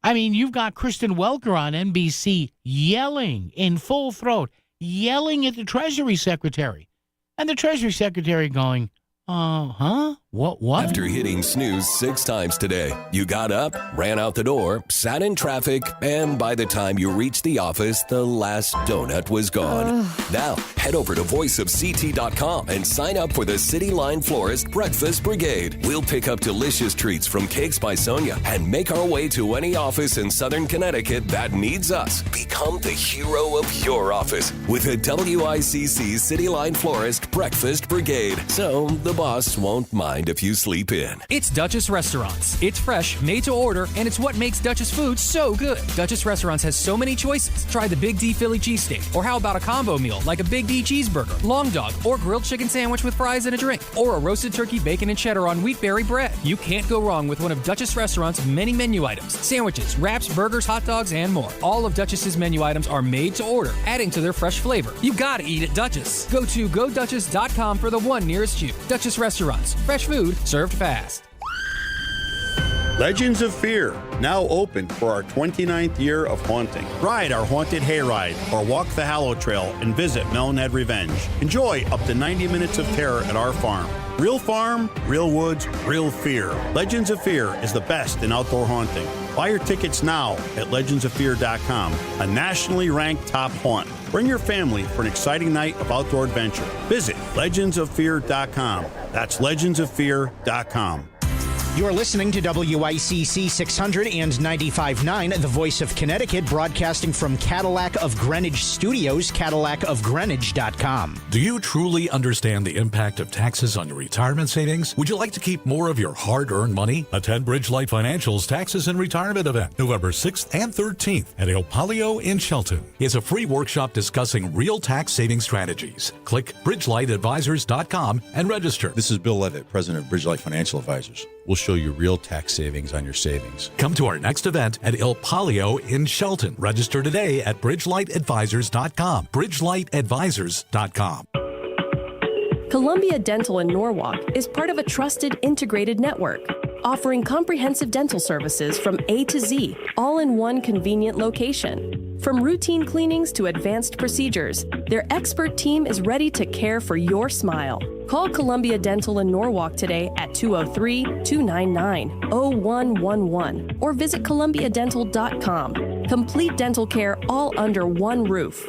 I mean, you've got Kristen Welker on NBC yelling in full throat, yelling at the Treasury Secretary. And the Treasury Secretary going, What?
After hitting snooze 6 times today, you got up, ran out the door, sat in traffic, and by the time you reached the office, the last donut was gone. Now, head over to voiceofct.com and sign up for the City Line Florist Breakfast Brigade. We'll pick up delicious treats from Cakes by Sonia and make our way to any office in Southern Connecticut that needs us. Become the hero of your office with a WICC City Line Florist Breakfast Brigade. So the boss won't mind if you sleep in.
It's Duchess Restaurants. It's fresh, made to order, and it's what makes Duchess food so good. Duchess Restaurants has so many choices. Try the Big D Philly cheesesteak, or how about a combo meal like a Big D cheeseburger, long dog, or grilled chicken sandwich with fries and a drink, or a roasted turkey, bacon, and cheddar on wheatberry bread. You can't go wrong with one of Duchess Restaurants' many menu items: sandwiches, wraps, burgers, hot dogs, and more. All of Duchess's menu items are made to order, adding to their fresh flavor. You gotta eat at Duchess. Go to GoDuchess.com for the one nearest you. Duchess Restaurants. Fresh food served fast.
Legends of Fear, now open for our 29th year of haunting.
Ride our haunted hayride or walk the Hallow Trail and visit Melonhead Revenge. Enjoy up to 90 minutes of terror at our farm. Real farm, real woods, real fear. Legends of Fear is the best in outdoor haunting. Buy your tickets now at legendsoffear.com, a nationally ranked top haunt. Bring your family for an exciting night of outdoor adventure. Visit legendsoffear.com. That's legendsoffear.com.
You're listening to WICC 600 and 95.9, the voice of Connecticut, broadcasting from Cadillac of Greenwich Studios, CadillacofGreenwich.com.
Do you truly understand the impact of taxes on your retirement savings? Would you like to keep more of your hard-earned money? Attend Bridgelight Financial's Taxes and Retirement event, November 6th and 13th at El Palio in Shelton. It's a free workshop discussing real tax saving strategies. Click BridgelightAdvisors.com and register.
This is Bill Levitt, president of Bridgelight Financial Advisors. We'll show you real tax savings on your savings.
Come to our next event at El Palio in Shelton. Register today at BridgelightAdvisors.com. BridgelightAdvisors.com.
Columbia Dental in Norwalk is part of a trusted integrated network, offering comprehensive dental services from A to Z, all in one convenient location. From routine cleanings to advanced procedures, their expert team is ready to care for your smile. Call Columbia Dental in Norwalk today at 203-299-0111 or visit columbiadental.com. Complete dental care all under one roof.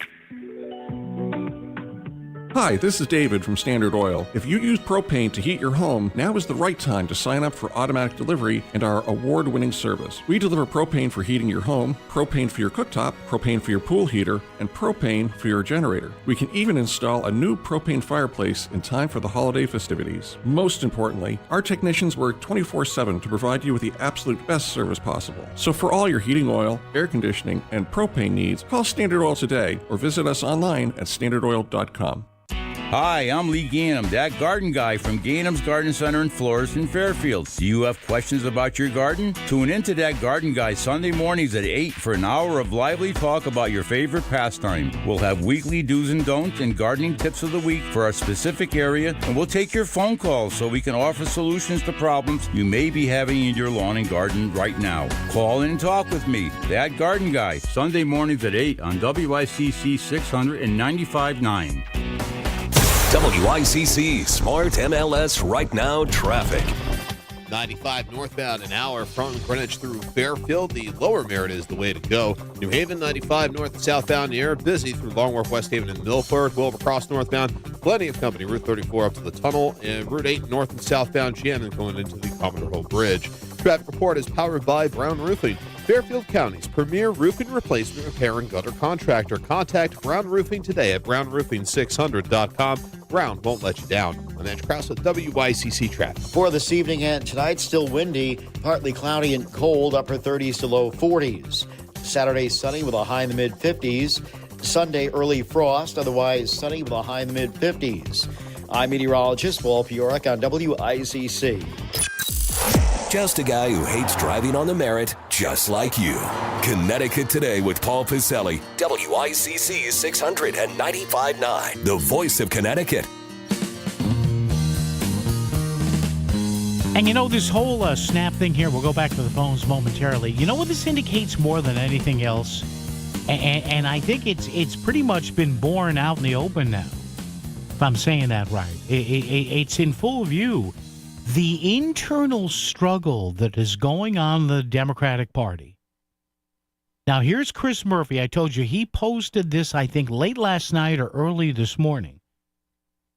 Hi, this is David from Standard Oil. If you use propane to heat your home, now is the right time to sign up for automatic delivery and our award-winning service. We deliver propane for heating your home, propane for your cooktop, propane for your pool heater, and propane for your generator. We can even install a new propane fireplace in time for the holiday festivities. Most importantly, our technicians work 24/7 to provide you with the absolute best service possible. So for all your heating oil, air conditioning, and propane needs, call Standard Oil today or visit us online at standardoil.com.
Hi, I'm Lee Gainham, that garden guy from Gainham's Garden Center and Florist in Fairfield. Do you have questions about your garden? Tune into that garden guy Sunday mornings at 8 for an hour of lively talk about your favorite pastime. We'll have weekly do's and don'ts and gardening tips of the week for our specific area, and we'll take your phone calls so we can offer solutions to problems you may be having in your lawn and garden right now. Call in and talk with me, that garden guy, Sunday mornings at 8 on WICC 600 and 95.9.
WICC Smart MLS Right Now traffic.
95 northbound an hour from Greenwich through Fairfield. The lower Merritt is the way to go. New Haven 95 north and southbound near busy through Long Wharf, West Haven, and Milford. Wilbur Cross northbound, plenty of company. Route 34 up to the tunnel, and Route 8 north and southbound Shannon going into the Commodore Hall Bridge. Traffic report is powered by Brown Roofing. Fairfield County's premier roof and replacement repair and gutter contractor. Contact Brown Roofing today at brownroofing600.com. Brown won't let you down. I'm Andrew Krause with WICC Traffic.
For this evening and tonight, still windy, partly cloudy and cold, upper 30s to low 40s. Saturday, sunny with a high in the mid-50s. Sunday, early frost, otherwise sunny with a high in the mid-50s. I'm meteorologist Paul Piorek on WICC.
Just a guy who hates driving on the Merit, just like you. Connecticut Today with Paul Piselli, WICC 695.9, the voice of Connecticut.
And this whole snap thing here, we'll go back to the phones momentarily. You know what this indicates more than anything else? And I think it's pretty much been borne out in the open now, if I'm saying that right. It's in full view. The internal struggle that is going on in the Democratic Party. Now, here's Chris Murphy. I told you he posted this, I think, late last night or early this morning.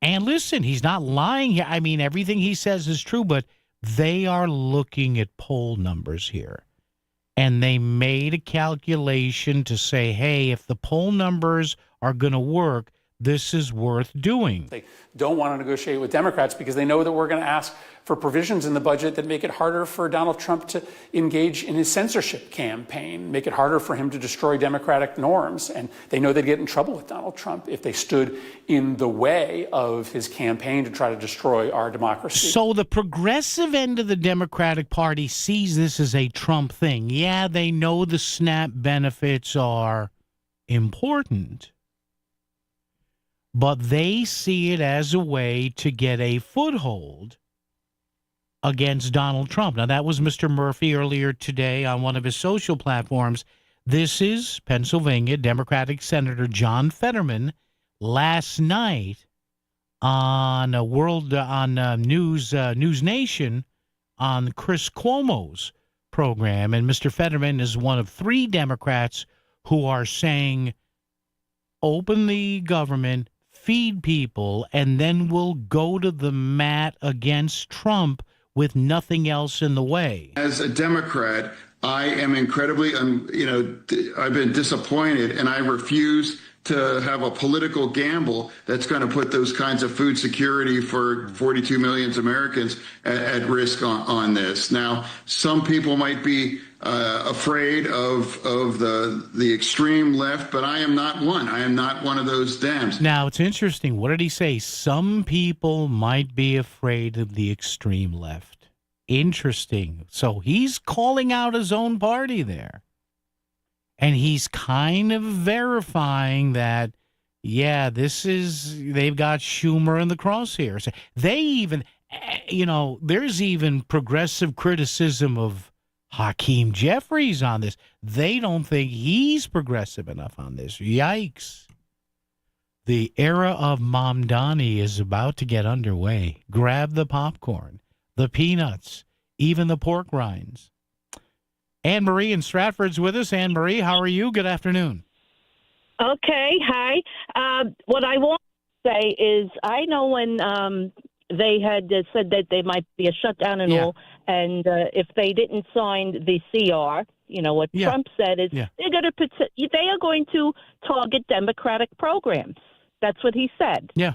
And listen, he's not lying here. I mean, everything he says is true, but they are looking at poll numbers here. And they made a calculation to say, hey, if the poll numbers are going to work, this is worth doing.
They don't want to negotiate with Democrats because they know that we're going to ask for provisions in the budget that make it harder for Donald Trump to engage in his censorship campaign, make it harder for him to destroy democratic norms. And they know they'd get in trouble with Donald Trump if they stood in the way of his campaign to try to destroy our democracy.
So the progressive end of the Democratic Party sees this as a Trump thing. Yeah, they know the SNAP benefits are important, but they see it as a way to get a foothold against Donald Trump. Now, that was Mr. Murphy earlier today on one of his social platforms. This is Pennsylvania Democratic Senator John Fetterman last night on News Nation on Chris Cuomo's program. And Mr. Fetterman is one of three Democrats who are saying, open the government, feed people, and then we'll go to the mat against Trump with nothing else in the way.
As a Democrat, I am incredibly, I've been disappointed, and I refuse to have a political gamble that's going to put those kinds of food security for 42 million Americans at risk on this. Now, some people might be afraid of the extreme left, but I am not one. I am not one of those Dems.
Now, it's interesting. What did he say? Some people might be afraid of the extreme left. Interesting. So he's calling out his own party there. And he's kind of verifying that, yeah, they've got Schumer in the crosshairs. They even, there's even progressive criticism of Hakeem Jeffries on this. They don't think he's progressive enough on this. Yikes. The era of Mamdani is about to get underway. Grab the popcorn, the peanuts, even the pork rinds. Anne-Marie in Stratford's with us. Anne-Marie, how are you? Good afternoon.
Okay, hi. What I want to say is I know when they had said that there might be a shutdown and all, and if they didn't sign the CR, what Trump said is they are going to target Democratic programs. That's what he said.
Yeah.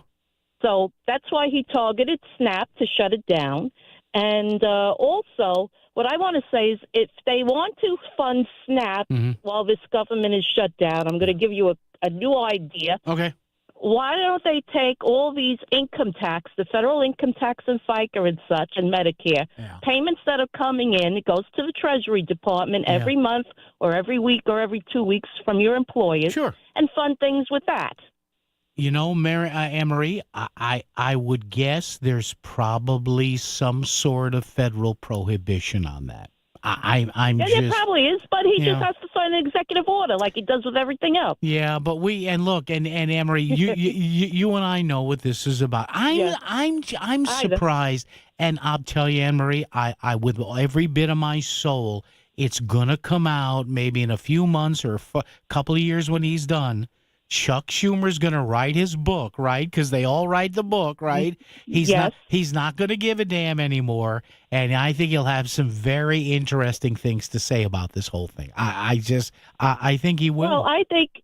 So that's why he targeted SNAP to shut it down. And also, what I want to say is if they want to fund SNAP while this government is shut down, I'm going to give you a new idea.
Okay.
Why don't they take all these income tax, the federal income tax and FICA and such, and Medicare, payments that are coming in, it goes to the Treasury Department every month or every week or every 2 weeks from your employers, and fund things with that.
Anne-Marie, I would guess there's probably some sort of federal prohibition on that.
There probably is, but he just has to sign an executive order like he does with everything else.
Yeah, but Anne-Marie, you and I know what this is about. I'm surprised, and I'll tell you, Anne-Marie, I with every bit of my soul, it's gonna come out maybe in a few months or a couple of years when he's done. Chuck Schumer's going to write his book, right? Because they all write the book, right? He's not going to give a damn anymore, and I think he'll have some very interesting things to say about this whole thing. I think he will.
Well, I think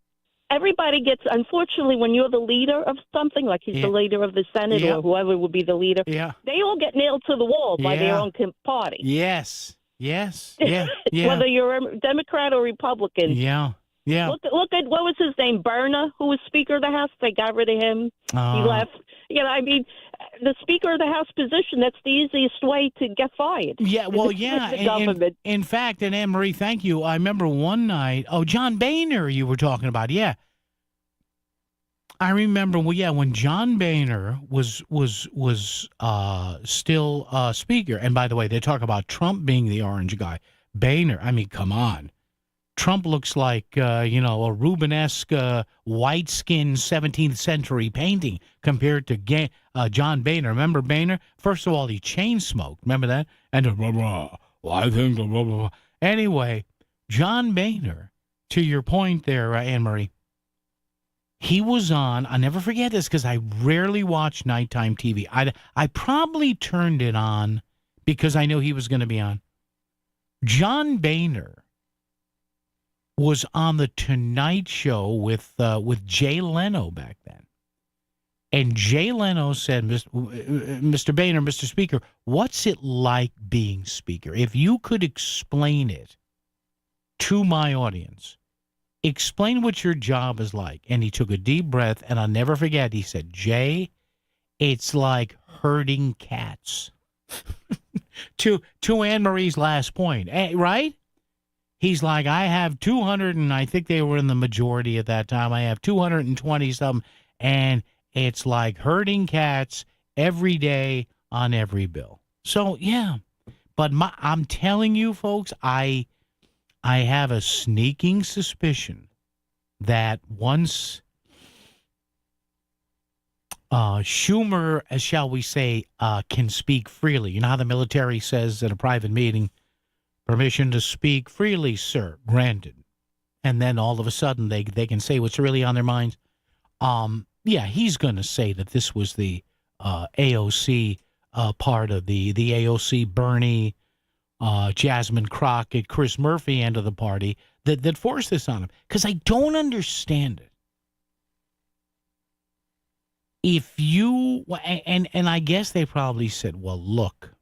everybody gets, unfortunately, when you're the leader of something, like he's the leader of the Senate or whoever would be the leader, they all get nailed to the wall by their own party.
Yes.
Whether you're a Democrat or Republican.
Yeah.
Look at what was his name, Berna, who was Speaker of the House. They got rid of him. He left. I mean, the Speaker of the House position—that's the easiest way to get fired.
Yeah, well, yeah. In fact, and Anne Marie, thank you. I remember one night. Oh, John Boehner, you were talking about. Yeah, I remember. Well, yeah, when John Boehner was still Speaker. And by the way, they talk about Trump being the orange guy. Boehner. I mean, come on. Trump looks like, a Rubenesque white-skinned 17th century painting compared to John Boehner. Remember Boehner? First of all, he chain smoked. Remember that? And I think anyway, John Boehner, to your point there, Anne Marie, he was on. I'll never forget this because I rarely watch nighttime TV. I probably turned it on because I knew he was going to be on. John Boehner was on the Tonight Show with Jay Leno back then. And Jay Leno said, Mr. Boehner, Mr. Speaker, what's it like being Speaker? If you could explain it to my audience, explain what your job is like. And he took a deep breath, and I'll never forget, he said, Jay, it's like herding cats. to Anne Marie's last point, right? He's like, I have 200, and I think they were in the majority at that time. I have 220-something, and it's like herding cats every day on every bill. So, yeah. But I'm telling you, folks, I have a sneaking suspicion that once Schumer, as shall we say, can speak freely. You know how the military says at a private meeting, permission to speak freely, sir, granted. And then all of a sudden they can say what's really on their minds. Yeah, he's going to say that this was the AOC part of the AOC Bernie, Jasmine Crockett, Chris Murphy end of the party that forced this on him. Because I don't understand it. If you, and I guess they probably said, well, look,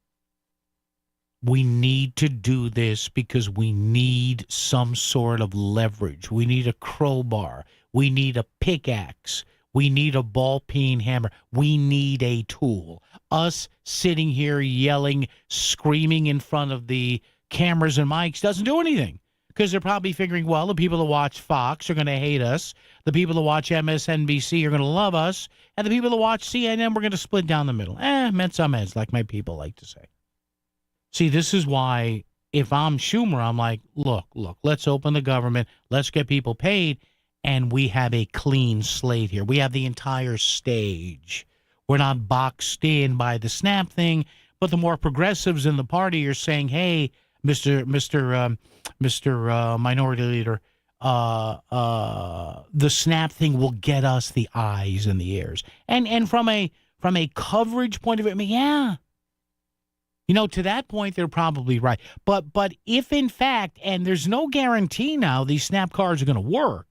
we need to do this because we need some sort of leverage. We need a crowbar. We need a pickaxe. We need a ball-peen hammer. We need a tool. Us sitting here yelling, screaming in front of the cameras and mics doesn't do anything because they're probably figuring, well, the people that watch Fox are going to hate us. The people that watch MSNBC are going to love us. And the people that watch CNN, we're going to split down the middle. Meant some heads, like my people like to say. See, this is why if I'm Schumer, I'm like, look, let's open the government. Let's get people paid. And we have a clean slate here. We have the entire stage. We're not boxed in by the SNAP thing. But the more progressives in the party are saying, hey, Mr. Minority Leader, the SNAP thing will get us the eyes and the ears. And from a coverage point of view, I mean, yeah. You know, to that point, they're probably right. But if, in fact, and there's no guarantee now these SNAP cards are going to work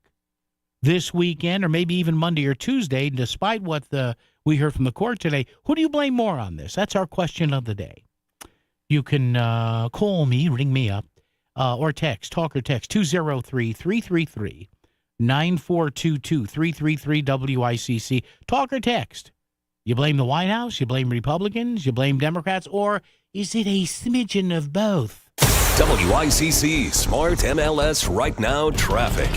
this weekend or maybe even Monday or Tuesday, despite what we heard from the court today, who do you blame more on this? That's our question of the day. You can call me, ring me up, or talk or text, 203-333-9422, 333-WICC. Talk or text. You blame the White House, you blame Republicans, you blame Democrats, or is it a smidgen of both?
WICC Smart MLS Right Now Traffic.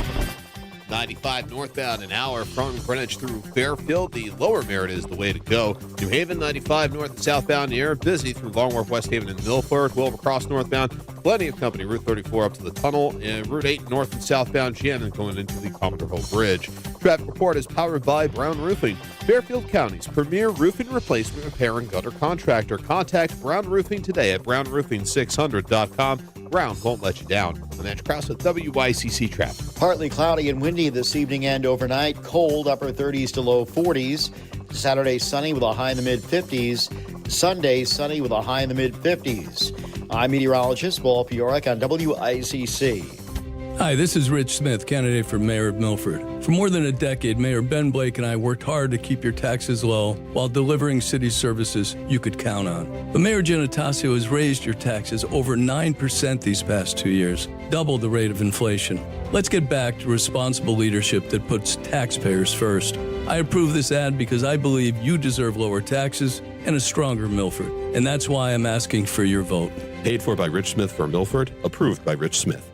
95 northbound an hour from Greenwich through Fairfield. The lower Merritt is the way to go. New Haven 95 north and southbound near busy through Long Wharf, West Haven, and Milford. 12 across northbound. Plenty of company. Route 34 up to the tunnel. And Route 8 north and southbound Shannon going into the Commodore Hill Bridge. Traffic report is powered by Brown Roofing, Fairfield County's premier roofing replacement repair and gutter contractor. Contact Brown Roofing today at brownroofing600.com. ground won't let you down. I'm Andrew Krause with WICC traffic.
Partly cloudy and windy this evening and overnight. Cold, upper 30s to low 40s. Saturday, sunny with a high in the mid-50s. Sunday, sunny with a high in the mid-50s. I'm meteorologist Paul Fioric on WICC.
Hi, this is Rich Smith, candidate for mayor of Milford. For more than a decade, Mayor Ben Blake and I worked hard to keep your taxes low while delivering city services you could count on. But Mayor Genatasio has raised your taxes over 9% these past 2 years, double the rate of inflation. Let's get back to responsible leadership that puts taxpayers first. I approve this ad because I believe you deserve lower taxes and a stronger Milford. And that's why I'm asking for your vote.
Paid for by Rich Smith for Milford, approved by Rich Smith.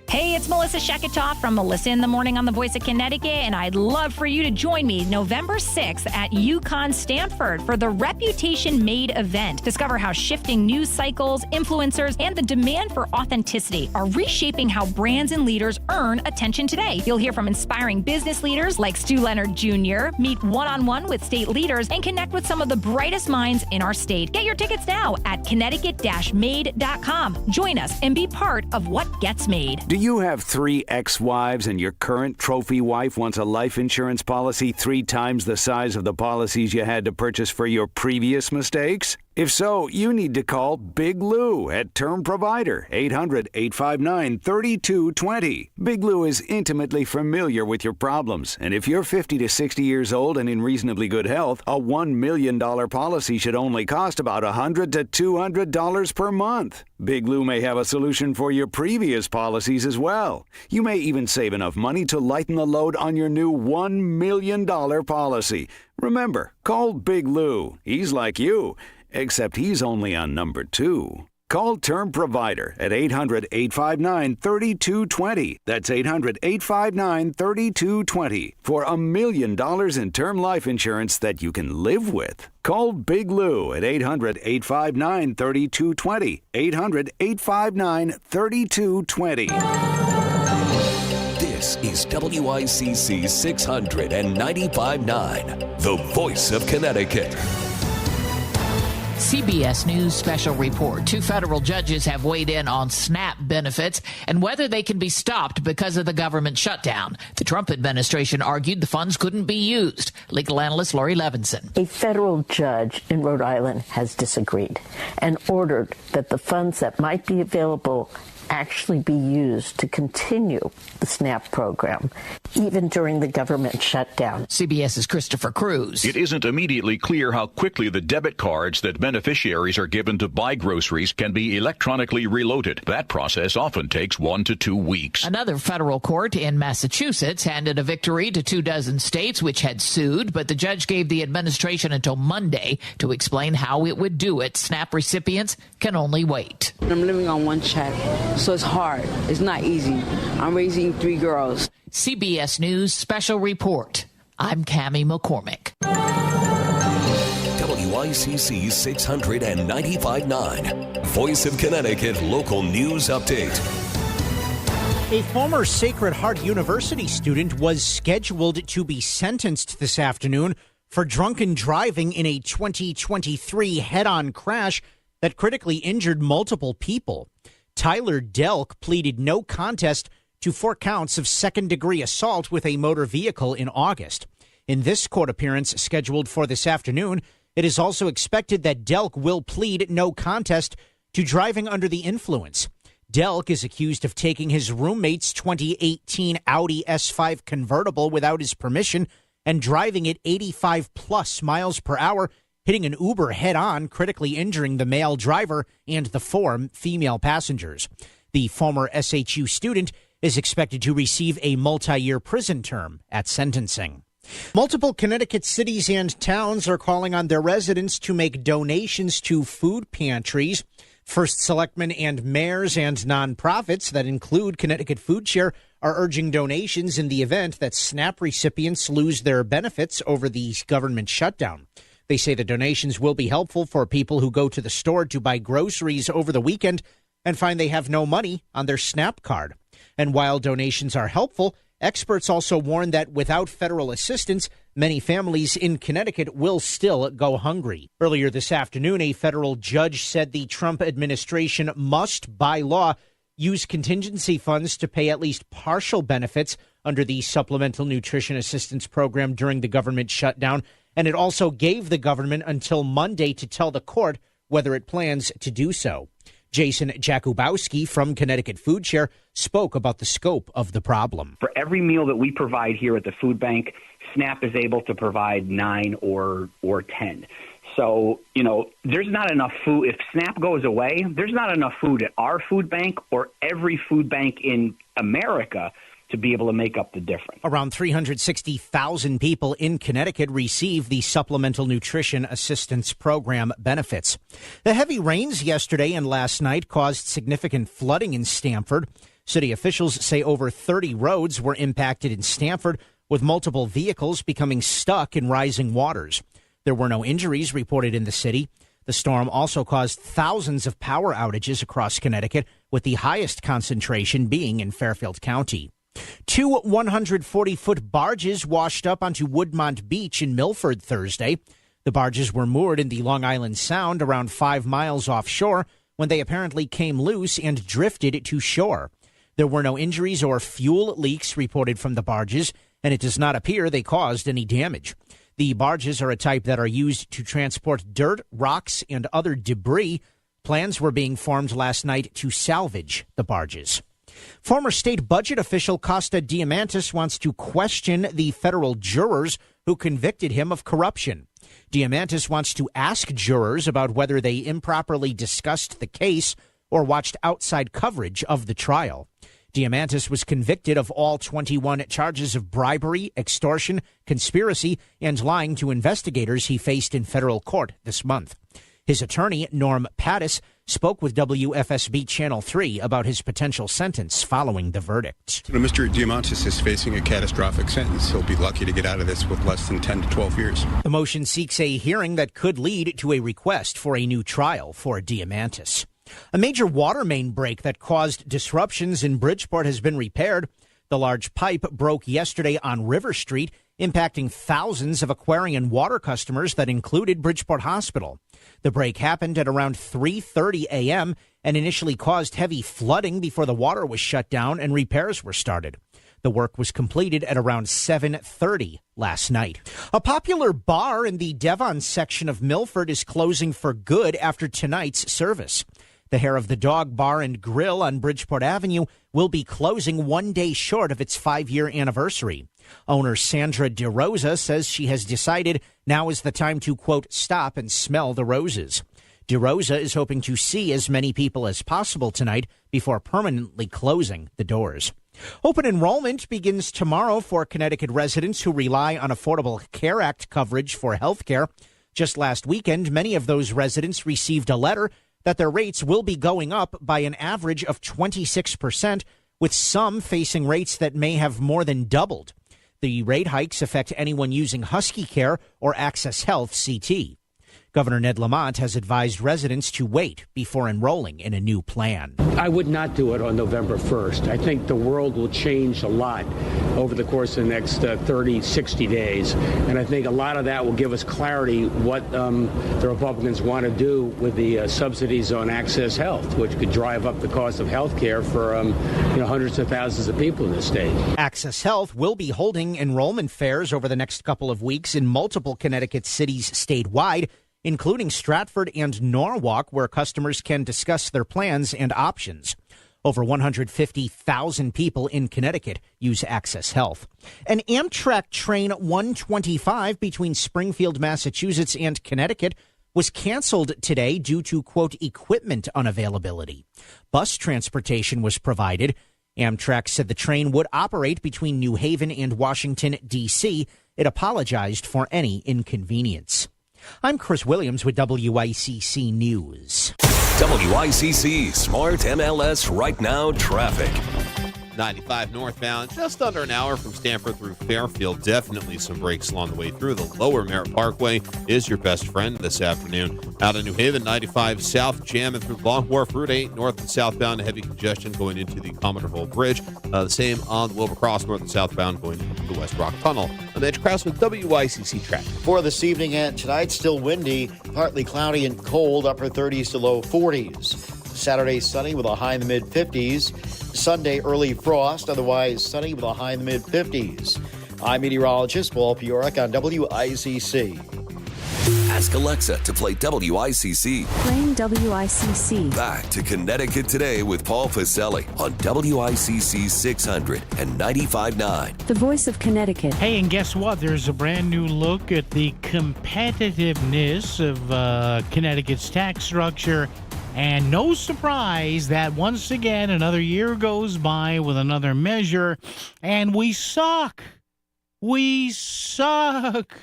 Hey, it's Melissa Sheketoff from Melissa in the Morning on the Voice of Connecticut, and I'd love for you to join me November 6th at UConn Stanford for the Reputation Made event. Discover how shifting news cycles, influencers, and the demand for authenticity are reshaping how brands and leaders earn attention today. You'll hear from inspiring business leaders like Stu Leonard Jr., meet one-on-one with state leaders, and connect with some of the brightest minds in our state. Get your tickets now at Connecticut-Made.com. Join us and be part of what gets made.
Do you have 3 ex-wives and your current trophy wife wants a life insurance policy 3 times the size of the policies you had to purchase for your previous mistakes? If so, you need to call Big Lou at Term Provider, 800-859-3220. Big Lou is intimately familiar with your problems, and if you're 50 to 60 years old and in reasonably good health, a $1 million policy should only cost about $100 to $200 per month. Big Lou may have a solution for your previous policies as well. You may even save enough money to lighten the load on your new $1 million policy. Remember, call Big Lou. He's like you, except he's only on number 2. Call Term Provider at 800-859-3220. That's 800-859-3220 for $1 million in term life insurance that you can live with. Call Big Lou at 800-859-3220. 800-859-3220.
This is WICC 695.9, the voice of Connecticut.
CBS News special report. 2 federal judges have weighed in on SNAP benefits and whether they can be stopped because of the government shutdown. The Trump administration argued the funds couldn't be used. Legal analyst Lori Levinson.
A federal judge in Rhode Island has disagreed and ordered that the funds that might be available actually be used to continue the SNAP program, even during the government shutdown.
CBS's Christopher Cruz.
It isn't immediately clear how quickly the debit cards that beneficiaries are given to buy groceries can be electronically reloaded. That process often takes 1 to 2 weeks.
Another federal court in Massachusetts handed a victory to 24 states which had sued, but the judge gave the administration until Monday to explain how it would do it. SNAP recipients can only wait.
I'm living on one check, so it's hard. It's not easy. I'm raising 3 girls.
CBS News special report. I'm Cammie McCormick.
WICC 695.9, Voice of Connecticut local news update.
A former Sacred Heart University student was scheduled to be sentenced this afternoon for drunken driving in a 2023 head-on crash that critically injured multiple people. Tyler Delk pleaded no contest to 4 counts of second-degree assault with a motor vehicle in August. In this court appearance scheduled for this afternoon, it is also expected that Delk will plead no contest to driving under the influence. Delk is accused of taking his roommate's 2018 Audi S5 convertible without his permission and driving it 85-plus miles per hour, hitting an Uber head-on, critically injuring the male driver and the 4 female passengers. The former SHU student is expected to receive a multi-year prison term at sentencing. Multiple Connecticut cities and towns are calling on their residents to make donations to food pantries. First selectmen and mayors and nonprofits that include Connecticut Food Share are urging donations in the event that SNAP recipients lose their benefits over the government shutdown. They say the donations will be helpful for people who go to the store to buy groceries over the weekend and find they have no money on their SNAP card. And while donations are helpful, experts also warn that without federal assistance, many families in Connecticut will still go hungry. Earlier this afternoon, a federal judge said the Trump administration must, by law, use contingency funds to pay at least partial benefits under the Supplemental Nutrition Assistance Program during the government shutdown. And it also gave the government until Monday to tell the court whether it plans to do so. Jason Jakubowski from Connecticut Food Share spoke about the scope of the problem.
For every meal that we provide here at the food bank, SNAP is able to provide 9 or 10. So, there's not enough food. If SNAP goes away, there's not enough food at our food bank or every food bank in America to be able to make up the difference.
Around 360,000 people in Connecticut receive the Supplemental Nutrition Assistance Program benefits. The heavy rains yesterday and last night caused significant flooding in Stamford. City officials say over 30 roads were impacted in Stamford, with multiple vehicles becoming stuck in rising waters. There were no injuries reported in the city. The storm also caused thousands of power outages across Connecticut, with the highest concentration being in Fairfield County. 2 140-foot barges washed up onto Woodmont Beach in Milford Thursday. The barges were moored in the Long Island Sound around 5 miles offshore when they apparently came loose and drifted to shore. There were no injuries or fuel leaks reported from the barges, and it does not appear they caused any damage. The barges are a type that are used to transport dirt, rocks, and other debris. Plans were being formed last night to salvage the barges. Former state budget official Costa Diamantis wants to question the federal jurors who convicted him of corruption. Diamantis wants to ask jurors about whether they improperly discussed the case or watched outside coverage of the trial. Diamantis was convicted of all 21 charges of bribery, extortion, conspiracy, and lying to investigators he faced in federal court this month. His attorney, Norm Pattis, spoke with WFSB Channel 3 about his potential sentence following the verdict.
Mr. Diamantis is facing a catastrophic sentence. He'll be lucky to get out of this with less than 10 to 12 years.
The motion seeks a hearing that could lead to a request for a new trial for Diamantis. A major water main break that caused disruptions in Bridgeport has been repaired. The large pipe broke yesterday on River Street, impacting thousands of Aquarian water customers that included Bridgeport Hospital. The break happened at around 3:30 a.m. and initially caused heavy flooding before the water was shut down and repairs were started. The work was completed at around 7:30 last night. A popular bar in the Devon section of Milford is closing for good after tonight's service. The Hair of the Dog Bar and Grill on Bridgeport Avenue will be closing 1 day short of its 5-year anniversary. Owner Sandra DeRosa says she has decided now is the time to, quote, stop and smell the roses. DeRosa is hoping to see as many people as possible tonight before permanently closing the doors. Open enrollment begins tomorrow for Connecticut residents who rely on Affordable Care Act coverage for health care. Just last weekend, many of those residents received a letter that their rates will be going up by an average of 26%, with some facing rates that may have more than doubled. The rate hikes affect anyone using Husky Care or Access Health CT. Governor Ned Lamont has advised residents to wait before enrolling in a new plan.
I would not do it on November 1st. I think the world will change a lot over the course of the next 30, 60 days. And I think a lot of that will give us clarity what the Republicans want to do with the subsidies on Access Health, which could drive up the cost of health care for hundreds of thousands of people in the state.
Access Health will be holding enrollment fairs over the next couple of weeks in multiple Connecticut cities statewide, including Stratford and Norwalk, where customers can discuss their plans and options. Over 150,000 people in Connecticut use Access Health. An Amtrak train 125 between Springfield, Massachusetts and Connecticut was canceled today due to, quote, equipment unavailability. Bus transportation was provided. Amtrak said the train would operate between New Haven and Washington, D.C. It apologized for any inconvenience. I'm Chris Williams with WICC News.
WICC Smart MLS Right Now Traffic.
95 northbound, just under an hour from Stamford through Fairfield. Definitely some breaks along the way through. The lower Merritt Parkway is your best friend this afternoon. Out of New Haven, 95 south, jamming through Long Wharf, Route 8, north and southbound, heavy congestion going into the Commonerville Bridge. The same on the Wilbur Cross, north and southbound, going into the West Rock Tunnel. I'm Edge Krause with WICC Traffic.
For this evening and tonight, still windy, partly cloudy and cold, upper 30s to low 40s. Saturday, sunny with a high in the mid-50s. Sunday, early frost, otherwise sunny with a high in the mid-50s. I'm meteorologist Paul Piorek on WICC.
Ask Alexa to play WICC.
Playing WICC.
Back to Connecticut Today with Paul Pacelli on WICC 600 and 95.9.
The voice of Connecticut.
Hey, and guess what? There's a brand new look at the competitiveness of Connecticut's tax structure. And no surprise that once again another year goes by with another measure, and we suck. We suck.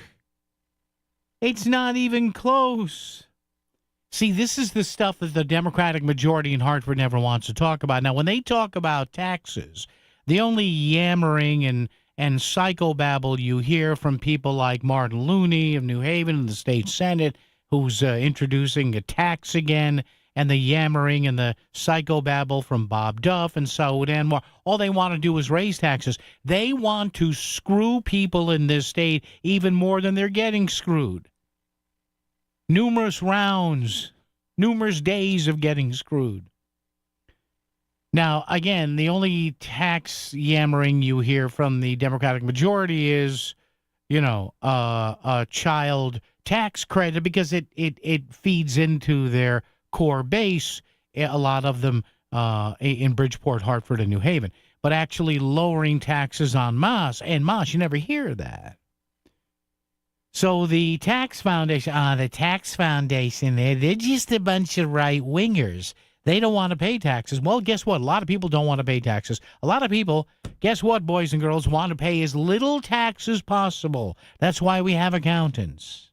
It's not even close. See, this is the stuff that the Democratic majority in Hartford never wants to talk about. Now, when they talk about taxes, the only yammering and psychobabble you hear from people like Martin Looney of New Haven in the state Senate, who's introducing a tax again, and the yammering and the psychobabble from Bob Duff and Saud Anwar. All they want to do is raise taxes. They want to screw people in this state even more than they're getting screwed. Numerous rounds, numerous days of getting screwed. Now, again, the only tax yammering you hear from the Democratic majority is, a child tax credit because it feeds into their core base, a lot of them in Bridgeport, Hartford, and New Haven. But actually lowering taxes en masse, you never hear that. So the tax foundation, they're just a bunch of right-wingers. They don't want to pay taxes. Well, guess what? A lot of people don't want to pay taxes. A lot of people, guess what, boys and girls, want to pay as little tax as possible. That's why we have accountants.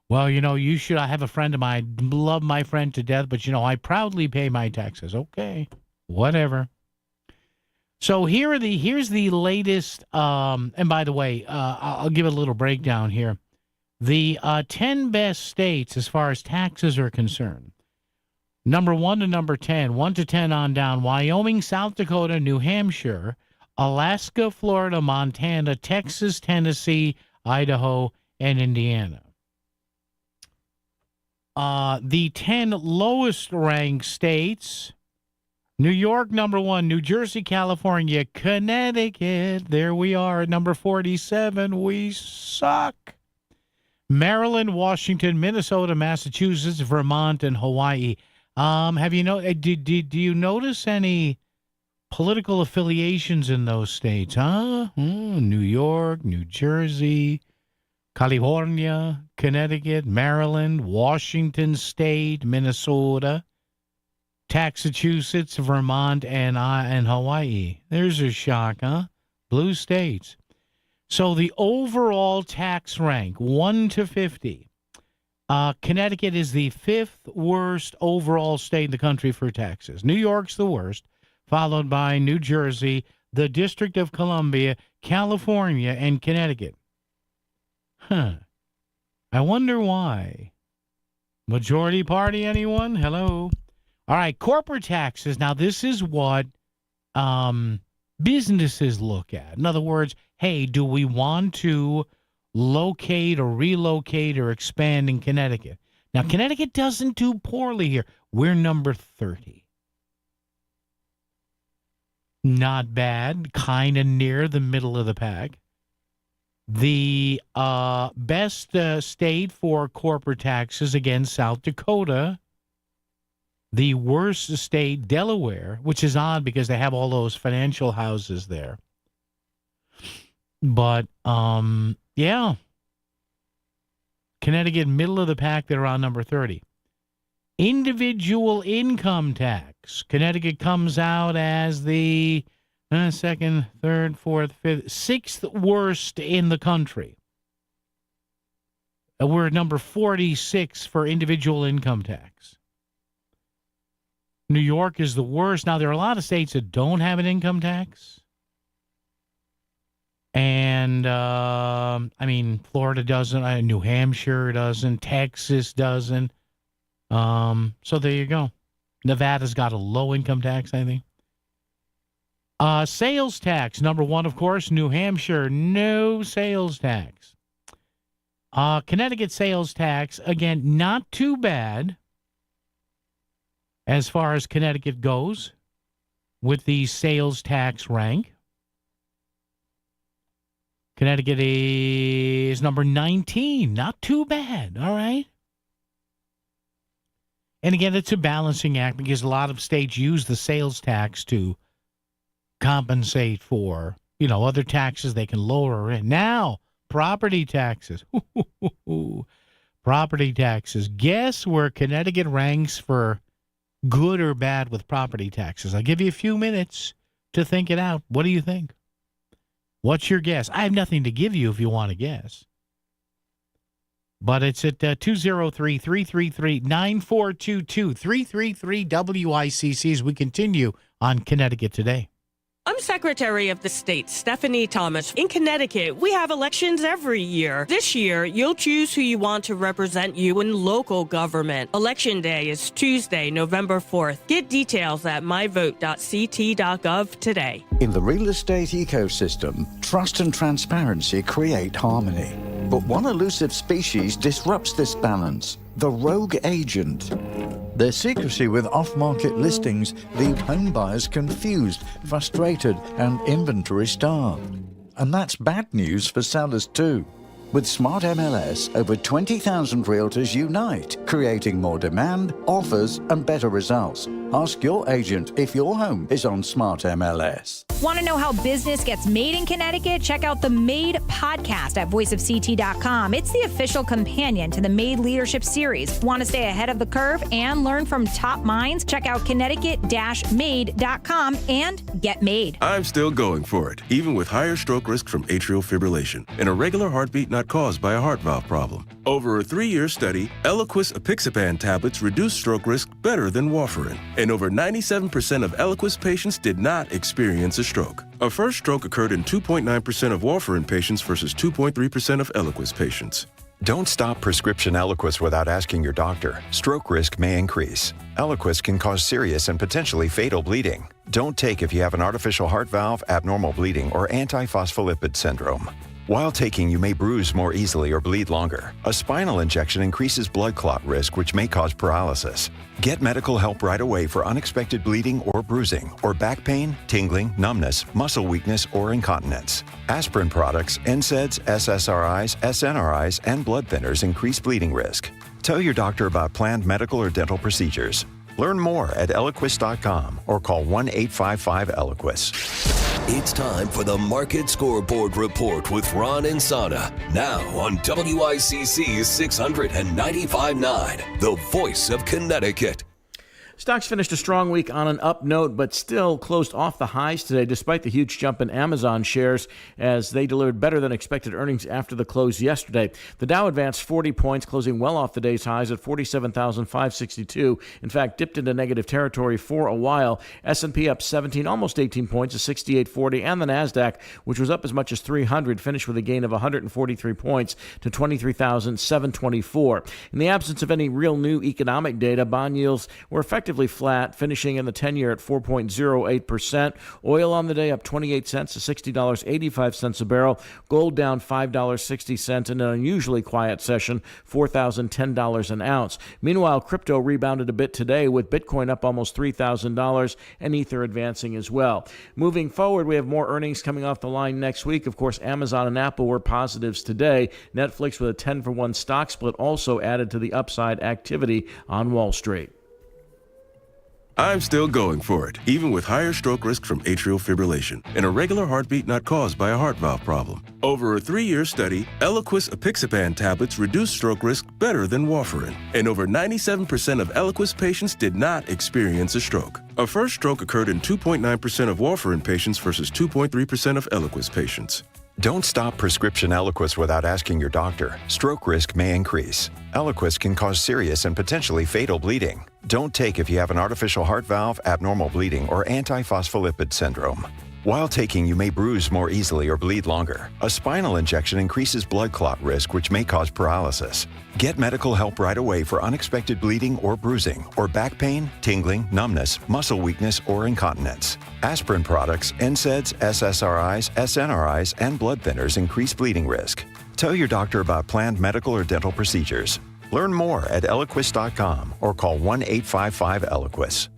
Well, you should. I have a friend of mine, love my friend to death, but, I proudly pay my taxes. Okay, whatever. So here's the latest, and by the way, I'll give a little breakdown here. The 10 best states as far as taxes are concerned. Number 1 to number 10, 1 to 10 on down, Wyoming, South Dakota, New Hampshire, Alaska, Florida, Montana, Texas, Tennessee, Idaho, and Indiana. The 10 lowest ranked states, New York, number 1, New Jersey, California, Connecticut, there we are at number 47, we suck. Maryland, Washington, Minnesota, Massachusetts, Vermont, and Hawaii. Have you do you notice any political affiliations in those states, huh? New York, New Jersey, California, Connecticut, Maryland, Washington State, Minnesota, Massachusetts, Vermont, and Hawaii. There's a shock, huh? Blue states. So the overall tax rank, 1 to 50. Connecticut is the 5th worst overall state in the country for taxes. New York's the worst, followed by New Jersey, the District of Columbia, California, and Connecticut. I wonder why. Majority party, anyone? Hello? All right, corporate taxes. Now, this is what businesses look at. In other words, hey, do we want to locate or relocate or expand in Connecticut? Now, Connecticut doesn't do poorly here. We're number 30. Not bad, kind of near the middle of the pack. The best state for corporate taxes, again, South Dakota. The worst state, Delaware, which is odd because they have all those financial houses there. But, yeah. Connecticut, middle of the pack, they're on number 30. Individual income tax. Connecticut comes out as the second, third, fourth, fifth, 6th worst in the country. We're at number 46 for individual income tax. New York is the worst. Now, there are a lot of states that don't have an income tax. And, Florida doesn't. New Hampshire doesn't. Texas doesn't. So there you go. Nevada's got a low income tax, I think. Sales tax, number 1, of course, New Hampshire, no sales tax. Connecticut sales tax, again, not too bad. as far as Connecticut goes with the sales tax rank. Connecticut is number 19. Not too bad, all right? And again, it's a balancing act because a lot of states use the sales tax to compensate for, other taxes they can lower. And now, property taxes. Property taxes. Guess where Connecticut ranks for good or bad with property taxes? I'll give you a few minutes to think it out. What do you think? What's your guess? I have nothing to give you if you want to guess. But it's at 203-333-9422, 333-WICC as we continue on Connecticut Today.
I'm Secretary of the State, Stephanie Thomas. In Connecticut, we have elections every year. This year, you'll choose who you want to represent you in local government. Election Day is Tuesday, November 4th. Get details at myvote.ct.gov today.
In the real estate ecosystem, trust and transparency create harmony. But one elusive species disrupts this balance: the rogue agent. Their secrecy with off-market listings leave home buyers confused, frustrated, and inventory-starved. And that's bad news for sellers too. With Smart MLS, over 20,000 realtors unite, creating more demand, offers, and better results. Ask your agent if your home is on Smart MLS.
Want to know how business gets made in Connecticut? Check out the Made podcast at voiceofct.com. It's the official companion to the Made Leadership Series. Want to stay ahead of the curve and learn from top minds? Check out Connecticut-made.com and get made.
I'm still going for it, even with higher stroke risk from atrial fibrillation, an irregular heartbeat not caused by a heart valve problem. Over a 3-year study, Eliquis apixaban tablets reduced stroke risk better than warfarin, and over 97% of Eliquis patients did not experience a stroke. A first stroke occurred in 2.9% of warfarin patients versus 2.3% of Eliquis patients.
Don't stop prescription Eliquis without asking your doctor. Stroke risk may increase. Eliquis can cause serious and potentially fatal bleeding. Don't take if you have an artificial heart valve, abnormal bleeding, or antiphospholipid syndrome. While taking, you may bruise more easily or bleed longer. A spinal injection increases blood clot risk, which may cause paralysis. Get medical help right away for unexpected bleeding or bruising, or back pain, tingling, numbness, muscle weakness, or incontinence. Aspirin products, NSAIDs, SSRIs, SNRIs, and blood thinners increase bleeding risk. Tell your doctor about planned medical or dental procedures. Learn more at Eliquis.com or call 1-855-ELIQUIS.
It's time for the Market Scoreboard Report with Ron and Sana. Now on WICC 695.9, the voice of Connecticut.
Stocks finished a strong week on an up note, but still closed off the highs today, despite the huge jump in Amazon shares as they delivered better than expected earnings after the close yesterday. The Dow advanced 40 points, closing well off the day's highs at 47,562. In fact, dipped into negative territory for a while. S&P up 17, almost 18 points to 6840, and the Nasdaq, which was up as much as 300, finished with a gain of 143 points to 23,724. In the absence of any real new economic data, bond yields were effectively flat, finishing in the 10-year at 4.08%. Oil on the day up 28 cents to $60.85 a barrel. Gold down $5.60 in an unusually quiet session, $4,010 an ounce. Meanwhile, crypto rebounded a bit today with Bitcoin up almost $3,000 and Ether advancing as well. Moving forward, we have more earnings coming off the line next week. Of course, Amazon and Apple were positives today. Netflix with a 10-for-1 stock split also added to the upside activity on Wall Street.
I'm still going for it, even with higher stroke risk from atrial fibrillation, an irregular heartbeat not caused by a heart valve problem. Over a 3-year study, Eliquis apixaban tablets reduced stroke risk better than warfarin, and over 97% of Eliquis patients did not experience a stroke. A first stroke occurred in 2.9% of warfarin patients versus 2.3% of Eliquis patients.
Don't stop prescription Eliquis without asking your doctor. Stroke risk may increase. Eliquis can cause serious and potentially fatal bleeding. Don't take if you have an artificial heart valve, abnormal bleeding, or antiphospholipid syndrome. While taking, you may bruise more easily or bleed longer. A spinal injection increases blood clot risk, which may cause paralysis. Get medical help right away for unexpected bleeding or bruising, or back pain, tingling, numbness, muscle weakness, or incontinence. Aspirin products, NSAIDs, SSRIs, SNRIs, and blood thinners increase bleeding risk. Tell your doctor about planned medical or dental procedures. Learn more at Eloquist.com or call 1-855-ELOQUIS.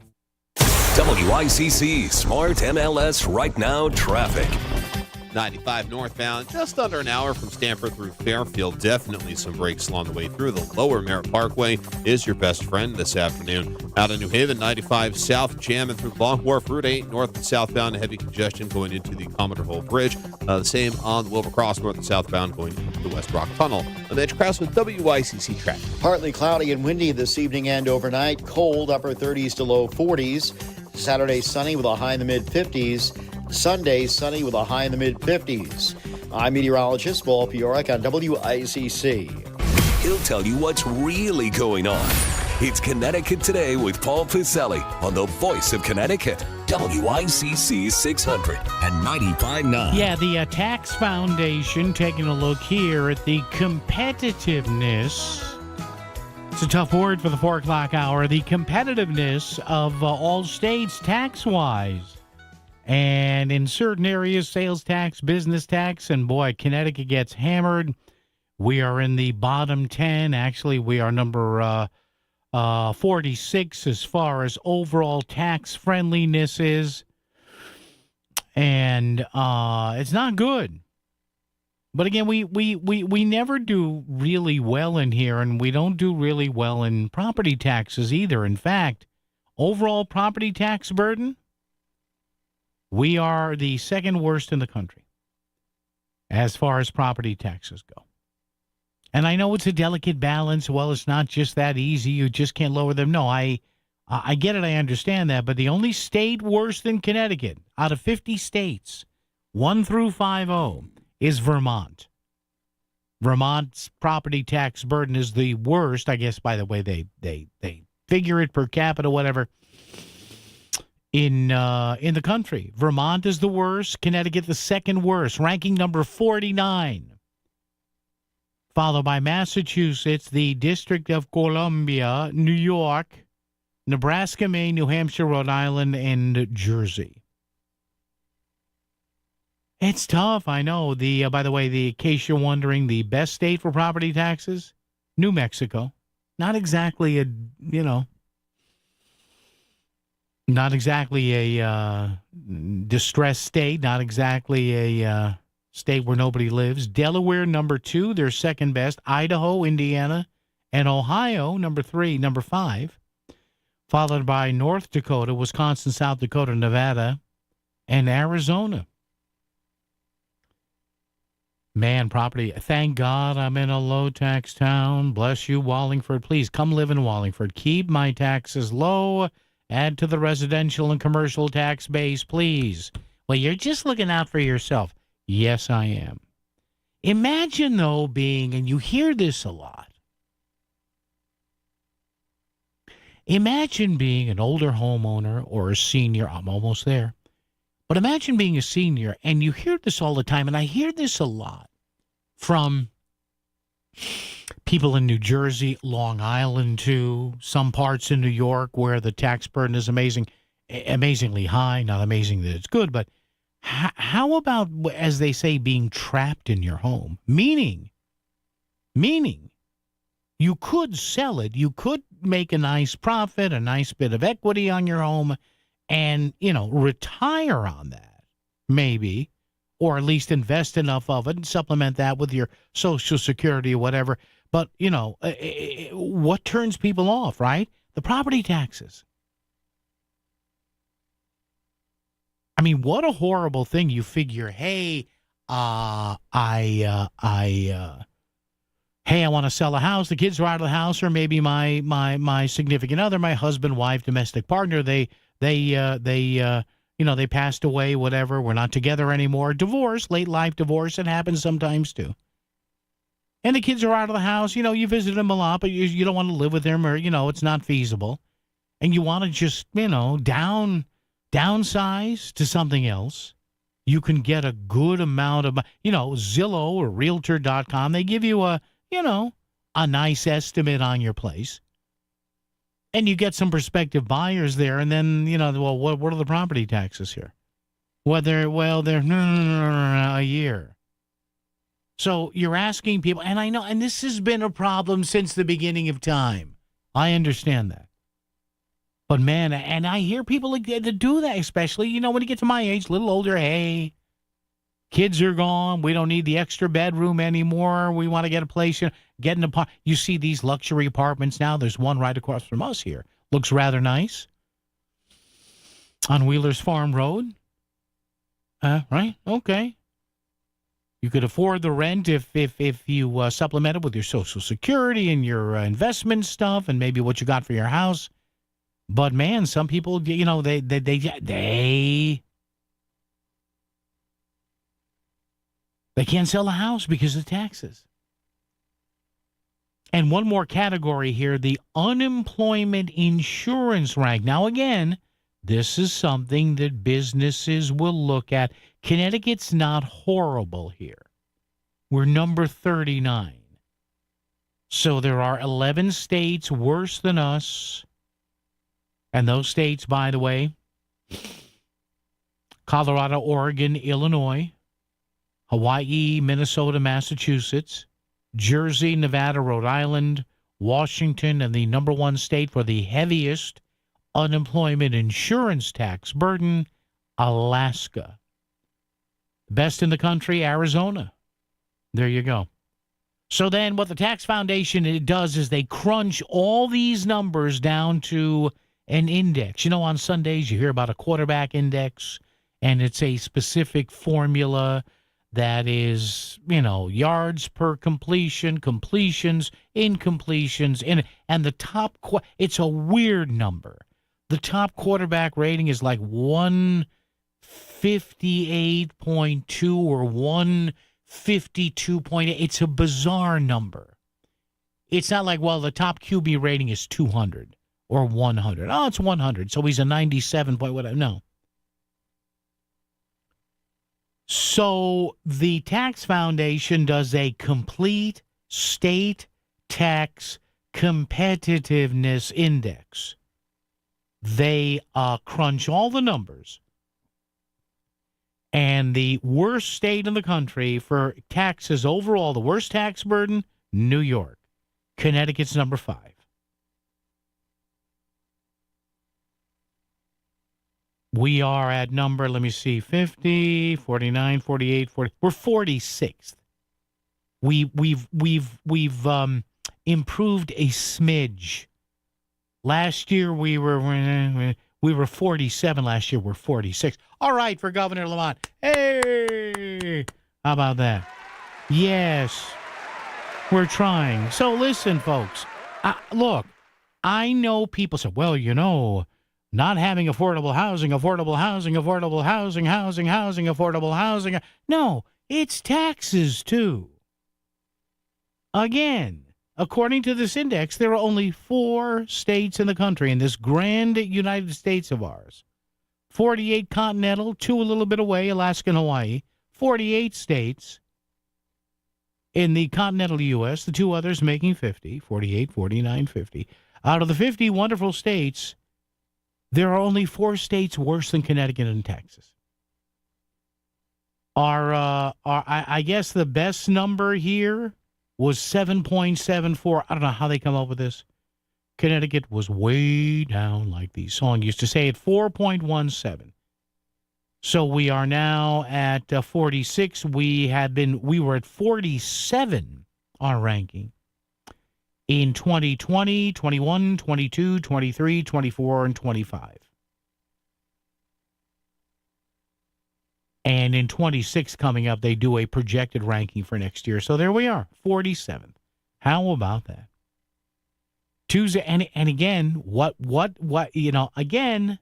WICC Smart MLS Right Now traffic.
95 northbound, just under an hour from Stamford through Fairfield. Definitely some brakes along the way through. The lower Merritt Parkway is your best friend this afternoon. Out of New Haven, 95 south, jamming through Long Wharf, Route 8, north and southbound, heavy congestion going into the Commodore Hole Bridge. The same on the Wilbur Cross, north and southbound, going into the West Rock Tunnel. I'm Edge Krause with WICC traffic.
Partly cloudy and windy this evening and overnight. Cold, upper 30s to low 40s. Saturday, sunny with a high in the mid-50s. Sunday, sunny with a high in the mid-50s. I'm meteorologist Paul Fioric on WICC.
He'll tell you what's really going on. It's Connecticut Today with Paul Piselli on the Voice of Connecticut, WICC 600 and 95.9.
Yeah, the Tax Foundation taking a look here at the competitiveness. It's a tough word for the 4 o'clock hour. The competitiveness of all states tax-wise. And in certain areas, sales tax, business tax, and boy, Connecticut gets hammered. We are in the bottom 10. Actually, we are number 46 as far as overall tax friendliness is. And it's not good. But again, we never do really well in here, and we don't do really well in property taxes either. In fact, overall property tax burden, we are the second worst in the country as far as property taxes go. And I know it's a delicate balance. Well, it's not just that easy. You just can't lower them. No, I get it. I understand that. But the only state worse than Connecticut out of 50 states, 1 through 50, is Vermont. Vermont's property tax burden is the worst. I guess, by the way, they figure it per capita, whatever. In the country. Vermont is the worst. Connecticut the second worst, ranking number 49. Followed by Massachusetts, the District of Columbia, New York, Nebraska, Maine, New Hampshire, Rhode Island, and Jersey. It's tough, I know. By the way, in case you're wondering, the best state for property taxes, New Mexico. Not exactly a, not exactly a distressed state, not exactly a state where nobody lives. Delaware, number 2, they're second best. Idaho, Indiana, and Ohio, number 5. Followed by North Dakota, Wisconsin, South Dakota, Nevada, and Arizona. Man, property. Thank God I'm in a low-tax town. Bless you, Wallingford. Please come live in Wallingford. Keep my taxes low. Add to the residential and commercial tax base, please. Well, you're just looking out for yourself. Yes, I am. Imagine, though, and you hear this a lot, imagine being an older homeowner or a senior. I'm almost there. But imagine being a senior, and you hear this all the time, and I hear this a lot from people in New Jersey, Long Island, too, some parts in New York where the tax burden is amazingly high. Not amazing that it's good, but how about, as they say, being trapped in your home? Meaning, you could sell it, you could make a nice profit, a nice bit of equity on your home, and, retire on that, maybe, or at least invest enough of it and supplement that with your Social Security or whatever. But, what turns people off, right? The property taxes. I mean, what a horrible thing. You figure, hey, I want to sell a house. The kids are out of the house, or maybe my significant other, my husband, wife, domestic partner, they passed away, whatever. We're not together anymore. Divorce, late life divorce. It happens sometimes too. And the kids are out of the house. You visit them a lot, but you don't want to live with them, or, it's not feasible. And you want to just, downsize to something else. You can get a good amount of, Zillow or Realtor.com. They give you a nice estimate on your place. And you get some prospective buyers there, and then, what are the property taxes here? They're a year. So you're asking people, and I know, and this has been a problem since the beginning of time. I understand that. But man, and I hear people that do that, especially, when you get to my age, a little older, hey, kids are gone. We don't need the extra bedroom anymore. We want to get a place, get an apartment. You see these luxury apartments now. There's one right across from us here. Looks rather nice. On Wheeler's Farm Road. Right? Okay. You could afford the rent if you supplement it with your Social Security and your investment stuff and maybe what you got for your house. But man, some people, they can't sell a house because of taxes. And one more category here, the unemployment insurance rank. Now, again, this is something that businesses will look at. Connecticut's not horrible here. We're number 39. So there are 11 states worse than us. And those states, by the way, Colorado, Oregon, Illinois, Hawaii, Minnesota, Massachusetts, Jersey, Nevada, Rhode Island, Washington, and the number one state for the heaviest unemployment insurance tax burden, Alaska. Best in the country, Arizona. There you go. So then what the Tax Foundation does is they crunch all these numbers down to an index. On Sundays you hear about a quarterback index, and it's a specific formula that is, yards per completion, completions, incompletions, and the top, it's a weird number. The top quarterback rating is like 158.2 or 152.8. It's a bizarre number. It's not like, the top QB rating is 200 or 100. Oh, it's 100, so he's a 97 point whatever. No. So the Tax Foundation does a complete state tax competitiveness index. They crunch all the numbers. And the worst state in the country for taxes overall, the worst tax burden, New York. Connecticut's number 5. We are at number, 50, 49, 48, 40. We're 46th. We've improved a smidge. Last year we were 47. Last year we're 46. All right, for Governor Lamont. Hey, how about that? Yes, we're trying. So listen, folks. Look, I know people say, not having affordable housing. No, it's taxes, too. Again, according to this index, there are only 4 states in the country, in this grand United States of ours. 48 continental, 2 a little bit away, Alaska and Hawaii. 48 states in the continental U.S., the 2 others making 50, 48, 49, 50. Out of the 50 wonderful states, there are only 4 states worse than Connecticut and Texas. I guess the best number here was 7.74. I don't know how they come up with this. Connecticut was way down, like the song used to say, at 4.17. So we are now at 46. We were at 47, our ranking, in 2020, 21, 22, 23, 24, and 25. And in 26 coming up, they do a projected ranking for next year. So there we are, 47th. How about that? Tuesday, and again, again,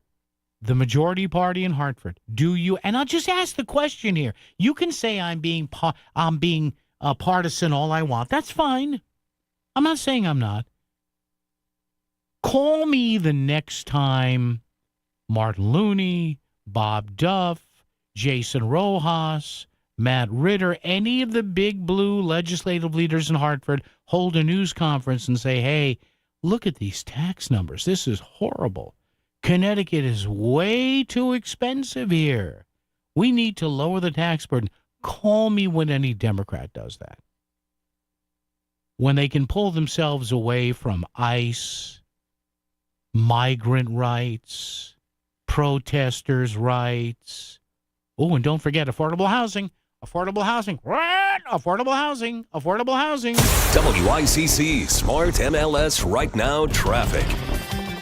the majority party in Hartford, and I'll just ask the question here. You can say I'm being partisan all I want. That's fine. I'm not saying I'm not. Call me the next time Martin Looney, Bob Duff, Jason Rojas, Matt Ritter, any of the big blue legislative leaders in Hartford hold a news conference and say, hey, look at these tax numbers. This is horrible. Connecticut is way too expensive here. We need to lower the tax burden. Call me when any Democrat does that. When they can pull themselves away from ICE, migrant rights, protesters' rights. Oh, and don't forget affordable housing. Affordable housing. What? Affordable housing. Affordable housing.
WICC Smart MLS Right Now traffic.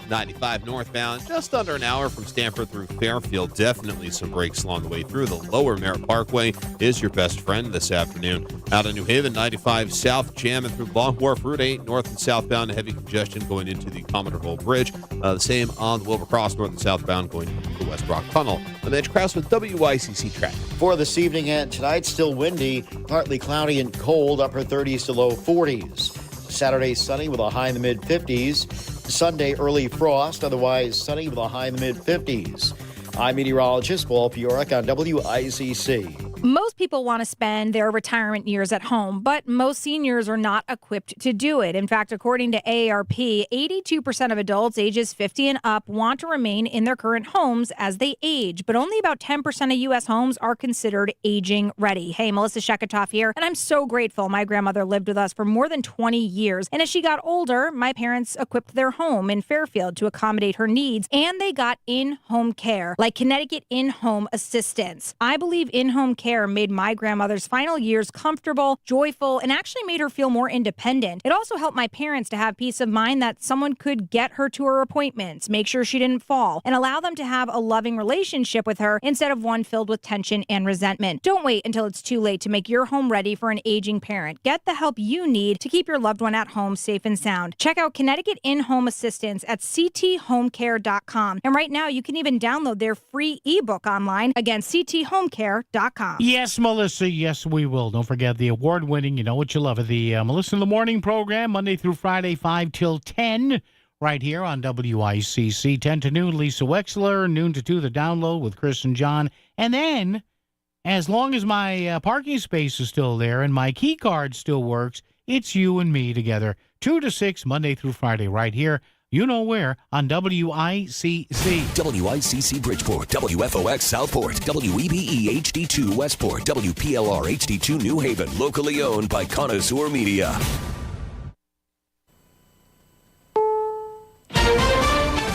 95 northbound, just under an hour from Stamford through Fairfield. Definitely some breaks along the way through. The lower Merritt Parkway is your best friend this afternoon. Out of New Haven, 95 south, jamming through Long Wharf, Route 8, north and southbound, heavy congestion going into the Commodore Hole Bridge. The same on the Wilbur Cross, north and southbound, going into the West Rock Tunnel. I'm Edge Krause with WICC traffic.
For this evening and tonight, still windy, partly cloudy and cold, upper 30s to low 40s. Saturday, sunny with a high in the mid-50s. Sunday, early frost, otherwise sunny with a high in the mid-50s. I'm meteorologist Paul Piorek on WICC.
Most people want to spend their retirement years at home, but most seniors are not equipped to do it. In fact, according to AARP, 82% of adults ages 50 and up want to remain in their current homes as they age, but only about 10% of U.S. homes are considered aging ready. Hey, Melissa Sheketoff here, and I'm so grateful. My grandmother lived with us for more than 20 years, and as she got older, my parents equipped their home in Fairfield to accommodate her needs, and they got in-home care, like Connecticut In-Home Assistance. I believe in-home care made my grandmother's final years comfortable, joyful, and actually made her feel more independent. It also helped my parents to have peace of mind that someone could get her to her appointments, make sure she didn't fall, and allow them to have a loving relationship with her instead of one filled with tension and resentment. Don't wait until it's too late to make your home ready for an aging parent. Get the help you need to keep your loved one at home safe and sound. Check out Connecticut In-Home Assistance at cthomecare.com. And right now, you can even download their free ebook online. Again, cthomecare.com.
Yes, Melissa, yes, we will. Don't forget the award-winning, you know what you love it, the Melissa in the Morning program, Monday through Friday, 5 till 10, right here on WICC. 10 to noon, Lisa Wexler, noon to 2, the download with Chris and John. And then, as long as my parking space is still there and my key card still works, it's you and me together, 2 to 6, Monday through Friday, right here. You know where, on WICC.
WICC Bridgeport, WFOX Southport, WEBE HD2 Westport, WPLR HD2 New Haven, locally owned by Connoisseur Media.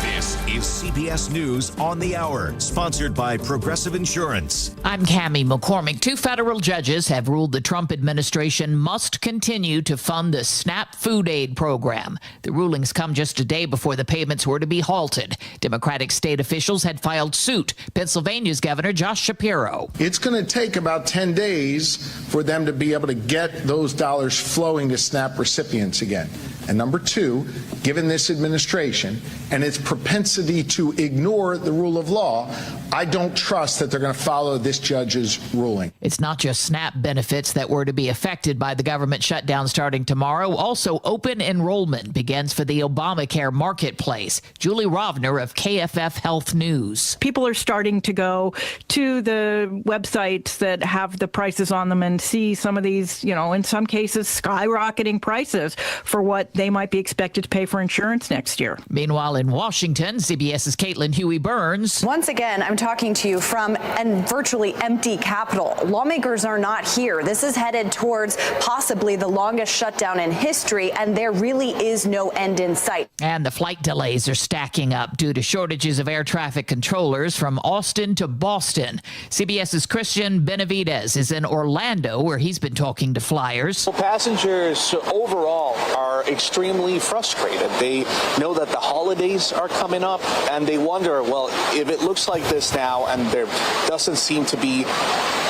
This is CBS News on the Hour, sponsored by Progressive Insurance.
I'm Cammie McCormick. 2 federal judges have ruled the Trump administration must continue to fund the SNAP food aid program. The rulings come just a day before the payments were to be halted. Democratic state officials had filed suit. Pennsylvania's Governor Josh Shapiro.
It's going to take about 10 days for them to be able to get those dollars flowing to SNAP recipients again. And number 2, given this administration and its propensity to ignore the rule of law, I don't trust that they're going to follow this judge's ruling.
It's not just SNAP benefits that were to be affected by the government shutdown starting tomorrow. Also, open enrollment begins for the Obamacare marketplace. Julie Rovner of KFF Health News.
People are starting to go to the websites that have the prices on them and see some of these, in some cases, skyrocketing prices for what they might be expected to pay for insurance next year.
Meanwhile, in Washington, CBS's Caitlin Huey-Burns.
Once again, I'm talking to you from a virtually empty Capitol. Lawmakers are not here. This is headed towards possibly the longest shutdown in history, and there really is no end in sight.
And the flight delays are stacking up due to shortages of air traffic controllers from Austin to Boston. CBS's Christian Benavidez is in Orlando, where he's been talking to flyers.
Well, passengers overall are extremely frustrated. They know that the holidays are coming up, and they wonder, well, if it looks like this now and there doesn't seem to be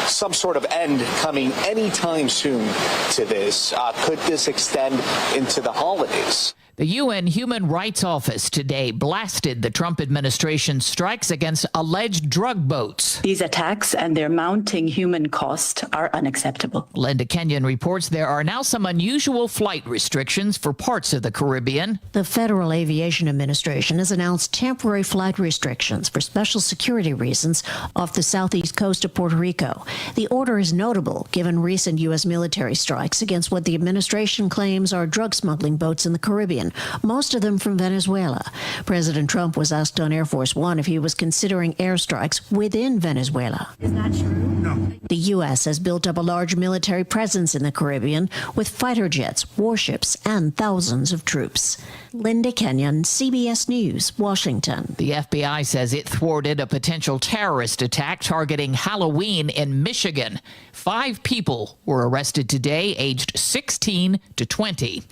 some sort of end coming anytime soon to this, could this extend into the holidays?
The UN Human Rights Office today blasted the Trump administration's strikes against alleged drug boats.
These attacks and their mounting human cost are unacceptable.
Linda Kenyon reports there are now some unusual flight restrictions for parts of the Caribbean.
The Federal Aviation Administration has announced temporary flight restrictions for special security reasons off the southeast coast of Puerto Rico. The order is notable given recent U.S. military strikes against what the administration claims are drug smuggling boats in the Caribbean. Caribbean, most of them from Venezuela. President Trump was asked on Air Force One if he was considering airstrikes within Venezuela.
Is that true? No.
The U.S. has built up a large military presence in the Caribbean with fighter jets, warships, and thousands of troops. Linda Kenyon, CBS News, Washington.
The FBI says it thwarted a potential terrorist attack targeting Halloween in Michigan. 5 people were arrested today, aged 16 to 20.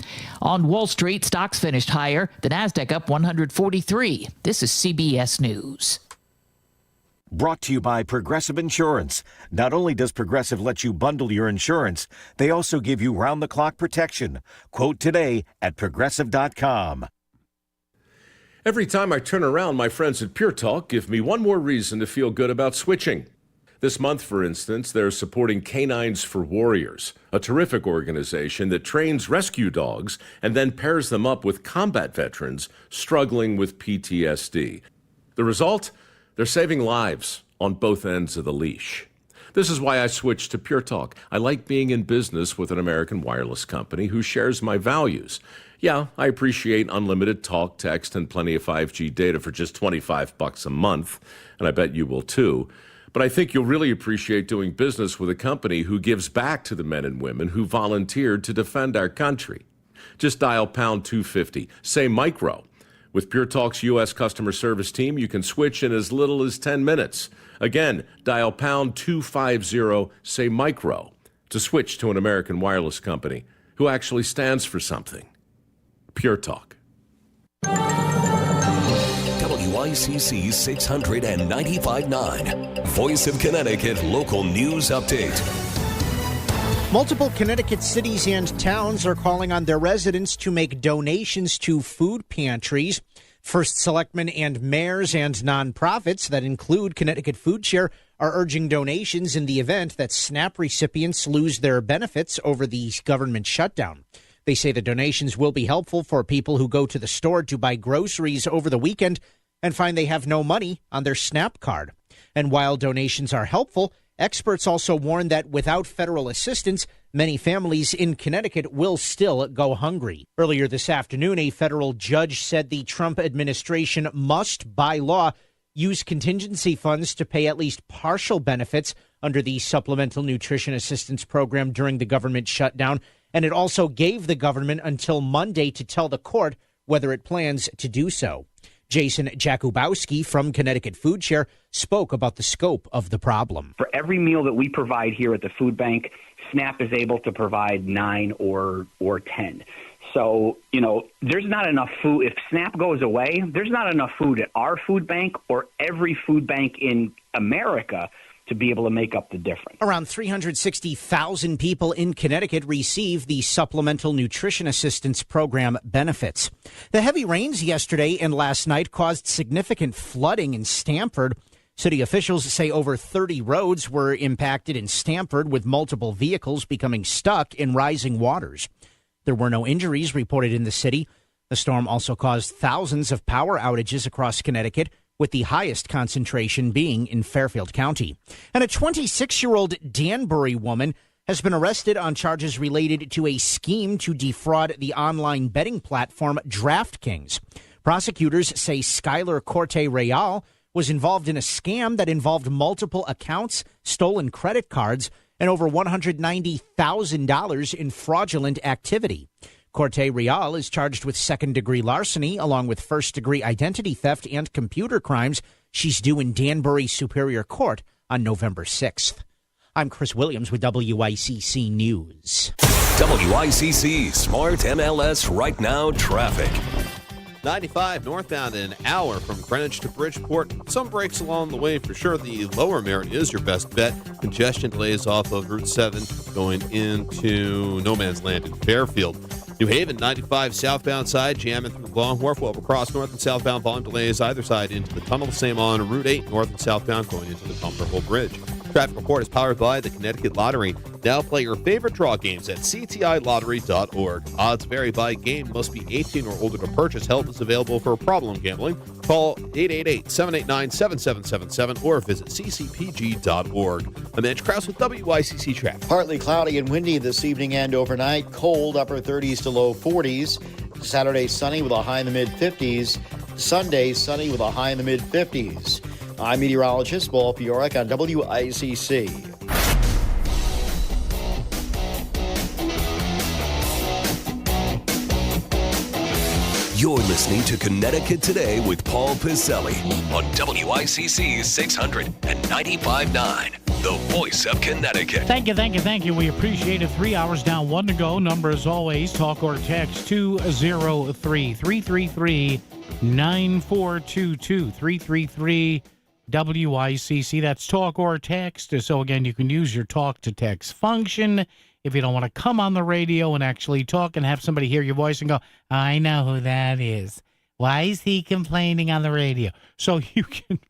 On Wall Street, stocks finished higher. The Nasdaq up 143. This is CBS News.
Brought to you by Progressive Insurance. Not only does Progressive let you bundle your insurance, they also give you round-the-clock protection. Quote today at Progressive.com.
Every time I turn around, my friends at Pure Talk give me one more reason to feel good about switching. This month, for instance, they're supporting Canines for Warriors, a terrific organization that trains rescue dogs and then pairs them up with combat veterans struggling with PTSD. The result? They're saving lives on both ends of the leash. This is why I switched to Pure Talk. I like being in business with an American wireless company who shares my values. Yeah, I appreciate unlimited talk, text, and plenty of 5G data for just $25 a month, and I bet you will too. But I think you'll really appreciate doing business with a company who gives back to the men and women who volunteered to defend our country. Just dial pound 250, say micro. With Pure Talk's U.S. customer service team, you can switch in as little as 10 minutes. Again, dial pound 250, say micro, to switch to an American wireless company who actually stands for something. Pure Talk.
WICC 695.9, Voice of Connecticut Local News Update.
Multiple Connecticut cities and towns are calling on their residents to make donations to food pantries. First selectmen and mayors and nonprofits that include Connecticut Food Share are urging donations in the event that SNAP recipients lose their benefits over the government shutdown. They say the donations will be helpful for people who go to the store to buy groceries over the weekend and find they have no money on their SNAP card. And while donations are helpful, experts also warn that without federal assistance, many families in Connecticut will still go hungry. Earlier this afternoon, a federal judge said the Trump administration must, by law, use contingency funds to pay at least partial benefits under the Supplemental Nutrition Assistance Program during the government shutdown. And it also gave the government until Monday to tell the court whether it plans to do so. Jason Jakubowski from Connecticut Food Share spoke about the scope of the problem.
For every meal that we provide here at the food bank, SNAP is able to provide 9 or 10. So, there's not enough food. If SNAP goes away, there's not enough food at our food bank or every food bank in America to be able to make up the difference.
Around 360,000 people in Connecticut receive the Supplemental Nutrition Assistance Program benefits. The heavy rains yesterday and last night caused significant flooding in Stamford. City officials say over 30 roads were impacted in Stamford, with multiple vehicles becoming stuck in rising waters. There were no injuries reported in the city. The storm also caused thousands of power outages across Connecticut, with the highest concentration being in Fairfield County. And a 26-year-old Danbury woman has been arrested on charges related to a scheme to defraud the online betting platform DraftKings. Prosecutors say Skylar Corte Real was involved in a scam that involved multiple accounts, stolen credit cards, and over $190,000 in fraudulent activity. Corte Real is charged with second-degree larceny, along with first-degree identity theft and computer crimes. She's due in Danbury Superior Court on November 6th. I'm Chris Williams with WICC News.
WICC Smart MLS Right Now Traffic.
95 northbound an hour from Greenwich to Bridgeport. Some breaks along the way for sure. The lower Merritt is your best bet. Congestion delays off of Route 7 going into No Man's Land in Fairfield. New Haven, 95 southbound side, jamming through Long Wharf. Well, across north and southbound volume delays either side into the tunnel. Same on Route 8, north and southbound going into the Comfortable Bridge. Traffic report is powered by the Connecticut Lottery. Now play your favorite draw games at ctilottery.org. Odds vary by game. Must be 18 or older to purchase. Help is available for problem gambling. Call 888-789-7777 or visit ccpg.org. I'm Mitch Krause with WICC Traffic.
Partly cloudy and windy this evening and overnight. Cold, upper 30s to low 40s. Saturday, sunny with a high in the mid-50s. Sunday, sunny with a high in the mid-50s. I'm meteorologist Paul Fiorek on WICC.
You're listening to Connecticut Today with Paul Piselli on WICC 600 and 95.9, the voice of Connecticut.
Thank you. We appreciate it. 3 hours down, 1 to go. Number as always, talk or text 203-333-9422, 333 WICC. That's talk or text. So again, you can use your talk to text function if you don't want to come on the radio and actually talk and have somebody hear your voice and go, I know who that is. Why is he complaining on the radio? So you can,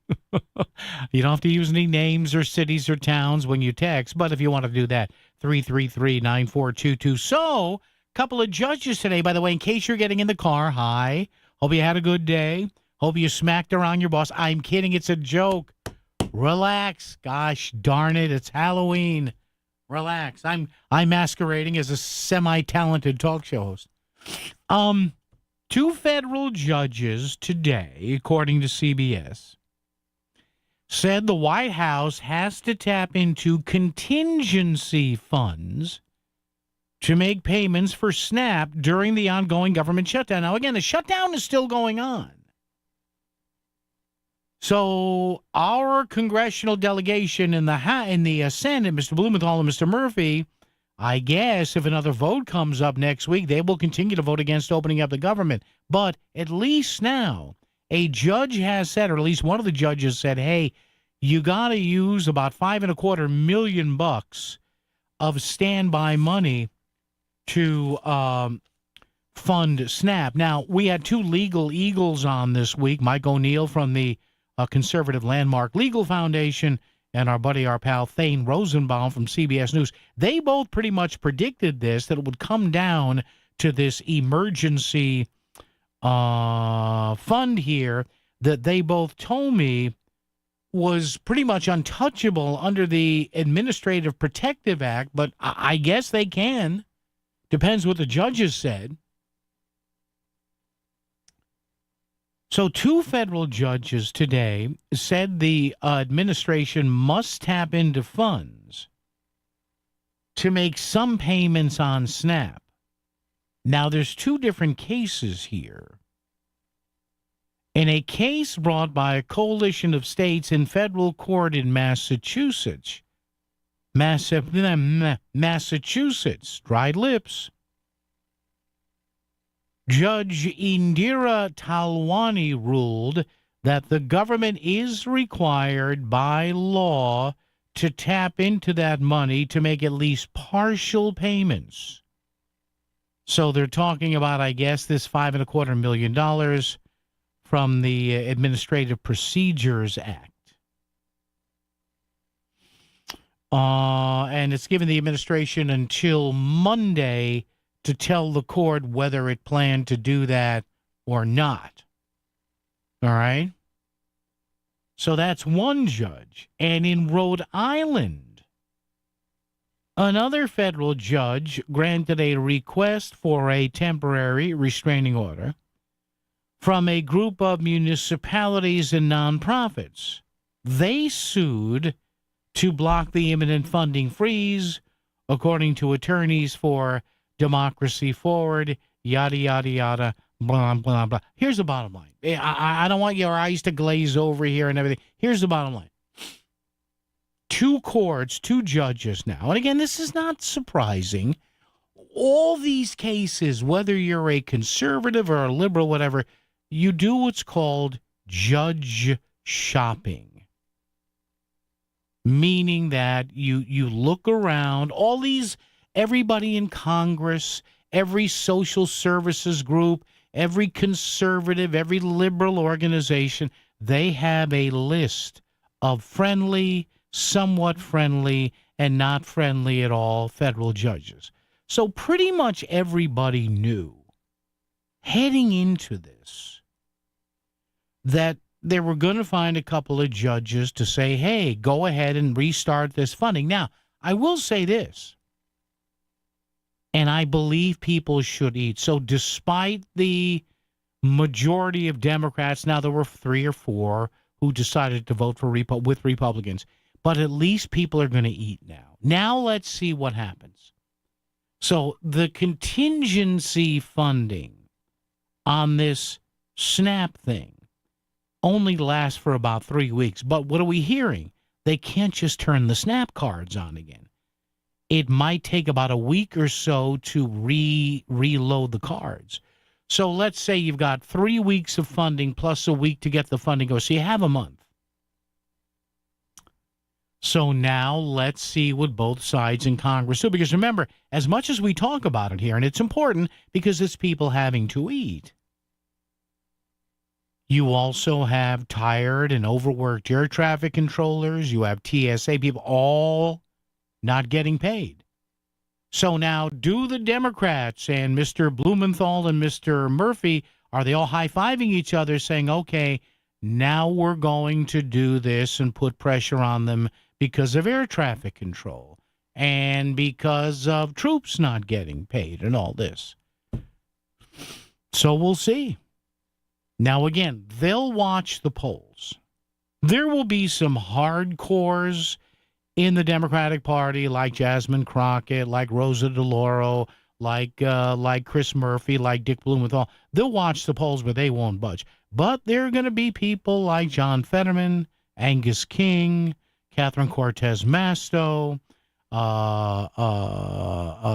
you don't have to use any names or cities or towns when you text, but if you want to do that, 333-9422. So, a couple of judges today, by the way, in case you're getting in the car, hi, hope you had a good day. Hope you smacked around your boss. I'm kidding, it's a joke. Relax. Gosh darn it, it's Halloween. Relax. I'm masquerading as a semi-talented talk show host. Two federal judges today, according to CBS, said the White House has to tap into contingency funds to make payments for SNAP during the ongoing government shutdown. Now, again, the shutdown is still going on. So our congressional delegation in the Senate, Mr. Blumenthal and Mr. Murphy, I guess if another vote comes up next week, they will continue to vote against opening up the government. But at least now, a judge has said, or at least one of the judges said, hey, you got to use about $5.25 million of standby money to fund SNAP. Now, we had two legal eagles on this week, Mike O'Neill from the Conservative Landmark Legal Foundation and our pal Thane Rosenbaum from CBS News. They both pretty much predicted this, that it would come down to this emergency fund here that they both told me was pretty much untouchable under the Administrative Protective Act, but I guess they can. Depends what the judges said. So two federal judges today said the administration must tap into funds to make some payments on SNAP. Now, there's two different cases here. In a case brought by a coalition of states in federal court in Massachusetts, dried lips, Judge Indira Talwani ruled that the government is required by law to tap into that money to make at least partial payments. So they're talking about, I guess, this $5.25 million from the Administrative Procedures Act. And it's given the administration until Monday to tell the court whether it planned to do that or not. All right? So that's one judge. And in Rhode Island, another federal judge granted a request for a temporary restraining order from a group of municipalities and nonprofits. They sued to block the imminent funding freeze, according to attorneys for Democracy Forward, yada, yada, yada, blah, blah, blah. Here's the bottom line. I don't want your eyes to glaze over here and everything. Here's the bottom line. Two courts, two judges now. And again, this is not surprising. All these cases, whether you're a conservative or a liberal, whatever, you do what's called judge shopping. Meaning that you look around, all these, everybody in Congress, every social services group, every conservative, every liberal organization, they have a list of friendly, somewhat friendly, and not friendly at all federal judges. So pretty much everybody knew, heading into this, that they were going to find a couple of judges to say, hey, go ahead and restart this funding. Now, I will say this. And I believe people should eat. So despite the majority of Democrats, now there were 3 or 4 who decided to vote for with Republicans, but at least people are going to eat now. Now let's see what happens. So the contingency funding on this SNAP thing only lasts for about 3 weeks. But what are we hearing? They can't just turn the SNAP cards on again. It might take about a week or so to reload the cards. So let's say you've got 3 weeks of funding plus a week to get the funding going. So you have a month. So now let's see what both sides in Congress do. Because remember, as much as we talk about it here, and it's important because it's people having to eat, you also have tired and overworked air traffic controllers. You have TSA people all not getting paid. So now do the Democrats and Mr. Blumenthal and Mr. Murphy, are they all high-fiving each other saying, okay, now we're going to do this and put pressure on them because of air traffic control and because of troops not getting paid and all this? So we'll see. Now, again, they'll watch the polls. There will be some hardcores in the Democratic Party like Jasmine Crockett, like Rosa DeLauro, like Chris Murphy, like Dick Blumenthal. They'll watch the polls, but they won't budge. But there are going to be people like John Fetterman, Angus King, Catherine Cortez Masto,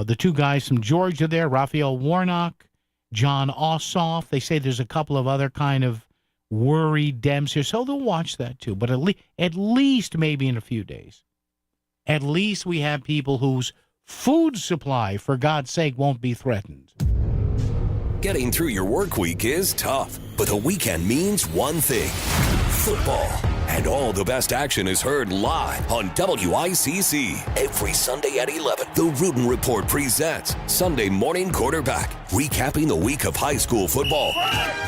the 2 guys from Georgia there, Raphael Warnock, John Ossoff. They say there's a couple of other kind of worried Dems here, so they'll watch that too. But at least maybe in a few days, at least we have people whose food supply, for God's sake, won't be threatened.
Getting through your work week is tough, but the weekend means one thing: football. And all the best action is heard live on WICC. Every Sunday at 11, the Rudin Report presents Sunday Morning Quarterback, recapping the week of high school football.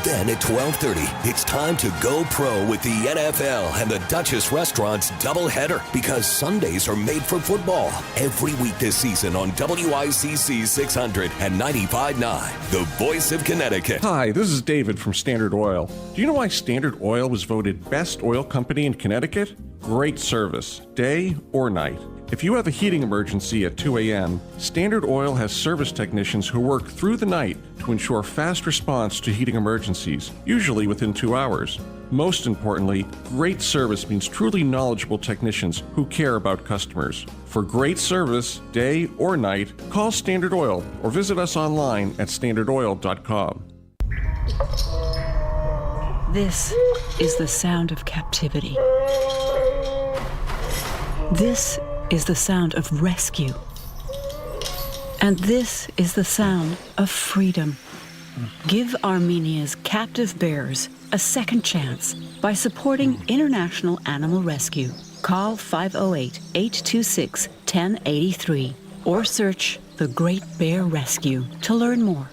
Then at 12:30, it's time to go pro with the NFL and the Duchess Restaurants doubleheader, because Sundays are made for football. Every week this season on WICC 600 and 95.9, the voice of Connecticut.
Hi, this is David from Standard Oil. Do you know why Standard Oil was voted best oil company in Connecticut? Great service, day or night. If you have a heating emergency at 2 a.m., Standard Oil has service technicians who work through the night to ensure fast response to heating emergencies, usually within 2 hours. Most importantly, great service means truly knowledgeable technicians who care about customers. For great service, day or night, call Standard Oil or visit us online at standardoil.com.
This is the sound of captivity. This is the sound of rescue. And this is the sound of freedom. Give Armenia's captive bears a second chance by supporting International Animal Rescue. Call 508-826-1083 or search The Great Bear Rescue to learn more.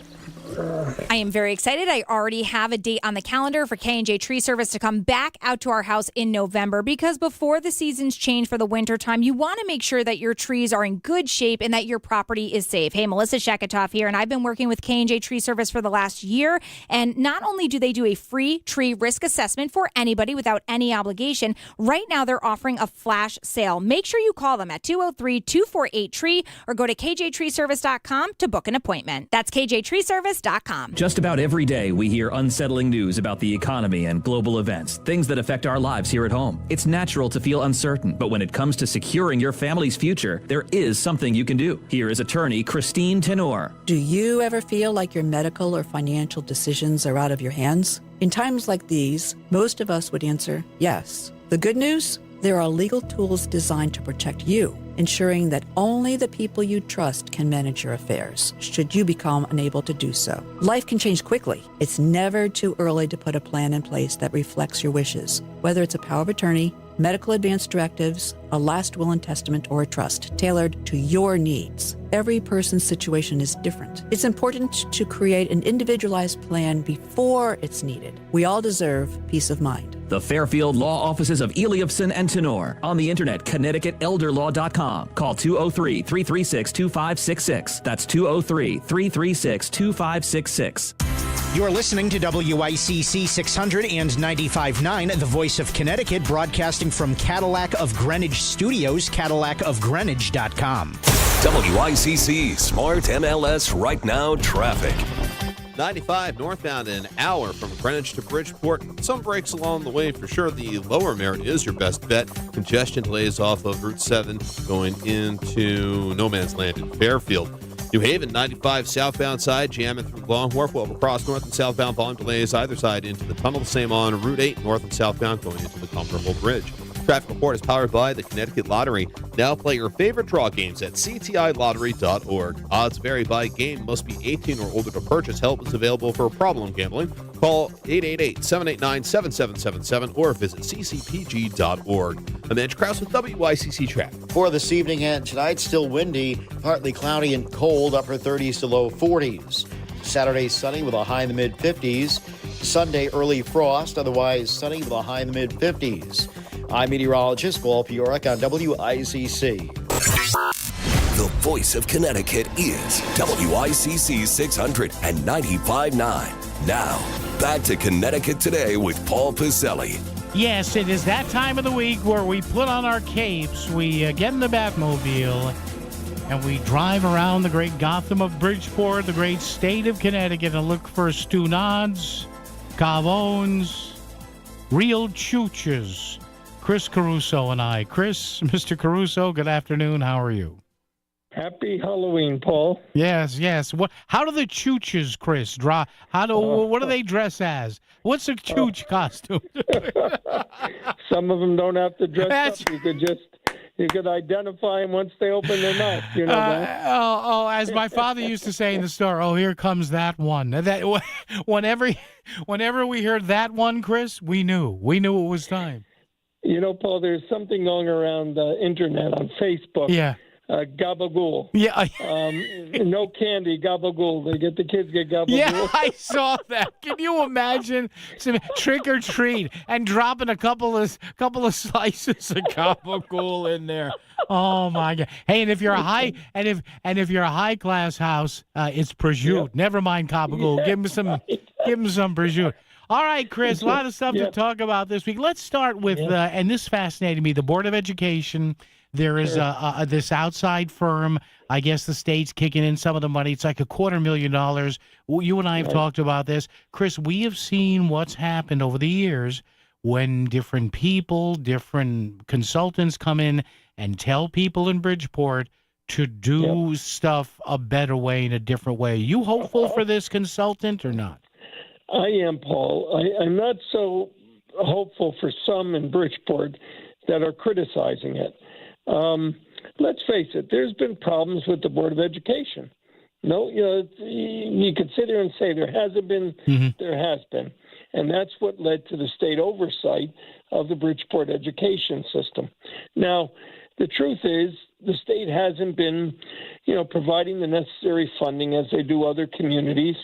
I am very excited. I already have a date on the calendar for K&J Tree Service to come back out to our house in November, because before the seasons change for the winter time, you want to make sure that your trees are in good shape and that your property is safe. Hey, Melissa Sheketoff here, and I've been working with K&J Tree Service for the last year, and not only do they do a free tree risk assessment for anybody without any obligation, right now they're offering a flash sale. Make sure you call them at 203-248-TREE or go to kjtreeservice.com to book an appointment. That's kjtreeservice.com.
Just about every day, we hear unsettling news about the economy and global events, things that affect our lives here at home. It's natural to feel uncertain, but when it comes to securing your family's future, there is something you can do. Here is attorney Christine Tenor.
Do you ever feel like your medical or financial decisions are out of your hands? In times like these, most of us would answer yes. The good news? There are legal tools designed to protect you, ensuring that only the people you trust can manage your affairs, should you become unable to do so. Life can change quickly. It's never too early to put a plan in place that reflects your wishes, whether it's a power of attorney, medical advance directives, a last will and testament, or a trust, tailored to your needs. Every person's situation is different. It's important to create an individualized plan before it's needed. We all deserve peace of mind.
The Fairfield Law Offices of Eliofson and Tenor. On the internet, ConnecticutElderLaw.com. Call 203-336-2566. That's 203-336-2566.
You're listening to WICC 600 and 95.9, the voice of Connecticut, broadcasting from Cadillac of Greenwich Studios, CadillacofGreenwich.com.
WICC Smart MLS Right Now traffic.
95 northbound, an hour from Greenwich to Bridgeport. Some breaks along the way for sure. The lower Merritt is your best bet. Congestion delays off of Route 7 going into No Man's Land in Fairfield. New Haven, 95 southbound side, jamming through Long Wharf. We'll across north and southbound volume delays either side into the tunnel. The same on Route 8, north and southbound going into the Comfortable Bridge. Traffic report is powered by the Connecticut Lottery. Now play your favorite draw games at ctilottery.org. Odds vary by game. Must be 18 or older to purchase. Help is available for problem gambling. Call 888-789-7777 or visit ccpg.org. I'm Mitch Krause with WICC Traffic.
For this evening and tonight, still windy, partly cloudy and cold, upper 30s to low 40s. Saturday, sunny with a high in the mid-50s. Sunday, early frost, otherwise sunny with a high in the mid-50s. I'm meteorologist Paul Piorek on WICC.
The voice of Connecticut is WICC 600 and 95.9. Now, back to Connecticut Today with Paul Piselli.
Yes, it is that time of the week where we put on our capes, we get in the Batmobile, and we drive around the great Gotham of Bridgeport, the great state of Connecticut, and look for Stunads, Cavones, real chooches. Chris Caruso and I. Chris, Mr. Caruso, good afternoon. How are you?
Happy Halloween, Paul.
Yes. How do the chooches, Chris, draw? What do they dress as? What's a chooch costume?
Some of them don't have to dress up. You could identify them once they open their mouth. You know that?
As my father used to say in the store, here comes that one. Whenever we heard that one, Chris, we knew it was time.
You know, Paul, there's something going around the internet on Facebook.
Yeah.
Gabagool.
Yeah.
No candy, gabagool. The kids get gabagool.
Yeah, I saw that. Can you imagine some trick or treat and dropping a couple of slices of gabagool in there? Oh my God! Hey, and if you're a high class house, it's prosciutto. Yep. Never mind gabagool. Give them some prosciutto. All right, Chris, a lot of stuff to talk about this week. Let's start with, and this fascinated me, the Board of Education. There is this outside firm. I guess the state's kicking in some of the money. It's like $250,000. You and I have talked about this. Chris, we have seen what's happened over the years when different people, different consultants come in and tell people in Bridgeport to do stuff a better way, in a different way. You hopeful for this consultant or not?
I am, Paul. I'm not so hopeful for some in Bridgeport that are criticizing it. Let's face it, there's been problems with the Board of Education. No, you could sit here and say there hasn't been, there has been. And that's what led to the state oversight of the Bridgeport education system. Now, the truth is the state hasn't been, providing the necessary funding as they do other communities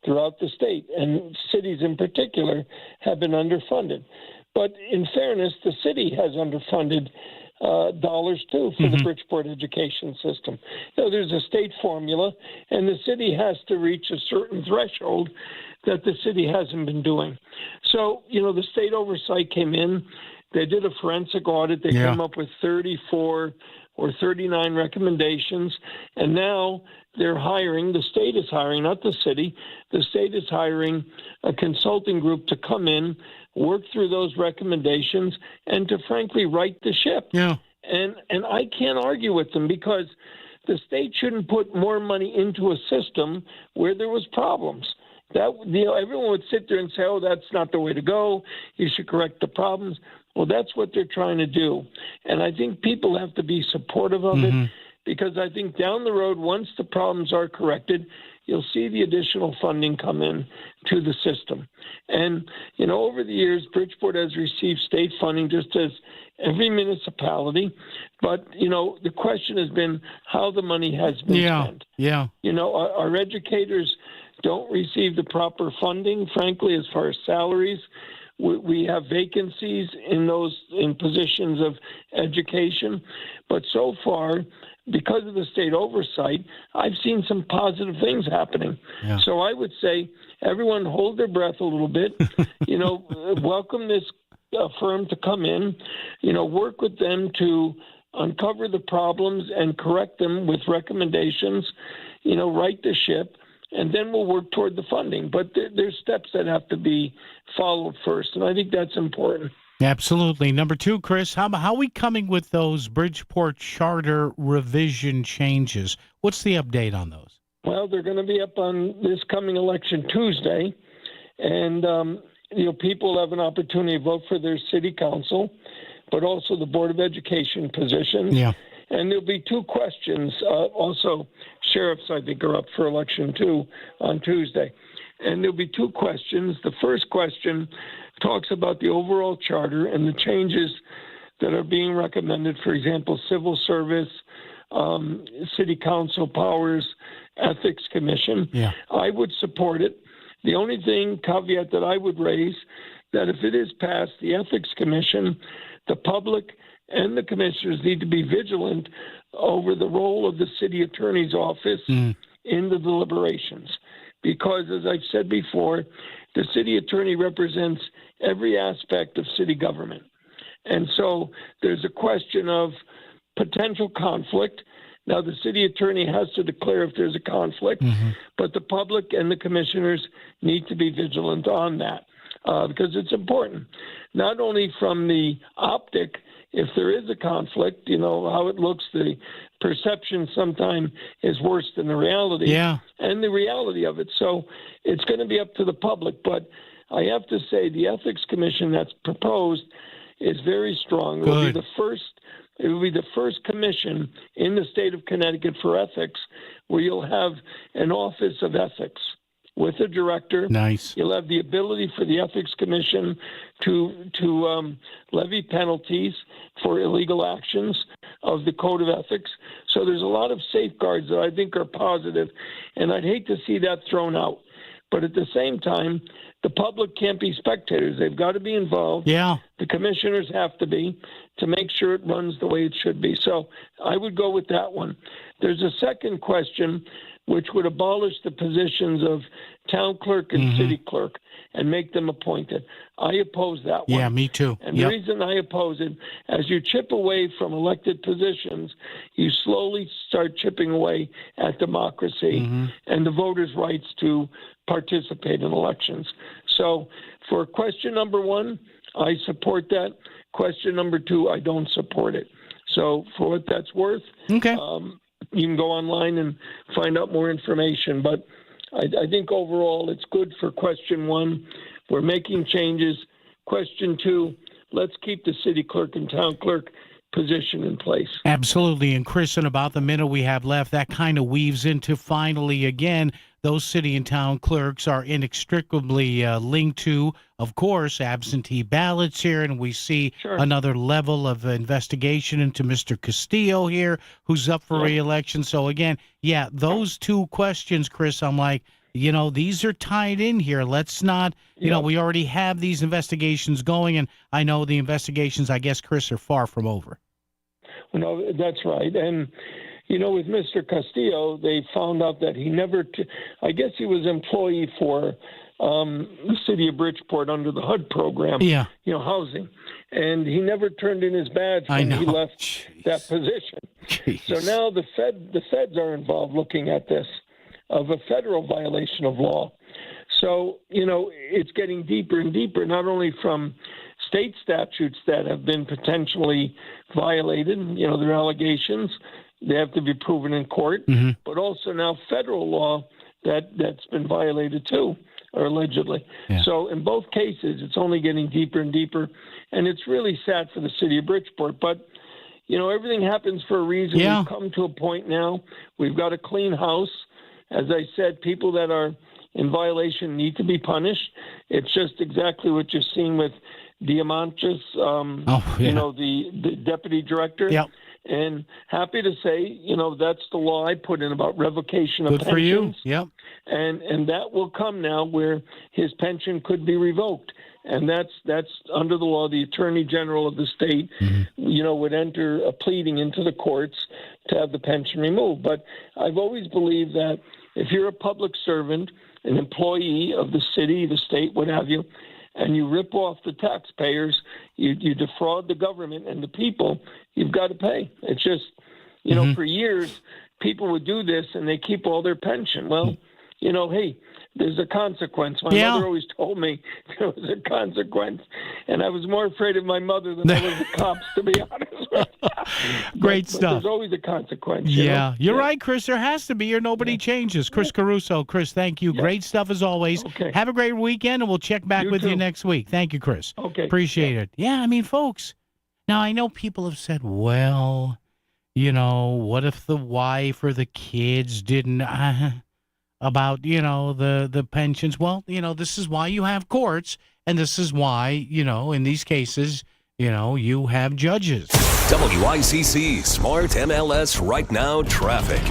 throughout the state, and cities in particular have been underfunded. But in fairness, the city has underfunded dollars too for the Bridgeport education system. There's a state formula, and the city has to reach a certain threshold that the city hasn't been doing. So, the state oversight came in. They did a forensic audit. They came up with 34 or 39 recommendations, and now they're hiring, the state is hiring, not the city, the state is hiring a consulting group to come in, work through those recommendations, and to frankly right the ship.
Yeah.
And I can't argue with them, because the state shouldn't put more money into a system where there was problems. That everyone would sit there and say, that's not the way to go. You should correct the problems. Well, that's what they're trying to do. And I think people have to be supportive of it. because I think down the road, once the problems are corrected, you'll see the additional funding come in to the system. And, over the years, Bridgeport has received state funding just as every municipality. But, the question has been how the money has been spent.
Yeah.
Our educators don't receive the proper funding, frankly, as far as salaries. We have vacancies in positions of education. But so far, because of the state oversight, I've seen some positive things happening.
Yeah.
So I would say everyone hold their breath a little bit. Welcome this firm to come in. Work with them to uncover the problems and correct them with recommendations. Right the ship, and then we'll work toward the funding. But there's steps that have to be followed first, and I think that's important.
Absolutely. Number two, Chris, how are we coming with those Bridgeport charter revision changes? What's the update on those?
Well, they're going to be up on this coming election Tuesday, and people have an opportunity to vote for their city council, but also the Board of Education positions.
Yeah.
And there'll be two questions. Also, sheriffs, I think, are up for election too on Tuesday. And there'll be two questions. The first question talks about the overall charter and the changes that are being recommended. For example, civil service, city council powers, ethics commission.
Yeah.
I would support it. The only caveat that I would raise, that if it is passed, the ethics commission, the public and the commissioners need to be vigilant over the role of the city attorney's office in the deliberations. Because, as I've said before, the city attorney represents every aspect of city government. And so there's a question of potential conflict. Now, the city attorney has to declare if there's a conflict, but the public and the commissioners need to be vigilant on that because it's important, not only from the optic, if there is a conflict, how it looks, the perception sometimes is worse than the reality and the reality of it. So it's going to be up to the public. But I have to say the Ethics Commission that's proposed is very strong. It will be the first commission in the state of Connecticut for ethics where you'll have an office of ethics with a director.
Nice.
You'll have the ability for the Ethics Commission to levy penalties for illegal actions of the Code of Ethics. So there's a lot of safeguards that I think are positive, and I'd hate to see that thrown out. But at the same time, the public can't be spectators. They've got to be involved.
Yeah.
The commissioners have to be to make sure it runs the way it should be. So I would go with that one. There's a second question, which would abolish the positions of town clerk and city clerk and make them appointed. I oppose that one.
Yeah, me too.
And the reason I oppose it, as you chip away from elected positions, you slowly start chipping away at democracy and the voters' rights to participate in elections. So for question number one, I support that. Question number two, I don't support it. So for what that's worth, you can go online and find out more information. But I think overall it's good for question one. We're making changes. Question two, let's keep the city clerk and town clerk position in place.
Absolutely. And Chris, in about the minute we have left, that kind of weaves into finally, again, those city and town clerks are inextricably linked to, of course, absentee ballots here. And we see another level of investigation into Mr. Castillo here, who's up for re-election. So, again, those two questions, Chris, I'm like, these are tied in here. Let's not, we already have these investigations going. And I know the investigations, I guess, Chris, are far from over.
No, that's right. And, with Mr. Castillo, they found out that he never, I guess he was employee for the city of Bridgeport under the HUD program, housing. And he never turned in his badge when he left that position. So now the feds are involved looking at this of a federal violation of law. So, it's getting deeper and deeper, not only from state statutes that have been potentially violated, there are allegations, they have to be proven in court, but also now federal law that's been violated too, or allegedly. Yeah. So in both cases, it's only getting deeper and deeper, and it's really sad for the city of Bridgeport. But, everything happens for a reason.
Yeah.
We've come to a point now. We've got a clean house. As I said, people that are in violation need to be punished. It's just exactly what you've seen with Diamantis, the deputy director.
Yep.
And happy to say, that's the law I put in about revocation of
Good
pensions.
for you. Yep.
And that will come now where his pension could be revoked. And that's under the law. The Attorney General of the state, would enter a pleading into the courts to have the pension removed. But I've always believed that if you're a public servant, an employee of the city, the state, what have you, and you rip off the taxpayers, you defraud the government and the people, you've got to pay. It's just, for years, people would do this and they keep all their pension. Well, hey, there's a consequence. My mother always told me there was a consequence, and I was more afraid of my mother than I was the cops, to be honest with you.
Great
But
stuff.
there's always a consequence.
You're right, Chris. There has to be, or nobody changes. Chris Caruso. Chris, thank you. Great stuff as always.
Okay.
Have a great weekend, and we'll check back with you next week. Thank you, Chris.
Okay.
Appreciate it. Yeah, I mean, folks, now I know people have said, well, what if the wife or the kids didn't... about, the pensions. Well, this is why you have courts, and this is why, in these cases, you have judges.
WICC Smart MLS Right Now traffic.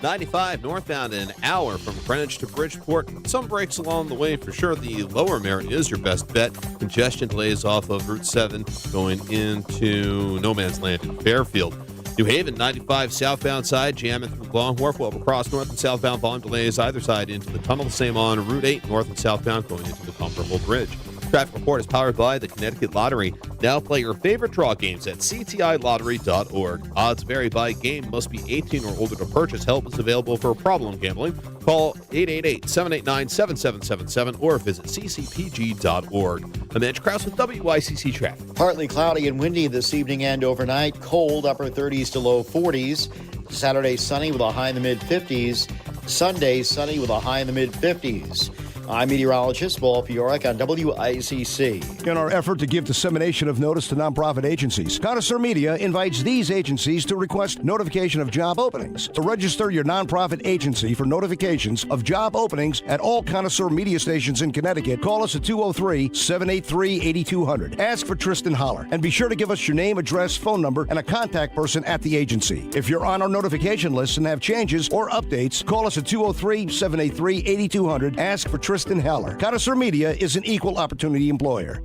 95 northbound an hour from Greenwich to Bridgeport. Some breaks along the way for sure. The lower Marion is your best bet. Congestion delays off of Route 7 going into No Man's Land in Fairfield. New Haven, 95 southbound side, jamming through Long Wharf. Well, across north and southbound volume delays either side into the tunnel. The same on Route 8, north and southbound going into the Comparable Bridge. Traffic report is powered by the Connecticut Lottery. Now play your favorite draw games at ctilottery.org. Odds vary by game. Must be 18 or older to purchase. Help is available for problem gambling. Call 888-789-7777 or visit ccpg.org. I'm Mitch Krause with WICC Traffic.
Partly cloudy and windy this evening and overnight. Cold, upper 30s to low 40s. Saturday, sunny with a high in the mid-50s. Sunday, sunny with a high in the mid-50s. I'm meteorologist Paul Fiorek on WICC.
In our effort to give dissemination of notice to nonprofit agencies, Connoisseur Media invites these agencies to request notification of job openings. To register your nonprofit agency for notifications of job openings at all Connoisseur Media stations in Connecticut, call us at 203-783-8200. Ask for Tristan Holler, and be sure to give us your name, address, phone number, and a contact person at the agency. If you're on our notification list and have changes or updates, call us at 203-783-8200. Ask for Tristan Haller. Connoisseur Media is an equal opportunity employer.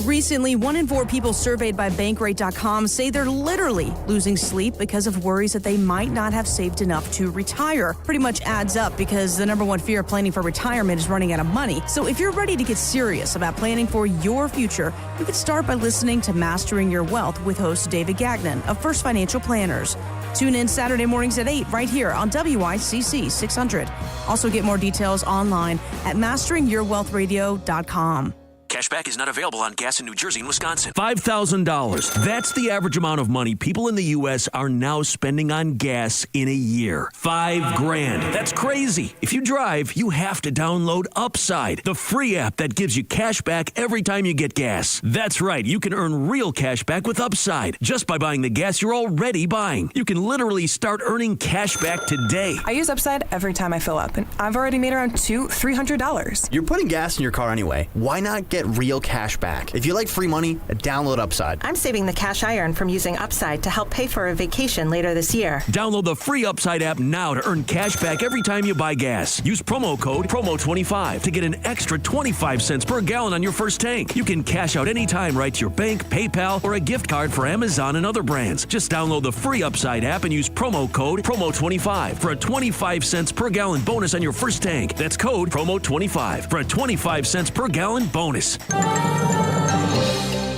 Recently, 1 in 4 people surveyed by Bankrate.com say they're literally losing sleep because of worries that they might not have saved enough to retire. Pretty much adds up because the number one fear of planning for retirement is running out of money. So if you're ready to get serious about planning for your future, you could start by listening to Mastering Your Wealth with host David Gagnon of First Financial Planners. Tune in Saturday mornings at 8 right here on WICC 600. Also get more details online at masteringyourwealthradio.com.
Cashback is not available on gas in New Jersey and Wisconsin. $5,000. That's the average amount of money people in the U.S. are now spending on gas in a year. $5,000. That's crazy. If you drive, you have to download Upside, the free app that gives you cash back every time you get gas. That's right. You can earn real cash back with Upside just by buying the gas you're already buying. You can literally start earning cash back today.
I use Upside every time I fill up, and I've already made around $300.
You're putting gas in your car anyway. Why not get real cash back? If you like free money, download Upside.
I'm saving the cash I earn from using Upside to help pay for a vacation later this year.
Download the free Upside app now to earn cash back every time you buy gas. Use promo code PROMO25 to get an extra 25 cents per gallon on your first tank. You can cash out anytime right to your bank, PayPal, or a gift card for Amazon and other brands. Just download the free Upside app and use promo code PROMO25 for a 25 cents per gallon bonus on your first tank. That's code PROMO25 for a 25 cents per gallon bonus.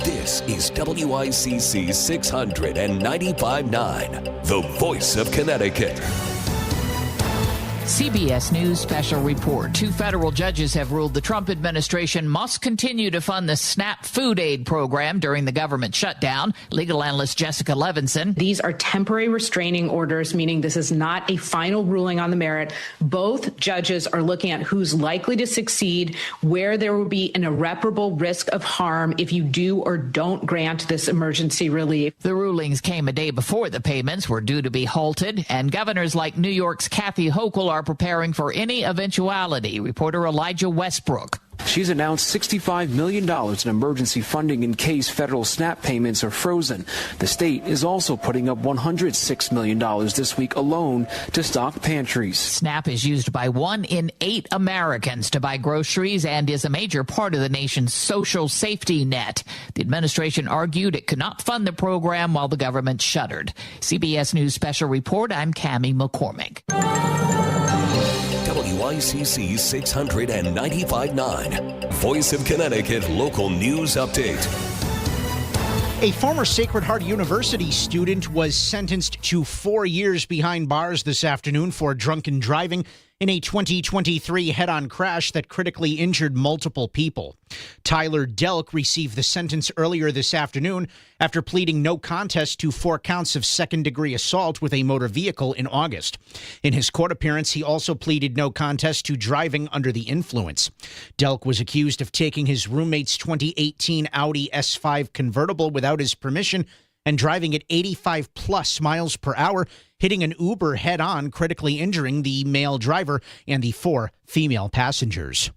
This is WICC 695.9, the voice of Connecticut.
CBS News special report. 2 federal judges have ruled the Trump administration must continue to fund the SNAP food aid program during the government shutdown. Legal analyst Jessica Levinson.
These are temporary restraining orders, meaning this is not a final ruling on the merit. Both judges are looking at who's likely to succeed, where there will be an irreparable risk of harm if you do or don't grant this emergency relief.
The rulings came a day before the payments were due to be halted, and governors like New York's Kathy Hochul are preparing for any eventuality. Reporter Elijah Westbrook.
She's announced $65 million in emergency funding in case federal SNAP payments are frozen. The state is also putting up $106 million this week alone to stock pantries.
SNAP is used by 1 in 8 Americans to buy groceries and is a major part of the nation's social safety net. The administration argued it could not fund the program while the government shuttered. CBS News Special Report, I'm Cammie McCormick.
WICC 695.9, Voice of Connecticut Local News Update.
A former Sacred Heart University student was sentenced to 4 years behind bars this afternoon for drunken driving in a 2023 head-on crash that critically injured multiple people. Tyler Delk received the sentence earlier this afternoon after pleading no contest to 4 counts of second-degree assault with a motor vehicle in August. In his court appearance, he also pleaded no contest to driving under the influence. Delk was accused of taking his roommate's 2018 Audi S5 convertible without his permission and driving at 85-plus miles per hour, hitting an Uber head-on, critically injuring the male driver and the 4 female passengers.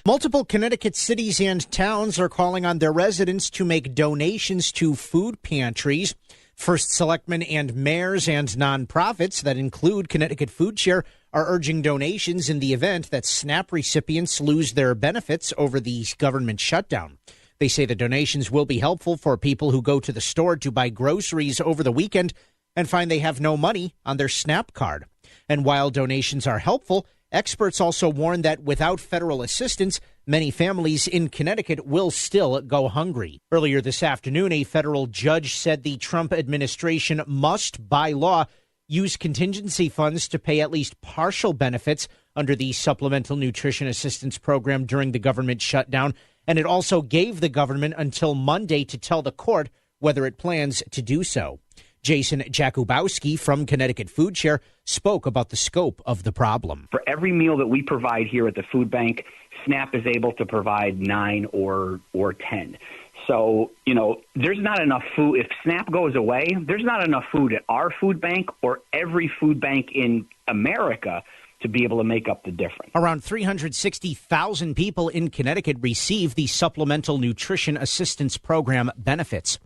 Multiple Connecticut cities and towns are calling on their residents to make donations to food pantries. First selectmen and mayors and nonprofits that include Connecticut Food Share are urging donations in the event that SNAP recipients lose their benefits over the government shutdown. They say the donations will be helpful for people who go to the store to buy groceries over the weekend and find they have no money on their SNAP card. And while donations are helpful, experts also warn that without federal assistance, many families in Connecticut will still go hungry. Earlier this afternoon, a federal judge said the Trump administration must, by law, use contingency funds to pay at least partial benefits under the Supplemental Nutrition Assistance Program during the government shutdown. And it also gave the government until Monday to tell the court whether it plans to do so. Jason Jakubowski from Connecticut Food Share spoke about the scope of the problem.
For every meal that we provide here at the food bank, SNAP is able to provide 9 or 10. So, there's not enough food. If SNAP goes away, there's not enough food at our food bank or every food bank in America to be able to make up the difference.
Around 360,000 people in Connecticut receive the Supplemental Nutrition Assistance Program benefits.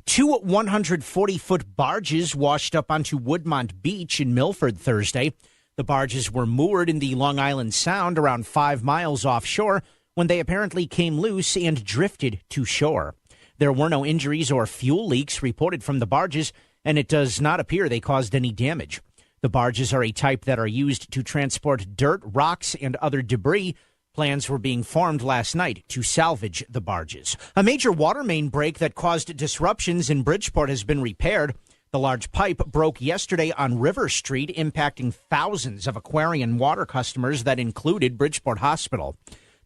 2 140-foot barges washed up onto Woodmont Beach in Milford Thursday. The barges were moored in the Long Island Sound around 5 miles offshore when they apparently came loose and drifted to shore. There were no injuries or fuel leaks reported from the barges, and it does not appear they caused any damage. The barges are a type that are used to transport dirt, rocks, and other debris. Plans were being formed last night to salvage the barges. A major water main break that caused disruptions in Bridgeport has been repaired. The large pipe broke yesterday on River Street, impacting thousands of Aquarian water customers that included Bridgeport Hospital.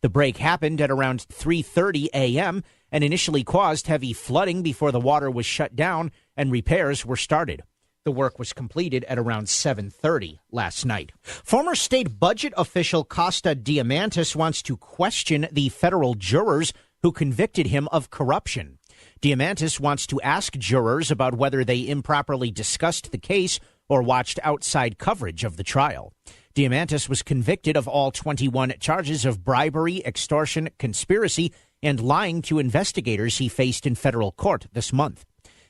The break happened at around 3:30 a.m. and initially caused heavy flooding before the water was shut down and repairs were started. The work was completed at around 7:30 last night. Former state budget official Costa Diamantis wants to question the federal jurors who convicted him of corruption. Diamantis wants to ask jurors about whether they improperly discussed the case or watched outside coverage of the trial. Diamantis was convicted of all 21 charges of bribery, extortion, conspiracy, and lying to investigators he faced in federal court this month.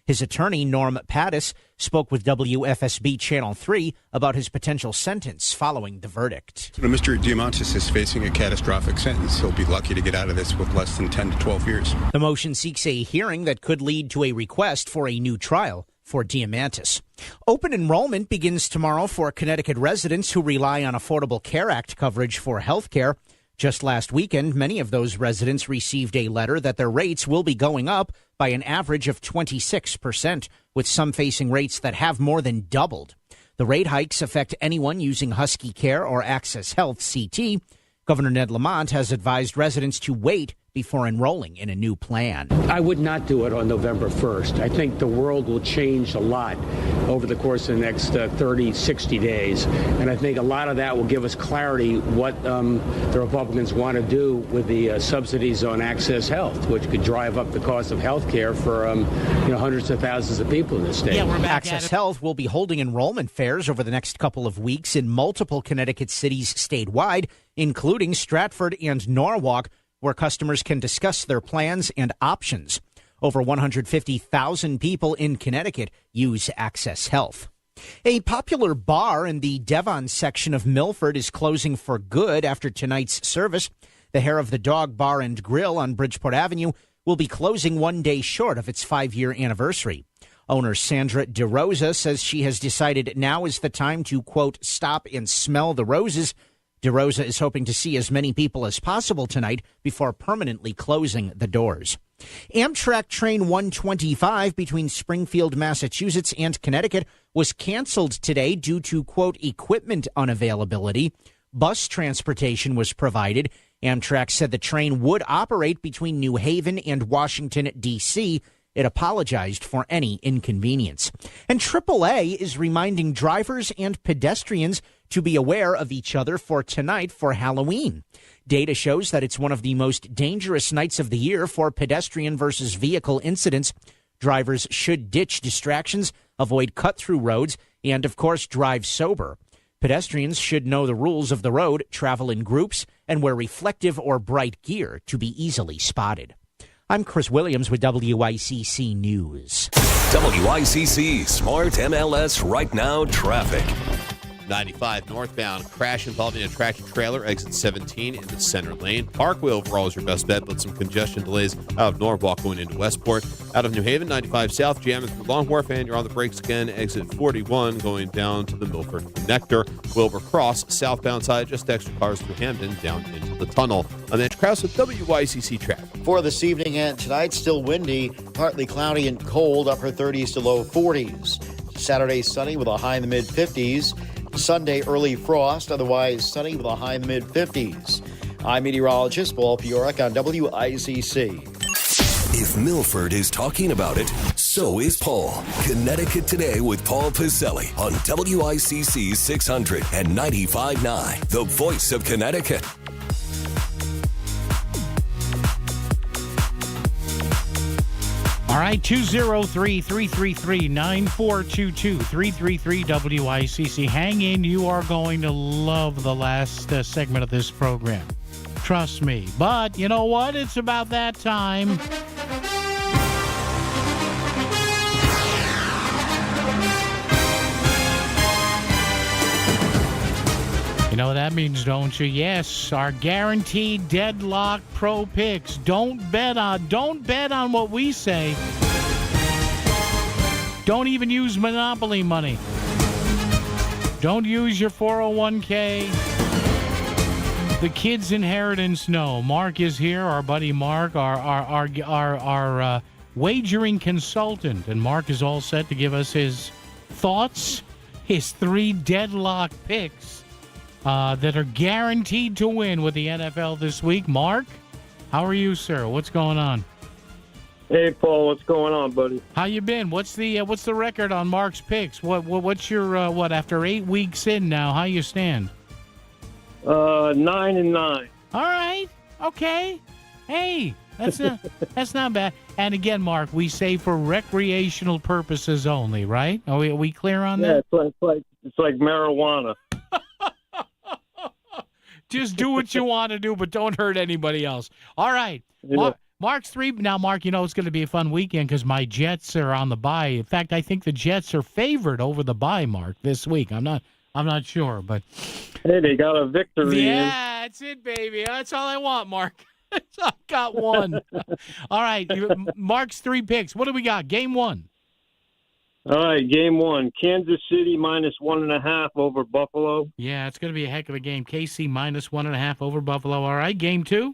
His attorney, Norm Pattis, spoke with WFSB Channel 3 about his potential sentence following the verdict.
Mr. Diamantis is facing a catastrophic sentence. He'll be lucky to get out of this with less than 10 to 12 years.
The motion seeks a hearing that could lead to a request for a new trial for Diamantis. Open enrollment begins tomorrow for Connecticut residents who rely on Affordable Care Act coverage for health care. Just last weekend, many of those residents received a letter that their rates will be going up by an average of 26%, with some facing rates that have more than doubled. The rate hikes affect anyone using Husky Care or Access Health CT. Governor Ned Lamont has advised residents to wait before enrolling in a new plan.
I would not do it on November 1st. I think the world will change a lot over the course of the next 30, 60 days. And I think a lot of that will give us clarity what the Republicans want to do with the subsidies on Access Health, which could drive up the cost of health care for hundreds of thousands of people in this state.
Yeah, we're back Access Health will be holding enrollment fairs over the next couple of weeks in multiple Connecticut cities statewide, including Stratford and Norwalk, where customers can discuss their plans and options. Over 150,000 people in Connecticut use Access Health. A popular bar in the Devon section of Milford is closing for good after tonight's service. The Hair of the Dog Bar and Grill on Bridgeport Avenue will be closing one day short of its 5-year anniversary. Owner Sandra DeRosa says she has decided now is the time to, quote, stop and smell the roses. DeRosa is hoping to see as many people as possible tonight before permanently closing the doors. Amtrak Train 125 between Springfield, Massachusetts and Connecticut was canceled today due to, quote, equipment unavailability. Bus transportation was provided. Amtrak said the train would operate between New Haven and Washington, D.C. It apologized for any inconvenience. And AAA is reminding drivers and pedestrians to be aware of each other for tonight for Halloween. Data shows that it's one of the most dangerous nights of the year for pedestrian versus vehicle incidents. Drivers should ditch distractions, avoid cut-through roads, and, of course, drive sober. Pedestrians should know the rules of the road, travel in groups, and wear reflective or bright gear to be easily spotted. I'm Chris Williams with WICC News.
WICC Smart MLS Right Now Traffic.
95 northbound, crash involving a tractor trailer, exit 17 into center lane. Parkway overall is your best bet, but some congestion delays out of Norwalk going into Westport. Out of New Haven, 95 south, jamming through Long Wharf, and you're on the brakes again, exit 41 going down to the Milford Connector. Wilbur Cross, southbound side, just extra cars through Hamden down into the tunnel. I'm Andrew Krause with WICC Traffic.
For this evening and tonight, still windy, partly cloudy and cold, upper 30s to low 40s. Saturday, sunny with a high in the mid-50s. Sunday, early frost, otherwise sunny with a high in the mid-50s. I'm meteorologist Paul Piorek on WICC.
If Milford is talking about it, so is Paul. Connecticut Today with Paul Piselli on WICC 600 and 95.9, the voice of Connecticut.
All right, 203-333-9422, 333-WICC. Hang in. You are going to love the last segment of this program. Trust me. But you know what? It's about that time. You know what that means, don't you? Yes, our guaranteed deadlock pro picks. Don't bet on what we say. Don't even use Monopoly money. Don't use your 401k. The kids' inheritance, no. Mark is here, our buddy Mark, our wagering consultant. And Mark is all set to give us his thoughts, his 3 deadlock picks that are guaranteed to win with the NFL this week. Mark, how are you, sir? What's going on?
Hey, Paul, what's going on, buddy?
How you been? What's the record on Mark's picks? What's your after 8 weeks in now? How you stand?
9-9.
All right. Okay. Hey, that's not bad. And again, Mark, we say for recreational purposes only, right? Are we clear on that?
Yeah, it's like marijuana.
Just do what you want to do, but don't hurt anybody else. All right.
Yeah.
Mark's 3. Now, Mark, you know it's going to be a fun weekend because my Jets are on the bye. In fact, I think the Jets are favored over the bye, Mark, this week. I'm not sure, but
hey, they got a victory.
Yeah, that's it, baby. That's all I want, Mark. I got one. All right, Mark's 3 picks. What do we got? Game 1.
All right, game 1. Kansas City -1.5 over Buffalo.
Yeah, it's going to be a heck of a game. KC -1.5 over Buffalo. All right, game 2.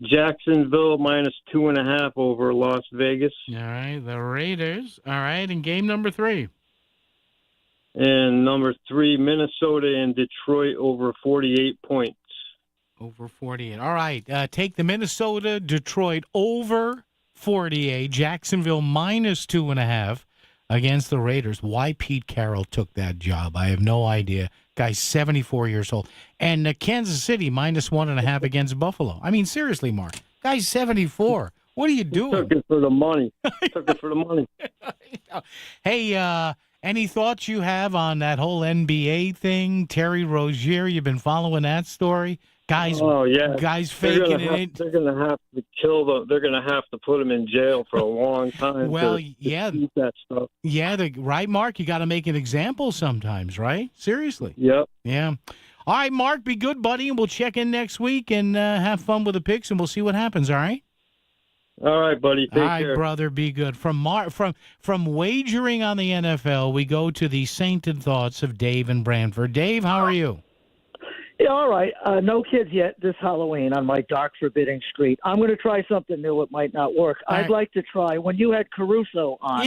Jacksonville -2.5 over Las Vegas.
All right, the Raiders. All right, and game number 3.
And number 3, Minnesota and Detroit over 48 points.
Over 48. All right. Take the Minnesota, Detroit over 48. Jacksonville minus 2.5 against the Raiders. Why Pete Carroll took that job, I have no idea. Guy's 74 years old. And Kansas City minus 1.5 against Buffalo. I mean, seriously, Mark. Guy's 74. What are you doing?
Took it for the money. Took it for the money.
Hey, any thoughts you have on that whole NBA thing? Terry Rozier, you've been following that story? Guys faking it.
They're going to have to kill them. They're going to have to put him in jail for a long time.
Well,
to keep that stuff.
Yeah, right, Mark? You got to make an example sometimes, right? Seriously.
Yep.
Yeah. All right, Mark, be good, buddy, and we'll check in next week and have fun with the picks, and we'll see what happens, all right?
All right, buddy. Take
care. All right,
care.
Brother, be good. From wagering on the NFL, we go to the sainted thoughts of Dave in Brantford. Dave, how are you?
Yeah, all right. No kids yet this Halloween on my dark, forbidding street. I'm going to try something new. It might not work. I'd like to try, when you had Caruso on,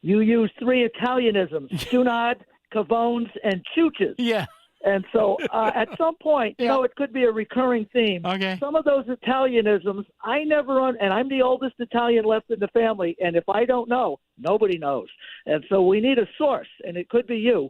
you used 3 Italianisms, Cunard, Cavones, and Chooches.
Yeah.
And so at some point, it could be a recurring theme.
Okay.
Some of those Italianisms, I never and I'm the oldest Italian left in the family, and if I don't know, nobody knows. And so we need a source, and it could be you.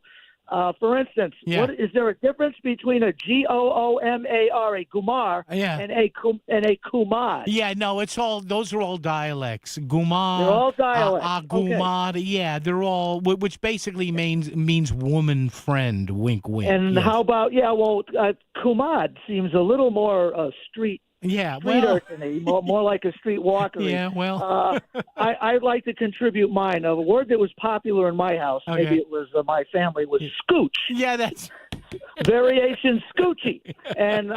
For instance, is there a difference between a Goomar, a Gumar, and a Kumad?
Yeah, no, those are all dialects. Gumar,
they're all dialects.
Gumad, okay. Yeah, they're all, which basically means woman friend. Wink, wink.
And how about Kumad seems a little more street.
Yeah,
street urchiny, more like a street walker.
Yeah, well.
I'd like to contribute mine. A word that was popular in my house, maybe it was my family, was scooch.
Yeah, that's...
Variation scoochie. And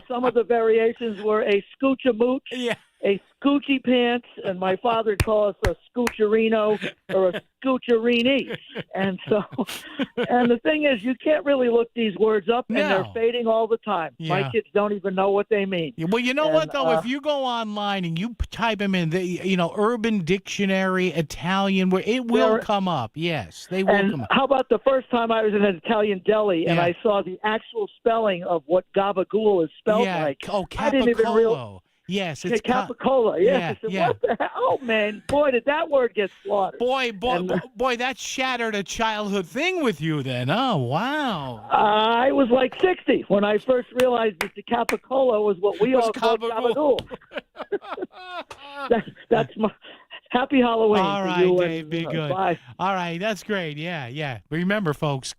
some of the variations were a scooch-a-mooch, a scoochie pants, and my father called us a scoocherino or a scoocherini. And so, and the thing is, you can't really look these words up, and they're fading all the time.
Yeah.
My kids don't even know what they mean.
Well, you know what, though? If you go online and you type them in, Urban Dictionary, Italian, it will come up. Yes, they will come up.
How about the first time I was in an Italian deli and I saw the actual spelling of what gabagool is spelled like?
Oh,
I didn't even realize.
Yes, it's
capicola. Yes. I said, what the hell? Oh, man. Boy, did that word get slaughtered.
Boy, that shattered a childhood thing with you then. Oh, wow.
I was like 60 when I first realized that the capicola was what we all called gabagool. That's my... Happy Halloween.
All right,
to you,
Dave, be good.
Bye.
All right, that's great. Yeah. Remember, folks,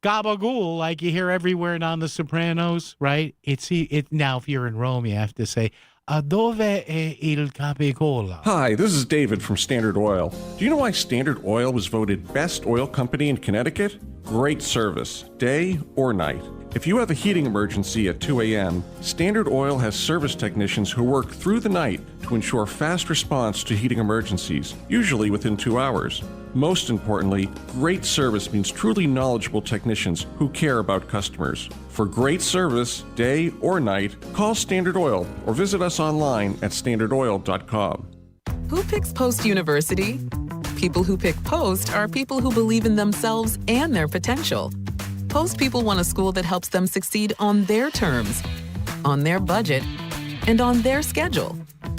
gabagool, like you hear everywhere on The Sopranos, right? Now, if you're in Rome, you have to say, dove è il capicola?
Hi, this is David from Standard Oil. Do you know why Standard Oil was voted best oil company in Connecticut? Great service, day or night. If you have a heating emergency at 2 a.m., Standard Oil has service technicians who work through the night to ensure fast response to heating emergencies, usually within 2 hours. Most importantly, great service means truly knowledgeable technicians who care about customers. For great service, day or night, call Standard Oil or visit us online at standardoil.com.
Who picks Post University? People who pick Post are people who believe in themselves and their potential. Post people want a school that helps them succeed on their terms, on their budget, and on their schedule.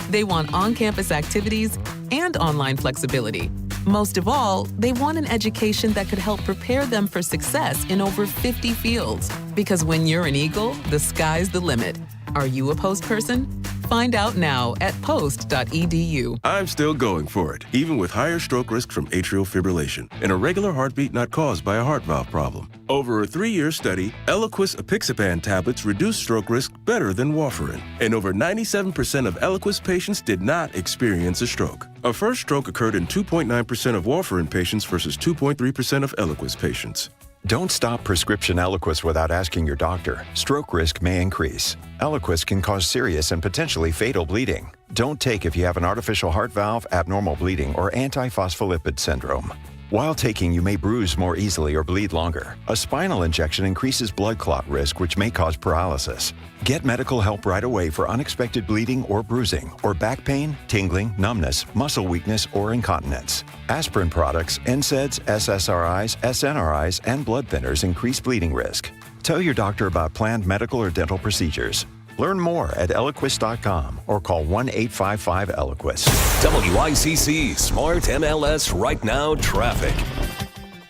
They want on-campus activities and online flexibility. Most of all, they want an education that could help prepare them for success in over 50 fields. Because when you're an Eagle, the sky's the limit. Are you a Post person? Find out now at post.edu.
I'm still going for it, even with higher stroke risk from atrial fibrillation, an irregular heartbeat not caused by a heart valve problem. Over a 3-year study, Eliquis apixaban tablets reduce stroke risk better than warfarin, and over 97% of Eliquis patients did not experience a stroke. A first stroke occurred in 2.9% of warfarin patients versus 2.3% of Eliquis patients.
Don't stop prescription Eliquis without asking your doctor. Stroke risk may increase. Eliquis can cause serious and potentially fatal bleeding. Don't take if you have an artificial heart valve, abnormal bleeding, or antiphospholipid syndrome. While taking, you may bruise more easily or bleed longer. A spinal injection increases blood clot risk, which may cause paralysis. Get medical help right away for unexpected bleeding or bruising, or back pain, tingling, numbness, muscle weakness, or incontinence. Aspirin products, NSAIDs, SSRIs, SNRIs, and blood thinners increase bleeding risk. Tell your doctor about planned medical or dental procedures. Learn more at Eliquis.com or call 1-855-ELIQUIS.
WICC Smart MLS Right Now Traffic.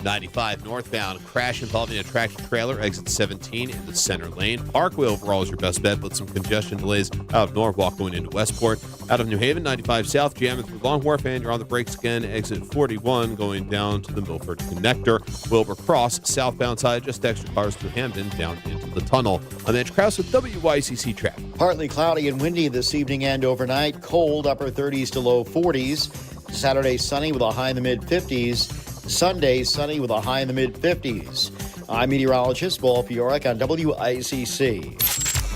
95 northbound, crash involving a tractor trailer, exit 17 in the center lane. Parkway overall is your best bet, but some congestion delays out of Norwalk going into Westport. Out of New Haven, 95 south, jamming through Long Wharf, and you're on the brakes again, exit 41 going down to the Milford Connector. Wilbur Cross, southbound side, just extra cars through Hamden down into the tunnel. I'm Edge Krause with WICC traffic.
Partly cloudy and windy this evening and overnight. Cold, upper 30s to low 40s. Saturday, sunny with a high in the mid-50s. Sunday, sunny with a high in the mid-50s. I'm meteorologist Paul Fioric on WICC.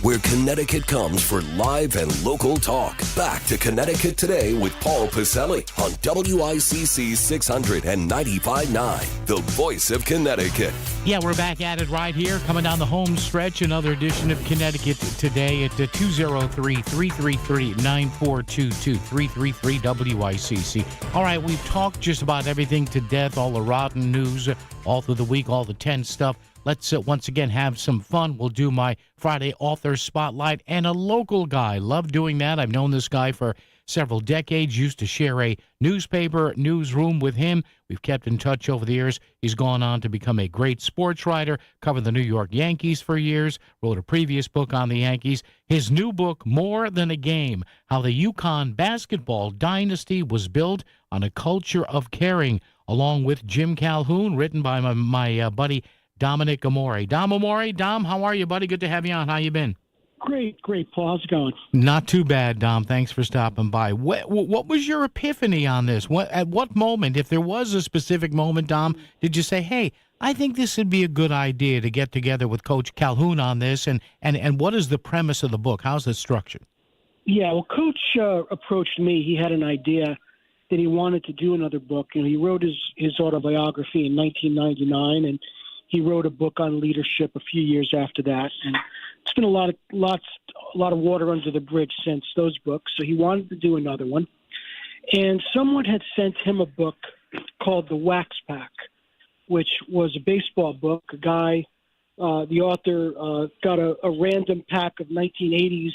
Where Connecticut comes for live and local talk. Back to Connecticut Today with Paul Pacelli on WICC 600 and 95.9, the voice of Connecticut.
Yeah, we're back at it right here, coming down the home stretch. Another edition of Connecticut Today at 203-333-9422, 333-WICC. All right, we've talked just about everything to death, all the rotten news, all through the week, all the tense stuff. Let's once again have some fun. We'll do my Friday author spotlight and a local guy. Love doing that. I've known this guy for several decades. Used to share a newsroom with him. We've kept in touch over the years. He's gone on to become a great sports writer, covered the New York Yankees for years, wrote a previous book on the Yankees. His new book, More Than a Game, How the UConn Basketball Dynasty Was Built on a Culture of Caring, along with Jim Calhoun, written by my buddy Dominic Amore. Dom, how are you, buddy? Good to have you on. How you been?
Great, Paul. How's it going?
Not too bad, Dom. Thanks for stopping by. What was your epiphany on this? At what moment, if there was a specific moment, Dom, did you say, hey, I think this would be a good idea to get together with Coach Calhoun on this, and what is the premise of the book? How's it structured?
Yeah, well, Coach approached me. He had an idea that he wanted to do another book, and he wrote his autobiography in 1999, and he wrote a book on leadership a few years after that, and it's been a lot of water under the bridge since those books. So he wanted to do another one, and someone had sent him a book called The Wax Pack, which was a baseball book. A guy, the author, got a random pack of 1980s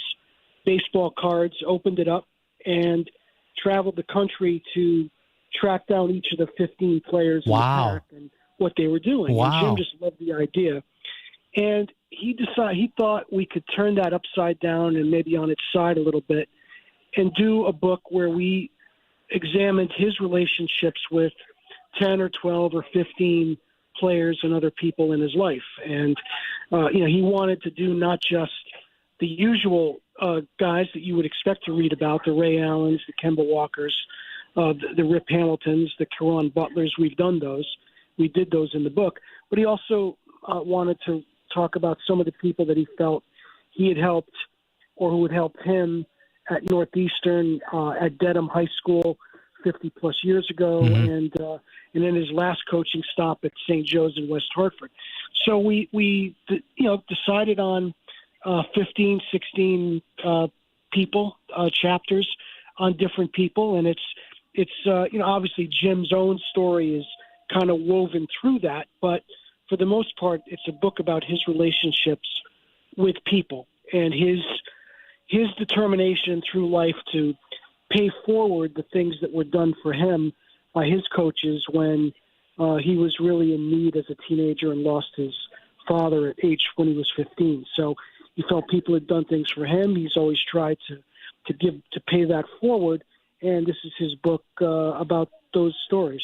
baseball cards, opened it up, and traveled the country to track down each of the 15 players in the pack and what they were doing.
Wow.
And Jim just loved the idea. And he thought we could turn that upside down and maybe on its side a little bit and do a book where we examined his relationships with 10 or 12 or 15 players and other people in his life. And, he wanted to do not just the usual guys that you would expect to read about, the Ray Allens, the Kemba Walkers, the Rip Hamiltons, the Caron Butlers. We've done those. We did those in the book. But he also wanted to talk about some of the people that he felt he had helped or who had helped him at Northeastern, at Dedham High School 50-plus years ago, and then his last coaching stop at St. Joe's in West Hartford. So we decided on 15, 16 people, chapters on different people, and it's obviously Jim's own story is kind of woven through that, but for the most part, it's a book about his relationships with people and his determination through life to pay forward the things that were done for him by his coaches when he was really in need as a teenager and lost his father at age when he was 15. So he felt people had done things for him. He's always tried to pay that forward, and this is his book about those stories.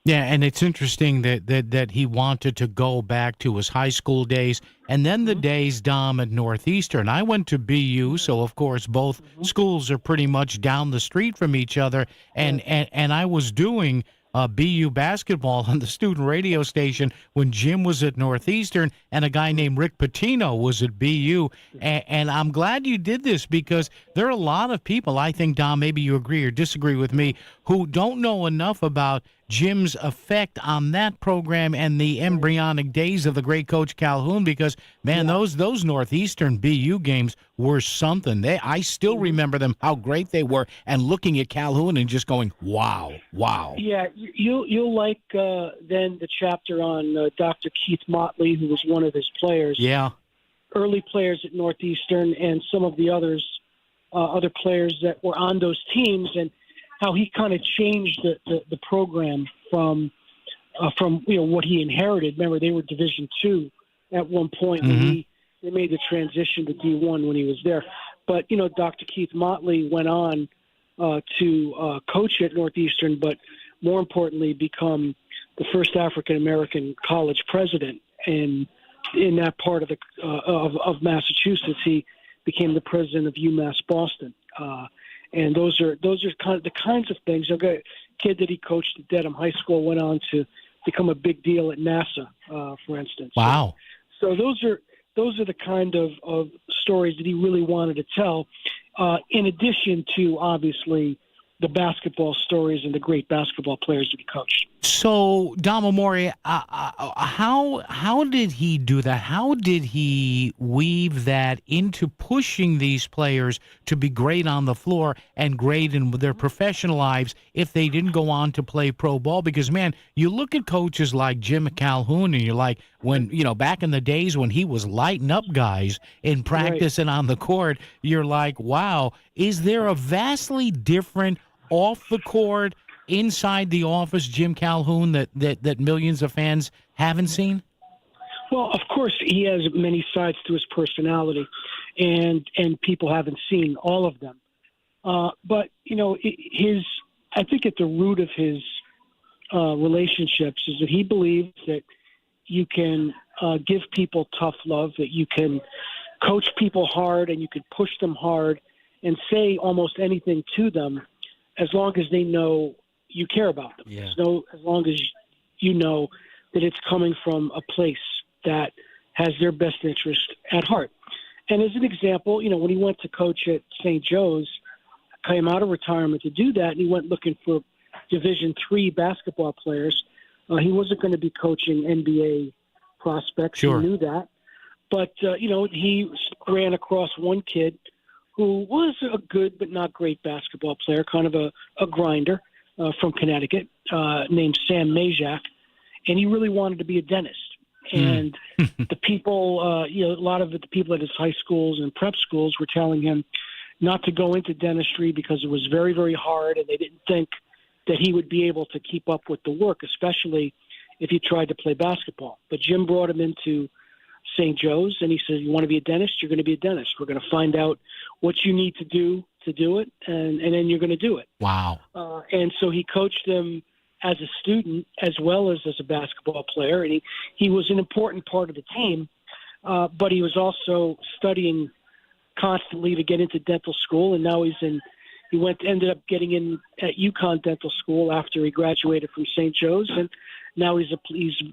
Yeah, and it's interesting that he wanted to go back to his high school days and then the days, Dom, at Northeastern. I went to BU, so of course both schools are pretty much down the street from each other, and I was doing BU basketball on the student radio station when Jim was at Northeastern and a guy named Rick Pitino was at BU. And I'm glad you did this because there are a lot of people, I think, Dom, maybe you agree or disagree with me, who don't know enough about Jim's effect on that program and the embryonic days of the great Coach Calhoun, because, man, those Northeastern BU games were something. I still remember them, how great they were, and looking at Calhoun and just going, wow.
Yeah, you'll like then the chapter on Dr. Keith Motley, who was one of his players.
Yeah.
Early players at Northeastern and some of the other players that were on those teams, and how he kind of changed the program from what he inherited. Remember, they were Division II at one point when they made the transition to D1 when he was there. But Dr. Keith Motley went on to coach at Northeastern, but more importantly, become the first African American college president in that part of of Massachusetts. He became the president of UMass Boston. And those are the kinds of things. A kid that he coached at Dedham High School went on to become a big deal at NASA, for instance.
Wow!
So those are the kind of stories that he really wanted to tell. In addition to obviously the basketball stories and the great basketball players that he coached.
So, Dom Amore, how did he do that? How did he weave that into pushing these players to be great on the floor and great in their professional lives if they didn't go on to play pro ball? Because, man, you look at coaches like Jim Calhoun and you're like, when, back in the days when he was lighting up guys in practice and on the court, you're like, wow, is there a vastly different off the court, inside the office Jim Calhoun that millions of fans haven't seen?
Well, of course, he has many sides to his personality, and people haven't seen all of them. But I think at the root of his relationships is that he believes that you can give people tough love, that you can coach people hard, and you can push them hard, and say almost anything to them, as long as they know you care about them.
Yeah.
As long as you know that it's coming from a place that has their best interest at heart. And as an example, when he went to coach at St. Joe's, came out of retirement to do that, and he went looking for Division III basketball players. He wasn't going to be coaching NBA prospects.
Sure.
He knew that. But, he ran across one kid who was a good but not great basketball player, kind of a grinder from Connecticut, named Sam Majak, and he really wanted to be a dentist. And the people, a lot of the people at his high schools and prep schools were telling him not to go into dentistry because it was very, very hard, and they didn't think that he would be able to keep up with the work, especially if he tried to play basketball. But Jim brought him into St. Joe's, and he said, you want to be a dentist? You're going to be a dentist. We're going to find out what you need to do it, and then you're going to do it.
Wow.
And so he coached them as a student as well as a basketball player, and he was an important part of the team, but he was also studying constantly to get into dental school, and now ended up getting in at UConn Dental School after he graduated from St. Joe's, and now he's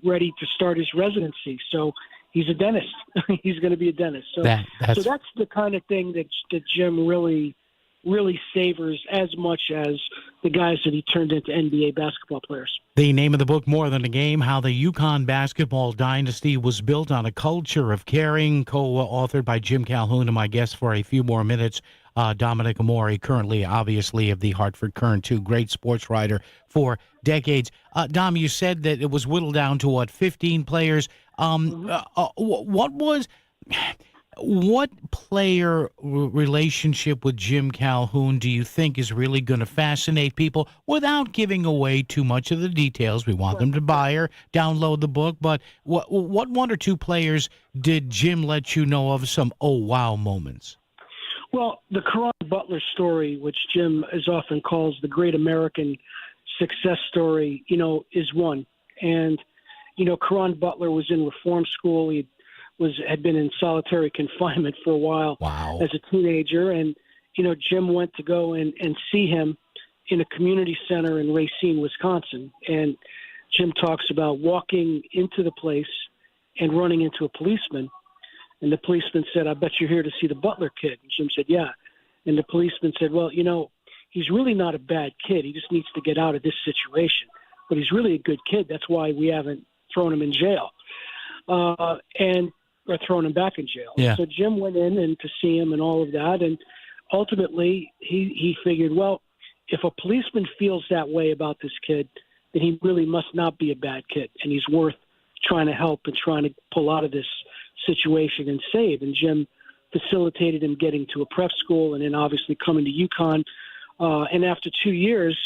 ready to start his residency. So he's a dentist. He's going to be a dentist. So that's the kind of thing that Jim really, really savors as much as the guys that he turned into NBA basketball players.
The name of the book, More Than a Game, How the UConn Basketball Dynasty Was Built on a Culture of Caring, co-authored by Jim Calhoun and my guest for a few more minutes, Dominic Amore, currently obviously of the Hartford Courant, too, great sports writer for decades. Dom, you said that it was whittled down to 15 players. What player relationship with Jim Calhoun do you think is really going to fascinate people without giving away too much of the details? We want them to buy or download the book, but what one or two players did Jim let you know of some wow moments?
Well, the Caron Butler story, which Jim as often calls the great American success story, is one. And, Caron Butler was in reform school. He had been in solitary confinement for a while as a teenager. And, Jim went to go and see him in a community center in Racine, Wisconsin. And Jim talks about walking into the place and running into a policeman. And the policeman said, I bet you're here to see the Butler kid. And Jim said, yeah. And the policeman said, well, he's really not a bad kid. He just needs to get out of this situation. but he's really a good kid. That's why we haven't thrown him in jail or thrown him back in jail.
Yeah.
So Jim went in and to see him and all of that, and ultimately he figured, well, if a policeman feels that way about this kid, then he really must not be a bad kid, and he's worth trying to help and trying to pull out of this situation and save. And Jim facilitated him getting to a prep school and then obviously coming to UConn. And after 2 years,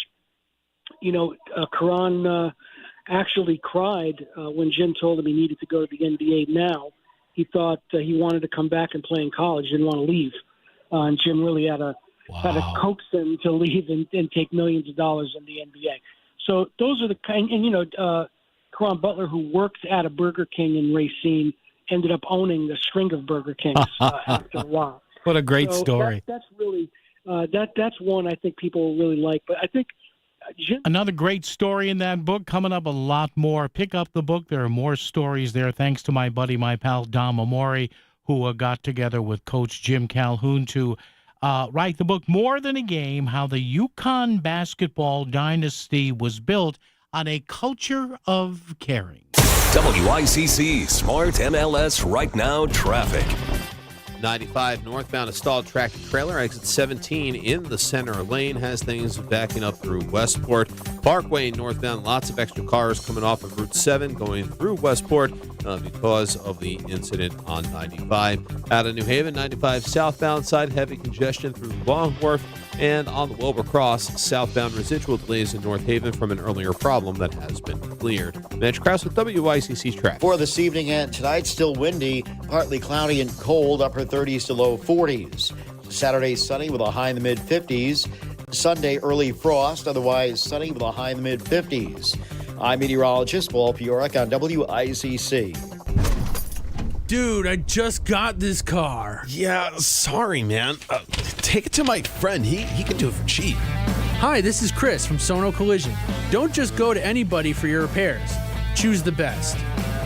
Karan actually cried when Jim told him he needed to go to the NBA now. He thought he wanted to come back and play in college, didn't want to leave. And Jim really had to coax him to leave and take millions of dollars in the NBA. So those are the kind, and Karan Butler, who worked at a Burger King in Racine, ended up owning the string of Burger Kings after a while.
What a great story.
That's really that's one I think people really like. But I think
another great story in that book. Coming up, a lot more. Pick up the book. There are more stories there. Thanks to my buddy, my pal Dom Amore, who got together with Coach Jim Calhoun to write the book More Than a Game: How the UConn Basketball Dynasty Was Built on a Culture of Caring.
WICC Smart MLS Right Now Traffic.
95 northbound, a stalled tractor trailer, exit 17 in the center lane, has things backing up through Westport. Parkway northbound, lots of extra cars coming off of Route 7 going through Westport because of the incident on 95. Out of New Haven, 95 southbound side, heavy congestion through Long Wharf. And on the Wilbur Cross, southbound residual delays in North Haven from an earlier problem that has been cleared. Mitch Krause with WICC's traffic.
For this evening and tonight, still windy, partly cloudy and cold, upper 30s to low 40s. Saturday, sunny with a high in the mid-50s. Sunday, early frost, otherwise sunny with a high in the mid-50s. I'm meteorologist Paul Piorek on WICC.
Dude, I just got this car.
Yeah, sorry, man. Take it to my friend. He can do it for cheap.
Hi, this is Chris from Sono Collision. Don't just go to anybody for your repairs. Choose the best.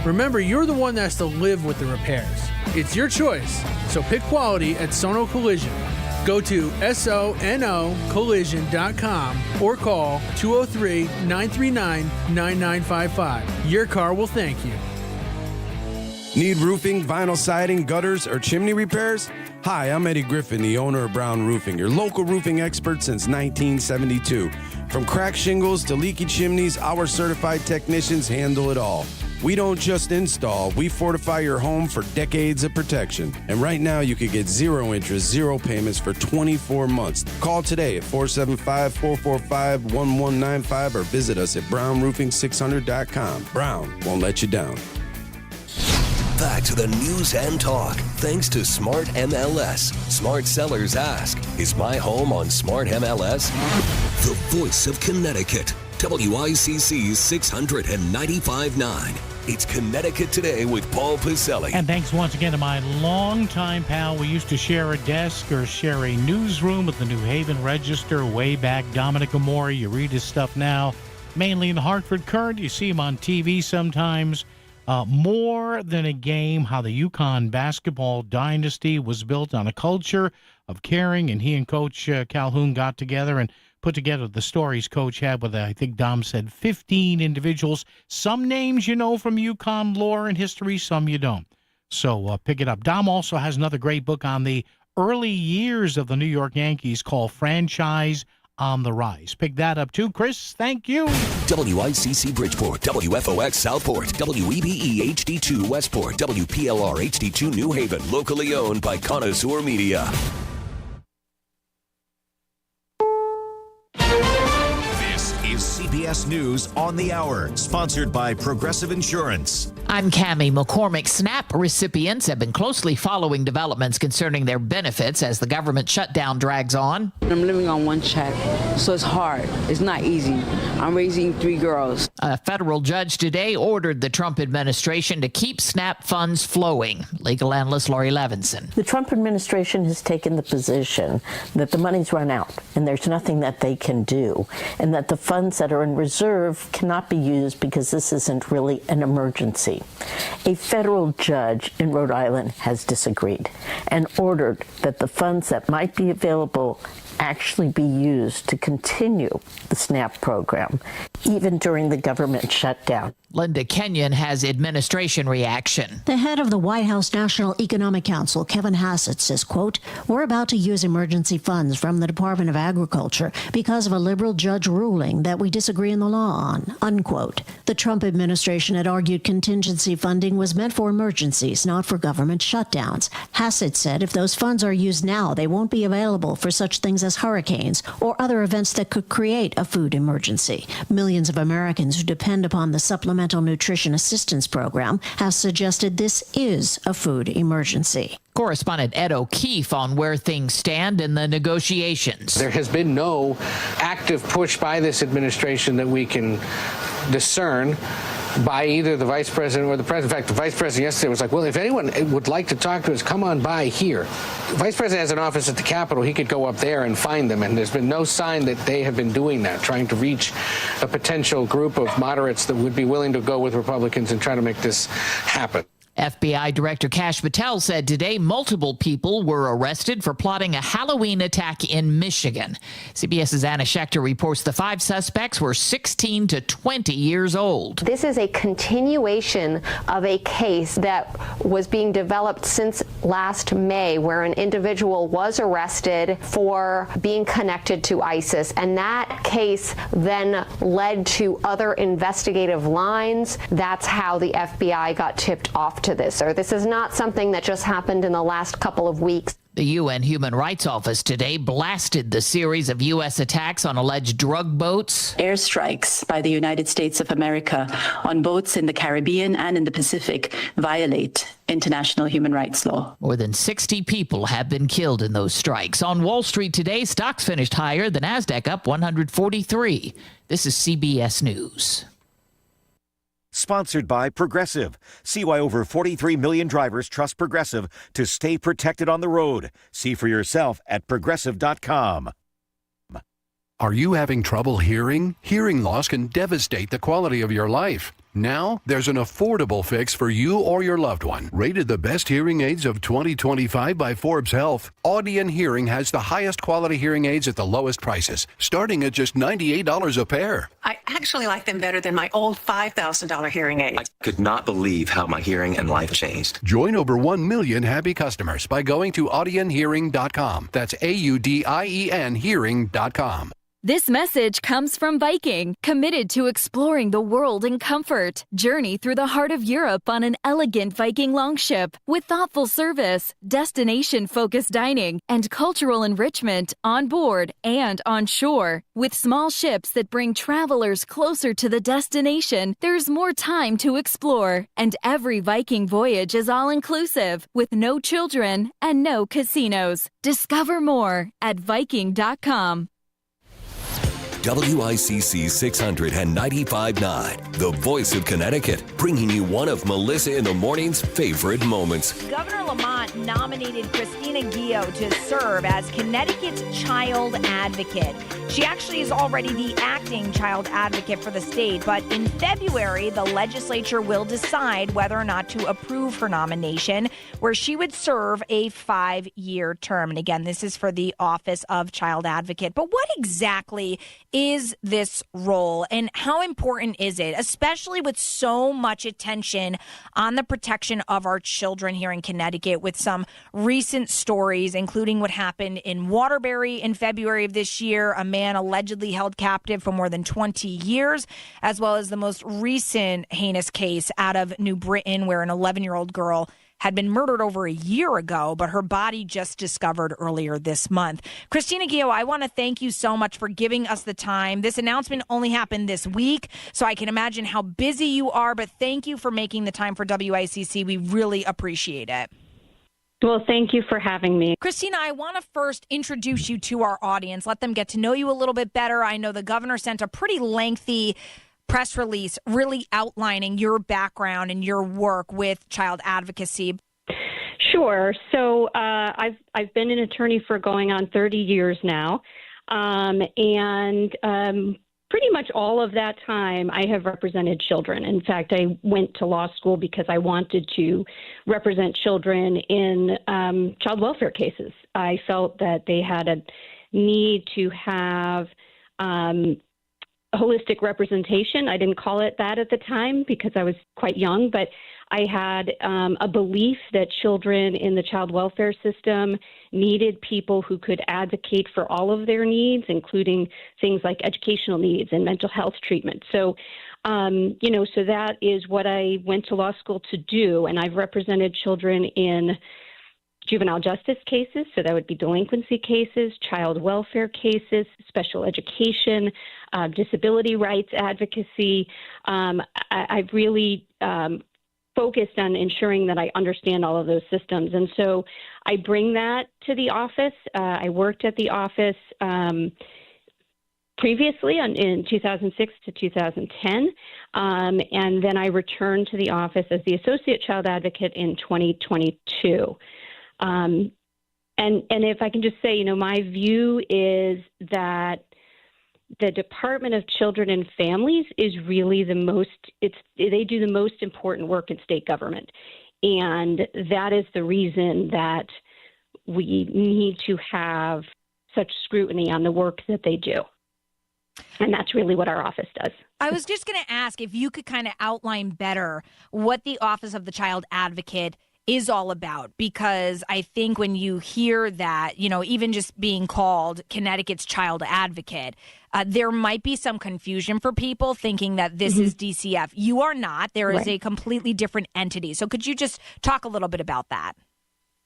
Remember, you're the one that has to live with the repairs. It's your choice, so pick quality at Sono Collision. Go to sonocollision.com or call 203-939-9955. Your car will thank you.
Need roofing, vinyl siding, gutters, or chimney repairs? Hi, I'm Eddie Griffin, the owner of Brown Roofing, your local roofing expert since 1972. From cracked shingles to leaky chimneys, our certified technicians handle it all. We don't just install, we fortify your home for decades of protection. And right now, you could get zero interest, zero payments for 24 months. Call today at 475-445-1195 or visit us at brownroofing600.com. Brown won't let you down.
Back to the news and talk, thanks to Smart MLS. Smart sellers ask, is my home on Smart MLS? The voice of Connecticut, WICC's 695.9. It's Connecticut Today with Paul Pacelli.
And thanks once again to my longtime pal. We used to share a desk or share a newsroom at the New Haven Register way back, Dominic Amore. You read his stuff now, mainly in the Hartford Current. You see him on TV sometimes. More Than a Game: How the UConn Basketball Dynasty Was Built on a Culture of Caring. And he and Coach Calhoun got together and put together the stories Coach had with, I think Dom said, 15 individuals. Some names you know from UConn lore and history, some you don't. So pick it up. Dom also has another great book on the early years of the New York Yankees called Franchise on the Rise. Pick that up too. Chris, thank you.
WICC Bridgeport, WFOX Southport, WEBE HD2 Westport, WPLR HD2 New Haven, locally owned by Connoisseur Media.
This is CBS News on the Hour, sponsored by Progressive Insurance.
I'm Cammie McCormick. SNAP recipients have been closely following developments concerning their benefits as the government shutdown drags on.
I'm living on one check, so it's hard. It's not easy. I'm raising 3 girls.
A federal judge today ordered the Trump administration to keep SNAP funds flowing. Legal analyst Lori Levinson.
The Trump administration has taken the position that the money's run out and there's nothing that they can do, and that the funds that are in reserve cannot be used because this isn't really an emergency. A federal judge in Rhode Island has disagreed and ordered that the funds that might be available actually be used to continue the SNAP program, even during the government shutdown.
Linda Kenyon has administration reaction.
The head of the White House National Economic Council, Kevin Hassett, says, quote, "We're about to use emergency funds from the Department of Agriculture because of a liberal judge ruling that we disagree in the law on," unquote. The Trump administration had argued contingency funding was meant for emergencies, not for government shutdowns. Hassett said if those funds are used now, they won't be available for such things as hurricanes or other events that could create a food emergency. Millions of Americans who depend upon the Supplemental Nutrition Assistance Program have suggested this is a food emergency.
Correspondent Ed O'Keefe on where things stand in the negotiations.
There has been no active push by this administration that we can discern by either the vice president or the president. In fact, the vice president yesterday was like, well, if anyone would like to talk to us, come on by here. The vice president has an office at the Capitol. He could go up there and find them. And there's been no sign that they have been doing that, trying to reach a potential group of moderates that would be willing to go with Republicans and try to make this happen.
FBI Director Kash Patel said today multiple people were arrested for plotting a Halloween attack in Michigan. CBS's Anna Schechter reports the 5 suspects were 16 to 20 years old.
This is a continuation of a case that was being developed since last May, where an individual was arrested for being connected to ISIS. And that case then led to other investigative lines. That's how the FBI got tipped off to this. Or this is not something that just happened in the last couple of weeks.
The UN Human Rights Office today blasted the series of U.S. attacks on alleged drug boats.
Airstrikes by the United States of America on boats in the Caribbean and in the Pacific violate international human rights law.
More than 60 people have been killed in those strikes. On Wall Street today, stocks finished higher, the Nasdaq up 143. This is CBS News.
Sponsored by Progressive. See why over 43 million drivers trust Progressive to stay protected on the road. See for yourself at Progressive.com.
Are you having trouble hearing? Hearing loss can devastate the quality of your life. Now, there's an affordable fix for you or your loved one. Rated the best hearing aids of 2025 by Forbes Health, Audion Hearing has the highest quality hearing aids at the lowest prices, starting at just $98 a pair.
I actually like them better than my old $5,000 hearing aids.
I could not believe how my hearing and life changed.
Join over 1 million happy customers by going to audionhearing.com. That's AUDIEN hearing.com.
This message comes from Viking, committed to exploring the world in comfort. Journey through the heart of Europe on an elegant Viking longship with thoughtful service, destination-focused dining, and cultural enrichment on board and on shore. With small ships that bring travelers closer to the destination, there's more time to explore. And every Viking voyage is all-inclusive, with no children and no casinos. Discover more at Viking.com.
WICC 600 and 95.9, the voice of Connecticut, bringing you one of Melissa in the Morning's favorite moments.
Governor Lamont nominated Christina Guillo to serve as Connecticut's child advocate. She actually is already the acting child advocate for the state, but in February, the legislature will decide whether or not to approve her nomination, where she would serve a 5-year term. And again, this is for the office of child advocate. But what exactly is this role and how important is it, especially with so much attention on the protection of our children here in Connecticut with some recent stories, including what happened in Waterbury in February of this year, a man allegedly held captive for more than 20 years, as well as the most recent heinous case out of New Britain where an 11-year-old girl had been murdered over a year ago, but her body just discovered earlier this month. Christina Guillo, I want to thank you so much for giving us the time. This announcement only happened this week, so I can imagine how busy you are, but thank you for making the time for WICC. We really appreciate it.
Well, thank you for having me.
Christina, I want to first introduce you to our audience, let them get to know you a little bit better. I know the governor sent a pretty lengthy press release really outlining your background and your work with child advocacy.
Sure. So I've been an attorney for going on 30 years now, and pretty much all of that time I have represented children. In fact, I went to law school because I wanted to represent children in child welfare cases. I felt that they had a need to have holistic representation. I didn't call it that at the time because I was quite young, but I had a belief that children in the child welfare system needed people who could advocate for all of their needs, including things like educational needs and mental health treatment. So, so that is what I went to law school to do. And I've represented children in juvenile justice cases, so that would be delinquency cases, child welfare cases, special education, disability rights advocacy. I've really focused on ensuring that I understand all of those systems. And so I bring that to the office. I worked at the office previously in 2006 to 2010, and then I returned to the office as the Associate Child Advocate in 2022. And if I can just say, my view is that the Department of Children and Families is really they do the most important work in state government. And that is the reason that we need to have such scrutiny on the work that they do. And that's really what our office does.
I was just going to ask if you could kind of outline better what the Office of the Child Advocate is all about, because I think when you hear that, even just being called Connecticut's Child Advocate, there might be some confusion for people thinking that this is DCF. You are not. There is a completely different entity. So could you just talk a little bit about that?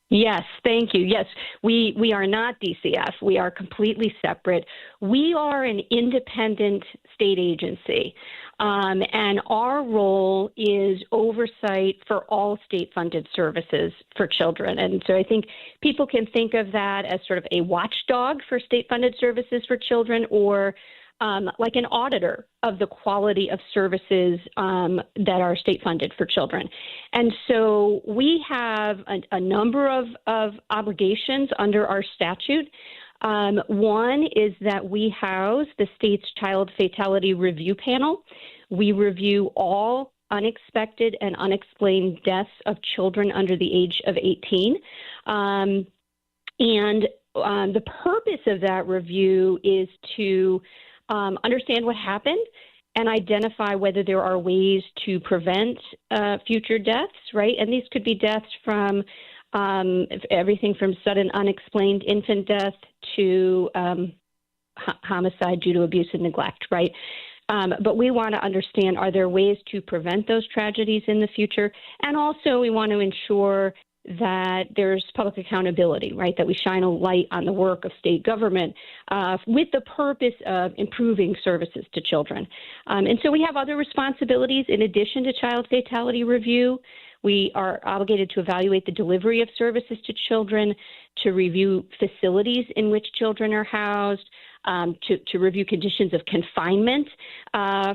Yes, thank you. Yes, we are not DCF. We are completely separate. We are an independent state agency, and our role is oversight for all state-funded services for children. And so I think people can think of that as sort of a watchdog for state-funded services for children, or like an auditor of the quality of services that are state-funded for children. And so we have a number of obligations under our statute. One is that we house the state's Child Fatality Review Panel. We review all unexpected and unexplained deaths of children under the age of 18. The purpose of that review is to understand what happened and identify whether there are ways to prevent future deaths, right? And these could be deaths from everything from sudden unexplained infant death to homicide due to abuse and neglect, right? But we want to understand, are there ways to prevent those tragedies in the future? And also we want to ensure that there's public accountability, right? That we shine a light on the work of state government with the purpose of improving services to children. And so we have other responsibilities in addition to child fatality review. We are obligated to evaluate the delivery of services to children, to review facilities in which children are housed, to review conditions of confinement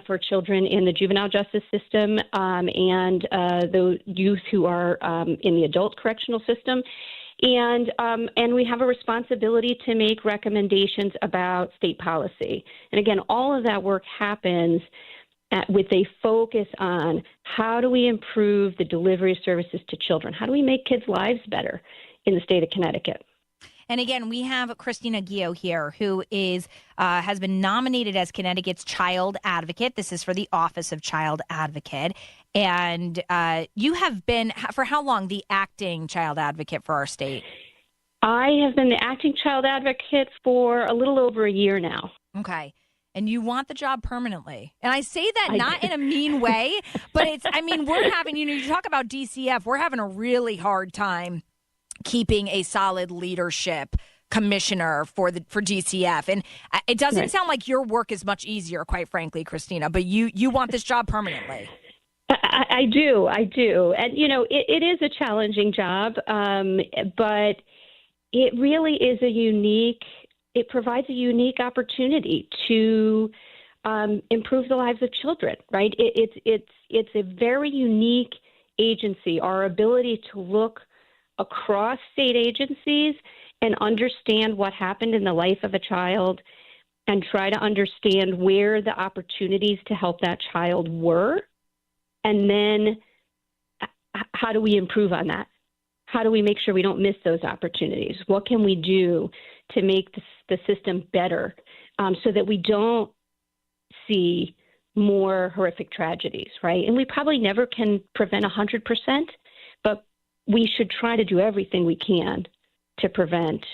for children in the juvenile justice system and the youth who are in the adult correctional system. And we have a responsibility to make recommendations about state policy. And again, all of that work happens with a focus on how do we improve the delivery of services to children? How do we make kids' lives better in the state of Connecticut?
And again, we have Christina Guio here, who is has been nominated as Connecticut's Child Advocate. This is for the Office of Child Advocate. And you have been, for how long, the acting Child Advocate for our state?
I have been the acting Child Advocate for a little over a year now.
Okay. And you want the job permanently. And I say that not in a mean way, but we're having, you talk about DCF, we're having a really hard time keeping a solid leadership commissioner for DCF. And it doesn't sound like your work is much easier, quite frankly, Christina, but you want this job permanently.
I do. And, it is a challenging job, but it really is it provides a unique opportunity to improve the lives of children, right? It's a very unique agency. Our ability to look across state agencies and understand what happened in the life of a child and try to understand where the opportunities to help that child were. And then how do we improve on that? How do we make sure we don't miss those opportunities? What can we do to make the system better so that we don't see more horrific tragedies, right? And we probably never can prevent 100%, but we should try to do everything we can to prevent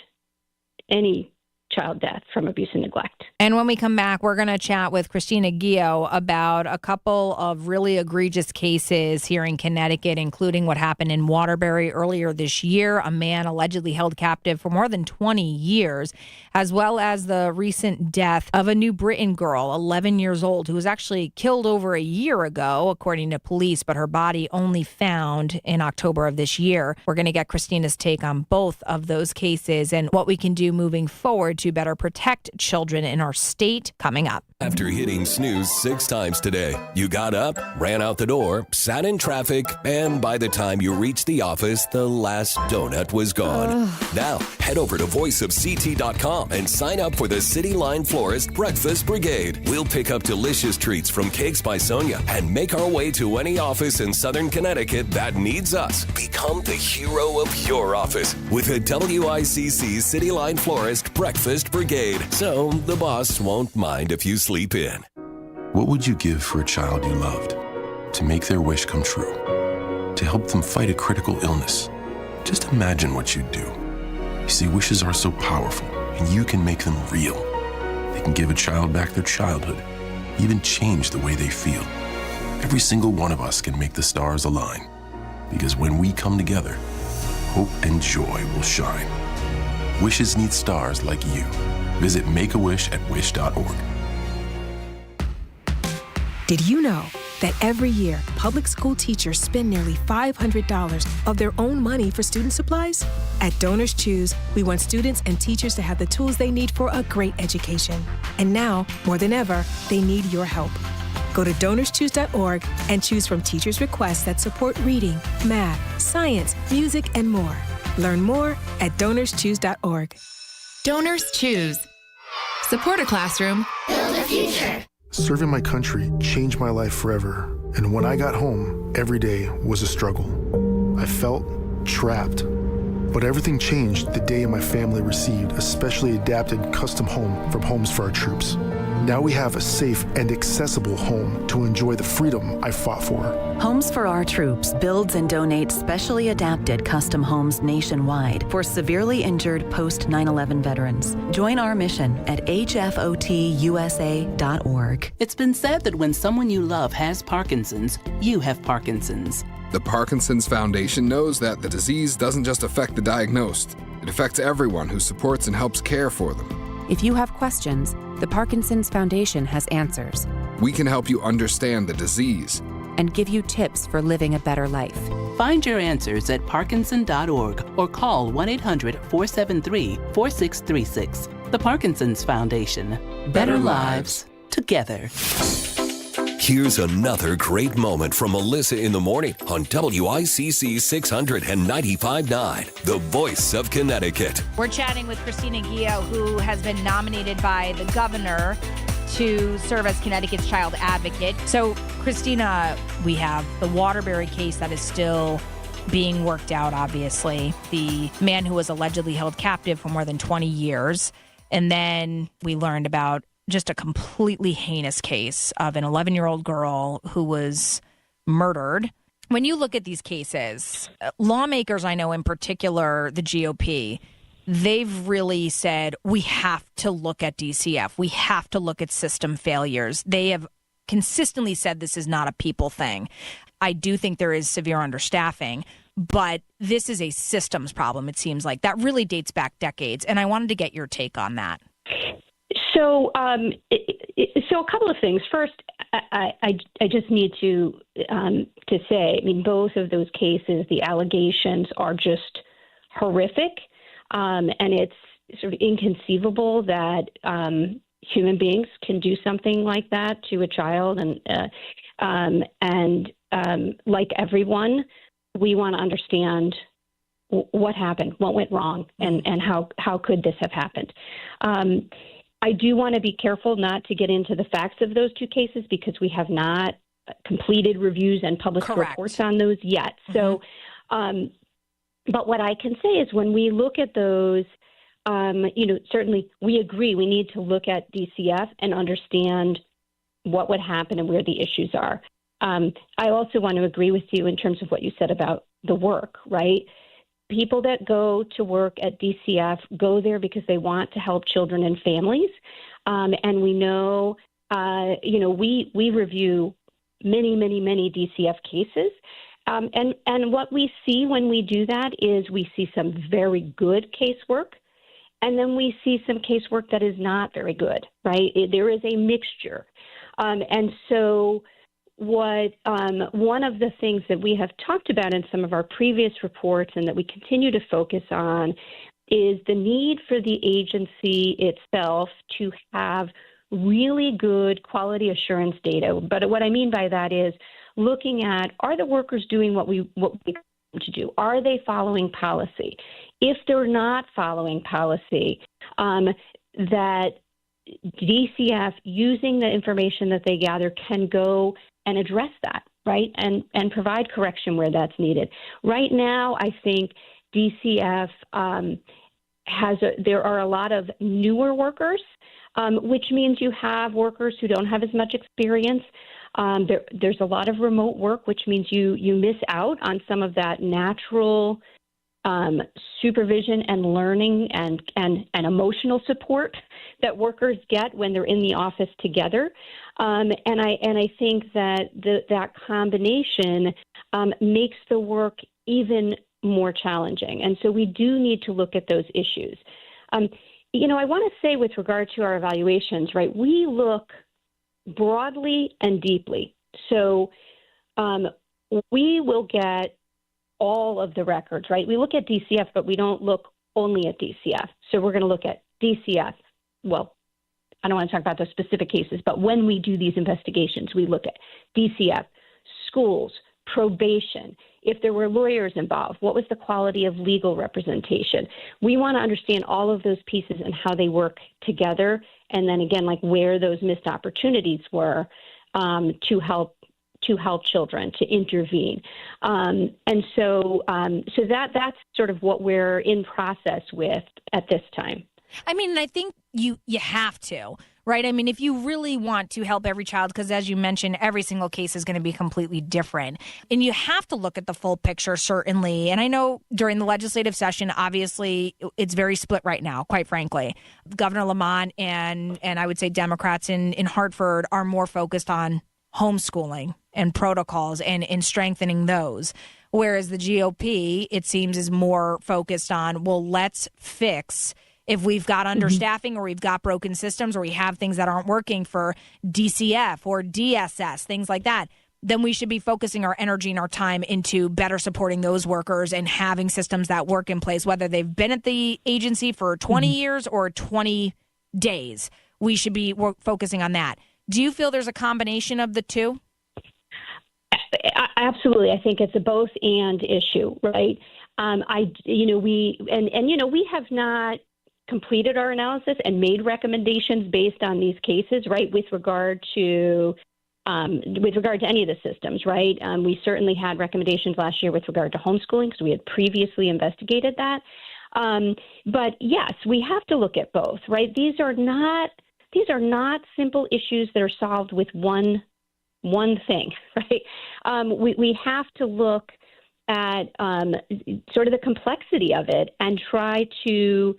any child death from abuse and neglect.
And when we come back, we're going to chat with Christina Guillo about a couple of really egregious cases here in Connecticut, including what happened in Waterbury earlier this year, a man allegedly held captive for more than 20 years, as well as the recent death of a New Britain girl, 11 years old, who was actually killed over a year ago, according to police, but her body only found in October of this year. We're going to get Christina's take on both of those cases and what we can do moving forward to better protect children in our state coming up.
After hitting snooze 6 times today, you got up, ran out the door, sat in traffic, and by the time you reached the office, the last donut was gone. Now, head over to voiceofct.com and sign up for the City Line Florist Breakfast Brigade. We'll pick up delicious treats from Cakes by Sonia and make our way to any office in Southern Connecticut that needs us. Become the hero of your office with a WICC City Line Florist Breakfast Brigade, so the boss won't mind if you sleep in.
What would you give for a child you loved? To make their wish come true? To help them fight a critical illness? Just imagine what you'd do. You see, wishes are so powerful, and you can make them real. They can give a child back their childhood, even change the way they feel. Every single one of us can make the stars align, because when we come together, hope and joy will shine. Wishes need stars like you. Visit Make-A-Wish at wish.org.
Did you know that every year, public school teachers spend nearly $500 of their own money for student supplies? At Donors Choose, we want students and teachers to have the tools they need for a great education. And now, more than ever, they need your help. Go to DonorsChoose.org and choose from teachers' requests that support reading, math, science, music, and more. Learn more at DonorsChoose.org.
Donors Choose. Support a classroom. Build a future.
Serving my country changed my life forever, and when I got home, every day was a struggle. I felt trapped. But everything changed the day my family received a specially adapted custom home from Homes for Our Troops. Now we have a safe and accessible home to enjoy the freedom I fought for.
Homes for Our Troops builds and donates specially adapted custom homes nationwide for severely injured post 9/11 veterans. Join our mission at hfotusa.org.
It's been said that when someone you love has Parkinson's, you have Parkinson's.
The Parkinson's Foundation knows that the disease doesn't just affect the diagnosed. It affects everyone who supports and helps care for them.
If you have questions, the Parkinson's Foundation has answers.
We can help you understand the disease
and give you tips for living a better life.
Find your answers at parkinson.org or call 1-800-473-4636. The Parkinson's Foundation. Better lives together.
Here's another great moment from Melissa in the Morning on WICC 600 and 95.9, the voice of Connecticut.
We're chatting with Christina Guillo, who has been nominated by the governor to serve as Connecticut's child advocate. So, Christina, we have the Waterbury case that is still being worked out, obviously. The man who was allegedly held captive for more than 20 years. And then we learned about just a completely heinous case of an 11-year-old girl who was murdered. When you look at these cases, lawmakers, I know in particular, the GOP, they've really said, we have to look at DCF. We have to look at system failures. They have consistently said this is not a people thing. I do think there is severe understaffing, but this is a systems problem, it seems like. That really dates back decades, and I wanted to get your take on that.
So, so a couple of things. First, I just need to say, I mean, both of those cases, the allegations are just horrific, and it's sort of inconceivable that human beings can do something like that to a child. And like everyone, we want to understand what happened, what went wrong, and how could this have happened. I do want to be careful not to get into the facts of those two cases because we have not completed reviews and published reports on those yet. So, but what I can say is when we look at those, certainly we agree we need to look at DCF and understand what would happen and where the issues are. I also want to agree with you in terms of what you said about the work, right? People that go to work at DCF go there because they want to help children and families. And we know, we review many, many, many DCF cases. And what we see when we do that is we see some very good casework, and then we see some casework that is not very good, right? There is a mixture. And so one of the things that we have talked about in some of our previous reports and that we continue to focus on is the need for the agency itself to have really good quality assurance data. But what I mean by that is looking at, are the workers doing what we want them to do? Are they following policy? If they're not following policy, that DCF, using the information that they gather, can go and address that, right? And provide correction where that's needed. Right now, I think DCF there are a lot of newer workers, which means you have workers who don't have as much experience. There's a lot of remote work, which means you miss out on some of that natural supervision and learning and emotional support that workers get when they're in the office together. And I think that combination makes the work even more challenging. And so we do need to look at those issues. I want to say with regard to our evaluations, right, we look broadly and deeply. So we will get all of the records, right? We look at DCF, but we don't look only at DCF. So we're going to look at DCF. Well, I don't want to talk about those specific cases, but when we do these investigations, we look at DCF, schools, probation, if there were lawyers involved, what was the quality of legal representation? We want to understand all of those pieces and how they work together. And then again, like where those missed opportunities were to help children, to intervene. And so that's sort of what we're in process with at this time.
I mean, I think you have to, right? I mean, if you really want to help every child, because as you mentioned, every single case is going to be completely different. And you have to look at the full picture, certainly. And I know during the legislative session, obviously, it's very split right now, quite frankly. Governor Lamont and I would say Democrats in Hartford are more focused on homeschooling and protocols and strengthening those. Whereas the GOP, it seems, is more focused on, well, let's fix if we've got understaffing or we've got broken systems or we have things that aren't working for DCF or DSS, things like that, then we should be focusing our energy and our time into better supporting those workers and having systems that work in place, whether they've been at the agency for 20 years or 20 days. We should be focusing on that. Do you feel there's a combination of the two?
Absolutely. I think it's a both and issue, right? We have not completed our analysis and made recommendations based on these cases, right, with regard to any of the systems, right? We certainly had recommendations last year with regard to homeschooling because we had previously investigated that. But yes, we have to look at both, right? These are not simple issues that are solved with one thing, right? We have to look at sort of the complexity of it and try to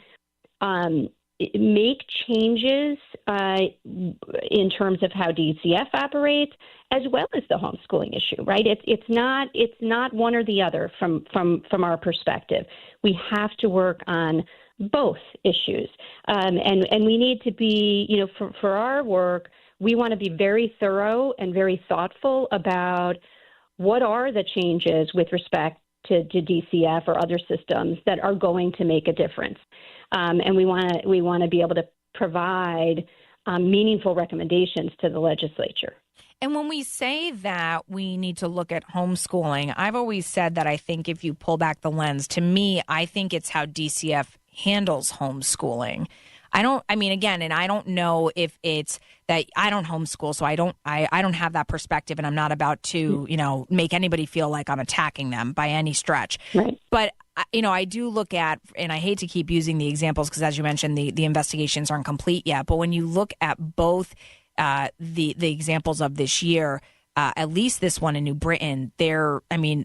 make changes in terms of how DCF operates, as well as the homeschooling issue, right? It's not one or the other from our perspective. We have to work on both issues, and we need to be, for our work, we want to be very thorough and very thoughtful about what are the changes with respect to DCF or other systems that are going to make a difference. And we want to be able to provide meaningful recommendations to the legislature.
And when we say that we need to look at homeschooling, I've always said that I think if you pull back the lens, to me, I think it's how DCF handles homeschooling. I don't know if it's that I don't homeschool, so I don't have that perspective, and I'm not about to, make anybody feel like I'm attacking them by any stretch.
Right.
But I do look at, and I hate to keep using the examples because, as you mentioned, the investigations aren't complete yet. But when you look at both the examples of this year, at least this one in New Britain,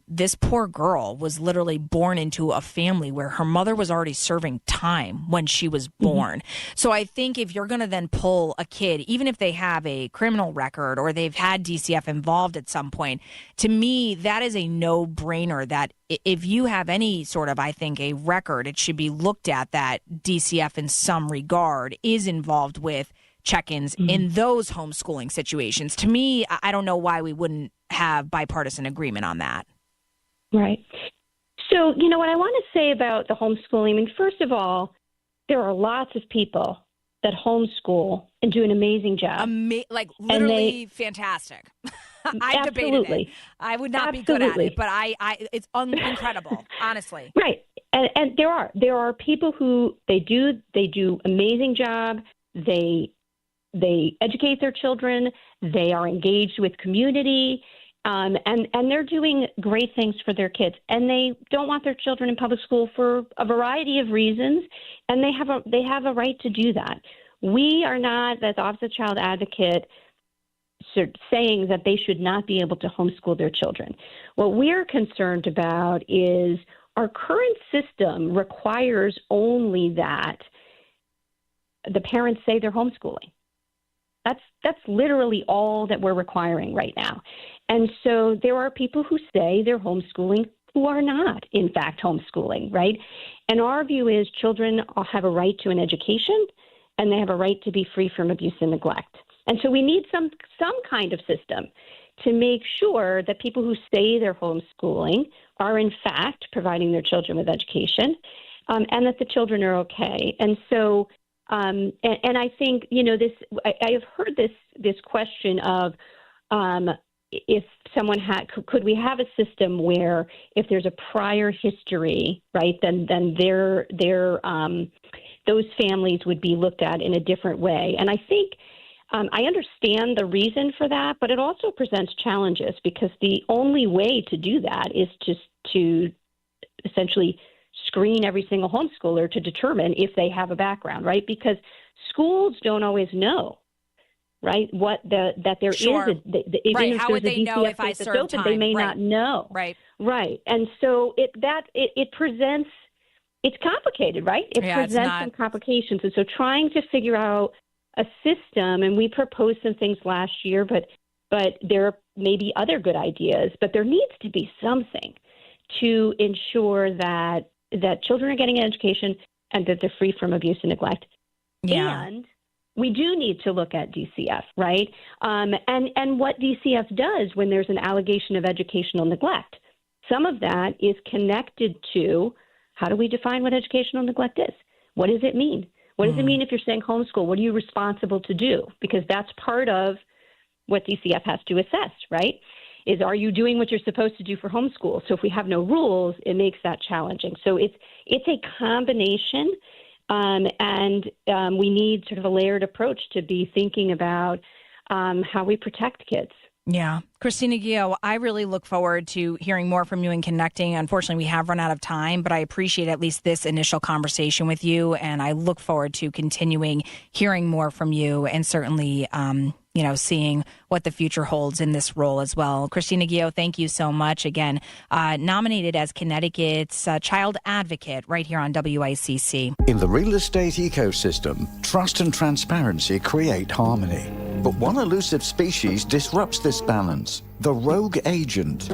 this poor girl was literally born into a family where her mother was already serving time when she was born. So I think if you're going to then pull a kid, even if they have a criminal record or they've had DCF involved at some point, to me, that is a no-brainer that if you have any sort of, I think, a record, it should be looked at that DCF in some regard is involved with check-ins in those homeschooling situations. To me, I don't know why we wouldn't have bipartisan agreement on that.
Right. So, what I want to say about the homeschooling, first of all, there are lots of people that homeschool and do an amazing job.
Literally fantastic. I've debated it. I would not be good at it, but it's incredible, honestly.
Right. And there are people who they do amazing job. They educate their children. They are engaged with community, and they're doing great things for their kids. And they don't want their children in public school for a variety of reasons, and they have a right to do that. We are not, as Office of Child Advocate, saying that they should not be able to homeschool their children. What we're concerned about is our current system requires only that the parents say they're homeschooling. That's literally all that we're requiring right now. And so there are people who say they're homeschooling who are not, in fact, homeschooling, right? And our view is children have a right to an education, and they have a right to be free from abuse and neglect. And so we need some kind of system to make sure that people who say they're homeschooling are, in fact, providing their children with education, and that the children are okay. And so and I think, I have heard this question of if someone could we have a system where if there's a prior history, right, then those families would be looked at in a different way. And I think I understand the reason for that, but it also presents challenges because the only way to do that is just to essentially screen every single homeschooler to determine if they have a background, right? Because schools don't always know, right, that there
sure.
is
right. How would they know if I served time?
They may not know.
Right.
Right. And so it presents, it's complicated, right? It presents some complications. And so trying to figure out a system, and we proposed some things last year, but there may be other good ideas, but there needs to be something to ensure that children are getting an education and that they're free from abuse and neglect.
Yeah.
And we do need to look at DCF, right? And what DCF does when there's an allegation of educational neglect. Some of that is connected to how do we define what educational neglect is? What does it mean? What does it mean if you're saying homeschool? What are you responsible to do? Because that's part of what DCF has to assess, right? Is are you doing what you're supposed to do for homeschool? So if we have no rules, it makes that challenging. So it's a combination, and we need sort of a layered approach to be thinking about how we protect kids.
Yeah. Christina Guillo, I really look forward to hearing more from you and connecting. Unfortunately, we have run out of time, but I appreciate at least this initial conversation with you, and I look forward to continuing hearing more from you and certainly seeing what the future holds in this role as well. Christina Guillo, thank you so much. Again, nominated as Connecticut's Child Advocate right here on WICC.
In the real estate ecosystem, trust and transparency create harmony. But one elusive species disrupts this balance, the rogue agent.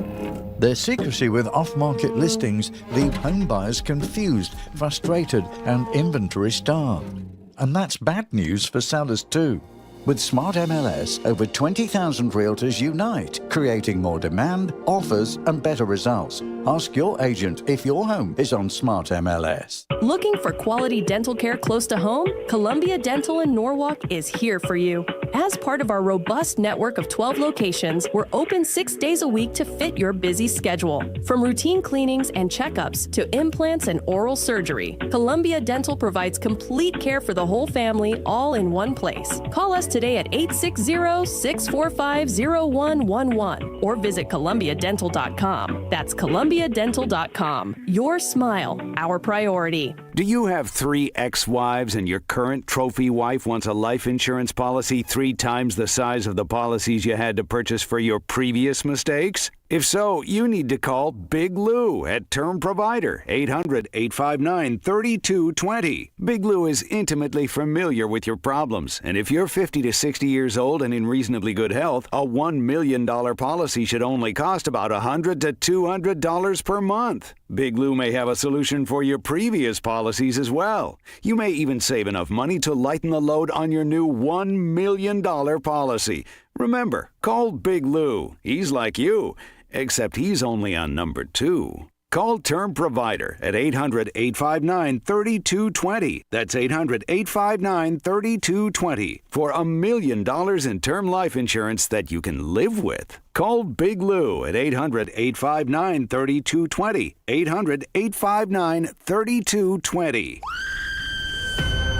Their secrecy with off-market listings leave home buyers confused, frustrated, and inventory starved. And that's bad news for sellers too. With Smart MLS, over 20,000 realtors unite, creating more demand, offers, and better results. Ask your agent if your home is on Smart MLS.
Looking for quality dental care close to home? Columbia Dental in Norwalk is here for you. As part of our robust network of 12 locations, we're open 6 days a week to fit your busy schedule. From routine cleanings and checkups to implants and oral surgery, Columbia Dental provides complete care for the whole family, all in one place. Call us today at 860-645-0111 or visit columbiadental.com. That's columbiadental.com. Your smile, our priority.
Do you have 3 ex-wives and your current trophy wife wants a life insurance policy 3 times the size of the policies you had to purchase for your previous mistakes? If so, you need to call Big Lou at Term Provider, 800-859-3220. Big Lou is intimately familiar with your problems, and if you're 50 to 60 years old and in reasonably good health, a $1 million policy should only cost about $100 to $200 per month. Big Lou may have a solution for your previous policies as well. You may even save enough money to lighten the load on your new $1 million policy. Remember, call Big Lou. He's like you, except he's only on number 2. Call Term Provider at 800-859-3220. That's 800-859-3220 for $1 million in term life insurance that you can live with. Call Big Lou at 800-859-3220. 800-859-3220.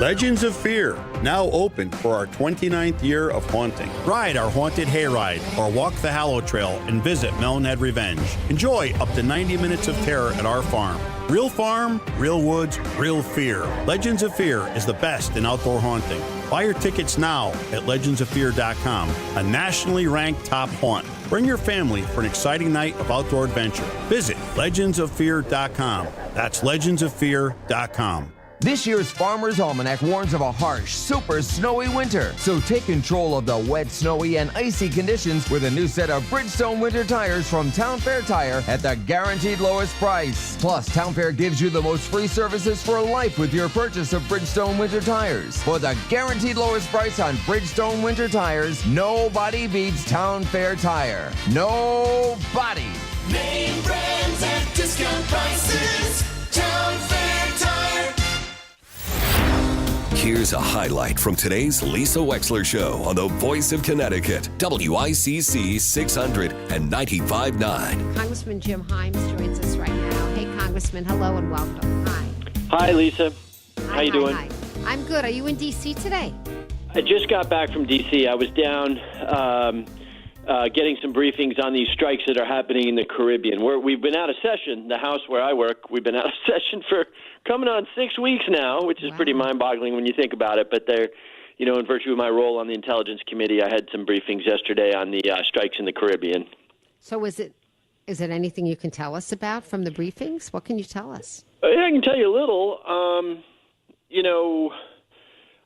Legends of Fear, now open for our 29th year of haunting. Ride our haunted hayride or walk the Hallow Trail and visit Melonhead Revenge. Enjoy up to 90 minutes of terror at our farm. Real farm, real woods, real fear. Legends of Fear is the best in outdoor haunting. Buy your tickets now at legendsoffear.com, a nationally ranked top haunt. Bring your family for an exciting night of outdoor adventure. Visit legendsoffear.com. That's legendsoffear.com.
This year's Farmer's Almanac warns of a harsh, super snowy winter. So take control of the wet, snowy, and icy conditions with a new set of Bridgestone winter tires from Town Fair Tire at the guaranteed lowest price. Plus, Town Fair gives you the most free services for life with your purchase of Bridgestone winter tires. For the guaranteed lowest price on Bridgestone winter tires, nobody beats Town Fair Tire. Nobody.
Name brands at discount prices. Town Fair Tire.
Here's a highlight from today's Lisa Wexler Show on the Voice of Connecticut, WICC 600 and 95.9.
Congressman Jim Himes joins us right now. Hey, Congressman, hello and welcome. Hi.
Hi, Lisa. How you doing?
Hi. I'm good. Are you in D.C. today?
I just got back from D.C. I was down getting some briefings on these strikes that are happening in the Caribbean. We've been out of session, the House where I work, we've been out of session for coming on 6 weeks now, which is pretty mind-boggling when you think about it. But they're, in virtue of my role on the Intelligence Committee, I had some briefings yesterday on the strikes in the Caribbean. So
is it anything you can tell us about from the briefings? What can you tell us?
I can tell you a little.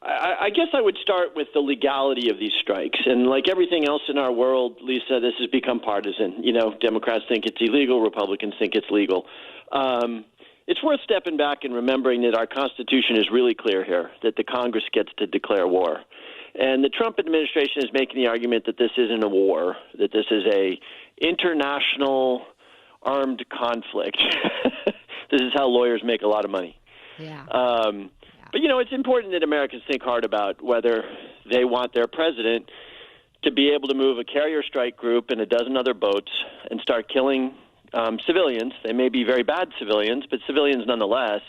I guess I would start with the legality of these strikes. And like everything else in our world, Lisa, this has become partisan. Democrats think it's illegal. Republicans think it's legal. It's worth stepping back and remembering that our Constitution is really clear here, that the Congress gets to declare war. And the Trump administration is making the argument that this isn't a war, that this is a international armed conflict. This is how lawyers make a lot of money.
Yeah.
But, it's important that Americans think hard about whether they want their president to be able to move a carrier strike group and a dozen other boats and start killing civilians. They may be very bad civilians, but civilians nonetheless,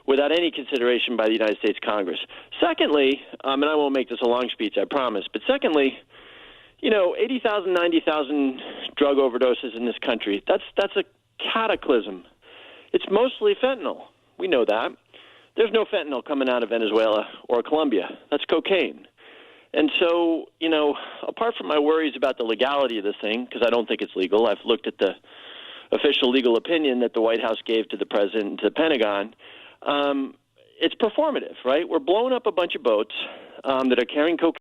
without any consideration by the United States Congress. Secondly, and I won't make this a long speech, I promise, but secondly, 80,000, 90,000 drug overdoses in this country, that's a cataclysm. It's mostly fentanyl. We know that. There's no fentanyl coming out of Venezuela or Colombia. That's cocaine. And so, apart from my worries about the legality of this thing, because I don't think it's legal, I've looked at the official legal opinion that the White House gave to the president and to the Pentagon. It's performative, right? We're blowing up a bunch of boats that are carrying cocaine.